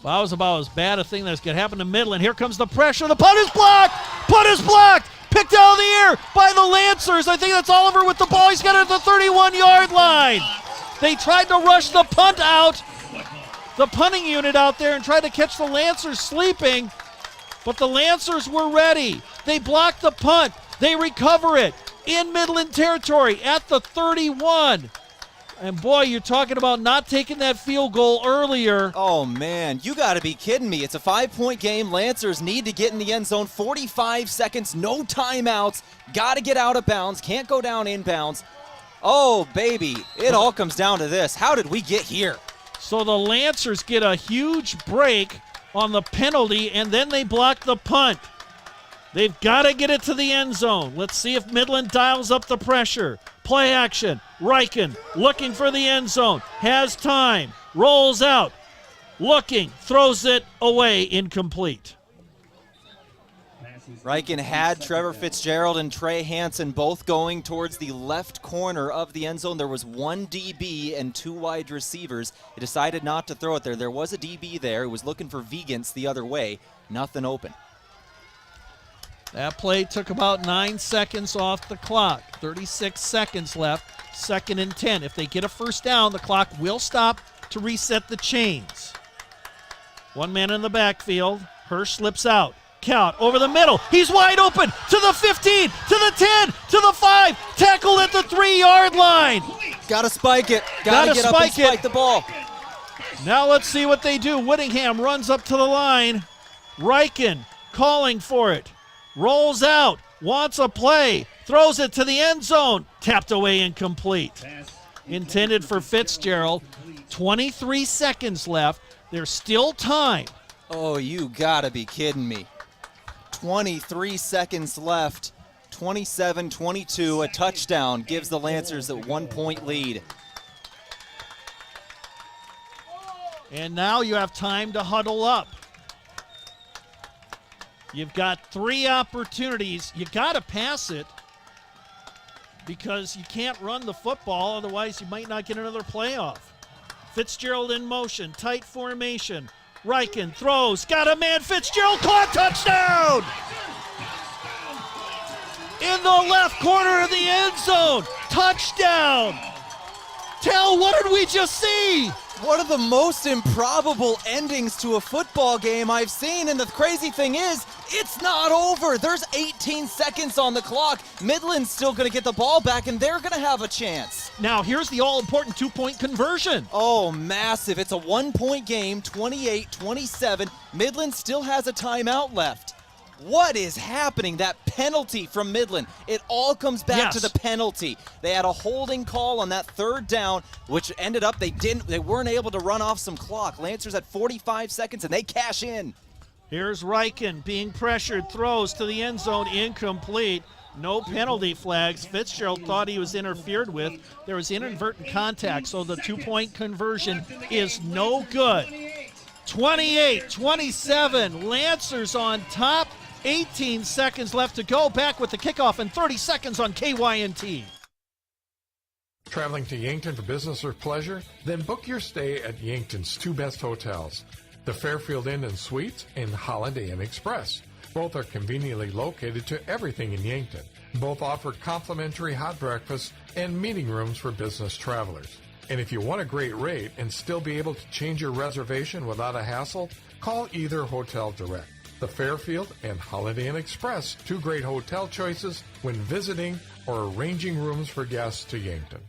Speaker 21: Well, that was about as bad a thing that's going to happen to Midland. Here comes the pressure. The punt is blocked. Punt is blocked. Picked out of the air by the Lancers. I think that's Oliver with the ball. He's got it at the 31-yard line. They tried to rush the punt out, the punting unit out there, and tried to catch the Lancers sleeping, but the Lancers were ready. They blocked the punt. They recover it in Midland territory at the 31. And boy, you're talking about not taking that field goal earlier.
Speaker 1: Oh, man, you got to be kidding me. It's a 5-point game. Lancers need to get in the end zone. 45 seconds, no timeouts. Got to get out of bounds. Can't go down inbounds. Oh, baby, it all comes down to this. How did we get here?
Speaker 21: So the Lancers get a huge break on the penalty, and then they block the punt. They've got to get it to the end zone. Let's see if Midland dials up the pressure. Play action. Riken looking for the end zone. Has time. Rolls out. Looking. Throws it away. Incomplete.
Speaker 1: Riken had Trevor Fitzgerald and Trey Hansen both going towards the left corner of the end zone. There was one DB and two wide receivers. He decided not to throw it there. There was a DB there. He was looking for Vegans the other way. Nothing open.
Speaker 21: That play took about 9 seconds off the clock. 36 seconds left. 2nd and 10. If they get a first down, the clock will stop to reset the chains. One man in the backfield. Hirsch slips out. Count over the middle. He's wide open to the 15, to the 10, to the 5. Tackled at the 3-yard line.
Speaker 1: Got to spike it. Got to get up and spike the ball.
Speaker 21: Now let's see what they do. Whittingham runs up to the line. Riken calling for it. Rolls out. Wants a play. Throws it to the end zone. Tapped away, incomplete. Intended for Fitzgerald. 23 seconds left. There's still time.
Speaker 1: Oh, you got to be kidding me. 23 seconds left. 27-22. A touchdown gives the Lancers a 1-point lead.
Speaker 21: And now you have time to huddle up. You've got 3 opportunities. You got to pass it because you can't run the football. Otherwise, you might not get another playoff. Fitzgerald in motion, tight formation. Riken throws, got a man. Fitzgerald caught, touchdown! In the left corner of the end zone, touchdown! Tehl, what did we just see?
Speaker 1: One of the most improbable endings to a football game I've seen, and the crazy thing is, it's not over. There's 18 seconds on the clock. Midland's still going to get the ball back, and they're going to have a chance.
Speaker 21: Now, here's the all-important 2-point conversion.
Speaker 1: Oh, massive. It's a 1-point game, 28-27. Midland still has a timeout left. What is happening? That penalty from Midland. It all comes back to the penalty. They had a holding call on that 3rd down, which ended up they weren't able to run off some clock. Lancers at 45 seconds, and they cash in.
Speaker 21: Here's Riken being pressured, throws to the end zone, incomplete. No penalty flags. Fitzgerald thought he was interfered with. There was inadvertent contact, so the 2-point conversion is no good. 28-27, Lancers on top. 18 seconds left to go. Back with the kickoff and 30 seconds on KYNT.
Speaker 3: Traveling to Yankton for business or pleasure? Then book your stay at Yankton's 2 best hotels, the Fairfield Inn and Suites and Holiday Inn Express. Both are conveniently located to everything in Yankton. Both offer complimentary hot breakfast and meeting rooms for business travelers. And if you want a great rate and still be able to change your reservation without a hassle, call either hotel direct. The Fairfield and Holiday Inn Express, 2 great hotel choices when visiting or arranging rooms for guests to Yankton.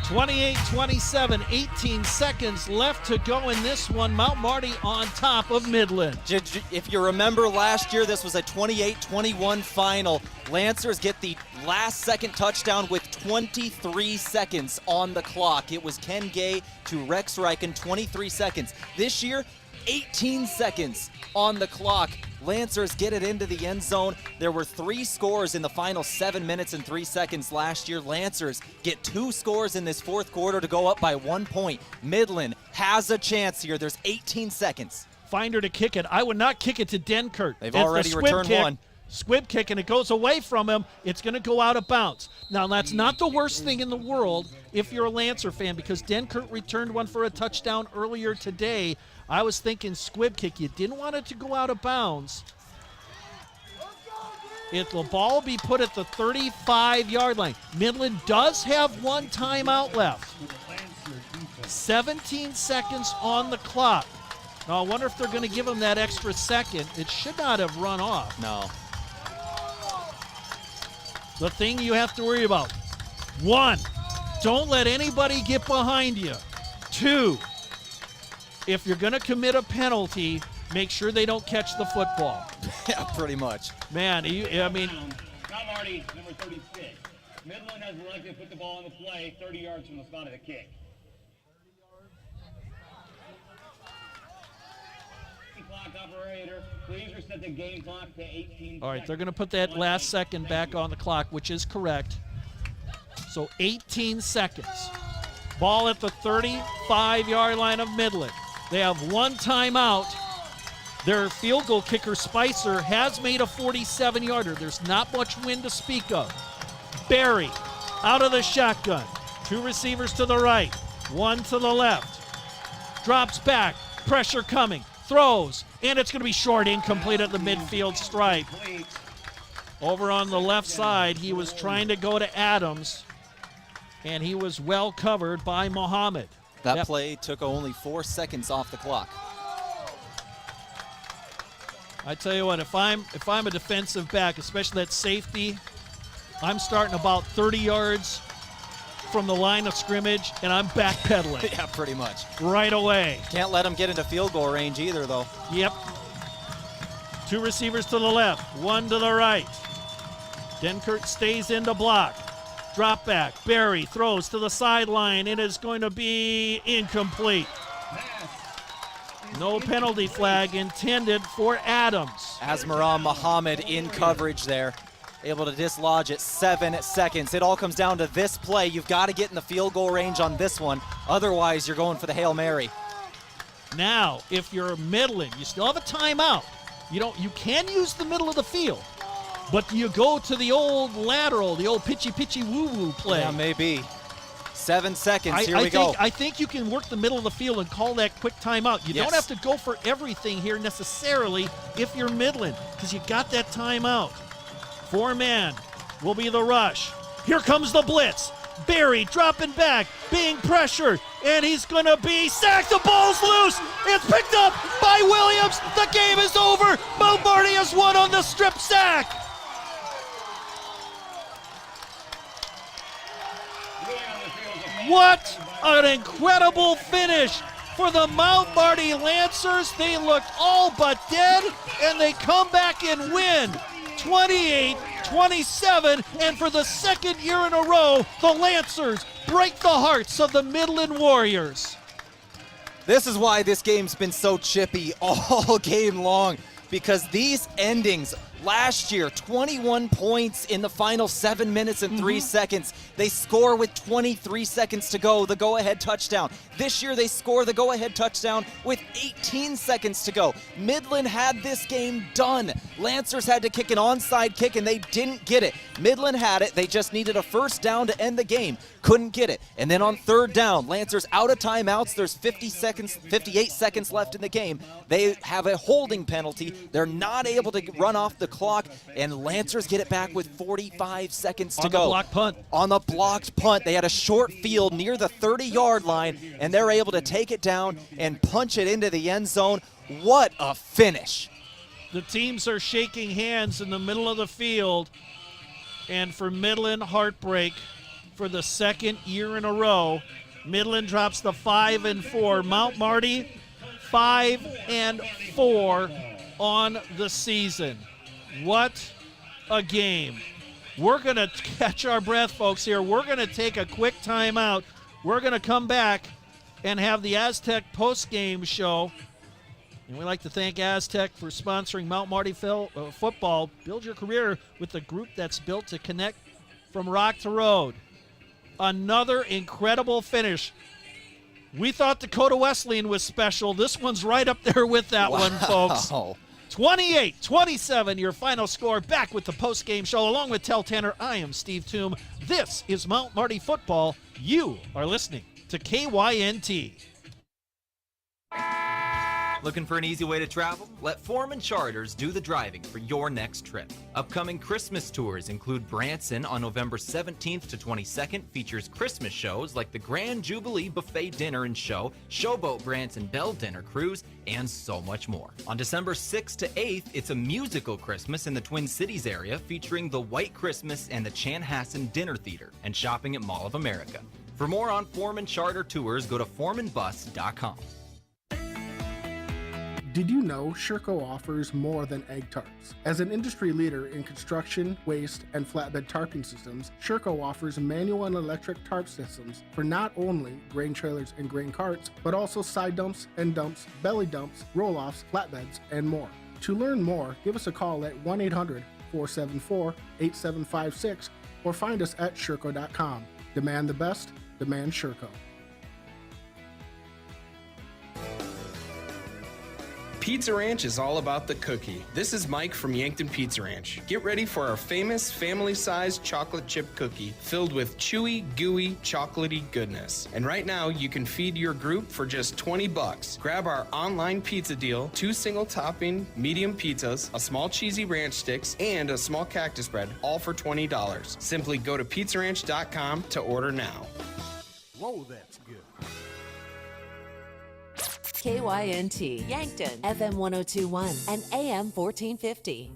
Speaker 21: 28-27, 18 seconds left to go in this one. Mount Marty on top of Midland.
Speaker 1: If you remember last year, this was a 28-21 final. Lancers get the last-second touchdown with 23 seconds on the clock. It was Ken Gay to Rex Riken, 23 seconds. This year, 18 seconds on the clock. Lancers get it into the end zone. There were 3 scores in the final 7 minutes and 3 seconds last year. Lancers get 2 scores in this 4th quarter to go up by 1 point. Midland has a chance here. There's 18 seconds.
Speaker 21: Finder to kick it. I would not kick it to Denkert.
Speaker 1: They've already returned one.
Speaker 21: Squib kick, and it goes away from him. It's going to go out of bounds. Now, that's not the worst thing in the world if you're a Lancer fan, because Denkert returned one for a touchdown earlier today. I was thinking squib kick. You didn't want it to go out of bounds. If the ball be put at the 35-yard line. Midland does have 1 timeout left. 17 seconds on the clock. Now, I wonder if they're going to give him that extra second. It should not have run off.
Speaker 1: No.
Speaker 21: The thing you have to worry about. 1, don't let anybody get behind you. 2, if you're going to commit a penalty, make sure they don't catch the football.
Speaker 1: Yeah, pretty much.
Speaker 21: Man, I mean.
Speaker 13: Now Marty, number 36. Midland has elected to put the ball on the play 30 yards from the spot of the kick. Clock operator, please reset the game clock to 18
Speaker 21: All right, they're going to put that last second back on the clock, which is correct. So 18 seconds. Ball at the 35-yard line of Midland. They have 1 timeout. Their field goal kicker, Spicer, has made a 47-yarder. There's not much wind to speak of. Barry out of the shotgun. 2 receivers to the right, 1 to the left. Drops back, pressure coming. Throws, and it's going to be short, incomplete at the midfield stripe. Over on the left side, he was trying to go to Adams, and he was well covered by Muhammad.
Speaker 1: That play took only 4 seconds off the clock.
Speaker 21: I tell you what, if I'm a defensive back, especially that safety, I'm starting about 30 yards from the line of scrimmage, and I'm backpedaling.
Speaker 1: Yeah, pretty much.
Speaker 21: Right away.
Speaker 1: Can't let them get into field goal range either, though.
Speaker 21: Yep. 2 receivers to the left, 1 to the right. Denkert stays in to block. Drop back. Barry throws to the sideline. It is going to be incomplete. No penalty flag intended for Adams.
Speaker 1: Asmaram Muhammad in coverage there. Able to dislodge it, 7 seconds. It all comes down to this play. You've got to get in the field goal range on this one. Otherwise, you're going for the Hail Mary.
Speaker 21: Now, if you're Midland, you still have a timeout. You can use the middle of the field, but you go to the old lateral, the old pitchy woo-woo play.
Speaker 1: Yeah, maybe. 7 seconds. Here we go.
Speaker 21: I think you can work the middle of the field and call that quick timeout. You don't have to go for everything here necessarily if you're Midland, because you got that timeout. 4-man will be the rush. Here comes the blitz. Barry dropping back, being pressured, and he's going to be sacked. The ball's loose. It's picked up by Williams. The game is over. Mount Marty has won on the strip sack. What an incredible finish for the Mount Marty Lancers. They looked all but dead, and they come back and win 28-27, and for the second year in a row, the Lancers break the hearts of the Midland Warriors.
Speaker 1: This is why this game's been so chippy all game long, because these endings last year, 21 points in the final 7 minutes and 3 seconds. They score with 23 seconds to go, the go-ahead touchdown. This year they score the go-ahead touchdown with 18 seconds to go. Midland had this game done. Lancers had to kick an onside kick and they didn't get it. Midland had it. They just needed a first down to end the game. Couldn't get it. And then on third down, Lancers out of timeouts. There's 58 seconds left in the game. They have a holding penalty. They're not able to run off the clock, and Lancers get it back with 45 seconds to go.
Speaker 21: On the blocked punt.
Speaker 1: On the blocked punt. They had a short field near the 30-yard line, and they're able to take it down and punch it into the end zone. What a finish.
Speaker 21: The teams are shaking hands in the middle of the field, and for Midland, heartbreak for the second year in a row. Midland drops the 5-4. Mount Marty 5-4 on the season. What a game. We're going to catch our breath, folks, here. We're going to take a quick timeout. We're going to come back and have the Aztec post-game show. And we'd like to thank Aztec for sponsoring Mount Marty football. Build your career with the group that's built to connect from rock to road. Another incredible finish. We thought Dakota Wesleyan was special. This one's right up there with that one, folks. 28-27, your final score. Back with the post-game show. Along with Tehl Tanner, I am Steve Thum. This is Mount Marty Football. You are listening to KYNT.
Speaker 6: Looking for an easy way to travel? Let Foreman Charters do the driving for your next trip. Upcoming Christmas tours include Branson on November 17th to 22nd, features Christmas shows like the Grand Jubilee Buffet Dinner and Show, Showboat Branson Bell Dinner Cruise, and so much more. On December 6th to 8th, it's a musical Christmas in the Twin Cities area, featuring the White Christmas and the Chanhassen Dinner Theater, and shopping at Mall of America. For more on Foreman Charter tours, go to foremanbus.com.
Speaker 4: Did you know Sherco offers more than egg tarps? As an industry leader in construction, waste, and flatbed tarping systems, Sherco offers manual and electric tarp systems for not only grain trailers and grain carts, but also side dumps, end dumps, belly dumps, roll-offs, flatbeds, and more. To learn more, give us a call at 1-800-474-8756 or find us at Sherco.com. Demand the best, demand Sherco.
Speaker 19: Pizza Ranch is all about the cookie. This is Mike from Yankton Pizza Ranch. Get ready for our famous family-sized chocolate chip cookie filled with chewy, gooey, chocolatey goodness. And right now, you can feed your group for just $20. Grab our online pizza deal, 2 single-topping medium pizzas, a small cheesy ranch sticks, and a small cactus bread, all for $20. Simply go to pizzaranch.com to order now.
Speaker 20: Whoa, that's good.
Speaker 8: KYNT, Yankton, FM 1021 and AM 1450.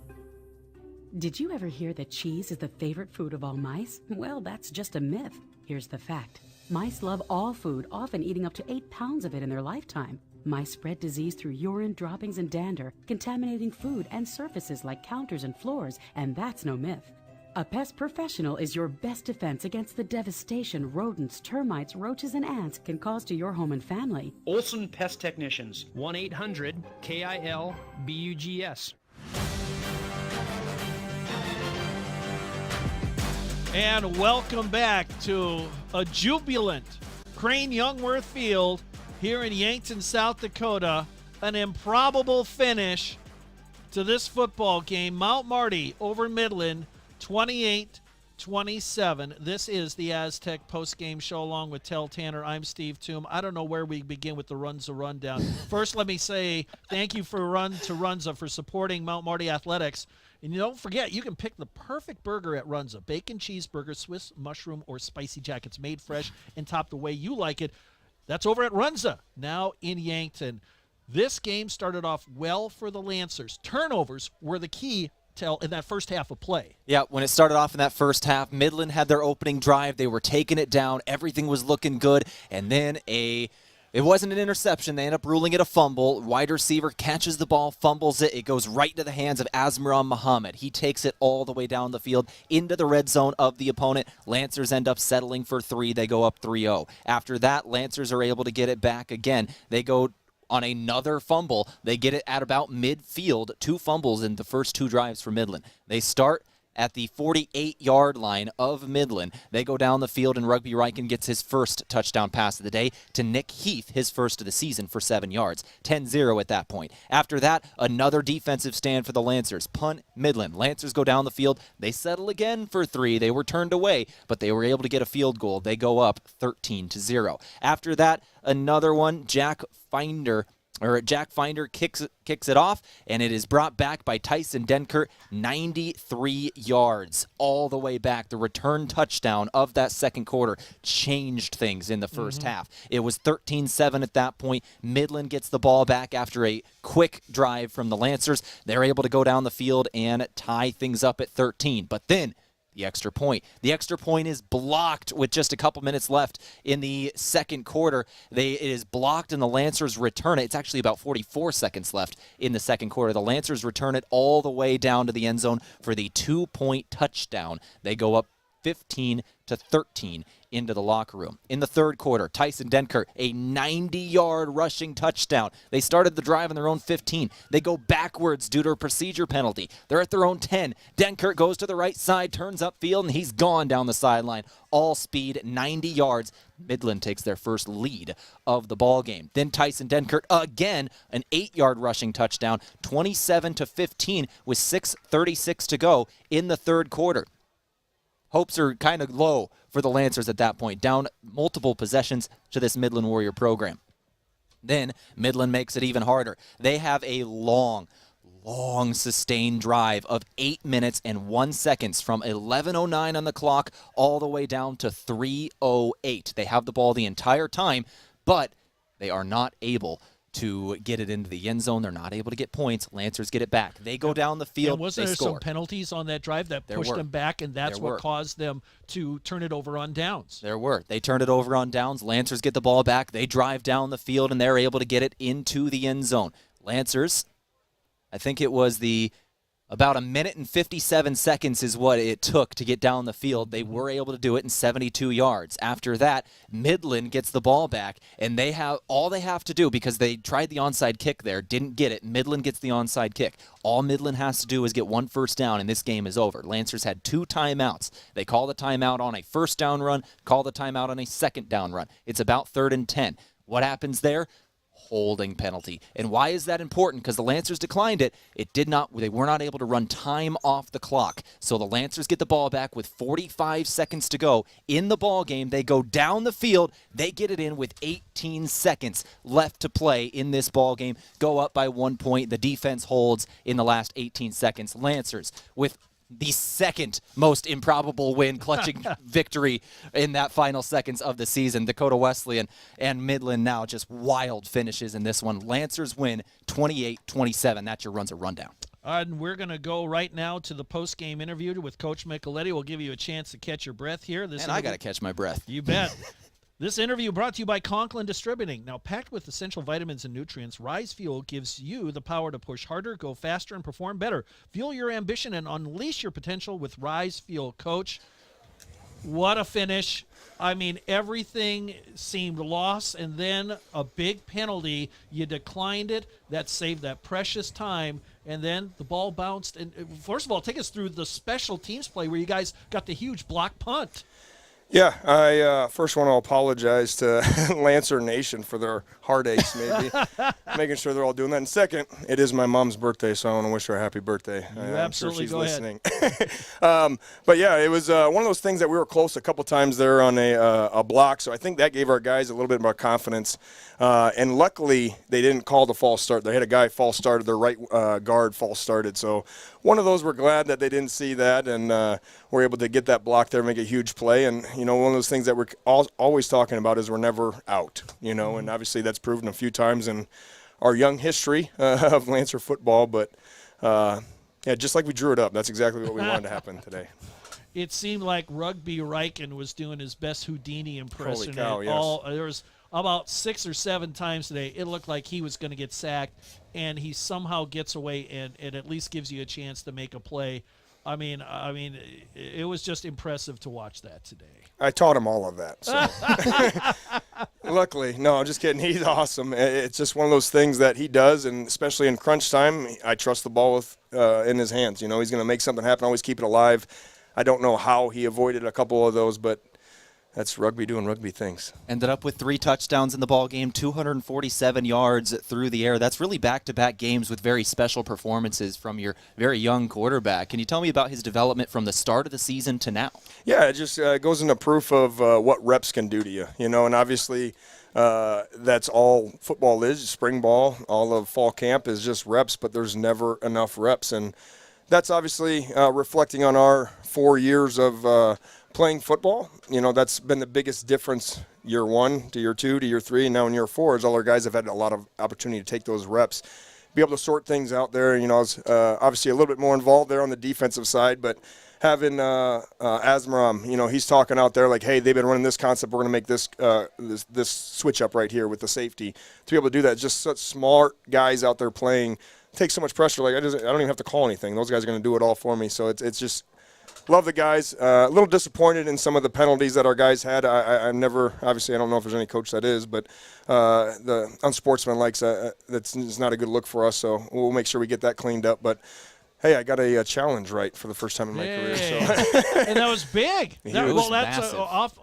Speaker 22: Did you ever hear that cheese is the favorite food of all mice? Well, that's just a myth. Here's the fact. Mice love all food, often eating up to 8 pounds of it in their lifetime. Mice spread disease through urine, droppings, and dander, contaminating food and surfaces like counters and floors, and that's no myth. A pest professional is your best defense against the devastation rodents, termites, roaches, and ants can cause to your home and family.
Speaker 23: Olson Pest Technicians, 1-800-KIL-BUGS.
Speaker 21: And welcome back to a jubilant Crane-Youngworth Field here in Yankton, South Dakota. An improbable finish to this football game. Mount Marty over Midland, 28-27. This is the Aztec post-game show along with Tehl Tanner. I'm Steve Thum. I don't know where we begin with the Runza Rundown. First, let me say thank you for Runza for supporting Mount Marty Athletics. And don't forget, you can pick the perfect burger at Runza. Bacon cheeseburger, Swiss mushroom, or spicy jack. It's made fresh and topped the way you like it. That's over at Runza, now in Yankton. This game started off well for the Lancers. Turnovers were the key in that first half of play.
Speaker 1: Yeah, when it started off in that first half, Midland had their opening drive. They were taking it down. Everything was looking good. And then it wasn't an interception. They end up ruling it a fumble. Wide receiver catches the ball, fumbles it. It goes right into the hands of Azmiran Muhammad. He takes it all the way down the field into the red zone of the opponent. Lancers end up settling for 3. They go up 3-0. After that, Lancers are able to get it back again. They go on another fumble. They get it at about midfield. 2 fumbles in the first 2 drives for Midland. They start at the 48-yard line of Midland. They go down the field, and Rugby Riken gets his first touchdown pass of the day to Nick Heath, his first of the season, for 7 yards. 10-0 at that point. After that, another defensive stand for the Lancers. Punt Midland. Lancers go down the field. They settle again for 3. They were turned away, but they were able to get a field goal. They go up 13-0. After that, another one, Jack Finder kicks it off, and it is brought back by Tyson Denkert, 93 yards all the way back. The return touchdown of that second quarter changed things in the first half. It was 13-7 at that point. Midland gets the ball back after a quick drive from the Lancers. They're able to go down the field and tie things up at 13. But then the extra point. The extra point is blocked with just a couple minutes left in the second quarter. It is blocked, and the Lancers return it. It's actually about 44 seconds left in the second quarter. The Lancers return it all the way down to the end zone for the 2-point touchdown. They go up 15-13 into the locker room. In the third quarter, Tyson Denkert, a 90-yard rushing touchdown. They started the drive on their own 15. They go backwards due to a procedure penalty. They're at their own 10. Denkert goes to the right side, turns upfield, and he's gone down the sideline. All speed, 90 yards. Midland takes their first lead of the ball game. Then Tyson Denkert again, an 8-yard rushing touchdown, 27-15 with 6:36 to go in the third quarter. Hopes are kind of low for the Lancers at that point, down multiple possessions to this Midland Warrior program. Then Midland makes it even harder. They have a long sustained drive of 8 minutes and 1 second from 11:09 on the clock all the way down to 3:08. They have the ball the entire time, but they are not able to get it into the end zone. They're not able to get points. Lancers get it back. They go down the field.
Speaker 21: And wasn't there some penalties on that drive that pushed them back, and that's what caused them to turn it over on downs?
Speaker 1: There were. They turned it over on downs. Lancers get the ball back. They drive down the field, and they're able to get it into the end zone. Lancers, I think it was about 1 minute and 57 seconds is what it took to get down the field. They were able to do it in 72 yards. After that, Midland gets the ball back, and they have to do, because they tried the onside kick there, didn't get it. Midland gets the onside kick. All Midland has to do is get 1 first down, and this game is over. Lancers had 2 timeouts. They call the timeout on a first down run, call the timeout on a second down run. It's about 3rd and 10. What happens there? Holding penalty. And why is that important? Because the Lancers declined it. They were not able to run time off the clock. So the Lancers get the ball back with 45 seconds to go in the ball game. They go down the field. They get it in with 18 seconds left to play in this ball game. Go up by 1 point. The defense holds in the last 18 seconds. Lancers with the second most improbable win, clutching victory in that final seconds of the season. Dakota Wesleyan and Midland now just wild finishes in this one. Lancers win 28-27. That's your Runza Rundown.
Speaker 21: And we're going to go right now to the post-game interview with Coach Micheletti. We'll give you a chance to catch your breath here.
Speaker 1: And I got to catch my breath.
Speaker 21: You bet. This interview brought to you by Conklin Distributing. Now, packed with essential vitamins and nutrients, Rise Fuel gives you the power to push harder, go faster, and perform better. Fuel your ambition and unleash your potential with Rise Fuel. Coach, what a finish. I mean, everything seemed lost, and then a big penalty. You declined it. That saved that precious time, and then the ball bounced. And first of all, take us through the special teams play where you guys got the huge block punt.
Speaker 2: Yeah, I first want to apologize to Lancer Nation for their heartaches, maybe, making sure they're all doing that. And second, it is my mom's birthday, so I want to wish her a happy birthday. I'm sure she's listening. But yeah, it was one of those things that we were close a couple times there on a block, so I think that gave our guys a little bit more confidence. And luckily, they didn't call the false start. They had a guy false started, their right guard false started. So one of those, we're glad that they didn't see that, and we're able to get that block there, make a huge play. And one of those things that we're always talking about is we're never out, and obviously that's proven a few times in our young history of Lancer football. But, yeah, just like we drew it up, that's exactly what we wanted to happen today.
Speaker 21: It seemed like Rugby Riken was doing his best Houdini impression.
Speaker 2: Holy cow, yes.
Speaker 21: There was about 6 or 7 times today, it looked like he was going to get sacked, and he somehow gets away and at least gives you a chance to make a play. I mean, it was just impressive to watch that today.
Speaker 2: I taught him all of that. So. Luckily, no, I'm just kidding. He's awesome. It's just one of those things that he does, and especially in crunch time, I trust the ball in his hands. He's going to make something happen, always keep it alive. I don't know how he avoided a couple of those, but that's rugby doing rugby things.
Speaker 1: Ended up with 3 touchdowns in the ball game, 247 yards through the air. That's really back-to-back games with very special performances from your very young quarterback. Can you tell me about his development from the start of the season to now?
Speaker 2: Yeah, it just goes into proof of what reps can do to you, and obviously that's all football is, spring ball. All of fall camp is just reps, but there's never enough reps, and that's obviously reflecting on our 4 years of playing football. That's been the biggest difference year 1 to year 2 to year 3, and now in year 4 is all our guys have had a lot of opportunity to take those reps, be able to sort things out there. I was obviously a little bit more involved there on the defensive side, but having Asmaram, he's talking out there like, hey, they've been running this concept. We're going to make this switch up right here with the safety. To be able to do that, just such smart guys out there playing, takes so much pressure. Like I don't even have to call anything. Those guys are going to do it all for me. So it's just love the guys. A little disappointed in some of the penalties that our guys had. I never, obviously, I don't know if there's any coach that is, but the unsportsmanlike, that's not a good look for us. So we'll make sure we get that cleaned up. But hey, I got a challenge right for the first time in my career. So.
Speaker 21: And that was big.
Speaker 1: That's
Speaker 21: massive.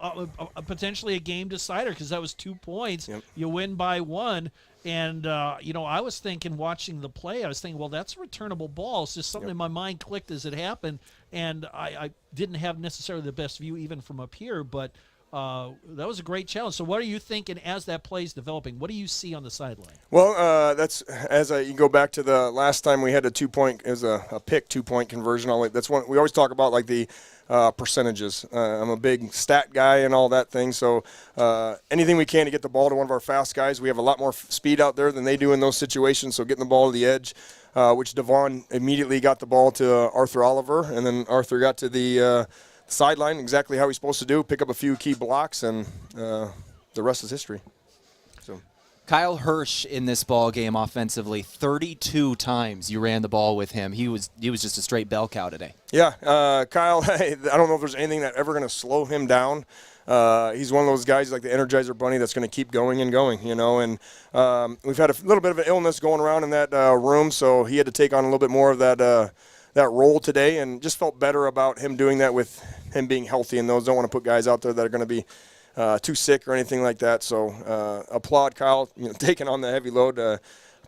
Speaker 21: Potentially a game decider because that was 2 points. Yep. You win by 1. And, I was thinking, watching the play, I was thinking, well, that's a returnable ball. It's just something in my mind clicked as it happened. And I didn't have necessarily the best view even from up here, but that was a great challenge. So what are you thinking as that play is developing? What do you see on the sideline?
Speaker 2: Well, that's you go back to the last time we had a 2-point, it was a pick 2-point conversion. That's one we always talk about, like the percentages. I'm a big stat guy and all that thing, so anything we can to get the ball to one of our fast guys. We have a lot more speed out there than they do in those situations, so getting the ball to the edge, which Devon immediately got the ball to Arthur Oliver, and then Arthur got to the sideline exactly how he's supposed to do, pick up a few key blocks, and the rest is history. So.
Speaker 1: Kyle Hirsch in this ball game offensively, 32 times you ran the ball with him. He was just a straight bell cow today.
Speaker 2: Yeah, Kyle, I don't know if there's anything that ever going to slow him down. He's one of those guys like the Energizer Bunny that's going to keep going and going, and we've had a little bit of an illness going around in that room, so he had to take on a little bit more of that role today, and just felt better about him doing that with him being healthy, and those don't want to put guys out there that are going to be too sick or anything like that. So applaud Kyle, taking on the heavy load.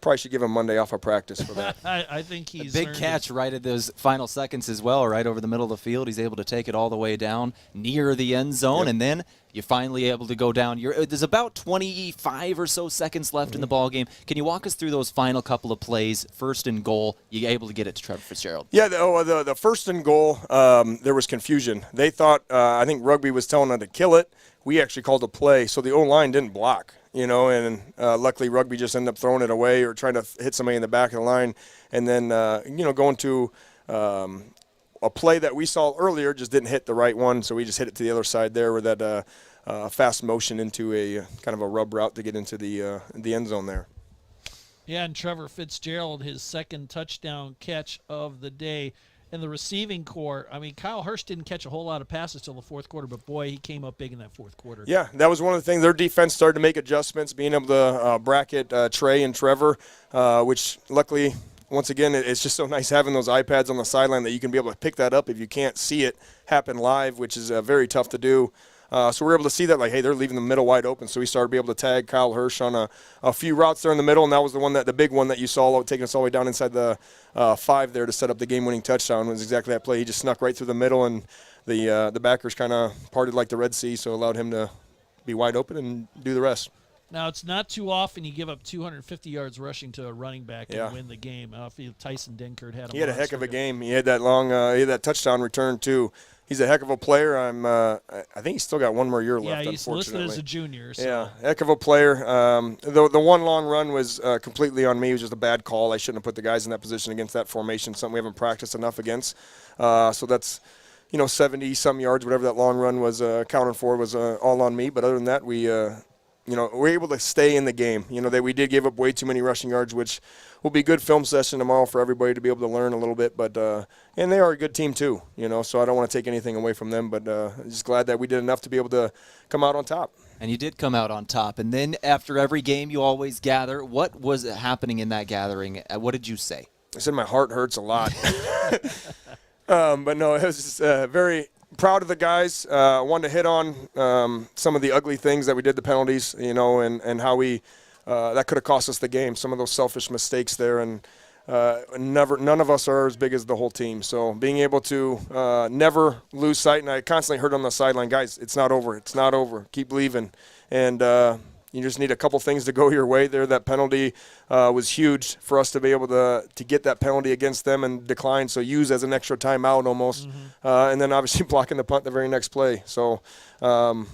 Speaker 2: Probably should give him Monday off of practice for that.
Speaker 21: I think he's
Speaker 1: a big catch right at those final seconds as well, right over the middle of the field. He's able to take it all the way down near the end zone, and then you're finally able to go down. There's about 25 or so seconds left in the ball game. Can you walk us through those final couple of plays? First and goal, you're able to get it to Trevor Fitzgerald.
Speaker 2: Yeah, the first and goal, there was confusion. They thought, I think Rugby was telling them to kill it. We actually called a play, so the O-line didn't block. And luckily Rugby just ended up throwing it away or trying to hit somebody in the back of the line. And then, going to a play that we saw earlier just didn't hit the right one, so we just hit it to the other side there with that fast motion into a kind of a rub route to get into the end zone there.
Speaker 21: Yeah, and Trevor Fitzgerald, his second touchdown catch of the day. And the receiving core, Kyle Hirsch didn't catch a whole lot of passes till the fourth quarter, but boy, he came up big in that fourth quarter.
Speaker 2: Yeah, that was one of the things. Their defense started to make adjustments, being able to bracket Trey and Trevor, which luckily, once again, it's just so nice having those iPads on the sideline that you can be able to pick that up if you can't see it happen live, which is very tough to do. So we were able to see that, like, hey, they're leaving the middle wide open. So we started to be able to tag Kyle Hirsch on a few routes there in the middle, and that was the big one that you saw taking us all the way down inside the 5 there to set up the game-winning touchdown. Was exactly that play. He just snuck right through the middle, and the backers kind of parted like the Red Sea, so allowed him to be wide open and do the rest.
Speaker 21: Now, it's not too often you give up 250 yards rushing to a running back and win the game. I feel Tyson Dinkert had
Speaker 2: He had a heck of a game. He had that he had that touchdown return, too. He's a heck of a player. I think he's still got one more year left,
Speaker 21: yeah, he's
Speaker 2: unfortunately.
Speaker 21: listed as a junior. So.
Speaker 2: Yeah, heck of a player. The one long run was completely on me. It was just a bad call. I shouldn't have put the guys in that position against that formation, something we haven't practiced enough against. So that's, 70-some yards, whatever that long run was accounted for, was all on me. But other than that, we're able to stay in the game. We did give up way too many rushing yards, which will be a good film session tomorrow for everybody to be able to learn a little bit. But and they are a good team too, so I don't want to take anything away from them. But just glad that we did enough to be able to come out on top.
Speaker 1: And you did come out on top. And then after every game, you always gather. What was happening in that gathering? What did you say?
Speaker 2: I said my heart hurts a lot. But no, it was just very proud of the guys. Wanted to hit on some of the ugly things that we did, the penalties, and how we that could have cost us the game. Some of those selfish mistakes there, and none of us are as big as the whole team. So being able to never lose sight, and I constantly heard on the sideline, guys, it's not over. It's not over. Keep believing. And you just need a couple things to go your way there. That penalty was huge for us to be able to get that penalty against them and decline, so use as an extra timeout almost. And then obviously blocking the punt the very next play. So, glad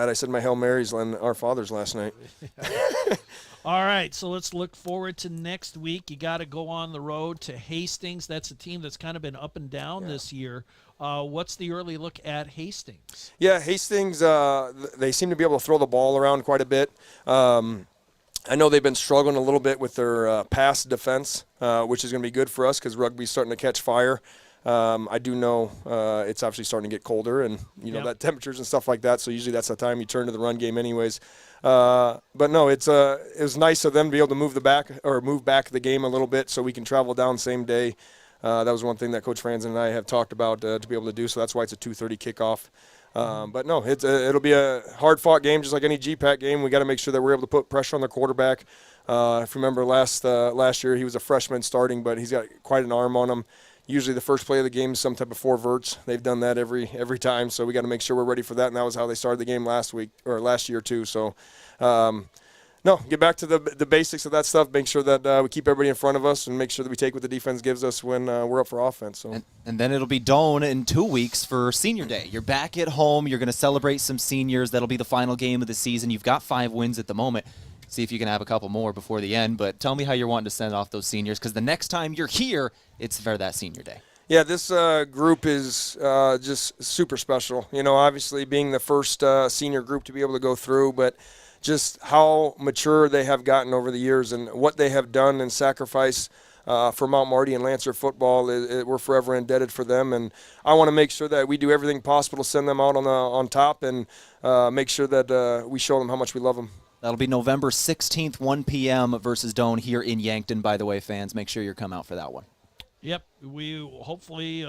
Speaker 2: I said my Hail Marys and Our Fathers last night.
Speaker 21: All right, so let's look forward to next week. You got to go on the road to Hastings. That's a team that's kind of been up and down this year. What's the early look at Hastings?
Speaker 2: Yeah, Hastings, they seem to be able to throw the ball around quite a bit. I know they've been struggling a little bit with their pass defense, which is going to be good for us because rugby's starting to catch fire. I do know it's obviously starting to get colder, and that temperatures and stuff like that. So usually that's the time you turn to the run game, anyways. But no, it was nice of them to be able to move back the game a little bit, so we can travel down same day. That was one thing that Coach Franzen and I have talked about to be able to do. So that's why it's a 2:30 kickoff. But no, it'll be a hard-fought game, just like any GPAC game. We got to make sure that we're able to put pressure on the quarterback. If you remember last year, he was a freshman starting, but he's got quite an arm on him. Usually the first play of the game is some type of 4 verts. They've done that every time, so we got to make sure we're ready for that. And that was how they started the game last year too. So, no, get back to the basics of that stuff. Make sure that we keep everybody in front of us and make sure that we take what the defense gives us when we're up for offense. So.
Speaker 1: And then it'll be Doane in 2 weeks for Senior Day. You're back at home. You're going to celebrate some seniors. That'll be the final game of the season. You've got 5 wins at the moment. See if you can have a couple more before the end. But tell me how you're wanting to send off those seniors, because the next time you're here, it's for that Senior Day.
Speaker 2: Yeah, this group is just super special. Obviously being the first senior group to be able to go through, but just how mature they have gotten over the years and what they have done and sacrifice for Mount Marty and Lancer football. We're forever indebted for them, and I want to make sure that we do everything possible to send them out on top and make sure that we show them how much we love them.
Speaker 1: That'll be November 16th, 1 p.m. versus Doane here in Yankton, by the way, fans. Make sure you come out for that one.
Speaker 21: Yep, we hopefully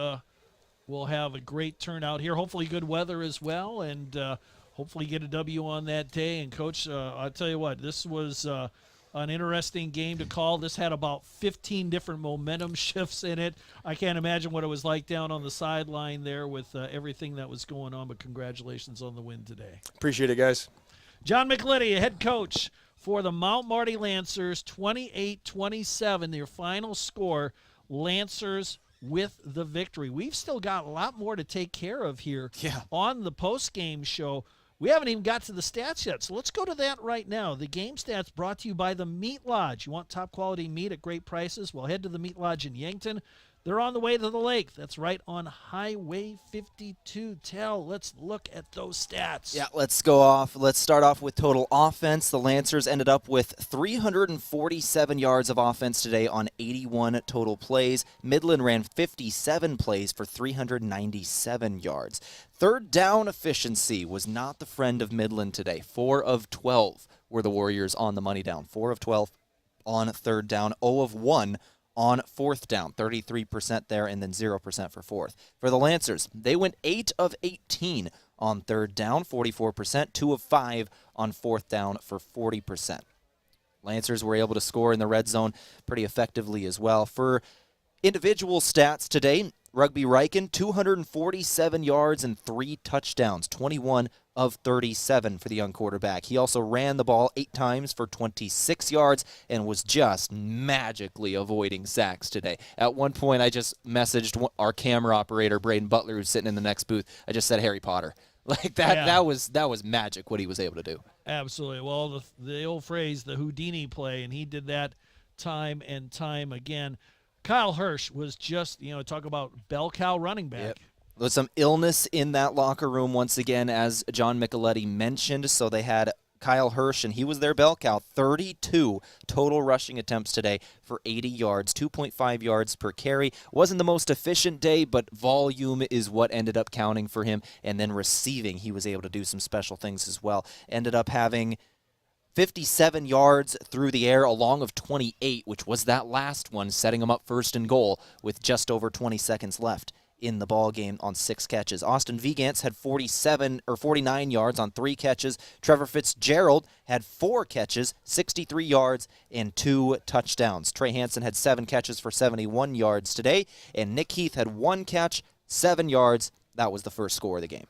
Speaker 21: will have a great turnout here. Hopefully good weather as well, and hopefully get a W on that day. And, Coach, I'll tell you what, this was an interesting game to call. This had about 15 different momentum shifts in it. I can't imagine what it was like down on the sideline there with everything that was going on, but congratulations on the win today.
Speaker 2: Appreciate it, guys.
Speaker 21: John McLitty, head coach for the Mount Marty Lancers, 28-27, their final score. Lancers with the victory. We've still got a lot more to take care of here on the post-game show. We haven't even got to the stats yet, so let's go to that right now. The game stats brought to you by the Meat Lodge. You want top-quality meat at great prices? Well, head to the Meat Lodge in Yankton. They're on the way to the lake. That's right on Highway 52. Tehl, let's look at those stats.
Speaker 1: Yeah, let's go off. Let's start off with total offense. The Lancers ended up with 347 yards of offense today on 81 total plays. Midland ran 57 plays for 397 yards. Third down efficiency was not the friend of Midland today. 4 of 12 were the Warriors on the money down. 4 of 12 on third down. 0 of 1 on fourth down, 33% there, and then 0% for fourth. For the Lancers, they went 8 of 18 on third down, 44%, 2 of 5 on fourth down for 40%. Lancers were able to score in the red zone pretty effectively as well. For individual stats today, Rugby Riken, 247 yards and 3 touchdowns, 21 of 37 for the young quarterback. He also ran the ball 8 times for 26 yards and was just magically avoiding sacks today. At one point, I just messaged our camera operator, Braden Butler, who's sitting in the next booth. I just said Harry Potter. Like that,
Speaker 21: Yeah.
Speaker 1: that was magic what he was able to do.
Speaker 21: Absolutely. Well, the old phrase, the Houdini play, and he did that time and time again. Kyle Hirsch was just, talk about bell cow running back.
Speaker 1: Yep. There's some illness in that locker room once again, as John Micheletti mentioned. So they had Kyle Hirsch, and he was their bell cow. 32 total rushing attempts today for 80 yards, 2.5 yards per carry. Wasn't the most efficient day, but volume is what ended up counting for him. And then receiving, he was able to do some special things as well. Ended up having 57 yards through the air, along of 28, which was that last one, setting him up first and goal with just over 20 seconds left in the ball game on 6 catches. Austin Vigance had 49 yards on 3 catches. Trevor Fitzgerald had 4 catches, 63 yards, and 2 touchdowns. Trey Hansen had 7 catches for 71 yards today, and Nick Heath had 1 catch, 7 yards. That was the first score of the game.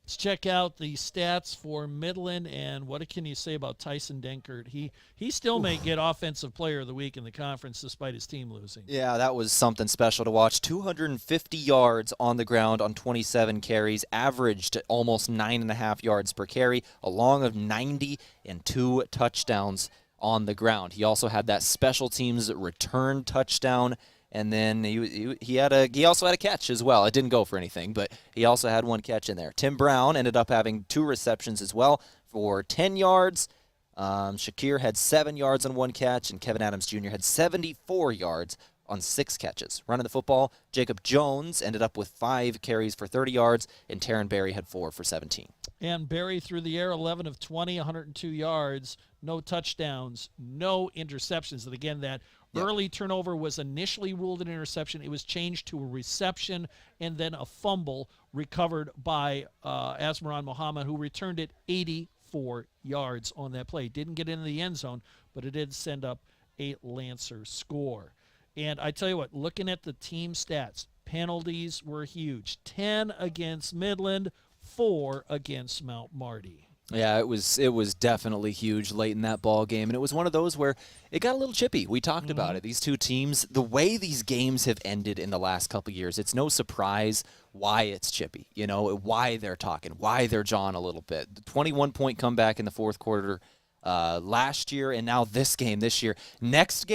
Speaker 21: Let's check out the stats for Midland, and what can you say about Tyson Denkert? He still may get Offensive Player of the Week in the conference despite his team losing.
Speaker 1: Yeah, that was something special to watch. 250 yards on the ground on 27 carries, averaged almost 9.5 yards per carry, along of 90 and 2 touchdowns on the ground. He also had that special teams return touchdown. And then he also had a catch as well. It didn't go for anything, but he also had 1 catch in there. Tim Brown ended up having 2 receptions as well for 10 yards. Shakir had 7 yards on 1 catch, and Kevin Adams Jr. had 74 yards on 6 catches. Running the football, Jacob Jones ended up with 5 carries for 30 yards, and Taryn Berry had 4 for 17.
Speaker 21: And Berry through the air, 11 of 20, 102 yards, no touchdowns, no interceptions. And again, that early turnover was initially ruled an interception. It was changed to a reception and then a fumble recovered by Asmaran Mohammed, who returned it 84 yards on that play. Didn't get into the end zone, but it did send up a Lancer score. And I tell you what, looking at the team stats, penalties were huge. 10 against Midland, 4 against Mount Marty.
Speaker 1: Yeah, it was definitely huge late in that ball game, and it was one of those where it got a little chippy. We talked about it. These two teams, the way these games have ended in the last couple of years, it's no surprise why it's chippy. Why they're talking, why they're jawing a little bit. The 21-point comeback in the fourth quarter last year, and now this game this year. Next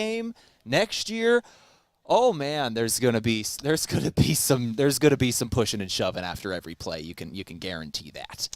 Speaker 1: year. Oh man, there's gonna be some pushing and shoving after every play. You can guarantee that.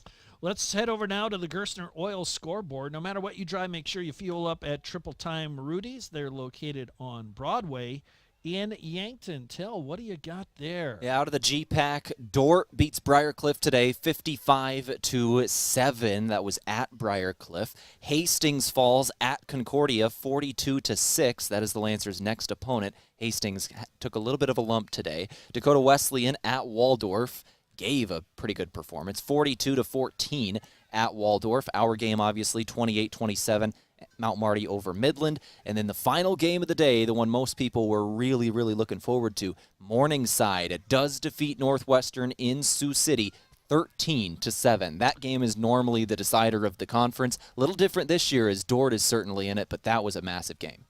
Speaker 21: Let's head over now to the Gerstner Oil scoreboard. No matter what you drive, make sure you fuel up at Triple Time Rudy's. They're located on Broadway in Yankton. Tehl, what do you got there?
Speaker 1: Yeah, out of the GPAC, Dort beats Briarcliff today, 55-7. That was at Briarcliff. Hastings falls at Concordia, 42-6. That is the Lancers' next opponent. Hastings took a little bit of a lump today. Dakota Wesleyan at Waldorf gave a pretty good performance, 42-14 at Waldorf. Our game, obviously, 28-27. Mount Marty over Midland. And then the final game of the day, the one most people were really, really looking forward to, Morningside. It does defeat Northwestern in Sioux City, 13-7. That game is normally the decider of the conference. A little different this year as Dort is certainly in it, but that was a massive game.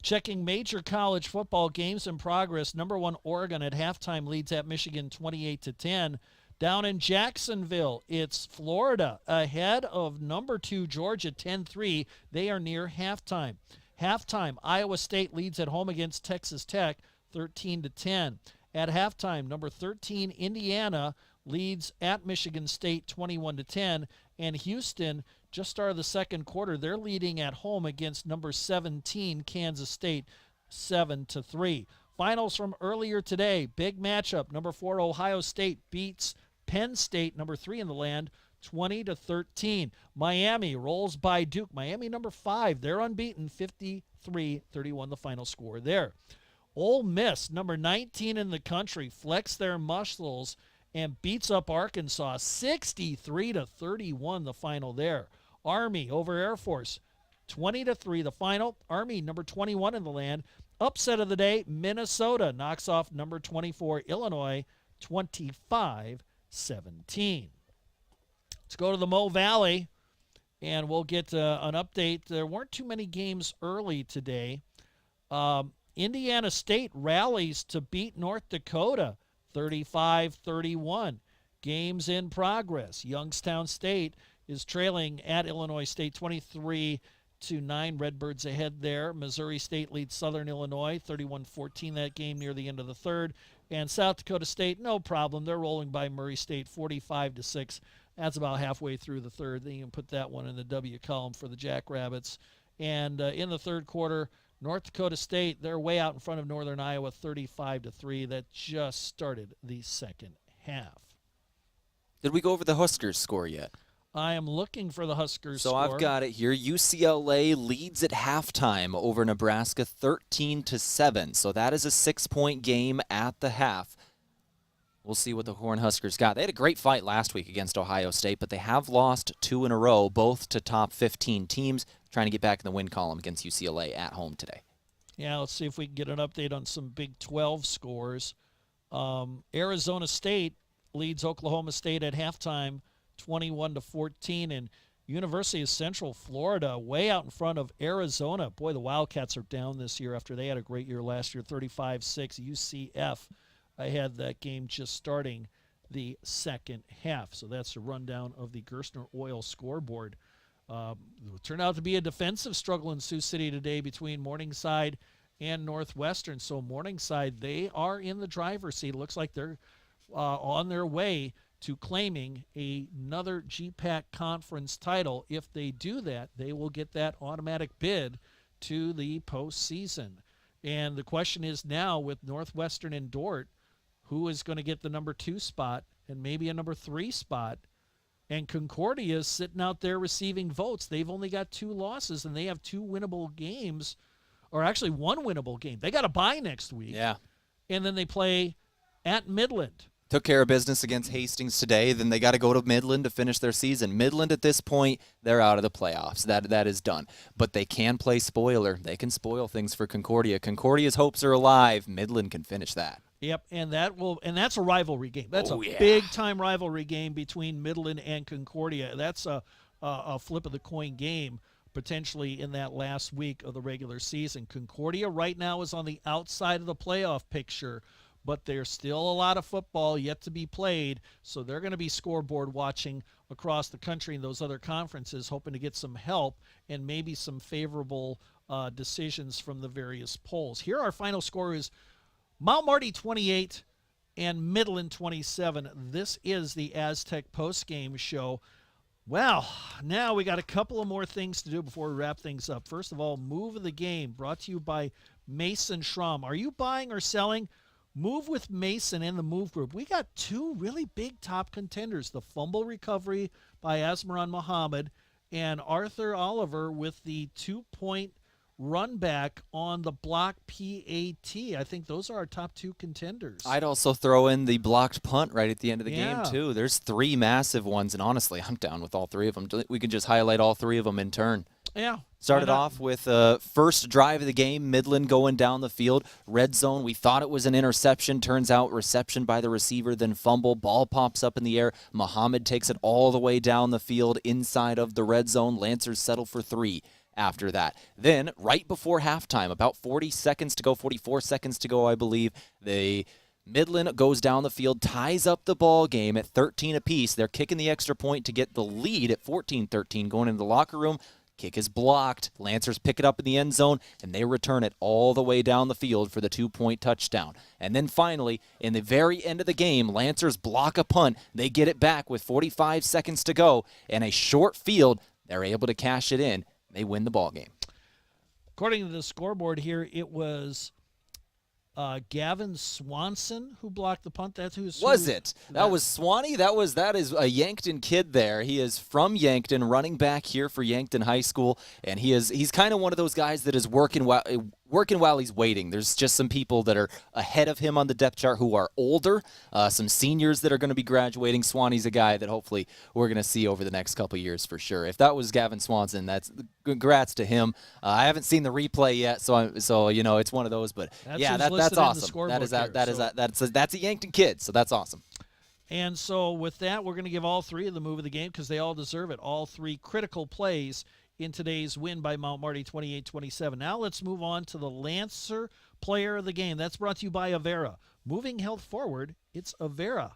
Speaker 21: Checking major college football games in progress. Number 1 Oregon at halftime leads at Michigan 28-10. Down in Jacksonville, it's Florida ahead of number 2 Georgia 10-3. They are near halftime. Halftime, Iowa State leads at home against Texas Tech 13-10. At halftime, number 13 Indiana leads at Michigan State 21-10. And Houston just started the second quarter. They're leading at home against number 17 Kansas State 7-3. Finals from earlier today. Big matchup. Number 4 Ohio State beats Penn State, number 3 in the land, 20-13. Miami rolls by Duke. Miami number 5. They're unbeaten, 53-31 the final score there. Ole Miss, number 19 in the country, flex their muscles and beats up Arkansas 63-31 the final there. Army over Air Force 20-3 the final. Army number 21 in the land. Upset of the day, Minnesota knocks off number 24 Illinois 25-17. Let's go to the Mo Valley, and we'll get an update. There weren't too many games early today. Indiana State rallies to beat North Dakota 35-31. Games in progress. Youngstown State is trailing at Illinois State 23-9. Redbirds ahead there. Missouri State leads Southern Illinois 31-14 that game near the end of the third. And South Dakota State, no problem. They're rolling by Murray State 45-6. That's about halfway through the third. Then you can put that one in the W column for the Jackrabbits. And in the third quarter, North Dakota State, they're way out in front of Northern Iowa 35-3. That just started the second half.
Speaker 1: Did we go over the Huskers score yet?
Speaker 21: I am looking for the Huskers
Speaker 1: So
Speaker 21: score.
Speaker 1: I've got it here. UCLA leads at halftime over Nebraska 13-7. So that is a 6-point game at the half. We'll see what the Cornhuskers got. They had a great fight last week against Ohio State, but they have lost 2 in a row, both to top 15 teams, trying to get back in the win column against UCLA at home today.
Speaker 21: Yeah, let's see if we can get an update on some Big 12 scores. Arizona State leads Oklahoma State at halftime 21-14, and University of Central Florida way out in front of Arizona. Boy, the Wildcats are down this year after they had a great year last year, 35-6. UCF I had that game just starting the second half. So that's a rundown of the Gerstner Oil scoreboard. It turned out to be a defensive struggle in Sioux City today between Morningside and Northwestern. So Morningside, they are in the driver's seat. It looks like they're on their way to claiming another GPAC conference title. If they do that, they will get that automatic bid to the postseason. And the question is now with Northwestern and Dordt, who is going to get the number 2 spot and maybe a number 3 spot? And Concordia is sitting out there receiving votes. They've only got 2 losses, and they have 2 winnable games, or actually 1 winnable game. They got a bye next week.
Speaker 1: Yeah.
Speaker 21: And then they play at Midland.
Speaker 1: Took care of business against Hastings today. Then they got to go to Midland to finish their season. Midland at this point, they're out of the playoffs. That is done. But they can play spoiler. They can spoil things for Concordia. Concordia's hopes are alive. Midland can finish that.
Speaker 21: Yep, and that's a rivalry game. That's a
Speaker 1: yeah.
Speaker 21: big-time rivalry game between Midland and Concordia. That's a flip of the coin game potentially in that last week of the regular season. Concordia right now is on the outside of the playoff picture, but there's still a lot of football yet to be played, so they're going to be scoreboard watching across the country in those other conferences, hoping to get some help and maybe some favorable decisions from the various polls. Here our final score is Mount Marty 28 and Midland 27. This is the Aztec postgame show. Well, now we got a couple of more things to do before we wrap things up. First of all, Move of the Game, brought to you by Mason Schramm. Are you buying or selling? Move with Mason and the Move Group. We got 2 really big top contenders, the fumble recovery by Asmaran Muhammad and Arthur Oliver with the 2-point run back on the block PAT. I think those are our top 2 contenders.
Speaker 1: I'd also throw in the blocked punt right at the end of the
Speaker 21: Yeah.
Speaker 1: game, too. There's 3 massive ones, and honestly, I'm down with all 3 of them. We can just highlight all 3 of them in turn.
Speaker 21: Yeah.
Speaker 1: Started off with first drive of the game, Midland going down the field. Red zone, we thought it was an interception. Turns out reception by the receiver, then fumble. Ball pops up in the air. Muhammad takes it all the way down the field inside of the red zone. Lancers settle for 3 after that. Then, right before halftime, about 44 seconds to go, I believe, Midland goes down the field, ties up the ball game at 13 apiece. They're kicking the extra point to get the lead at 14-13, going into the locker room. Kick is blocked. Lancers pick it up in the end zone, and they return it all the way down the field for the 2-point touchdown. And then finally, in the very end of the game, Lancers block a punt. They get it back with 45 seconds to go, and a short field. They're able to cash it in. They win the ball game.
Speaker 21: According to the scoreboard here, it was Gavin Swanson who blocked the punt. That's who's
Speaker 1: was it? That was Swanee. That is a Yankton kid there. He is from Yankton, running back here for Yankton High School, and he's kind of one of those guys that is working working while he's waiting. There's just some people that are ahead of him on the depth chart who are older, some seniors that are going to be graduating. Swanee's a guy that hopefully we're going to see over the next couple of years for sure. If that was Gavin Swanson, that's congrats to him. I haven't seen the replay yet, so you know, it's one of those. But that's awesome. That's a Yankton kid, so that's awesome.
Speaker 21: And so with that, we're going to give all three of the move of the game because they all deserve it. All three critical plays in today's win by Mount Marty, 28-27. Now let's move on to the Lancer player of the game. That's brought to you by Avera. Moving health forward, it's Avera.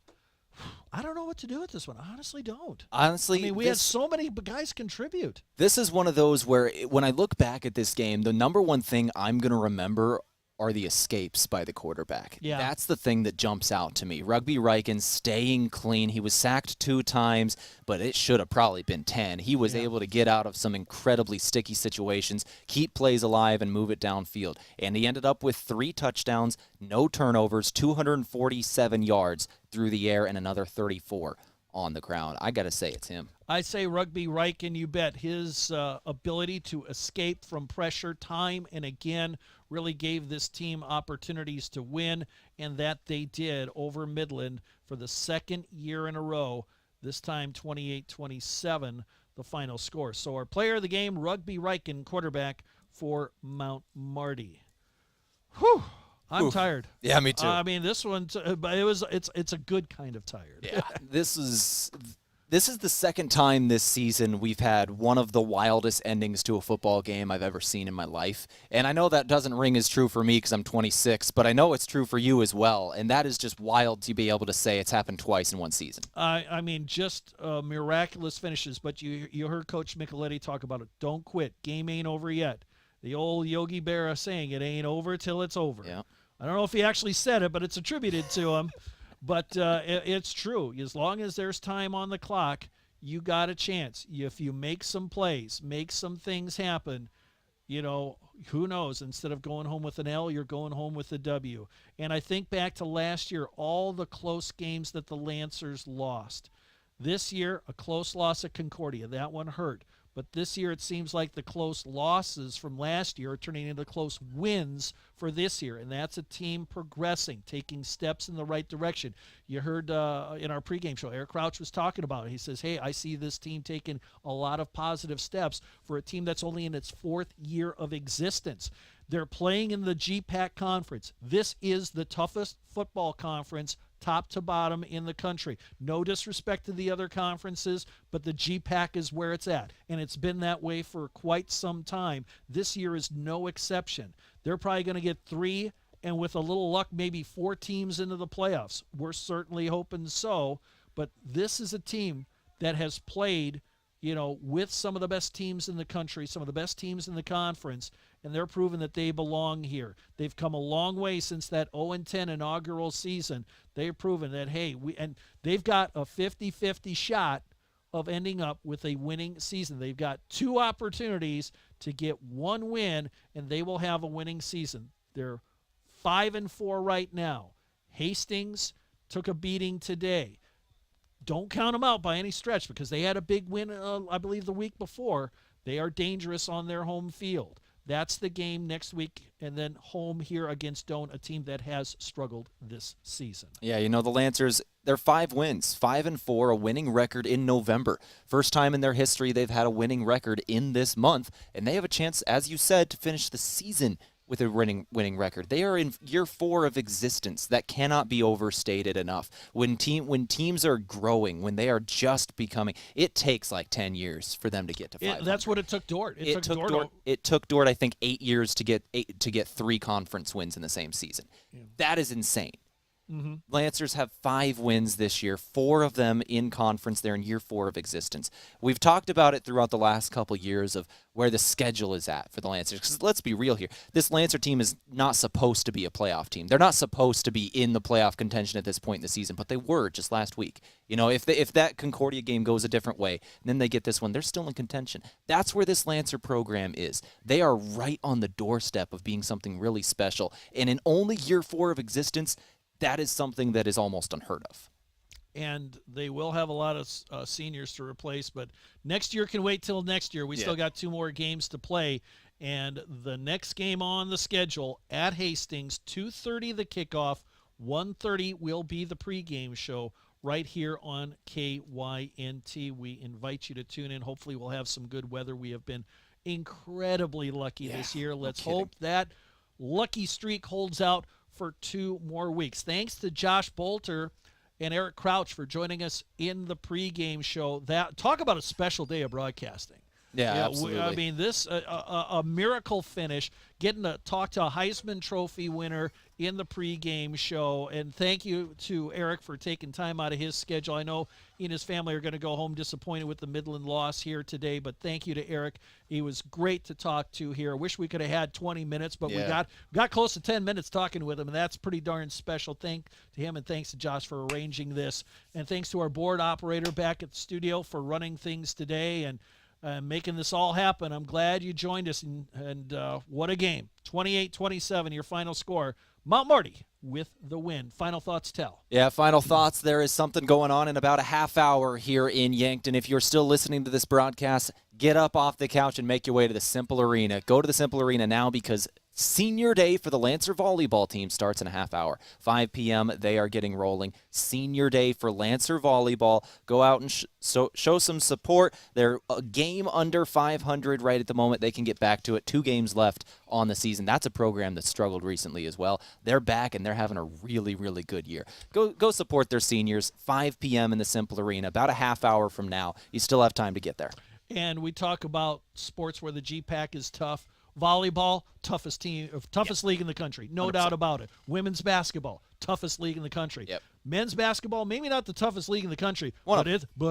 Speaker 21: I don't know what to do with this one. I honestly don't.
Speaker 1: Honestly,
Speaker 21: I mean, we had so many guys contribute.
Speaker 1: This is one of those where when I look back at this game, the number one thing I'm going to remember are the escapes by the quarterback.
Speaker 21: Yeah.
Speaker 1: That's the thing that jumps out to me. Rugby Riken staying clean. He was sacked 2 times, but it should have probably been 10. He was able to get out of some incredibly sticky situations, keep plays alive, and move it downfield. And he ended up with 3 touchdowns, no turnovers, 247 yards through the air, and another 34 on the ground. I got to say it's him.
Speaker 21: I say Rugby Riken, you bet. His ability to escape from pressure time and again really gave this team opportunities to win, and that they did over Midland for the second year in a row, this time 28-27, the final score. So our player of the game, Rugby Riken, quarterback for Mount Marty. Whew. I'm tired.
Speaker 1: Yeah, me too.
Speaker 21: I mean, this one, it's a good kind of tired.
Speaker 1: Yeah, this is the second time this season we've had one of the wildest endings to a football game I've ever seen in my life. And I know that doesn't ring as true for me because I'm 26, but I know it's true for you as well. And that is just wild to be able to say it's happened twice in one season.
Speaker 21: I mean, just miraculous finishes. But you heard Coach Micheletti talk about it. Don't quit. Game ain't over yet. The old Yogi Berra saying, it ain't over till it's over.
Speaker 1: Yeah.
Speaker 21: I don't know if he actually said it, but it's attributed to him. But it's true. As long as there's time on the clock, you got a chance. If you make some plays, make some things happen, you know, who knows? Instead of going home with an L, you're going home with a W. And I think back to last year, all the close games that the Lancers lost. This year, a close loss at Concordia. That one hurt. But this year it seems like the close losses from last year are turning into close wins for this year. And that's a team progressing, taking steps in the right direction. You heard in our pregame show, Eric Crouch was talking about it. He says, hey, I see this team taking a lot of positive steps for a team that's only in its 4th year of existence. They're playing in the GPAC conference. This is the toughest football conference top to bottom in the country. No disrespect to the other conferences, but the GPAC is where it's at, and it's been that way for quite some time. This year is no exception. They're probably going to get 3, and with a little luck, maybe 4 teams into the playoffs. We're certainly hoping so, but this is a team that has played, you know, with some of the best teams in the country, some of the best teams in the conference, and they're proving that they belong here. They've come a long way since that 0-10 inaugural season. They've proven that, hey, and they've got a 50-50 shot of ending up with a winning season. They've got 2 opportunities to get 1 win, and they will have a winning season. They're 5-4 right now. Hastings took a beating today. Don't count them out by any stretch because they had a big win, I believe, the week before. They are dangerous on their home field. That's the game next week, and then home here against Doane, a team that has struggled this season.
Speaker 1: Yeah, you know, the Lancers, they're 5 wins, 5-4, a winning record in November. First time in their history they've had a winning record in this month, and they have a chance, as you said, to finish the season with a winning record. They are in year 4 of existence. That cannot be overstated enough. When teams are growing, when they are just becoming, it takes like 10 years for them to get to 500.
Speaker 21: That's what it took Dort.
Speaker 1: It took Dort, I think, 8 years to get 3 conference wins in the same season. Yeah. That is insane.
Speaker 21: Mm-hmm.
Speaker 1: Lancers have 5 wins this year, 4 of them in conference. They're in year 4 of existence. We've talked about it throughout the last couple years of where the schedule is at for the Lancers. Because let's be real here. This Lancer team is not supposed to be a playoff team. They're not supposed to be in the playoff contention at this point in the season, but they were just last week. You know, if that Concordia game goes a different way, and then they get this one, they're still in contention. That's where this Lancer program is. They are right on the doorstep of being something really special. And in only year 4 of existence, that is something that is almost unheard of.
Speaker 21: and they will have a lot of seniors to replace. But next year can wait till next year. We still got 2 more games to play. And the next game on the schedule at Hastings, 2:30 the kickoff, 1:30 will be the pregame show right here on KYNT. We invite you to tune in. Hopefully we'll have some good weather. We have been incredibly lucky this year. Let's hope that lucky streak holds out for 2 more weeks. Thanks to Josh Bolter and Eric Crouch for joining us in the pregame show. Talk about a special day of broadcasting.
Speaker 1: Yeah, absolutely.
Speaker 21: I mean, this a miracle finish, getting to talk to a Heisman Trophy winner in the pregame show. And thank you to Eric for taking time out of his schedule. I know he and his family are going to go home disappointed with the Midland loss here today, but thank you to Eric. He was great to talk to here. I wish we could have had 20 minutes, but we got close to 10 minutes talking with him, and that's pretty darn special. Thank to him, and thanks to Josh for arranging this. And thanks to our board operator back at the studio for running things today and making this all happen. I'm glad you joined us, and what a game. 28-27, your final score. Mount Marty with the win. Final thoughts, Tehl.
Speaker 1: Yeah, final thoughts. There is something going on in about a half hour here in Yankton. If you're still listening to this broadcast, get up off the couch and make your way to the Simple Arena. Go to the Simple Arena now because Senior Day for the Lancer volleyball team starts in a half hour. 5 p.m., they are getting rolling. Senior Day for Lancer volleyball. Go out and show some support. They're a game under 500 right at the moment. They can get back to it. 2 games left on the season. That's a program that struggled recently as well. They're back, and they're having a really, really good year. Go support their seniors. 5 p.m. in the Simple Arena. About a half hour from now. You still have time to get there.
Speaker 21: And we talk about sports where the GPAC is tough. Volleyball, toughest league in the country, no 100%. Doubt about it. Women's basketball, toughest league in the country.
Speaker 1: Yep.
Speaker 21: Men's basketball, maybe not the toughest league in the country, but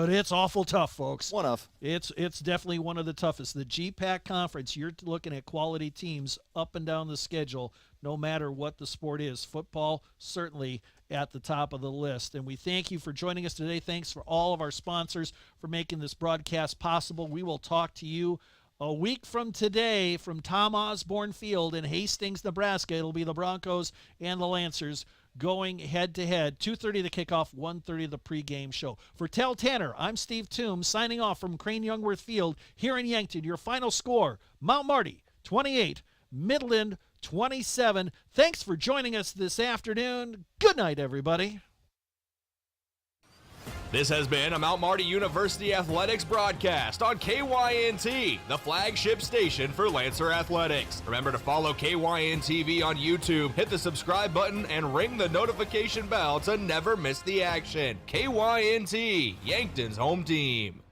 Speaker 21: it's awful tough, folks. It's definitely one of the toughest. The GPAC conference, you're looking at quality teams up and down the schedule, no matter what the sport is. Football, certainly at the top of the list. And we thank you for joining us today. Thanks for all of our sponsors for making this broadcast possible. We will talk to you a week from today from Tom Osborne Field in Hastings, Nebraska. It'll be the Broncos and the Lancers going head-to-head. 2:30 the kickoff, 1:30 the pregame show. For Tehl Tanner, I'm Steve Thum, signing off from Crane-Youngworth Field here in Yankton. Your final score, Mount Marty, 28, Midland, 27. Thanks for joining us this afternoon. Good night, everybody.
Speaker 5: This has been a Mount Marty University Athletics broadcast on KYNT, the flagship station for Lancer Athletics. Remember to follow KYN-TV on YouTube, hit the subscribe button, and ring the notification bell to never miss the action. KYNT, Yankton's home team.